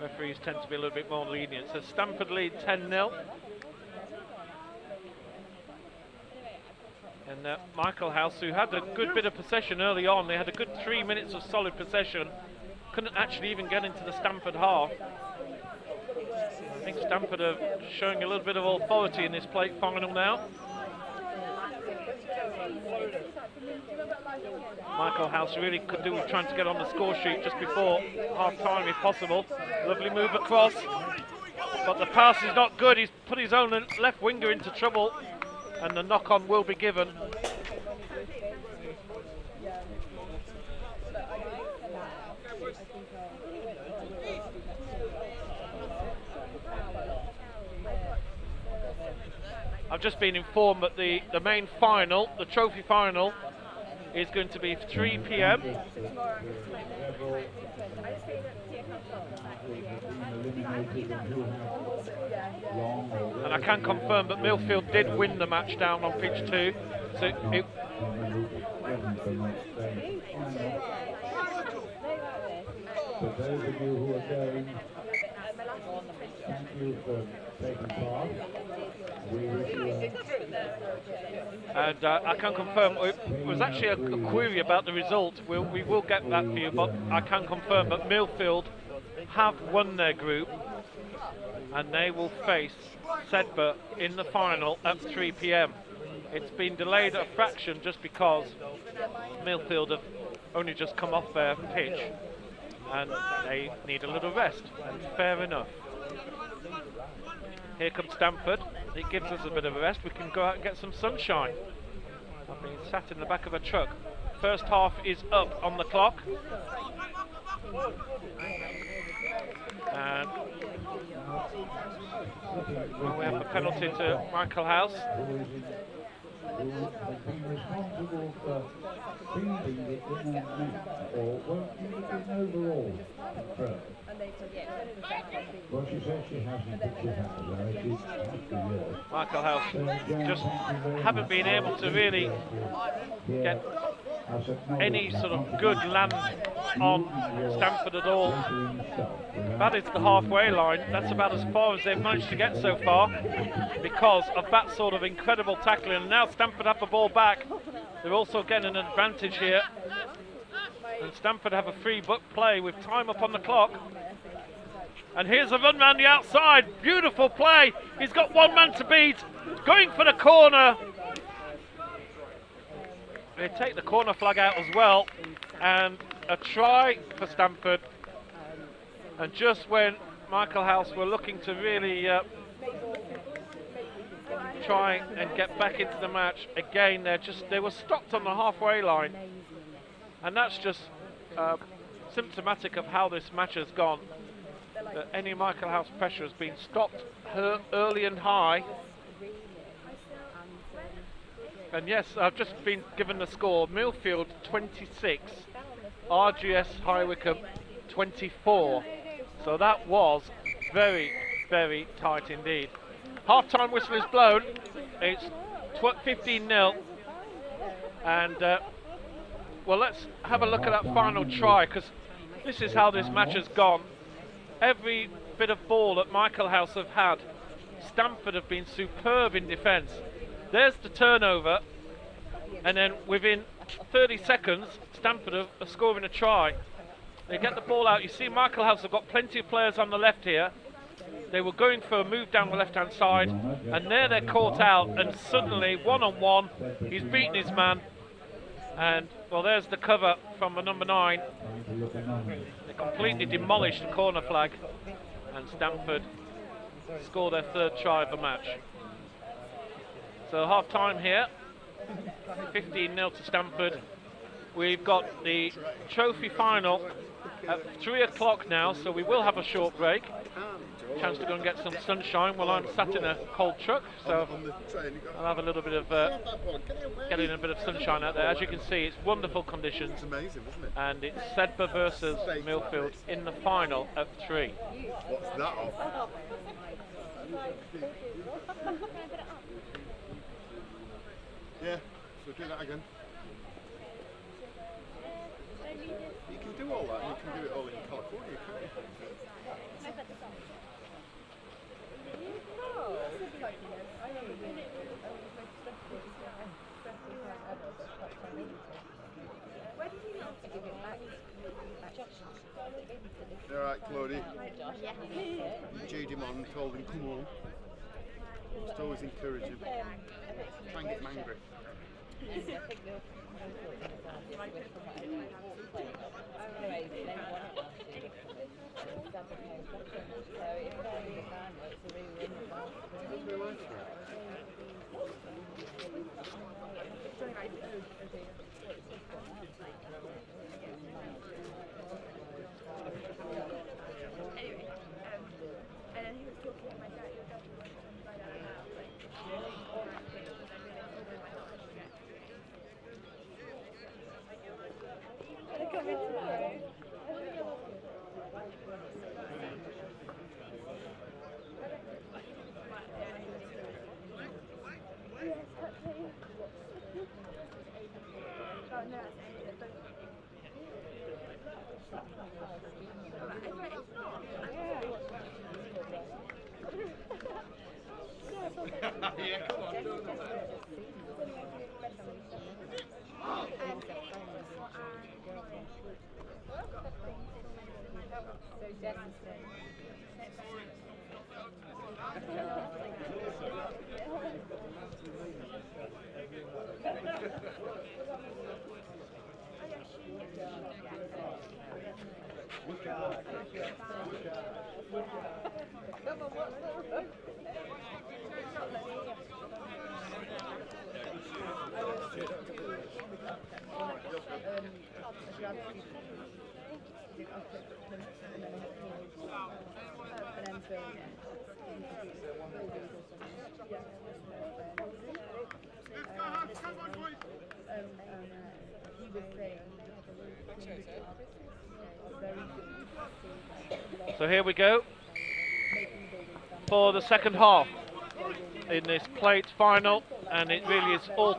Speaker 1: referees tend to be a little bit more lenient. So Stamford lead 10-0. And Michael House, who had a good bit of possession early on, they had a good 3 minutes of solid possession, couldn't actually even get into the Stamford half. I think Stamford are showing a little bit of authority in this plate final now. Michael House really could do with trying to get on the score sheet just before half time if possible. Lovely move across, but the pass is not good. He's put his own left winger into trouble, and the knock-on will be given. I've just been informed that the main final, the trophy final, is going to be 3 p.m. And I can confirm that Millfield did win the match down on pitch 2. So it
Speaker 2: for those of you who are going, thank you for taking part. We wish you
Speaker 1: and I can confirm it was actually a query about the result. We will get that for you, but I can confirm that Millfield have won their group, and they will face Sedbergh in the final at 3 p.m. It's been delayed a fraction just because Millfield have only just come off their pitch and they need a little rest, and fair enough. Here comes Stamford. It gives us a bit of a rest. We can go out and get some sunshine. I've been sat in the back of a truck. First half is up on the clock. And well, we have the penalty to Michael House.
Speaker 2: who has been responsible for feeding it in a net, or won't feed it in overall. Well, she says she hasn't, but she has, though. She has to, yes.
Speaker 1: Michael House just haven't been able to really get any sort of good land on Stamford at all. That is the halfway line. That's about as far as they've managed to get so far because of that sort of incredible tackling. And now Stamford have the ball back. They're also getting an advantage here. And Stamford have a free book play with time up on the clock. And here's a run round the outside. Beautiful play. He's got one man to beat. Going for the corner. They take the corner flag out as well. And a try for Stamford. And just when Michael House were looking to really try and get back into the match, again they were stopped on the halfway line. And that's just symptomatic of how this match has gone. Any Michael House pressure has been stopped early and high. And yes, I've just been given the score. Millfield 26, RGS High Wycombe 24. So that was very, very tight indeed. Half-time whistle is blown. It's 15-0. And well, let's have a look at that final try, because this is how this match has gone. Every bit of ball that Michael House have had, Stamford have been superb in defence. There's the turnover, and then within 30 seconds, Stamford are scoring a try. They get the ball out. You see Michael House have got plenty of players on the left here. They were going for a move down the left-hand side, and there they're caught out, and suddenly, one-on-one, he's beaten his man. And, well, there's the cover from the number 9. They completely demolished the corner flag, and Stamford score their third try of the match. So half time here, 15-0 to Stamford. We've got the trophy final at 3 o'clock now, so we will have a short break. Chance to go and get some sunshine while I'm sat in a cold truck, so I'll have a little bit of getting a bit of sunshine out there. As you can see, it's wonderful conditions.
Speaker 10: It's amazing, isn't it?
Speaker 1: And it's Sedbergh versus Millfield in the final at 3.
Speaker 10: What's that of? Yeah, so do that again. You can do all that, and you can do it all in California, can't you? Alright, Claudie. You cheered him on and told him, come on. Just always encourage him. Try and get him angry.
Speaker 12: And then he was talking to my dad.
Speaker 13: Yeah, come on.
Speaker 1: So here we go for the second half in this plate final, and it really is all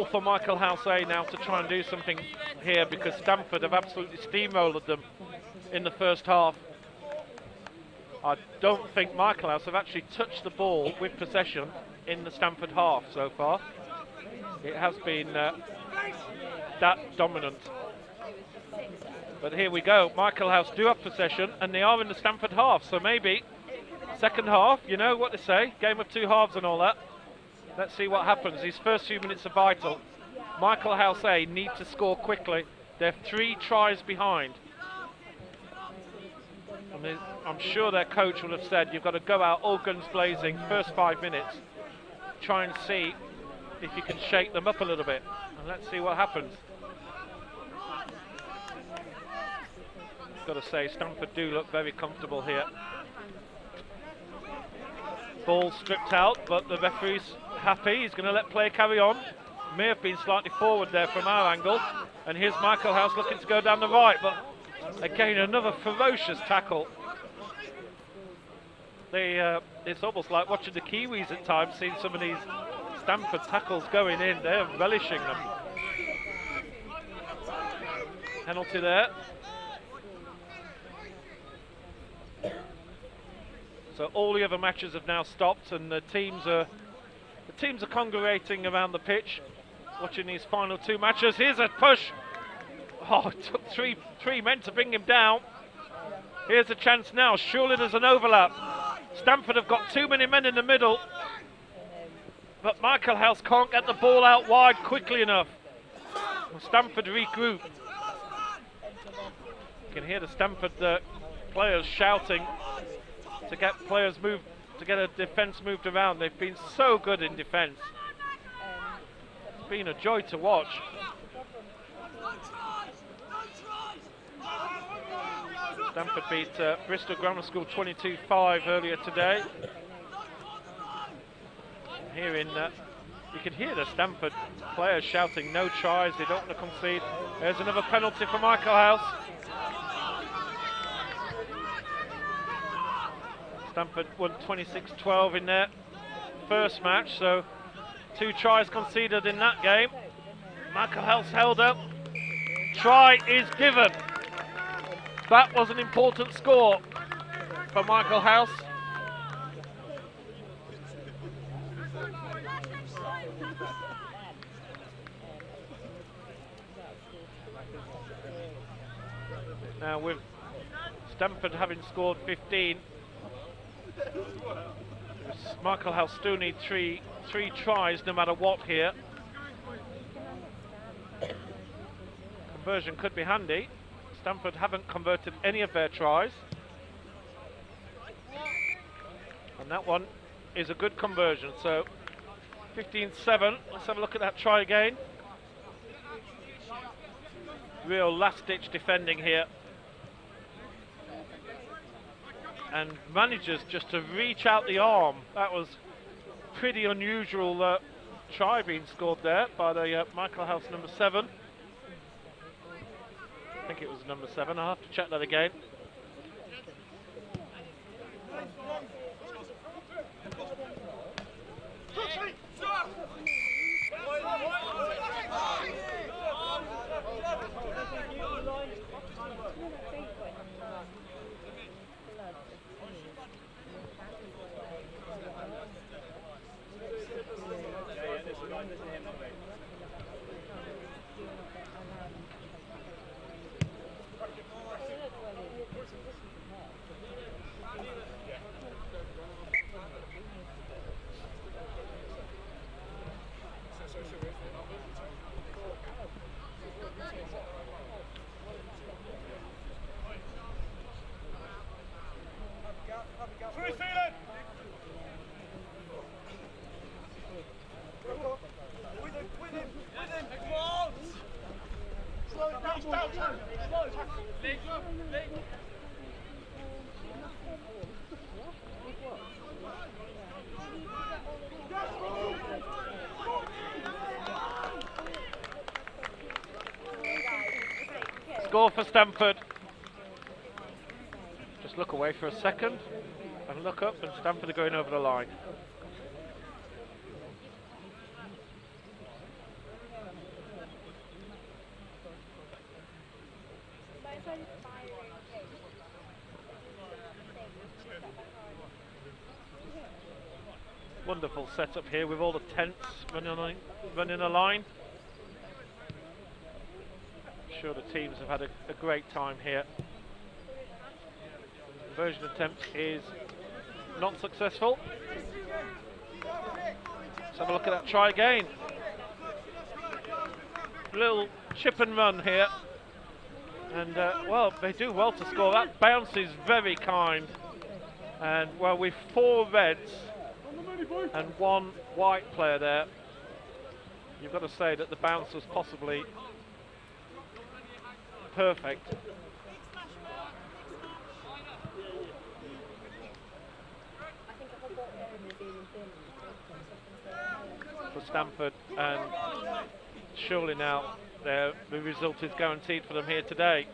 Speaker 1: for Michael Housey now to try and do something here, because Stamford have absolutely steamrolled them in the first half. I don't think Michael House have actually touched the ball with possession in the Stamford half so far. It has been that dominant. But here we go. Michael House do have possession, and they are in the Stamford half. So maybe second half, you know what they say, game of two halves and all that. Let's see what happens. These first few minutes are vital. Michael House need to score quickly. They're 3 tries behind. I mean, I'm sure their coach will have said, you've got to go out all guns blazing first 5 minutes. Try and see if you can shake them up a little bit. And let's see what happens. Got to say, Stamford do look very comfortable here. Ball stripped out, but the referee's happy. He's going to let play carry on. May have been slightly forward there from our angle. And here's Michael House looking to go down the right, but again, another ferocious tackle. It's almost like watching the Kiwis at times, seeing some of these Stamford tackles going in. They're relishing them. Penalty there. So all the other matches have now stopped, and the teams are congregating around the pitch, watching these final 2 matches. Here's a push. Oh, it took three men to bring him down. Here's a chance now. Surely there's an overlap. Stamford have got too many men in the middle, but Michael House can't get the ball out wide quickly enough. Stamford regroup. You can hear the Stamford players shouting to get players moved to get a defence moved around. They've been so good in defence. It's been a joy to watch. Stamford beat Bristol Grammar School 22-5 earlier today. Here in, you can hear the Stamford players shouting no tries, they don't want to concede. There's another penalty for Michael House. Stamford won 26-12 in their first match, so 2 tries conceded in that game. Michael House held up. Try is given. That was an important score for Michael House. Now with Stamford having scored 15, Michael House still need three tries no matter what here. Conversion could be handy. Stamford haven't converted any of their tries. And that one is a good conversion. So 15-7. Let's have a look at that try again. Real last-ditch defending here. And manages just to reach out the arm. That was pretty unusual try being scored there by the Michael House number 7. I think it was number 7. I'll have to check that again. Score for Stamford. Just look away for a second and look up, and Stamford are going over the line. Wonderful setup here with all the tents running a line. I'm sure the teams have had a great time here. Conversion attempt is not successful. Let's have a look at that try again. Little chip and run here. And well, they do well to score. That bounce is very kind. And well, with 4 reds and 1 white player there, you've got to say that the bounce was possibly perfect. For Stamford, and surely now the result is guaranteed for them here today.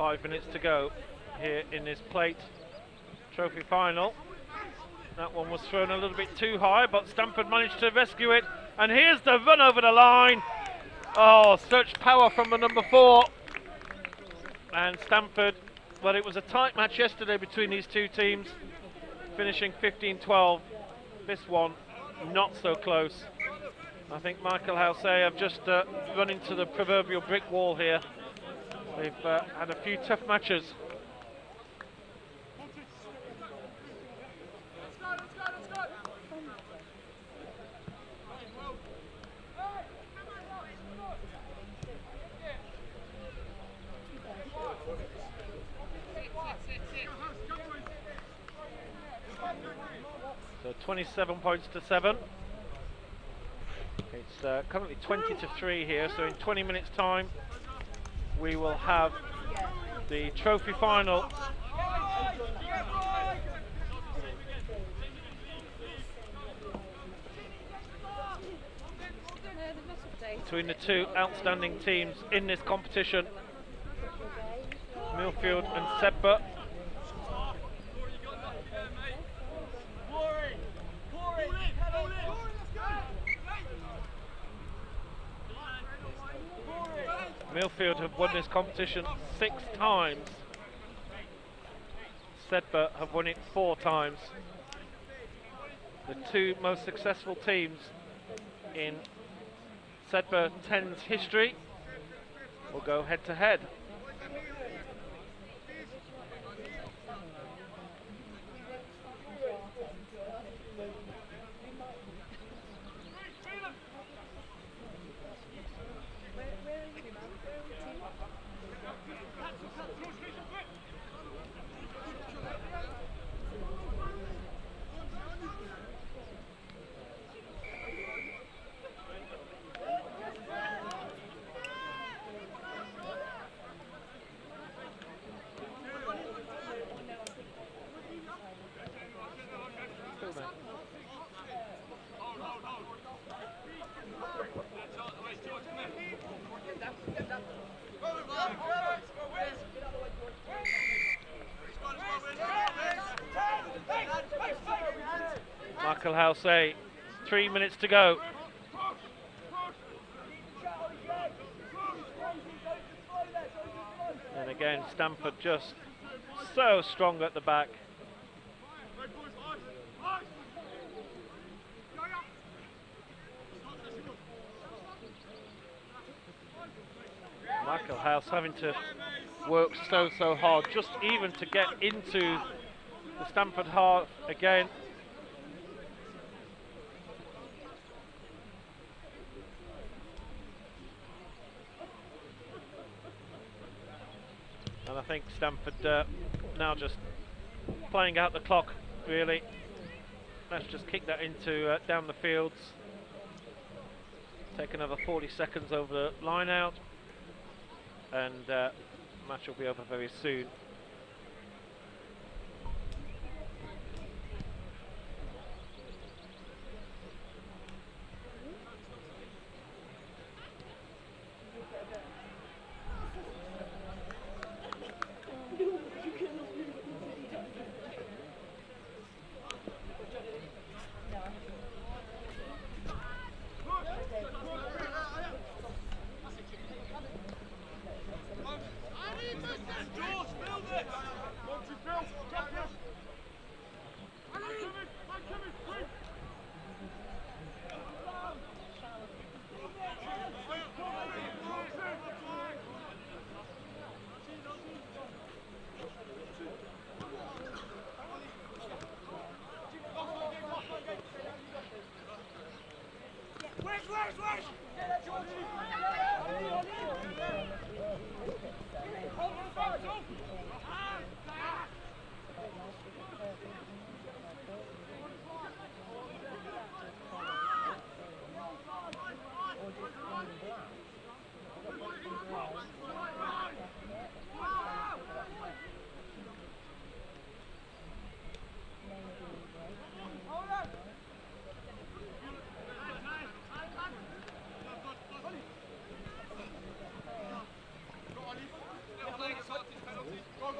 Speaker 14: 5 minutes to go here in this plate trophy final. That one was thrown a little bit too high, but Stamford managed to rescue it. And here's the run over the line. Oh, such power from the number 4. And Stamford, well, it was a tight match yesterday between these two teams, finishing 15-12. This one, not so close. I think Michael House have just run into the proverbial brick wall here. They've had a few tough matches. So 27 points to 7. It's currently 20 to 3 here, so in 20 minutes time we will have the trophy final between the two outstanding teams in this competition, Millfield and Sedbergh. Millfield have won this competition 6 times. Sedbergh have won it 4 times. The two most successful teams in Sedbergh 10's history will go head to head. Michael House 3 minutes to go. And again, Stamford just so strong at the back. Michael House having to work so hard just even to get into the Stamford half again. And I think Stamford now just playing out the clock, really. Let's just kick that into down the fields. Take another 40 seconds over the line out, and the match will be over very soon.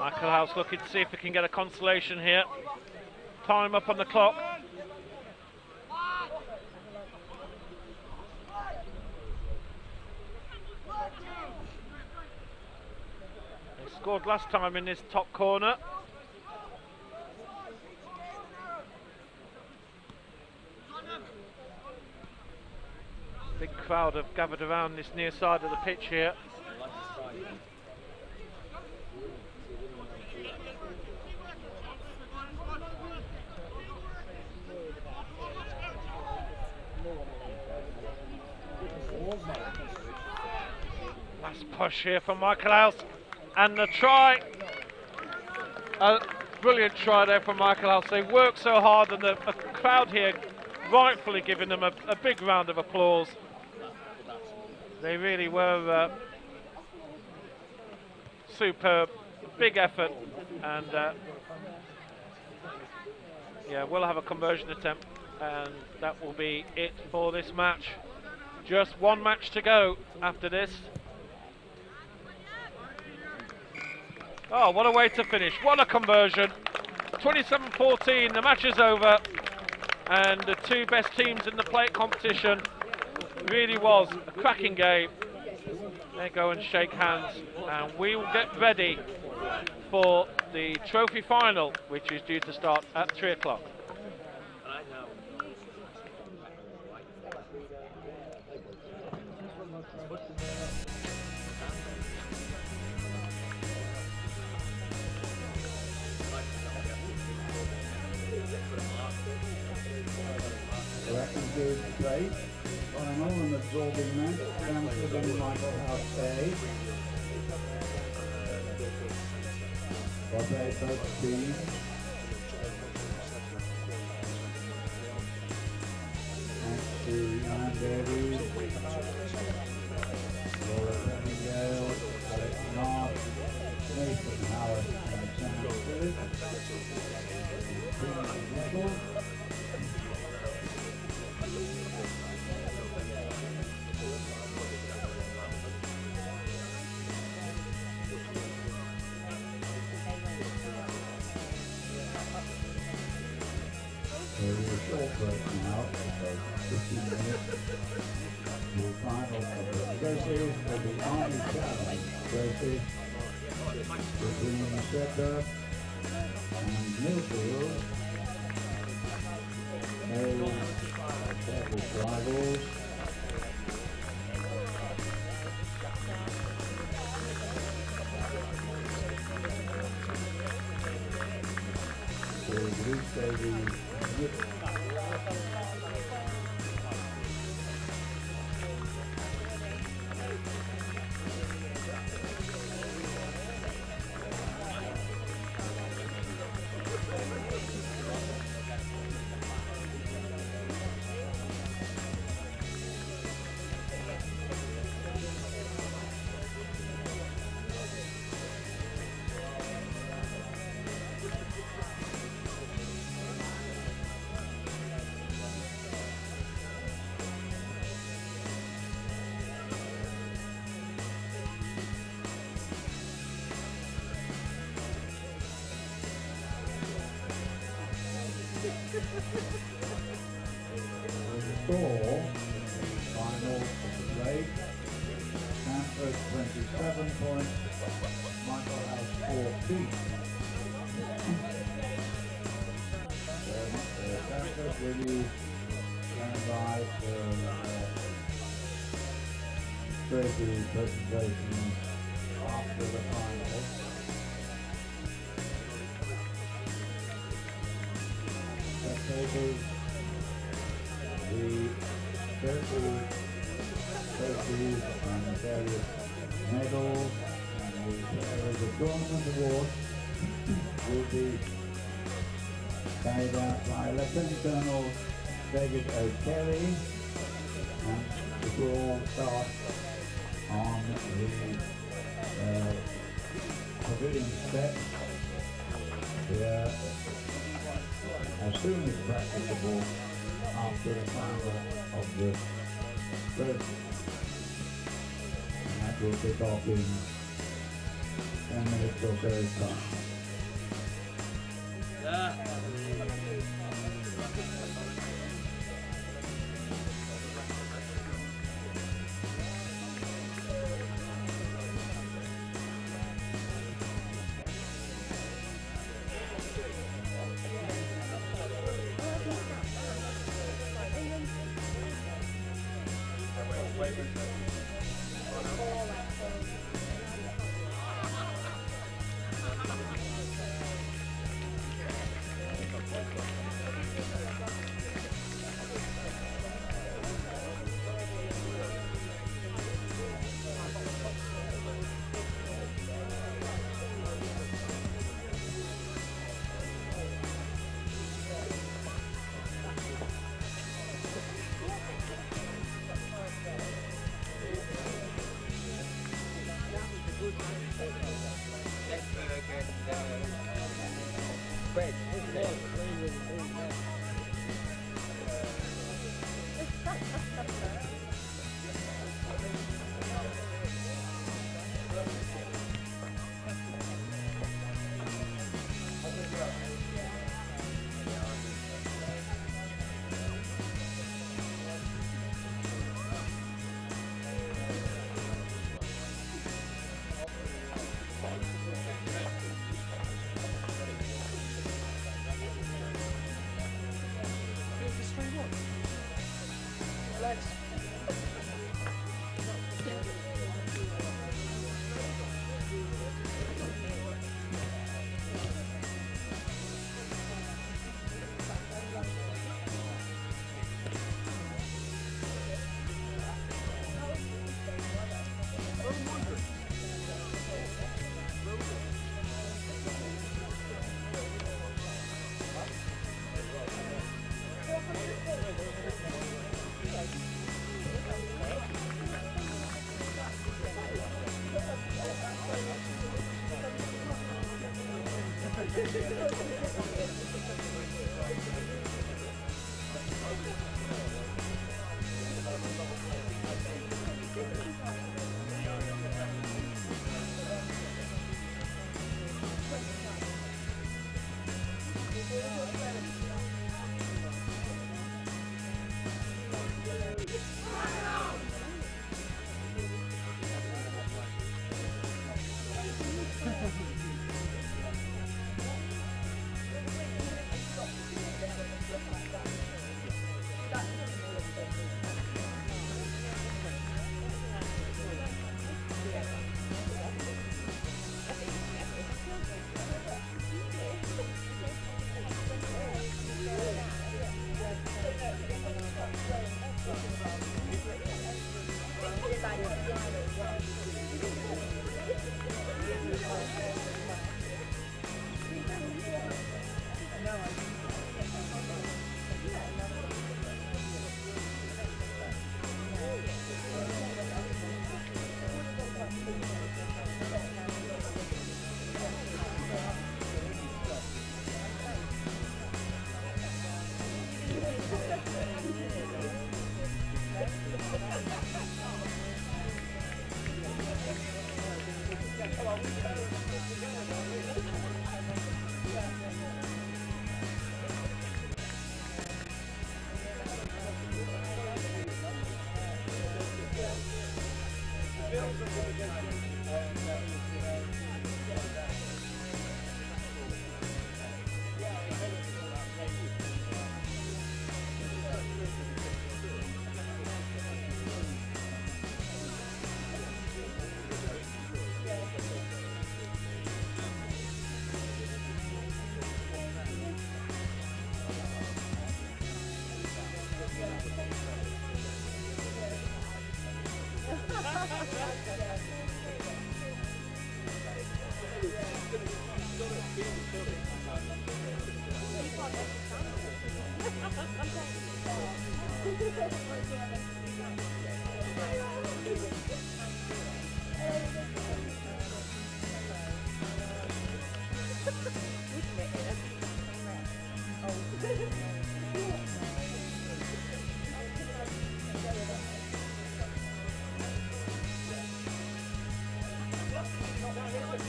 Speaker 14: Michael House looking to see if he can get a consolation here. Time up on the clock. They scored last time in this top corner. Big crowd have gathered around this near side of the pitch here. Last push here from Michael House, and the try. A brilliant try there from Michael House. They worked so hard, and the crowd here rightfully giving them a big round of applause. They really were superb, big effort, and yeah, we'll have a conversion attempt, and that will be it for this match. Just one match to go after this. Oh, what a way to finish. What a conversion. 27-14, the match is over. And the two best teams in the plate competition. Really was a cracking game. They go and shake hands. And we will get ready for the trophy final, which is due to start at 3 o'clock.
Speaker 2: Good play. Final and absorbing match. Stanford and Michael House A. Well played both teams. Thanks to Jan Davies, Laura Penningale, Alex Nard, Nathan Howard and Sam Phillips. Short break now, so 15 minutes. The final of the negotiations will be Army Challenge versus between Sedbergh and Millfield. Established rivals. The Greek Davies. Score, final of the play, Stanford 27 points, Michael House 14. Stanford, will you stand by for trophy presentation after the final? Spectators, the trophies and various medals and the tournament award will be carried out by Lieutenant Colonel David O'Kelly, and it will all start on the pavilion steps here as soon as practicable after the final of the first, and that will kick off in 10 minutes till third time.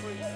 Speaker 6: Free.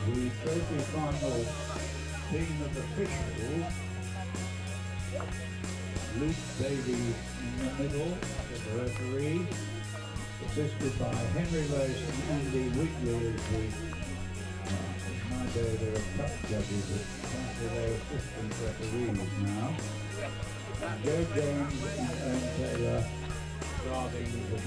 Speaker 2: The trophy final team of the fifth Luke Davies in the middle, the referee, assisted by Henry Lace and Andy Wigley as the in my day there were cup judges, but apparently they're assistant referees now. Joe Jones and Owen Taylor guarding the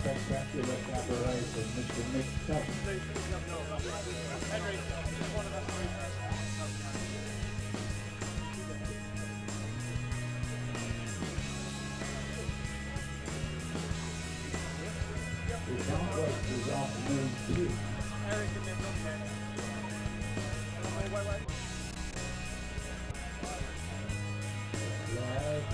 Speaker 2: spectacular cabaret from Mr. Mick Tuck.
Speaker 13: Henry, one of us three.
Speaker 2: We can't wait for this afternoon tea.
Speaker 13: Eric and then wait.
Speaker 2: Live.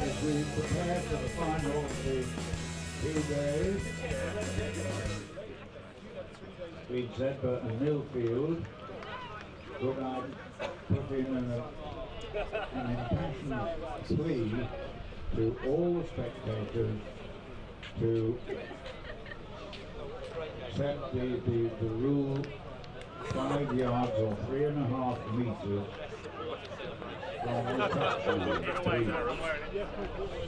Speaker 2: As we prepare for the final of the 2 days between Sedbergh and Millfield, could I put in an impassioned plea to all the spectators to set the rule 5 yards or 3.5 meters from the touchline, please.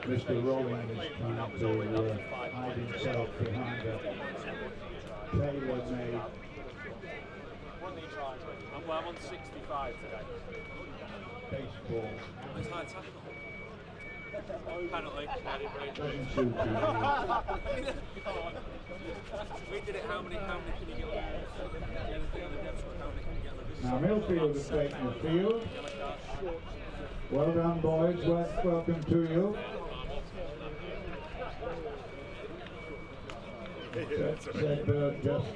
Speaker 2: Mr. Rowling is trying to hide himself behind a tailor-made.
Speaker 13: I'm on 65 today.
Speaker 2: Baseball.
Speaker 13: It's high tackle. Penalty.
Speaker 2: Doesn't suit you.
Speaker 13: We did it. How many can you get on?
Speaker 2: Now Millfield has taken the field. Well done, boys. Welcome to you. Sedbergh just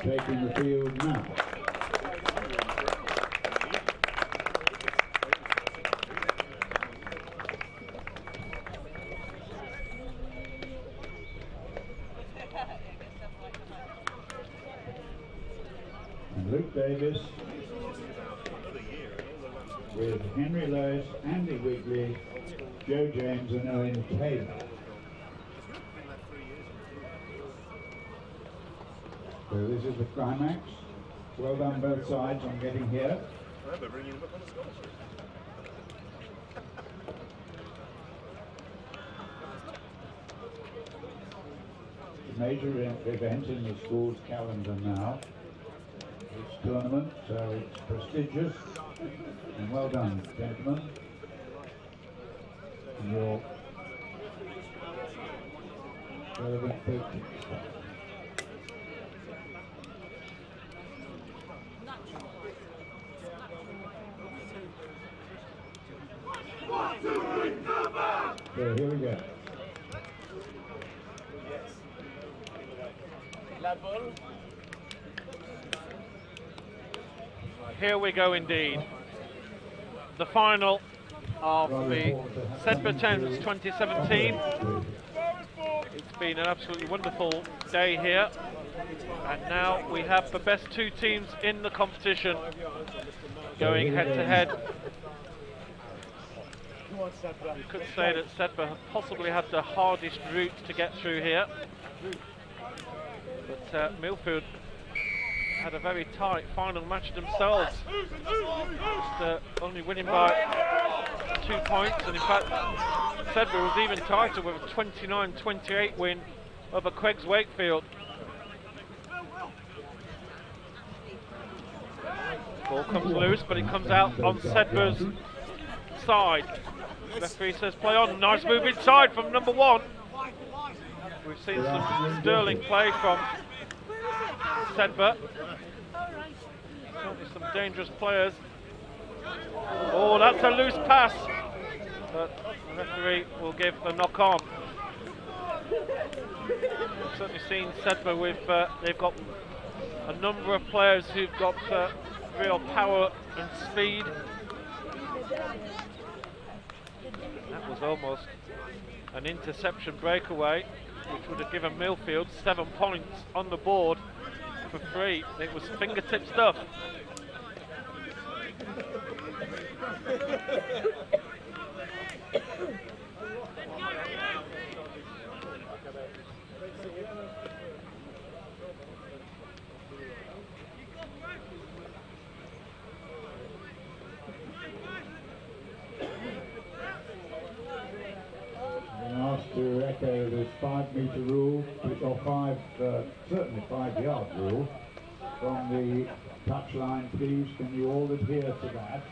Speaker 2: taking the field now. Davis, with Henry Lewis, Andy Wigley, Joe James and Owen Taylor. So this is the climax. Well done both sides on getting here.
Speaker 13: Remember bringing them up on a scholarship.
Speaker 2: The major event in the school's calendar now. This tournament, so it's prestigious. And well done, gentlemen. And your relevant coaching staff. So here we go.
Speaker 14: Here we go indeed. The final of the Sedbergh Thames 2017. It's been an absolutely wonderful day here. And now we have the best two teams in the competition going head to head. You could say that Sedbergh have possibly had the hardest route to get through here. But Millfield had a very tight final match themselves. Just only winning by 2 points. And in fact, Sedbergh was even tighter with a 29-28 win over Craigs Wakefield. Ball comes loose, but it comes out on Sedbergh's side. Referee says play on. Nice move inside from number 1. We've seen some sterling play from Sedbergh. Certainly some dangerous players. Oh, that's a loose pass, but the referee will give a knock on. We've certainly seen Sedbergh with, they've got a number of players who've got real power and speed. That was almost an interception breakaway, which would have given Millfield 7 points on the board for free. It was fingertip stuff.
Speaker 2: Asked to echo this 5-metre rule, or certainly 5-yard rule from the touchline, please. Can you all adhere to that?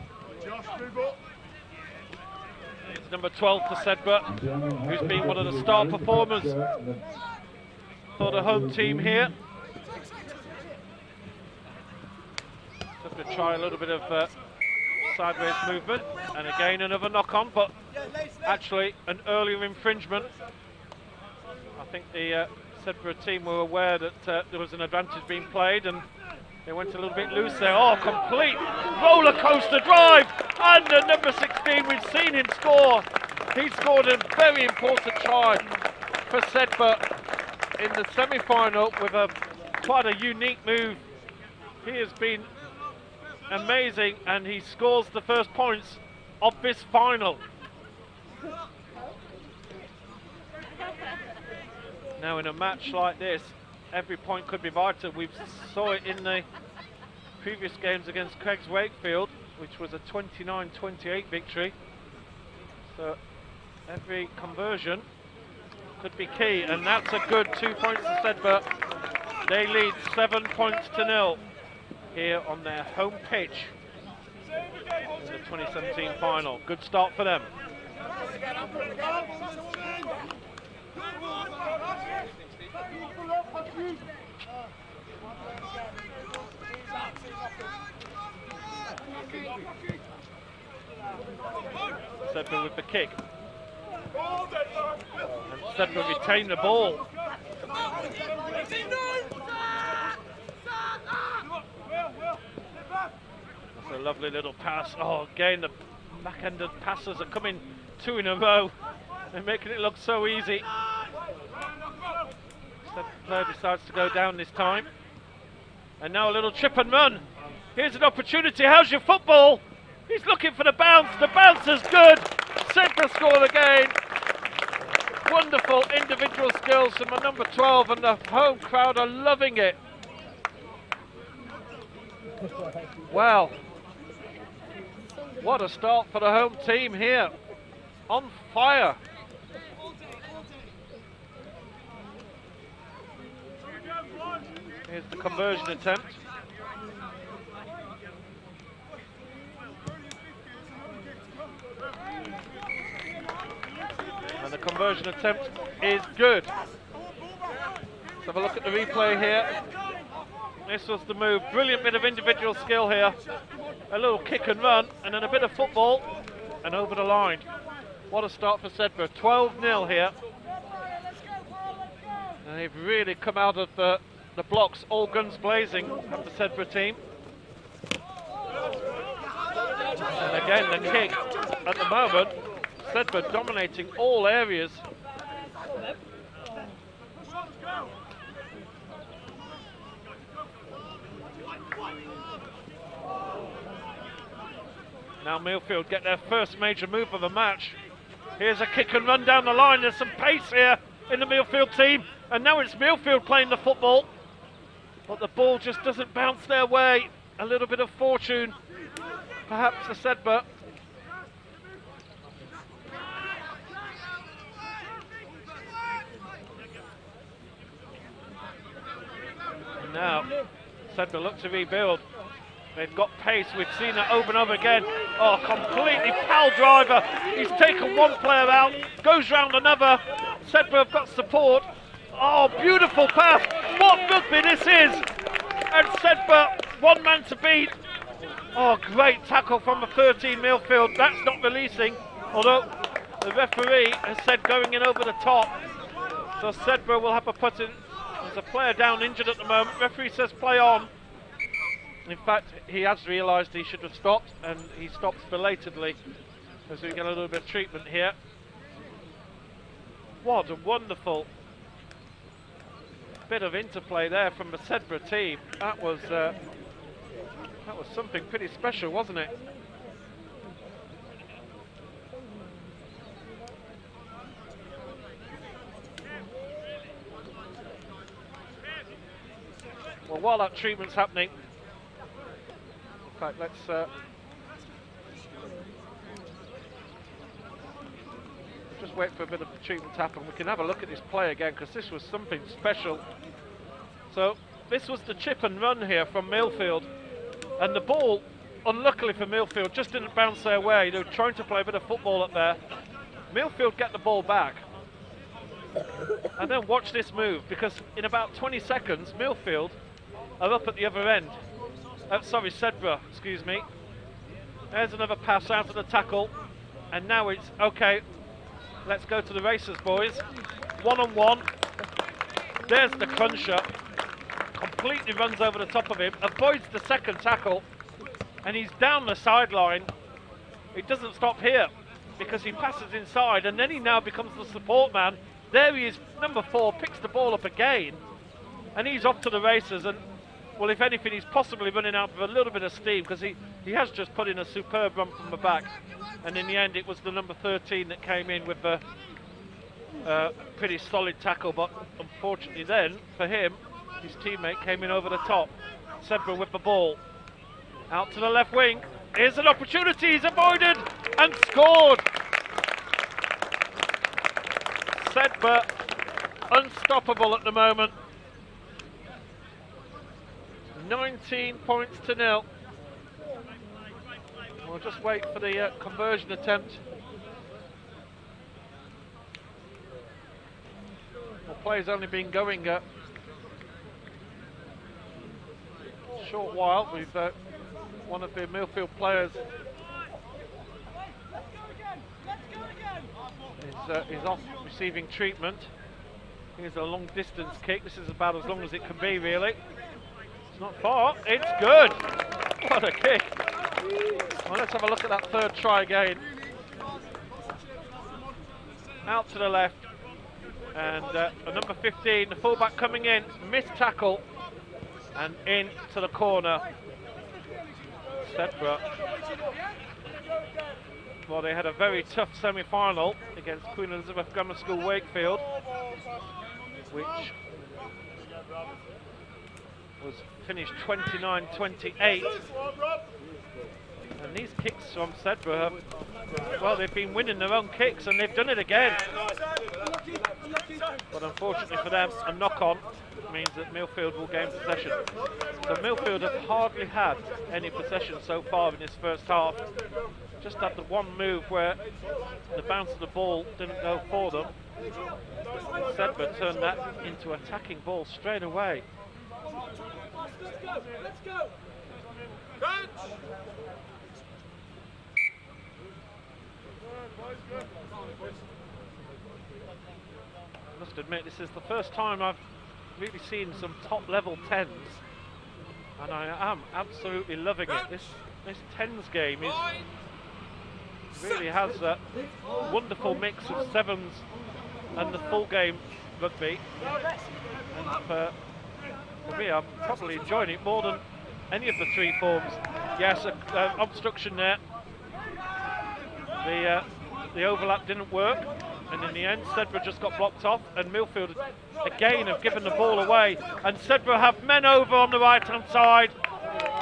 Speaker 14: It's number 12 for Sedbergh, who's been one of the star performers for the home team here. Sedbergh try a little bit of sideways movement, and again another knock on, but actually an earlier infringement. I think the Sedbergh team were aware that there was an advantage being played, and they went a little bit loose there. Oh, complete roller coaster drive, and the number 16, we've seen him score. He scored a very important try for Sedbergh in the semi-final with quite a unique move. He has been amazing, and he scores the first points of this final. Now in a match like this, every point could be vital. We saw it in the previous games against Craigs Wakefield, which was a 29-28 victory. So every conversion could be key, and that's a good 2 points to Sedbergh. They lead 7 points to 0 here on their home pitch in the 2017 final. Good start for them. Sedbergh with the kick. And Sedbergh retain the ball. That's a lovely little pass. Oh, again, the back-ended passes are coming 2 in a row. They're making it look so easy. Sedbergh player decides to go down this time. And now a little chip and run Here's an opportunity. How's your football? He's looking for the bounce. The bounce is good. Sedbergh scored again. Wonderful individual skills from the number 12, and the home crowd are loving it. Wow. What a start for the home team here. On fire. Here's the conversion attempt. And the conversion attempt is good. Let's have a look at the replay here. This was the move. Brilliant bit of individual skill here. A little kick and run, and then a bit of football, and over the line. What a start for Sedbergh. 12-0 here. And they've really come out of the blocks, all guns blazing, of the Sedbergh team. And again, the kick at the moment. Sedbergh dominating all areas. Now Millfield get their first major move of the match. Here's a kick and run down the line. There's some pace here in the Millfield team. And now it's Millfield playing the football. But the ball just doesn't bounce their way. A little bit of fortune, perhaps, for Sedbergh. Now, Sedbergh look to rebuild. They've got pace. We've seen it over and over again. Oh, completely pal driver. He's taken one player out, goes round another. Sedbergh have got support. Oh, beautiful pass. What rugby this is. And Sedbergh, one man to beat. Oh, great tackle from the 13 Millfield. That's not releasing, although the referee has said going in over the top. So Sedbergh will have a put in. There's a player down injured at the moment. Referee says play on. In fact, he has realised he should have stopped, and he stops belatedly as we get a little bit of treatment here. What a wonderful bit of interplay there from the Sedbergh team. That was something pretty special, wasn't it? Well, while that treatment's happening, in fact, let's just wait for a bit of treatment to happen. We can have a look at this play again, because this was something special. So this was the chip and run here from Millfield, and the ball, unluckily for Millfield, just didn't bounce their way. They were trying to play a bit of football up there. Millfield get the ball back, and then watch this move, because in about 20 seconds Millfield are up at the other end. Sorry, Sedbergh, excuse me. There's another pass out of the tackle, and now it's okay. Let's go to the races, boys. One-on-one. There's the cruncher. Completely runs over the top of him, avoids the second tackle, and he's down the sideline. It doesn't stop here, because he passes inside, and then he now becomes the support man. There he is, number 4, picks the ball up again, and he's off to the races. And well, if anything, he's possibly running out of a little bit of steam, because he has just put in a superb run from the back. And in the end, it was the number 13 that came in with a pretty solid tackle. But unfortunately then, for him, his teammate came in over the top. Sedbergh with the ball. Out to the left wing. Here's an opportunity. He's avoided and scored. Sedbergh unstoppable at the moment. 19 points to 0. We'll just wait for the conversion attempt. The play's only been going a short while. We've one of the Millfield players is off receiving treatment. Here's a long distance kick. This is about as long as it can be, really. It's not far. It's good. What a kick. Well, let's have a look at that third try again. Out to the left. And number 15, the fullback coming in. Missed tackle. And in to the corner. Sedbergh. Well, they had a very tough semi-final against Queen Elizabeth Grammar School Wakefield, which was finished 29-28. And these kicks from Sedbergh have, well, they've been winning their own kicks and they've done it again. But unfortunately for them, a knock-on means that Millfield will gain possession. So Millfield have hardly had any possession so far in this first half. Just had the one move where the bounce of the ball didn't go for them. Sedbergh turned that into attacking ball straight away.
Speaker 3: Let's go!
Speaker 14: I must admit, this is the first time I've really seen some top level 10s, and I am absolutely loving it. This 10s game really has that wonderful mix of 7s and the full game rugby, and for me, I'm probably enjoying it more than any of the three forms. Yes, obstruction there. The overlap didn't work, and in the end Sedbergh just got blocked off, and Millfield again have given the ball away, and Sedbergh have men over on the right hand side.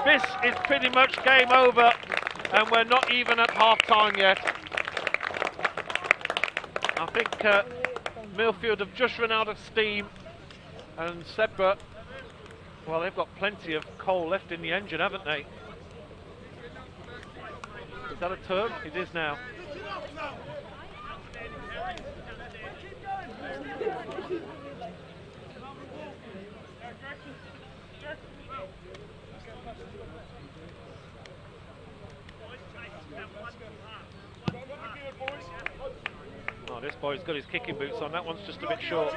Speaker 14: This is pretty much game over, and we're not even at half time yet. I think Millfield have just run out of steam, and Sedbergh, well, they've got plenty of coal left in the engine, haven't they? Is that a term? It is now. Oh, this boy's got his kicking boots on. That one's just a bit short.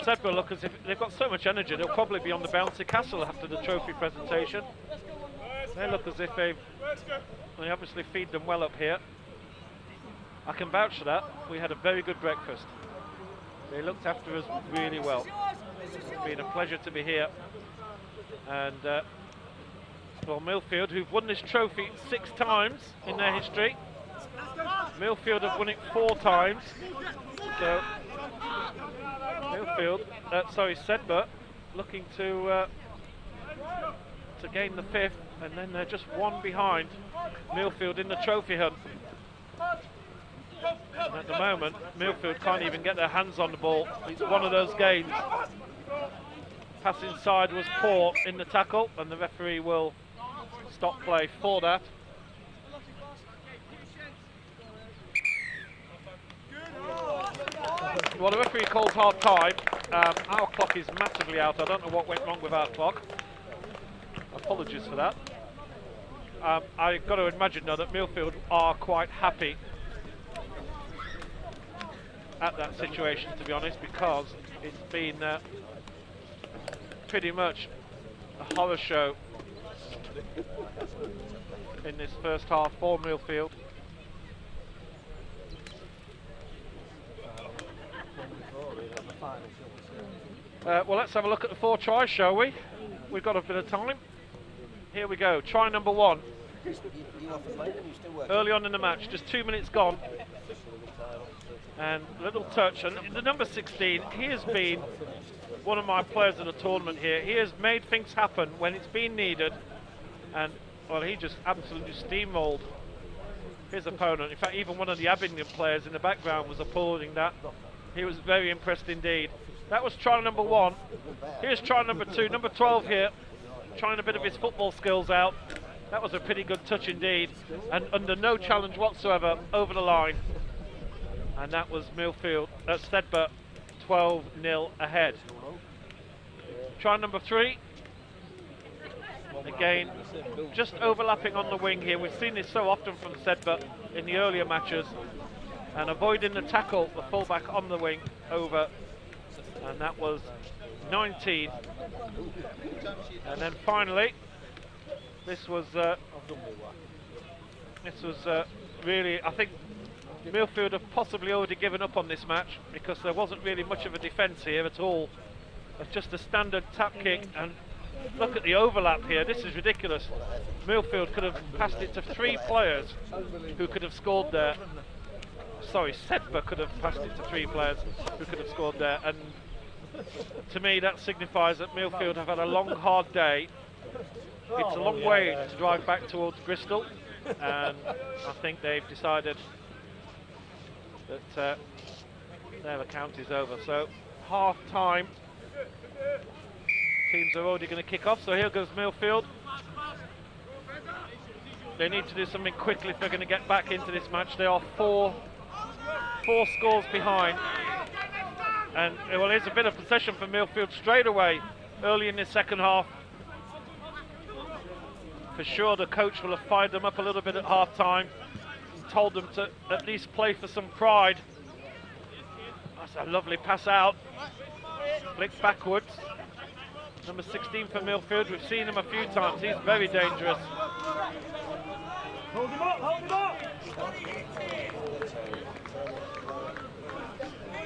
Speaker 14: Sedbergh look as if they've got so much energy, they'll probably be on the bouncy castle after the trophy presentation. They look as if they obviously feed them well up here. I can vouch for that. We had a very good breakfast. They looked after us really well. It's been a pleasure to be here. And well, Millfield, who've won this trophy 6 times in their history. Millfield have won it 4 times. So Sedbergh looking to gain the 5th, and then they're just one behind Millfield in the trophy hunt. And at the moment, Millfield can't even get their hands on the ball. It's one of those games. Pass inside was poor in the tackle, and the referee will stop play for that. Well, the referee calls hard time. Our clock is massively out. I don't know what went wrong with our clock. Apologies for that. I've got to imagine now that Millfield are quite happy at that situation, to be honest, because it's been pretty much a horror show in this first half for Millfield. Well, let's have a look at the 4 tries, shall we? We've got a bit of time. Here we go. Try number 1. Early on in the match, just 2 minutes gone. And a little touch. And the number 16, he has been one of my players in the tournament here. He has made things happen when it's been needed. And, well, he just absolutely steamrolled his opponent. In fact, even one of the Abingdon players in the background was applauding that. He was very impressed indeed. That was try number 1. Here's try number 2. Number 12 here, trying a bit of his football skills out. That was a pretty good touch indeed, and under no challenge whatsoever over the line. And that was Millfield at Sedbergh 12-0 ahead. Try number 3. Again, just overlapping on the wing here. We've seen this so often from Sedbergh in the earlier matches, and avoiding the tackle, the fullback on the wing over. And that was 19. And then finally, this was really, I think Millfield have possibly already given up on this match, because there wasn't really much of a defence here at all. It's just a standard tap kick, and look at the overlap here. This is ridiculous. Millfield could have passed it to 3 players who could have scored there. Sorry, Sedbergh could have passed it to 3 players who could have scored there. And to me, that signifies that Millfield have had a long, hard day. It's a long way to drive back towards Bristol, and I think they've decided that their account is over. So half time, teams are already going to kick off. So here goes Millfield. They need to do something quickly if they're going to get back into this match. They are four scores behind, and well, here's a bit of possession for Millfield straight away early in the second half. For sure, the coach will have fired them up a little bit at half time, told them to at least play for some pride. That's a lovely pass out, flick backwards. Number 16 for Millfield, we've seen him a few times, he's very dangerous.
Speaker 3: Hold him up, hold him up!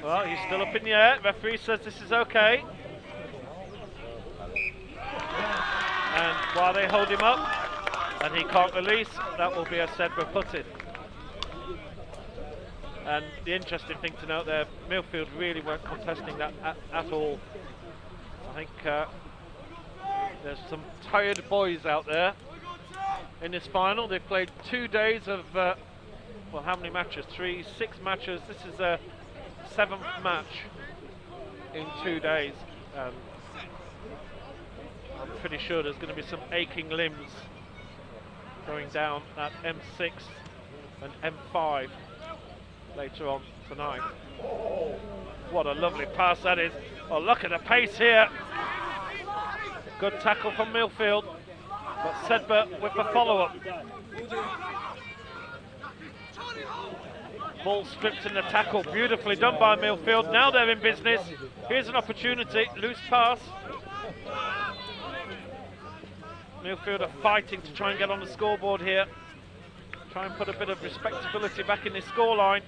Speaker 14: Well, he's still up in the air, referee says this is okay. And while they hold him up and he can't release, that will be a Sedbergh put-in. And the interesting thing to note there, Millfield really weren't contesting that at all. I think there's some tired boys out there in this final. They've played 2 days of, well, how many matches? 6 matches. This is a 7th match in 2 days. I'm pretty sure there's going to be some aching limbs going down at M6 and M5 later on tonight. What a lovely pass that is. Oh, look at the pace here. Good tackle from Millfield, but Sedbergh with the follow-up. Ball stripped in the tackle, beautifully done by Millfield. Now they're in business. Here's an opportunity, loose pass. Millfield are fighting to try and get on the scoreboard here. Try and put a bit of respectability back in this scoreline.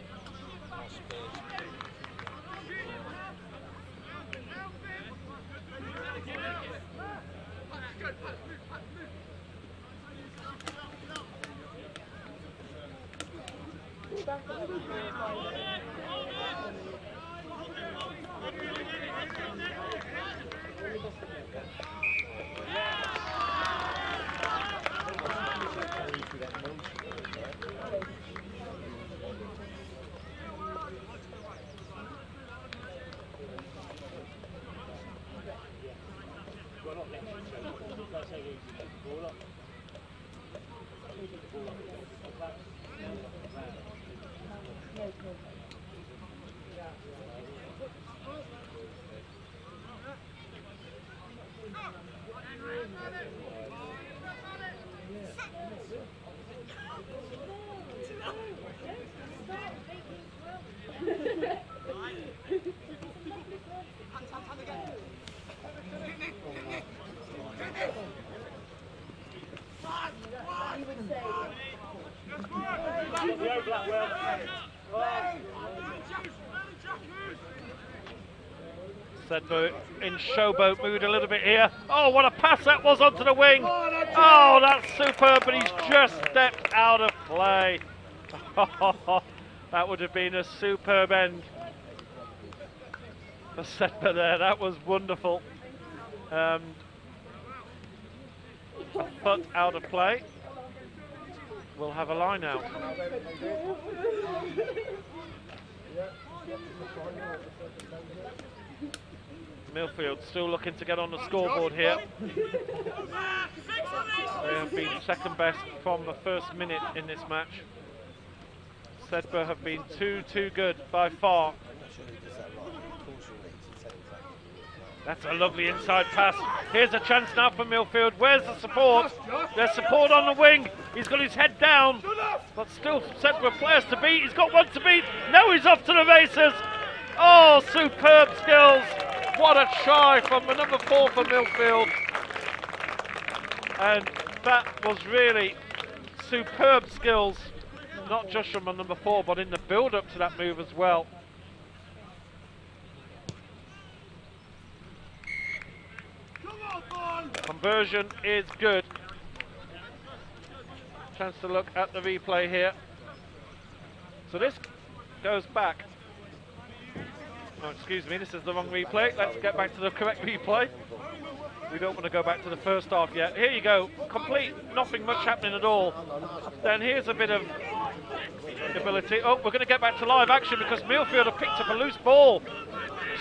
Speaker 14: Sedbergh in showboat mood a little bit here. Oh, what a pass that was onto the wing. Oh, that's superb, but he's just stepped out of play. That would have been a superb end for Sedbergh there. That was wonderful. A foot out of play. We'll have a line out. Millfield still looking to get on the scoreboard here. They have been second best from the first minute in this match. Sedbergh have been too good by far. That's a lovely inside pass. Here's a chance now for Millfield. Where's the support? There's support on the wing. He's got his head down, but still Sedbergh players to beat. He's got one to beat. Now he's off to the races. Oh, superb skills. What a try from the number 4 for Millfield. And that was really superb skills, not just from the number 4, but in the build-up to that move as well. Conversion is good. Chance to look at the replay here. So this goes back. Oh, excuse me, this is the wrong replay. Let's get back to the correct replay. We don't want to go back to the first half yet. Here you go, complete, nothing much happening at all. Then here's a bit of ability. Oh, we're going to get back to live action because Millfield have picked up a loose ball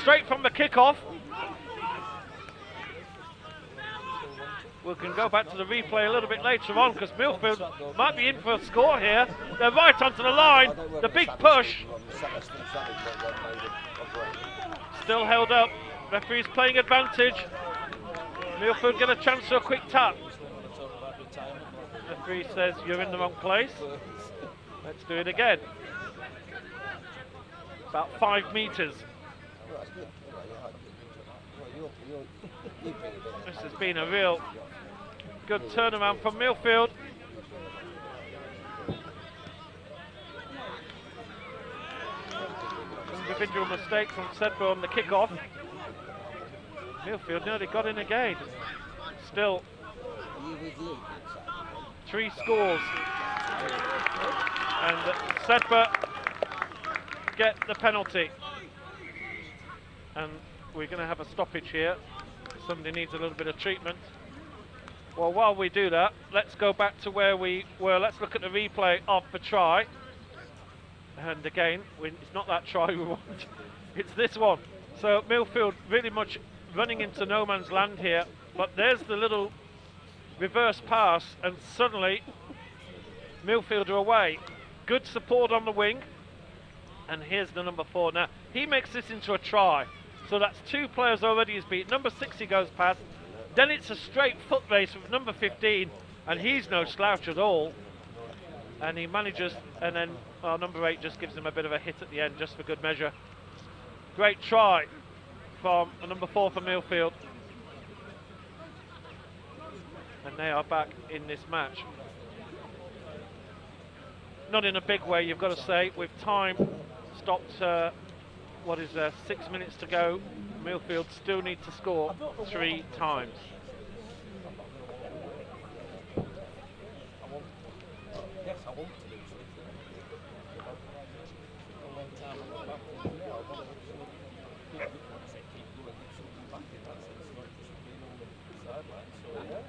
Speaker 14: straight from the kickoff. We can go back to the replay a little bit later on because Millfield might be in for a score here. They're right onto the line. The big push. Still held up. Referee's playing advantage. Millfield get a chance for a quick tap. Referee says you're in the wrong place. Let's do it again. About 5 metres. This has been a real good turnaround from Millfield. Individual mistake from Sedbergh on the kick-off. Millfield nearly got in again. Still 3 scores. And Sedbergh get the penalty. And we're going to have a stoppage here. Somebody needs a little bit of treatment. Well, while we do that, let's go back to where we were. Let's look at the replay of the try. And again, it's not that try we want, it's this one. So Millfield really much running into no man's land here, but there's the little reverse pass, and suddenly Millfield are away. Good support on the wing, and here's the number 4. Now, he makes this into a try, so that's 2 players already he's beat. Number 6 he goes past, then it's a straight foot race with number 15, and he's no slouch at all. And he manages, and then number 8 just gives him a bit of a hit at the end, just for good measure. Great try from number 4 for Millfield. And they are back in this match. Not in a big way, you've got to say, with time stopped, 6 minutes to go. Millfield still need to score 3 times.
Speaker 6: Yes, I want to do something. A long time on the back. Yeah, I want to keep going, get something back in that sense, not just being on the sideline. So, yeah.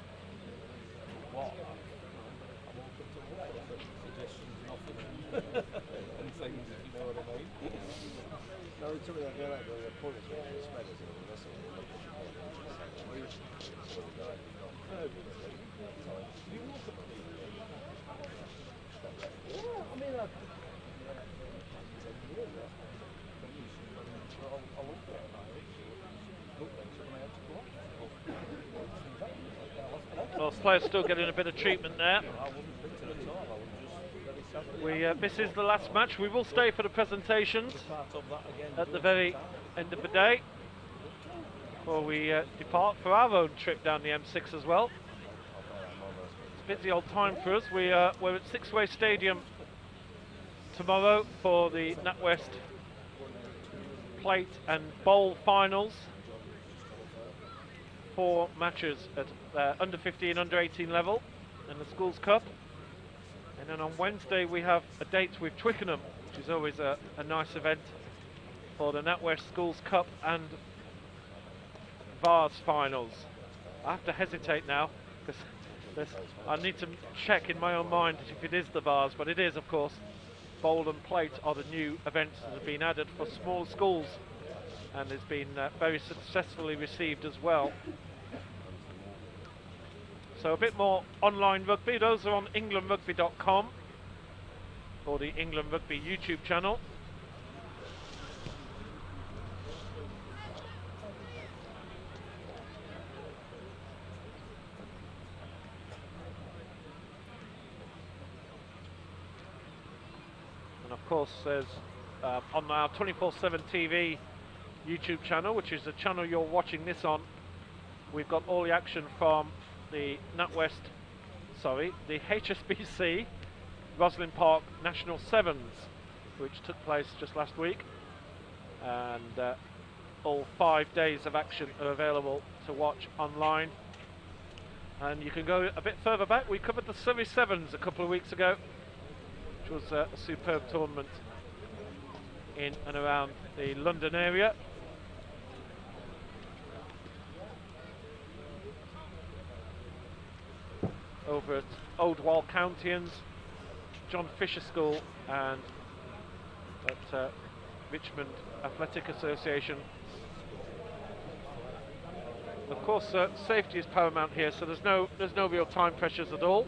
Speaker 6: What? I'm open to what? Suggestions and offers and things, if you know what I mean.
Speaker 9: No, it's something I feel like the point is making the spread is a wrestle.
Speaker 14: Well, players still getting a bit of treatment there. This is the last match. We will stay for the presentations at the very end of the day before we depart for our own trip down the M6 as well. It's a busy old time for us. We're at Sixway Stadium tomorrow for the NatWest Plate and Bowl finals. 4 matches at under 15, under 18 level in the Schools Cup. And then on Wednesday we have a date with Twickenham, which is always a nice event for the NatWest Schools Cup and Vars finals. I have to hesitate now because I need to check in my own mind if it is the Vars, but it is, of course. Bowl and Plate are the new events that have been added for small schools, and has been very successfully received as well. So a bit more online rugby. Those are on englandrugby.com or the England Rugby YouTube channel. And of course there's on our 24/7 TV YouTube channel, which is the channel you're watching this on, we've got all the action from the HSBC Roslyn Park National Sevens, which took place just last week, and all 5 days of action are available to watch online. And you can go a bit further back. We covered the Surrey Sevens a couple of weeks ago, which was a superb tournament in and around the London area. Over at Old Walcountians, John Fisher School, and at Richmond Athletic Association. Of course, safety is paramount here, so there's no real time pressures at all.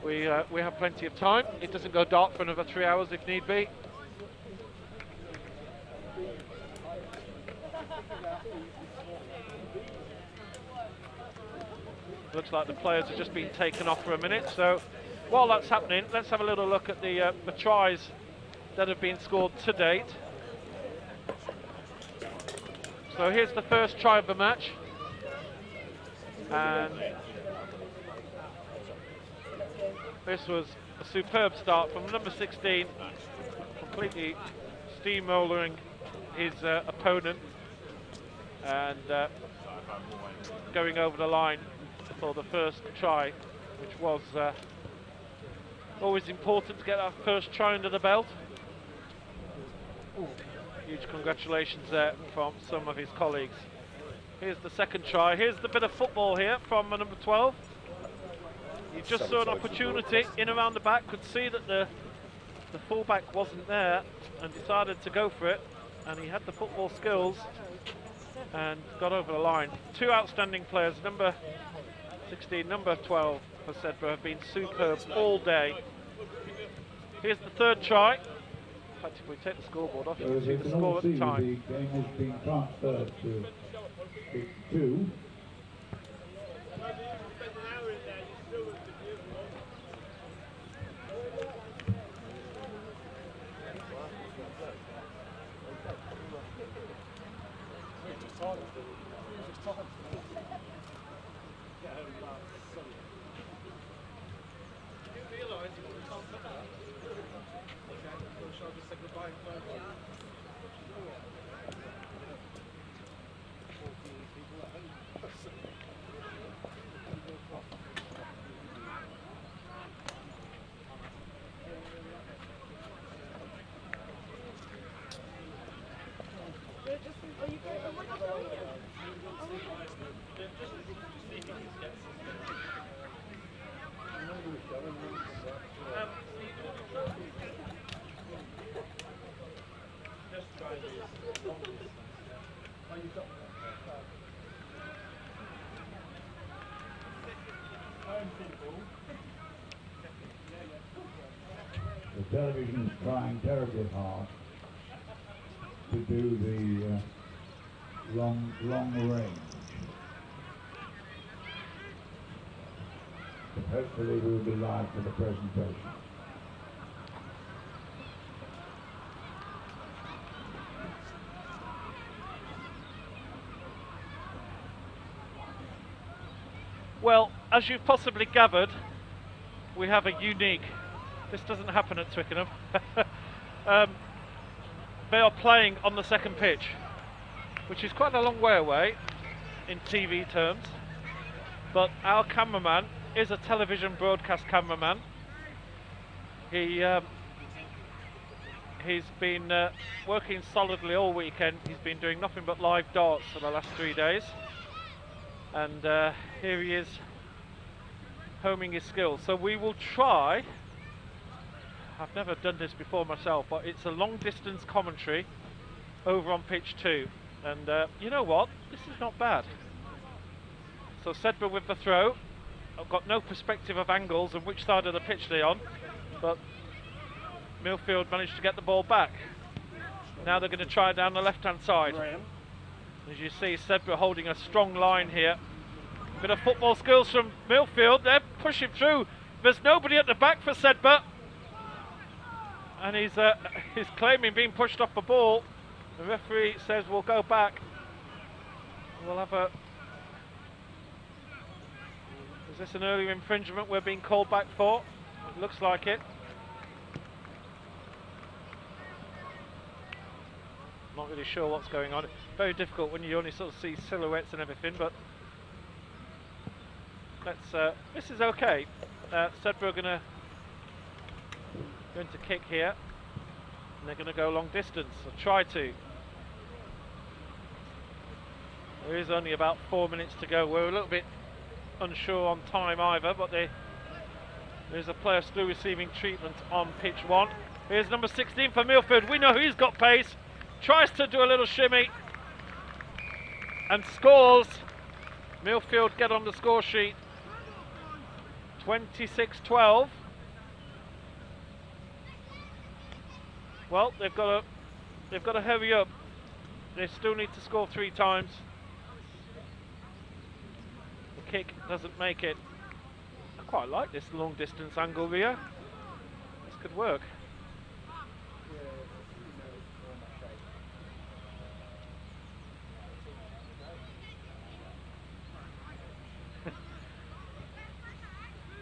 Speaker 14: We have plenty of time. It doesn't go dark for another 3 hours if need be. Looks like the players have just been taken off for a minute. So while that's happening, let's have a little look at the tries that have been scored to date. So here's the first try of the match. And this was a superb start from number 16, completely steamrolling his opponent and going over the line for the first try, which was always important to get our first try under the belt. Ooh, huge congratulations there from some of his colleagues. Here's the second try. Here's the bit of football here from number 12. He just saw an opportunity in around the back, could see that the fullback wasn't there and decided to go for it, and he had the football skills and got over the line. Two outstanding players, number 16, number 12 for Sedbergh, have been superb all day. Here's the third try. In fact, if we take the scoreboard off, you can see the score at the time.
Speaker 2: The game has been transferred to Big 2. The television's trying terribly hard to do the long range. But hopefully we'll be live for the presentation.
Speaker 14: Well, as you've possibly gathered, we have a unique. This doesn't happen at Twickenham. They are playing on the second pitch, which is quite a long way away in TV terms. But our cameraman is a television broadcast cameraman. He's been working solidly all weekend. He's been doing nothing but live darts for the last 3 days. And here he is homing his skills. So we will try. I've never done this before myself, but it's a long distance commentary over on pitch 2. And you know what? This is not bad. So Sedbergh with the throw. I've got no perspective of angles and which side of the pitch they're on, but Millfield managed to get the ball back. Now they're going to try down the left-hand side. As you see, Sedbergh holding a strong line here. Bit of football skills from Millfield. They're pushing through. There's nobody at the back for Sedbergh. And he's claiming being pushed off the ball. The referee says we'll go back. We'll have a... Is this an earlier infringement we're being called back for? It looks like it. Not really sure what's going on. Very difficult when you only sort of see silhouettes and everything, but This is okay. Sedbergh going to kick here, and they're going to go long distance, or try to. There is only about 4 minutes to go. We're a little bit unsure on time either, but there's a player still receiving treatment on pitch 1. Here's number 16 for Milford. We know he's got pace. Tries to do a little shimmy and scores. Millfield get on the score sheet. 26-12. Well, they've got to hurry up. They still need to score 3 times. The kick doesn't make it. I quite like this long distance angle here. This could work.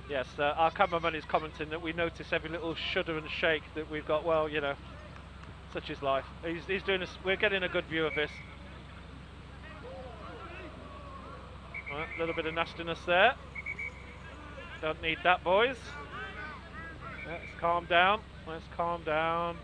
Speaker 14: Yes, our cameraman is commenting that we notice every little shudder and shake that we've got. Well, you know, such is life. He's doing this. We're getting a good view of this. Right, a little bit of nastiness there. Don't need that, boys. Let's calm down. Let's calm down.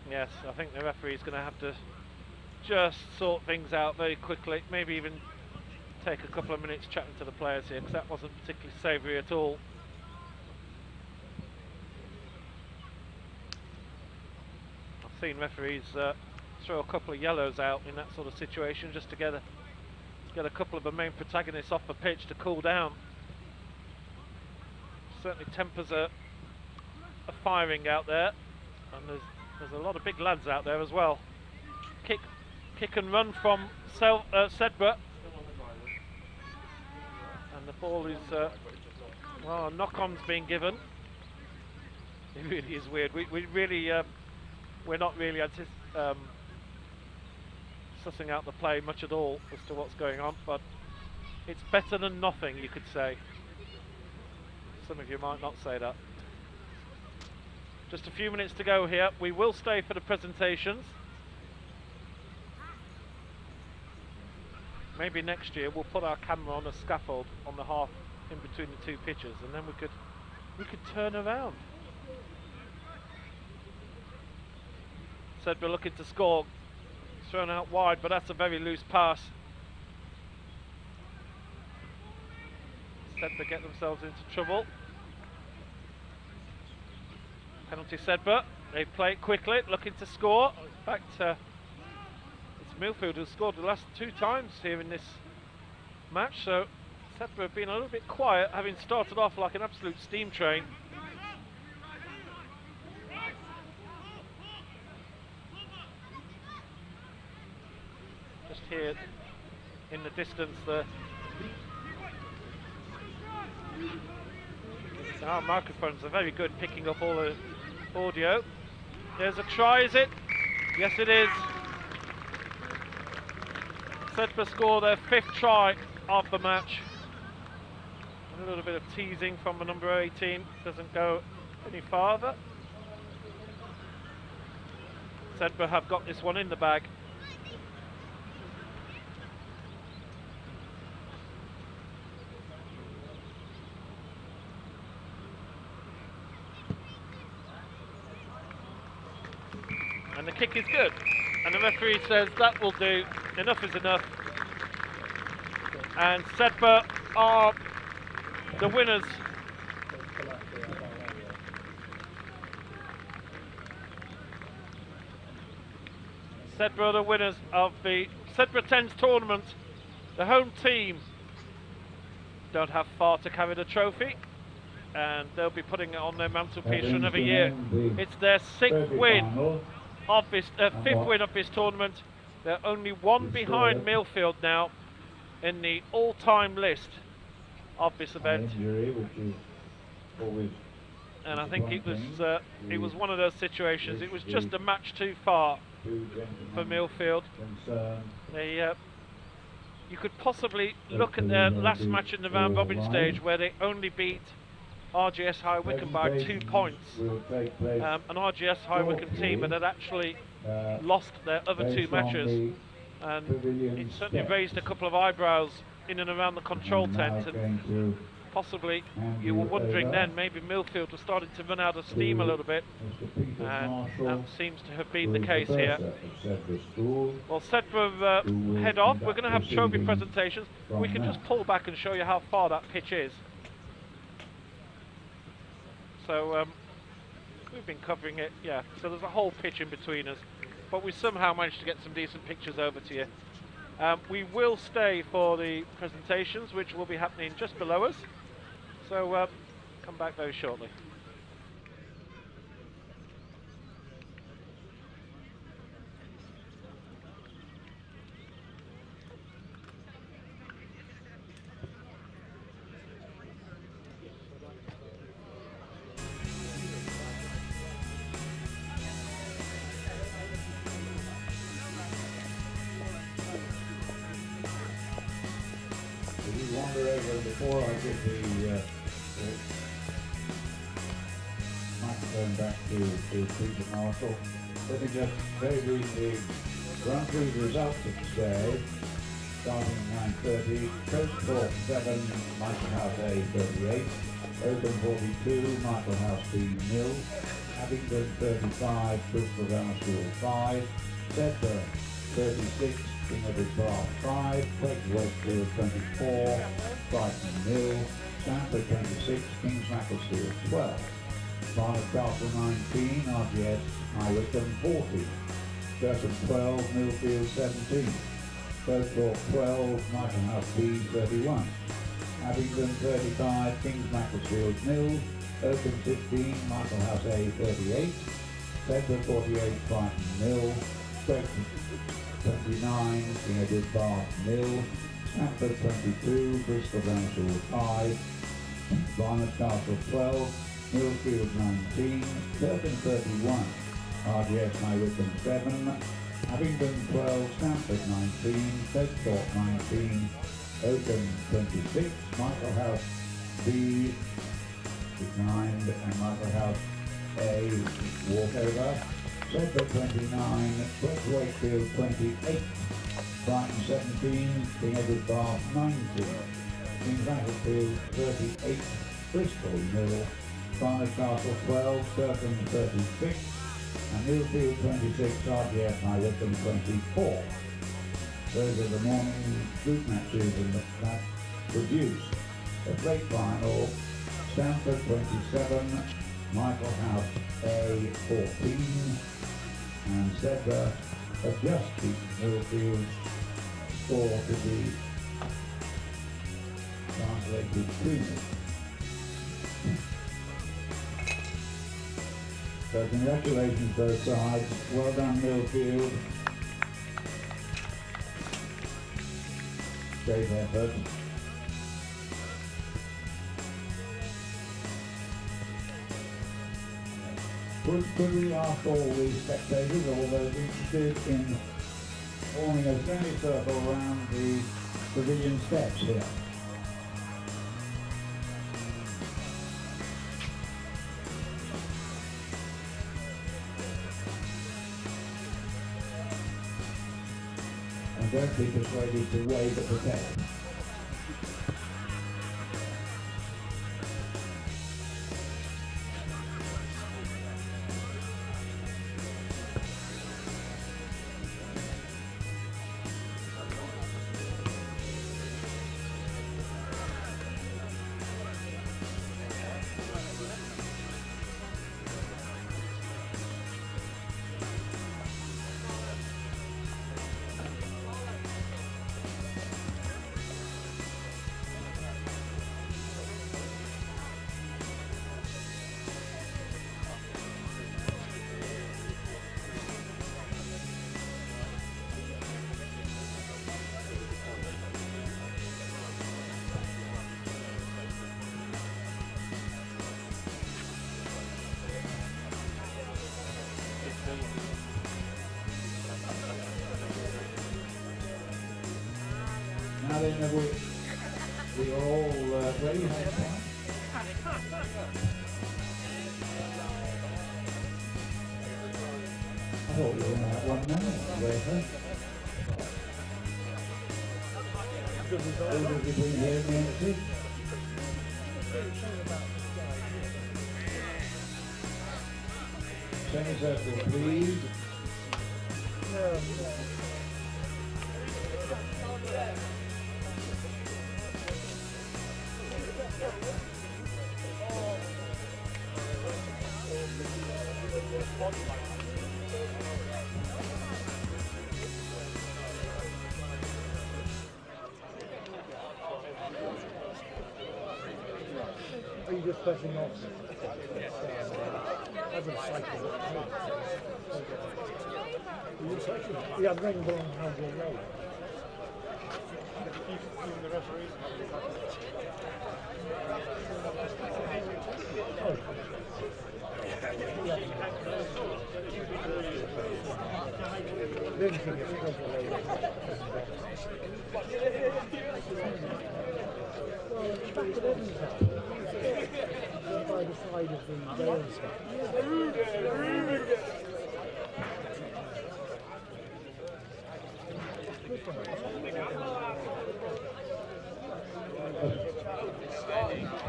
Speaker 14: Yes, I think the referee's going to have to just sort things out very quickly. Maybe even take a couple of minutes chatting to the players here, because that wasn't particularly savoury at all. I've seen referees throw a couple of yellows out in that sort of situation just to get a couple of the main protagonists off the pitch to cool down. Certainly tempers are firing out there, and there's a lot of big lads out there as well. Kick and run from Sedbergh. And the ball is, well, a knock-on's being given. It really is weird. We're not really sussing out the play much at all as to what's going on, but it's better than nothing, you could say. Some of you might not say that. Just a few minutes to go here. We will stay for the presentations. Maybe next year we'll put our camera on a scaffold on the half in between the 2 pitches, and then we could turn around. Sedbergh looking to score. Thrown out wide, but that's a very loose pass. Sedbergh get themselves into trouble. Penalty Sedbergh. They play it quickly, looking to score. In fact, it's Millfield who's scored the last 2 times here in this match, so Sedbergh have been a little bit quiet, having started off like an absolute steam train. Just here in the distance, our microphones are very good picking up all the audio. There's a try, is it? Yes, it is. Sedbergh score their 5th try of the match. A little bit of teasing from the number 18. Doesn't go any farther. Sedbergh have got this one in the bag. And the kick is good, and the referee says that will do, enough is enough, and Sedbergh are the winners. Sedbergh are the winners of the Sedbergh 10s tournament. The home team don't have far to carry the trophy, and they'll be putting it on their mantelpiece for another year. It's their 6th win of this 5th win of this tournament. They're only 1 behind Millfield now in the all-time list of this event. And I think it was one of those situations. It was just a match too far for Millfield. They you could possibly look at their last match in the round robin stage, where they only beat RGS High Wycombe by 2 points.
Speaker 2: Will take place
Speaker 14: An RGS High Wycombe team that had actually lost their other 2
Speaker 2: based on
Speaker 14: matches,
Speaker 2: the
Speaker 14: and
Speaker 2: pavilion
Speaker 14: it certainly
Speaker 2: steps.
Speaker 14: raised a couple of eyebrows in and around the control
Speaker 2: And now
Speaker 14: tent, and
Speaker 2: going to
Speaker 14: possibly
Speaker 2: hand
Speaker 14: you were
Speaker 2: you
Speaker 14: wondering
Speaker 2: over
Speaker 14: then maybe Millfield was starting to run out of steam a
Speaker 2: to
Speaker 14: little bit,
Speaker 2: Mr. Peter
Speaker 14: and
Speaker 2: Marshall,
Speaker 14: that seems to have been
Speaker 2: who
Speaker 14: the
Speaker 2: is
Speaker 14: case
Speaker 2: the
Speaker 14: here.
Speaker 2: bursar of Sedbergh School,
Speaker 14: Well, Sedbergh
Speaker 2: who will
Speaker 14: head off. We're
Speaker 2: conduct
Speaker 14: going to have trophy
Speaker 2: proceedings
Speaker 14: presentations. We
Speaker 2: from
Speaker 14: can
Speaker 2: now.
Speaker 14: just pull back and show you how far that pitch is. So we've been covering it, yeah. So there's a whole pitch in between us, but we somehow managed to get some decent pictures over to you. We will stay for the presentations, which will be happening just below us. So come back very shortly.
Speaker 2: If you wander over before I give the microphone back to Peter Marshall, let me just very briefly run through the results of today. Starting at 9:30, Coach Thorpe 7, Michael House A 38, Open 42, Michael House B 0, Abingdon 35, Bristol Grammar School 5, Sedbergh 36, King Edward Bar 5, Quake Wakefield 24, Brighton 0, Stanford 26, Kings Macclesfield 12, Barnet Castle 19, RGS High Wycombe 40, Durham 12, Millfield 17, Sedbergh 12, Michael House B 31, Abingdon 35, Kings Macclesfield 0, Oakham 15, Michael House A 38, Sedbergh 48, Brighton 0, Quake 29, King Edward Bath 0, Stanford 22, Bristol Grammar School 5, Barnet Castle 12, Millfield 19, Durham 31, RGS High Wycombe 7, Abingdon 12, Stanford 19, Sedbergh 19, Oakham 26, Michael House B declined, and Michael House A walkover. Sedbergh 29, West Wakefield 28, Brighton 17, King Edward Bath 19, Kings Macclesfield 38, Bristol 0, Barnet Castle 12, Durham 36, and Millfield 26, RGS High Wycombe 24. Those are the morning group matches and that produced. The plate final, Stanford 27, Michael House A 14, and Sedbergh adjusted Millfield's score to be translated to me. So congratulations both sides. Well done Millfield. Great effort. Could we ask all the spectators, all those interested in forming a semicircle around the pavilion steps here? And don't be persuaded to wave at the tail. Now then, we are all ready, have fun. I thought we were in that one now, later. Who did we hear, Nancy? Semicircle, please.
Speaker 3: Are you just pressing off? I've been cycling. You cycling? Yeah, I'm going along Hounslow Road. The referees by the side of the rail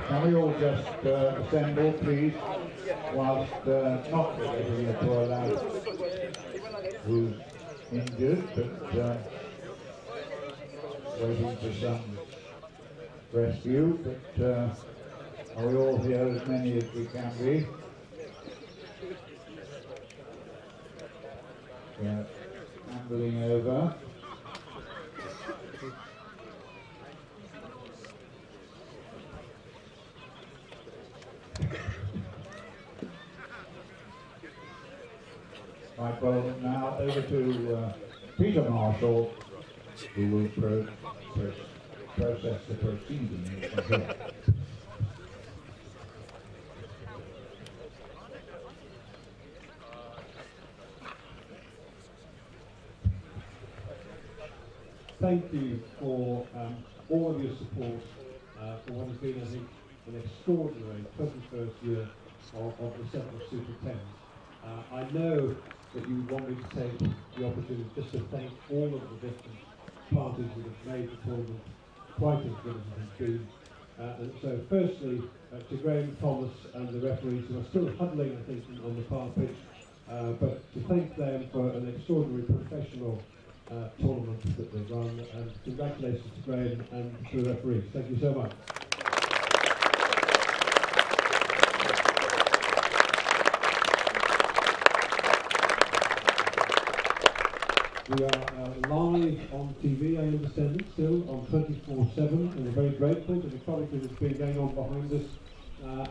Speaker 2: Can we all just assemble, please, whilst not getting a poor lad who's injured, but waiting for some rescue, but are we all here, as many as we can be? Yeah, ambling over. Right, well, now over to Peter Marshall, who will process the proceedings from here.
Speaker 15: Thank you for all of your support for what has been, I think, an extraordinary 21st year of the Sedbergh Super 10s. I know that you want me to take the opportunity just to thank all of the different parties that have made the tournament quite as good as it has been. And so firstly, to Graham, Thomas and the referees who are still huddling, I think, on the far pitch, but to thank them for an extraordinary professional tournament that they've run, and congratulations to Graham and to the referees. Thank you so much. We are live on TV, I understand, still on 24/7, and we're very grateful to the quality that's been going on behind us,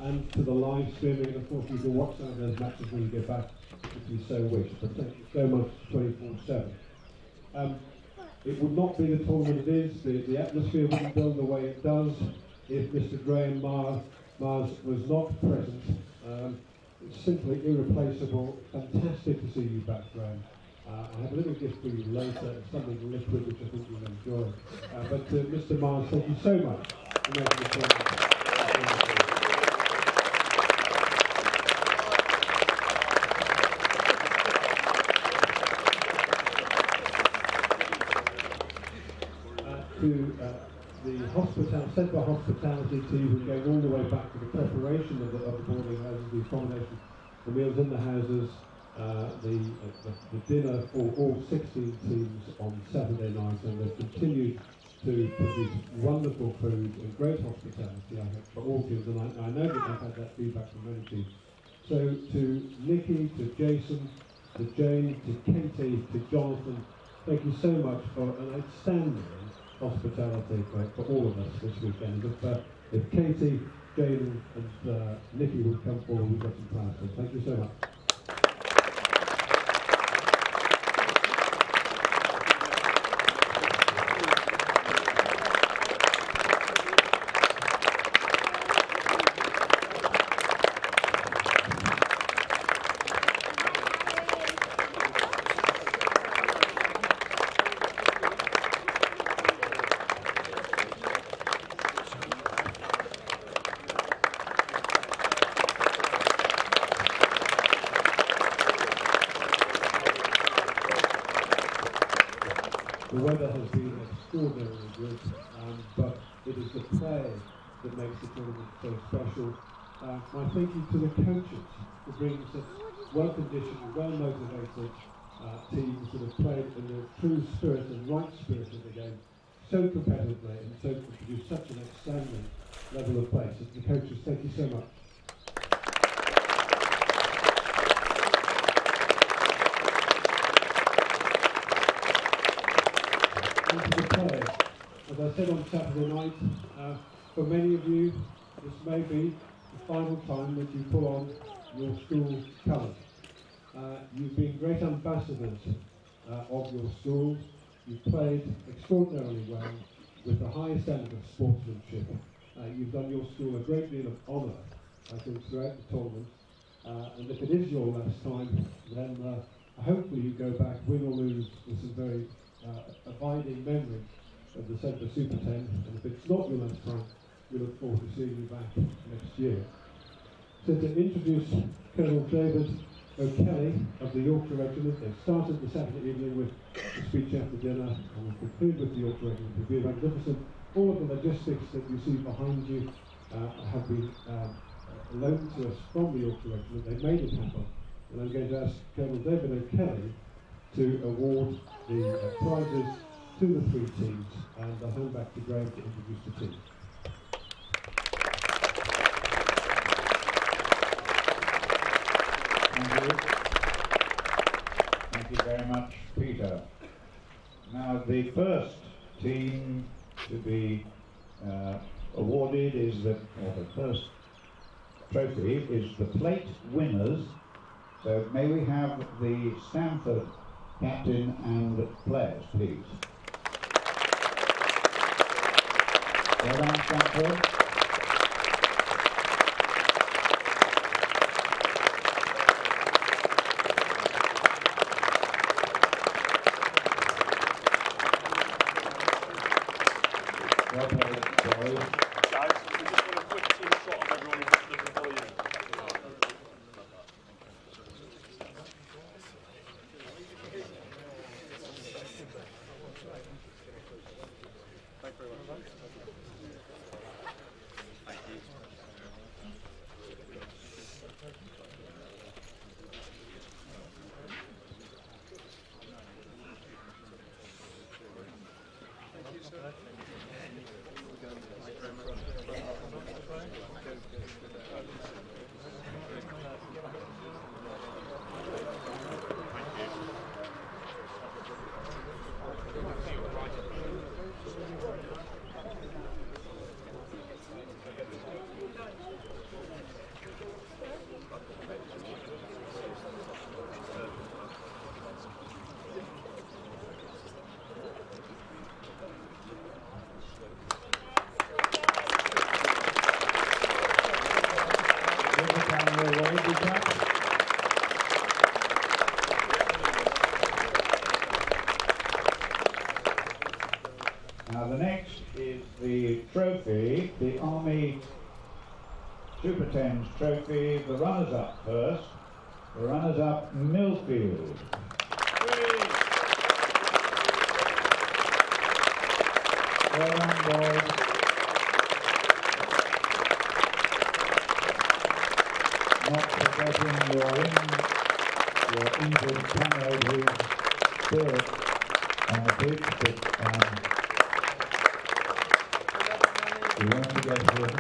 Speaker 15: and to the live streaming, and of course you can watch some of those matches when you get back if you so wish. But thank you so much, 24/7. It would not be the tournament it is, the atmosphere wouldn't build the way it does if Mr. Graham Mars was not present. It's simply irreplaceable. Fantastic to see you back, Graham. I have a little gift for you later, something liquid which I think you'll enjoy. But Mr. Mars, thank you so much for making the tournament. To the Sedbergh hospitality team who came all the way back to the preparation of the boarding houses, the accommodation, the meals in the houses, the dinner for all 16 teams on Saturday night, and they've continued to produce wonderful food and great hospitality, I hope, for all teams, and I know that they've had that feedback from many teams. So to Nikki, to Jason, to Jane, to Katie, to Jonathan, thank you so much for an outstanding hospitality for all of us this weekend. If Katie, Jane and Nikki would come forward, we've got some plans. So thank you so much. The weather has been extraordinarily good, but it is the play that makes the tournament so special. My thank you to the coaches for bringing such well-conditioned, well-motivated teams that have played in the true spirit and right spirit of the game so competitively and so to produce such an outstanding level of play. So to the coaches, thank you so much. And to the players, as I said on Saturday night, for many of you, this may be the final time that you put on your school colours. You've been great ambassadors of your schools. You've played extraordinarily well with the highest standard of sportsmanship. You've done your school a great deal of honour, I think, throughout the tournament. And if it is your last time, then hopefully you go back, win or lose, with some very abiding memories of the Sedbergh Super 10. And if it's not your last time, we look forward to seeing you back next year. So to introduce Colonel David O'Kelly of the Yorkshire Regiment. They started the Saturday evening with a speech after dinner and will conclude with the Yorkshire Regiment review. Magnificent. All of the logistics that you see behind you have been loaned to us from the Yorkshire Regiment. They made it happen. And I'm going to ask Colonel David O'Kelly to award the prizes to the three teams, and I'll hand back to Graham to introduce the teams.
Speaker 2: Thank you. Thank you very much, Peter. Now, the first team to be awarded is the first trophy is the plate winners. So may we have the Stamford captain and players, please. Well done, Stamford. Well played, boys.
Speaker 11: Guys, we just want a quick team shot of everyone who's looking for you. Thank you very much. Thank you. Thank you, sir.
Speaker 2: Now the next is the trophy, the Army Super 10's trophy. The runners-up first. The runners-up, Millfield. Well done, boys. Not forgetting your injured comrade who's still on the pitch, but we want to get here.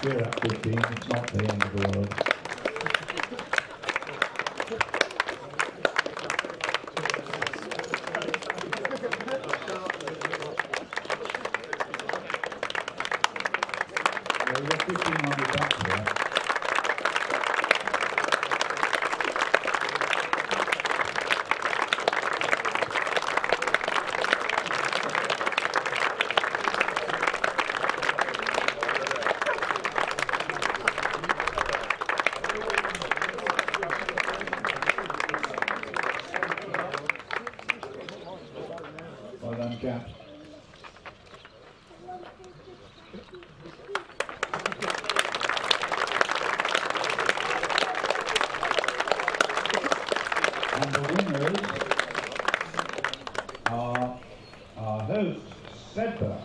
Speaker 2: Cheer up, good team. It's not the end of the world. Well, we've got 15 on the back here. Well done, chaps. And the winners are our hosts, Sedbergh.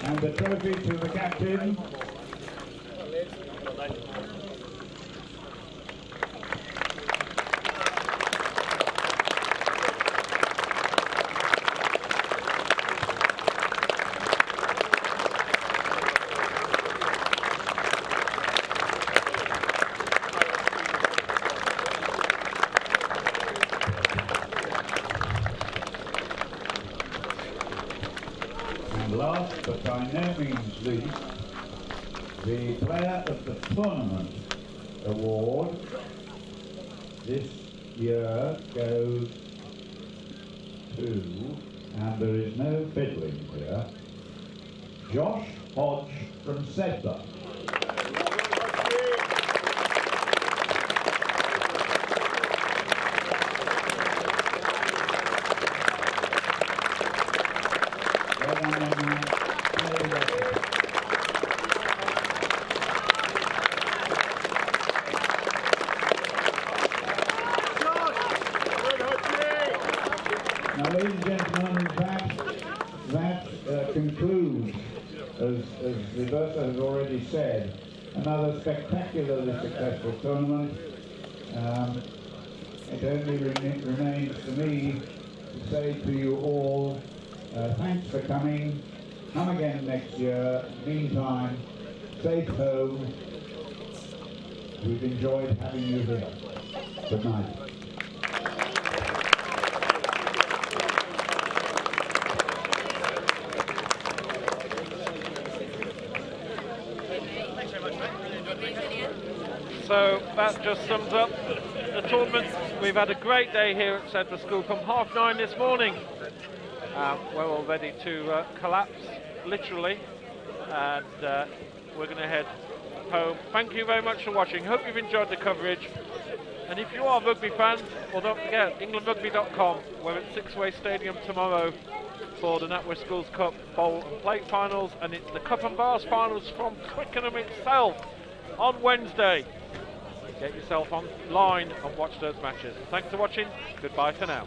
Speaker 2: And the trophy to the captain. And last but by no means least, the Player of the Tournament award this year goes to, and there is no fiddling here, Josh Hodge from Sedbergh. Now, ladies and gentlemen, that concludes, as Roberta has already said, another spectacularly successful tournament. It only remains for me to say to you all, thanks for coming. Come again next year. Meantime, safe home. We've enjoyed having you here. Good night.
Speaker 14: So that just sums up the tournament. We've had a great day here at Sedbergh School from 9:30 this morning. We're all ready to collapse, literally, and we're going to head home. Thank you very much for watching. Hope you've enjoyed the coverage. And if you are rugby fans, well, don't forget, englandrugby.com. We're at Sixway Stadium tomorrow for the NatWest Schools Cup Bowl and Plate Finals, and it's the Cup and Bars Finals from Twickenham itself on Wednesday. Get yourself online and watch those matches. Thanks for watching. Goodbye for now.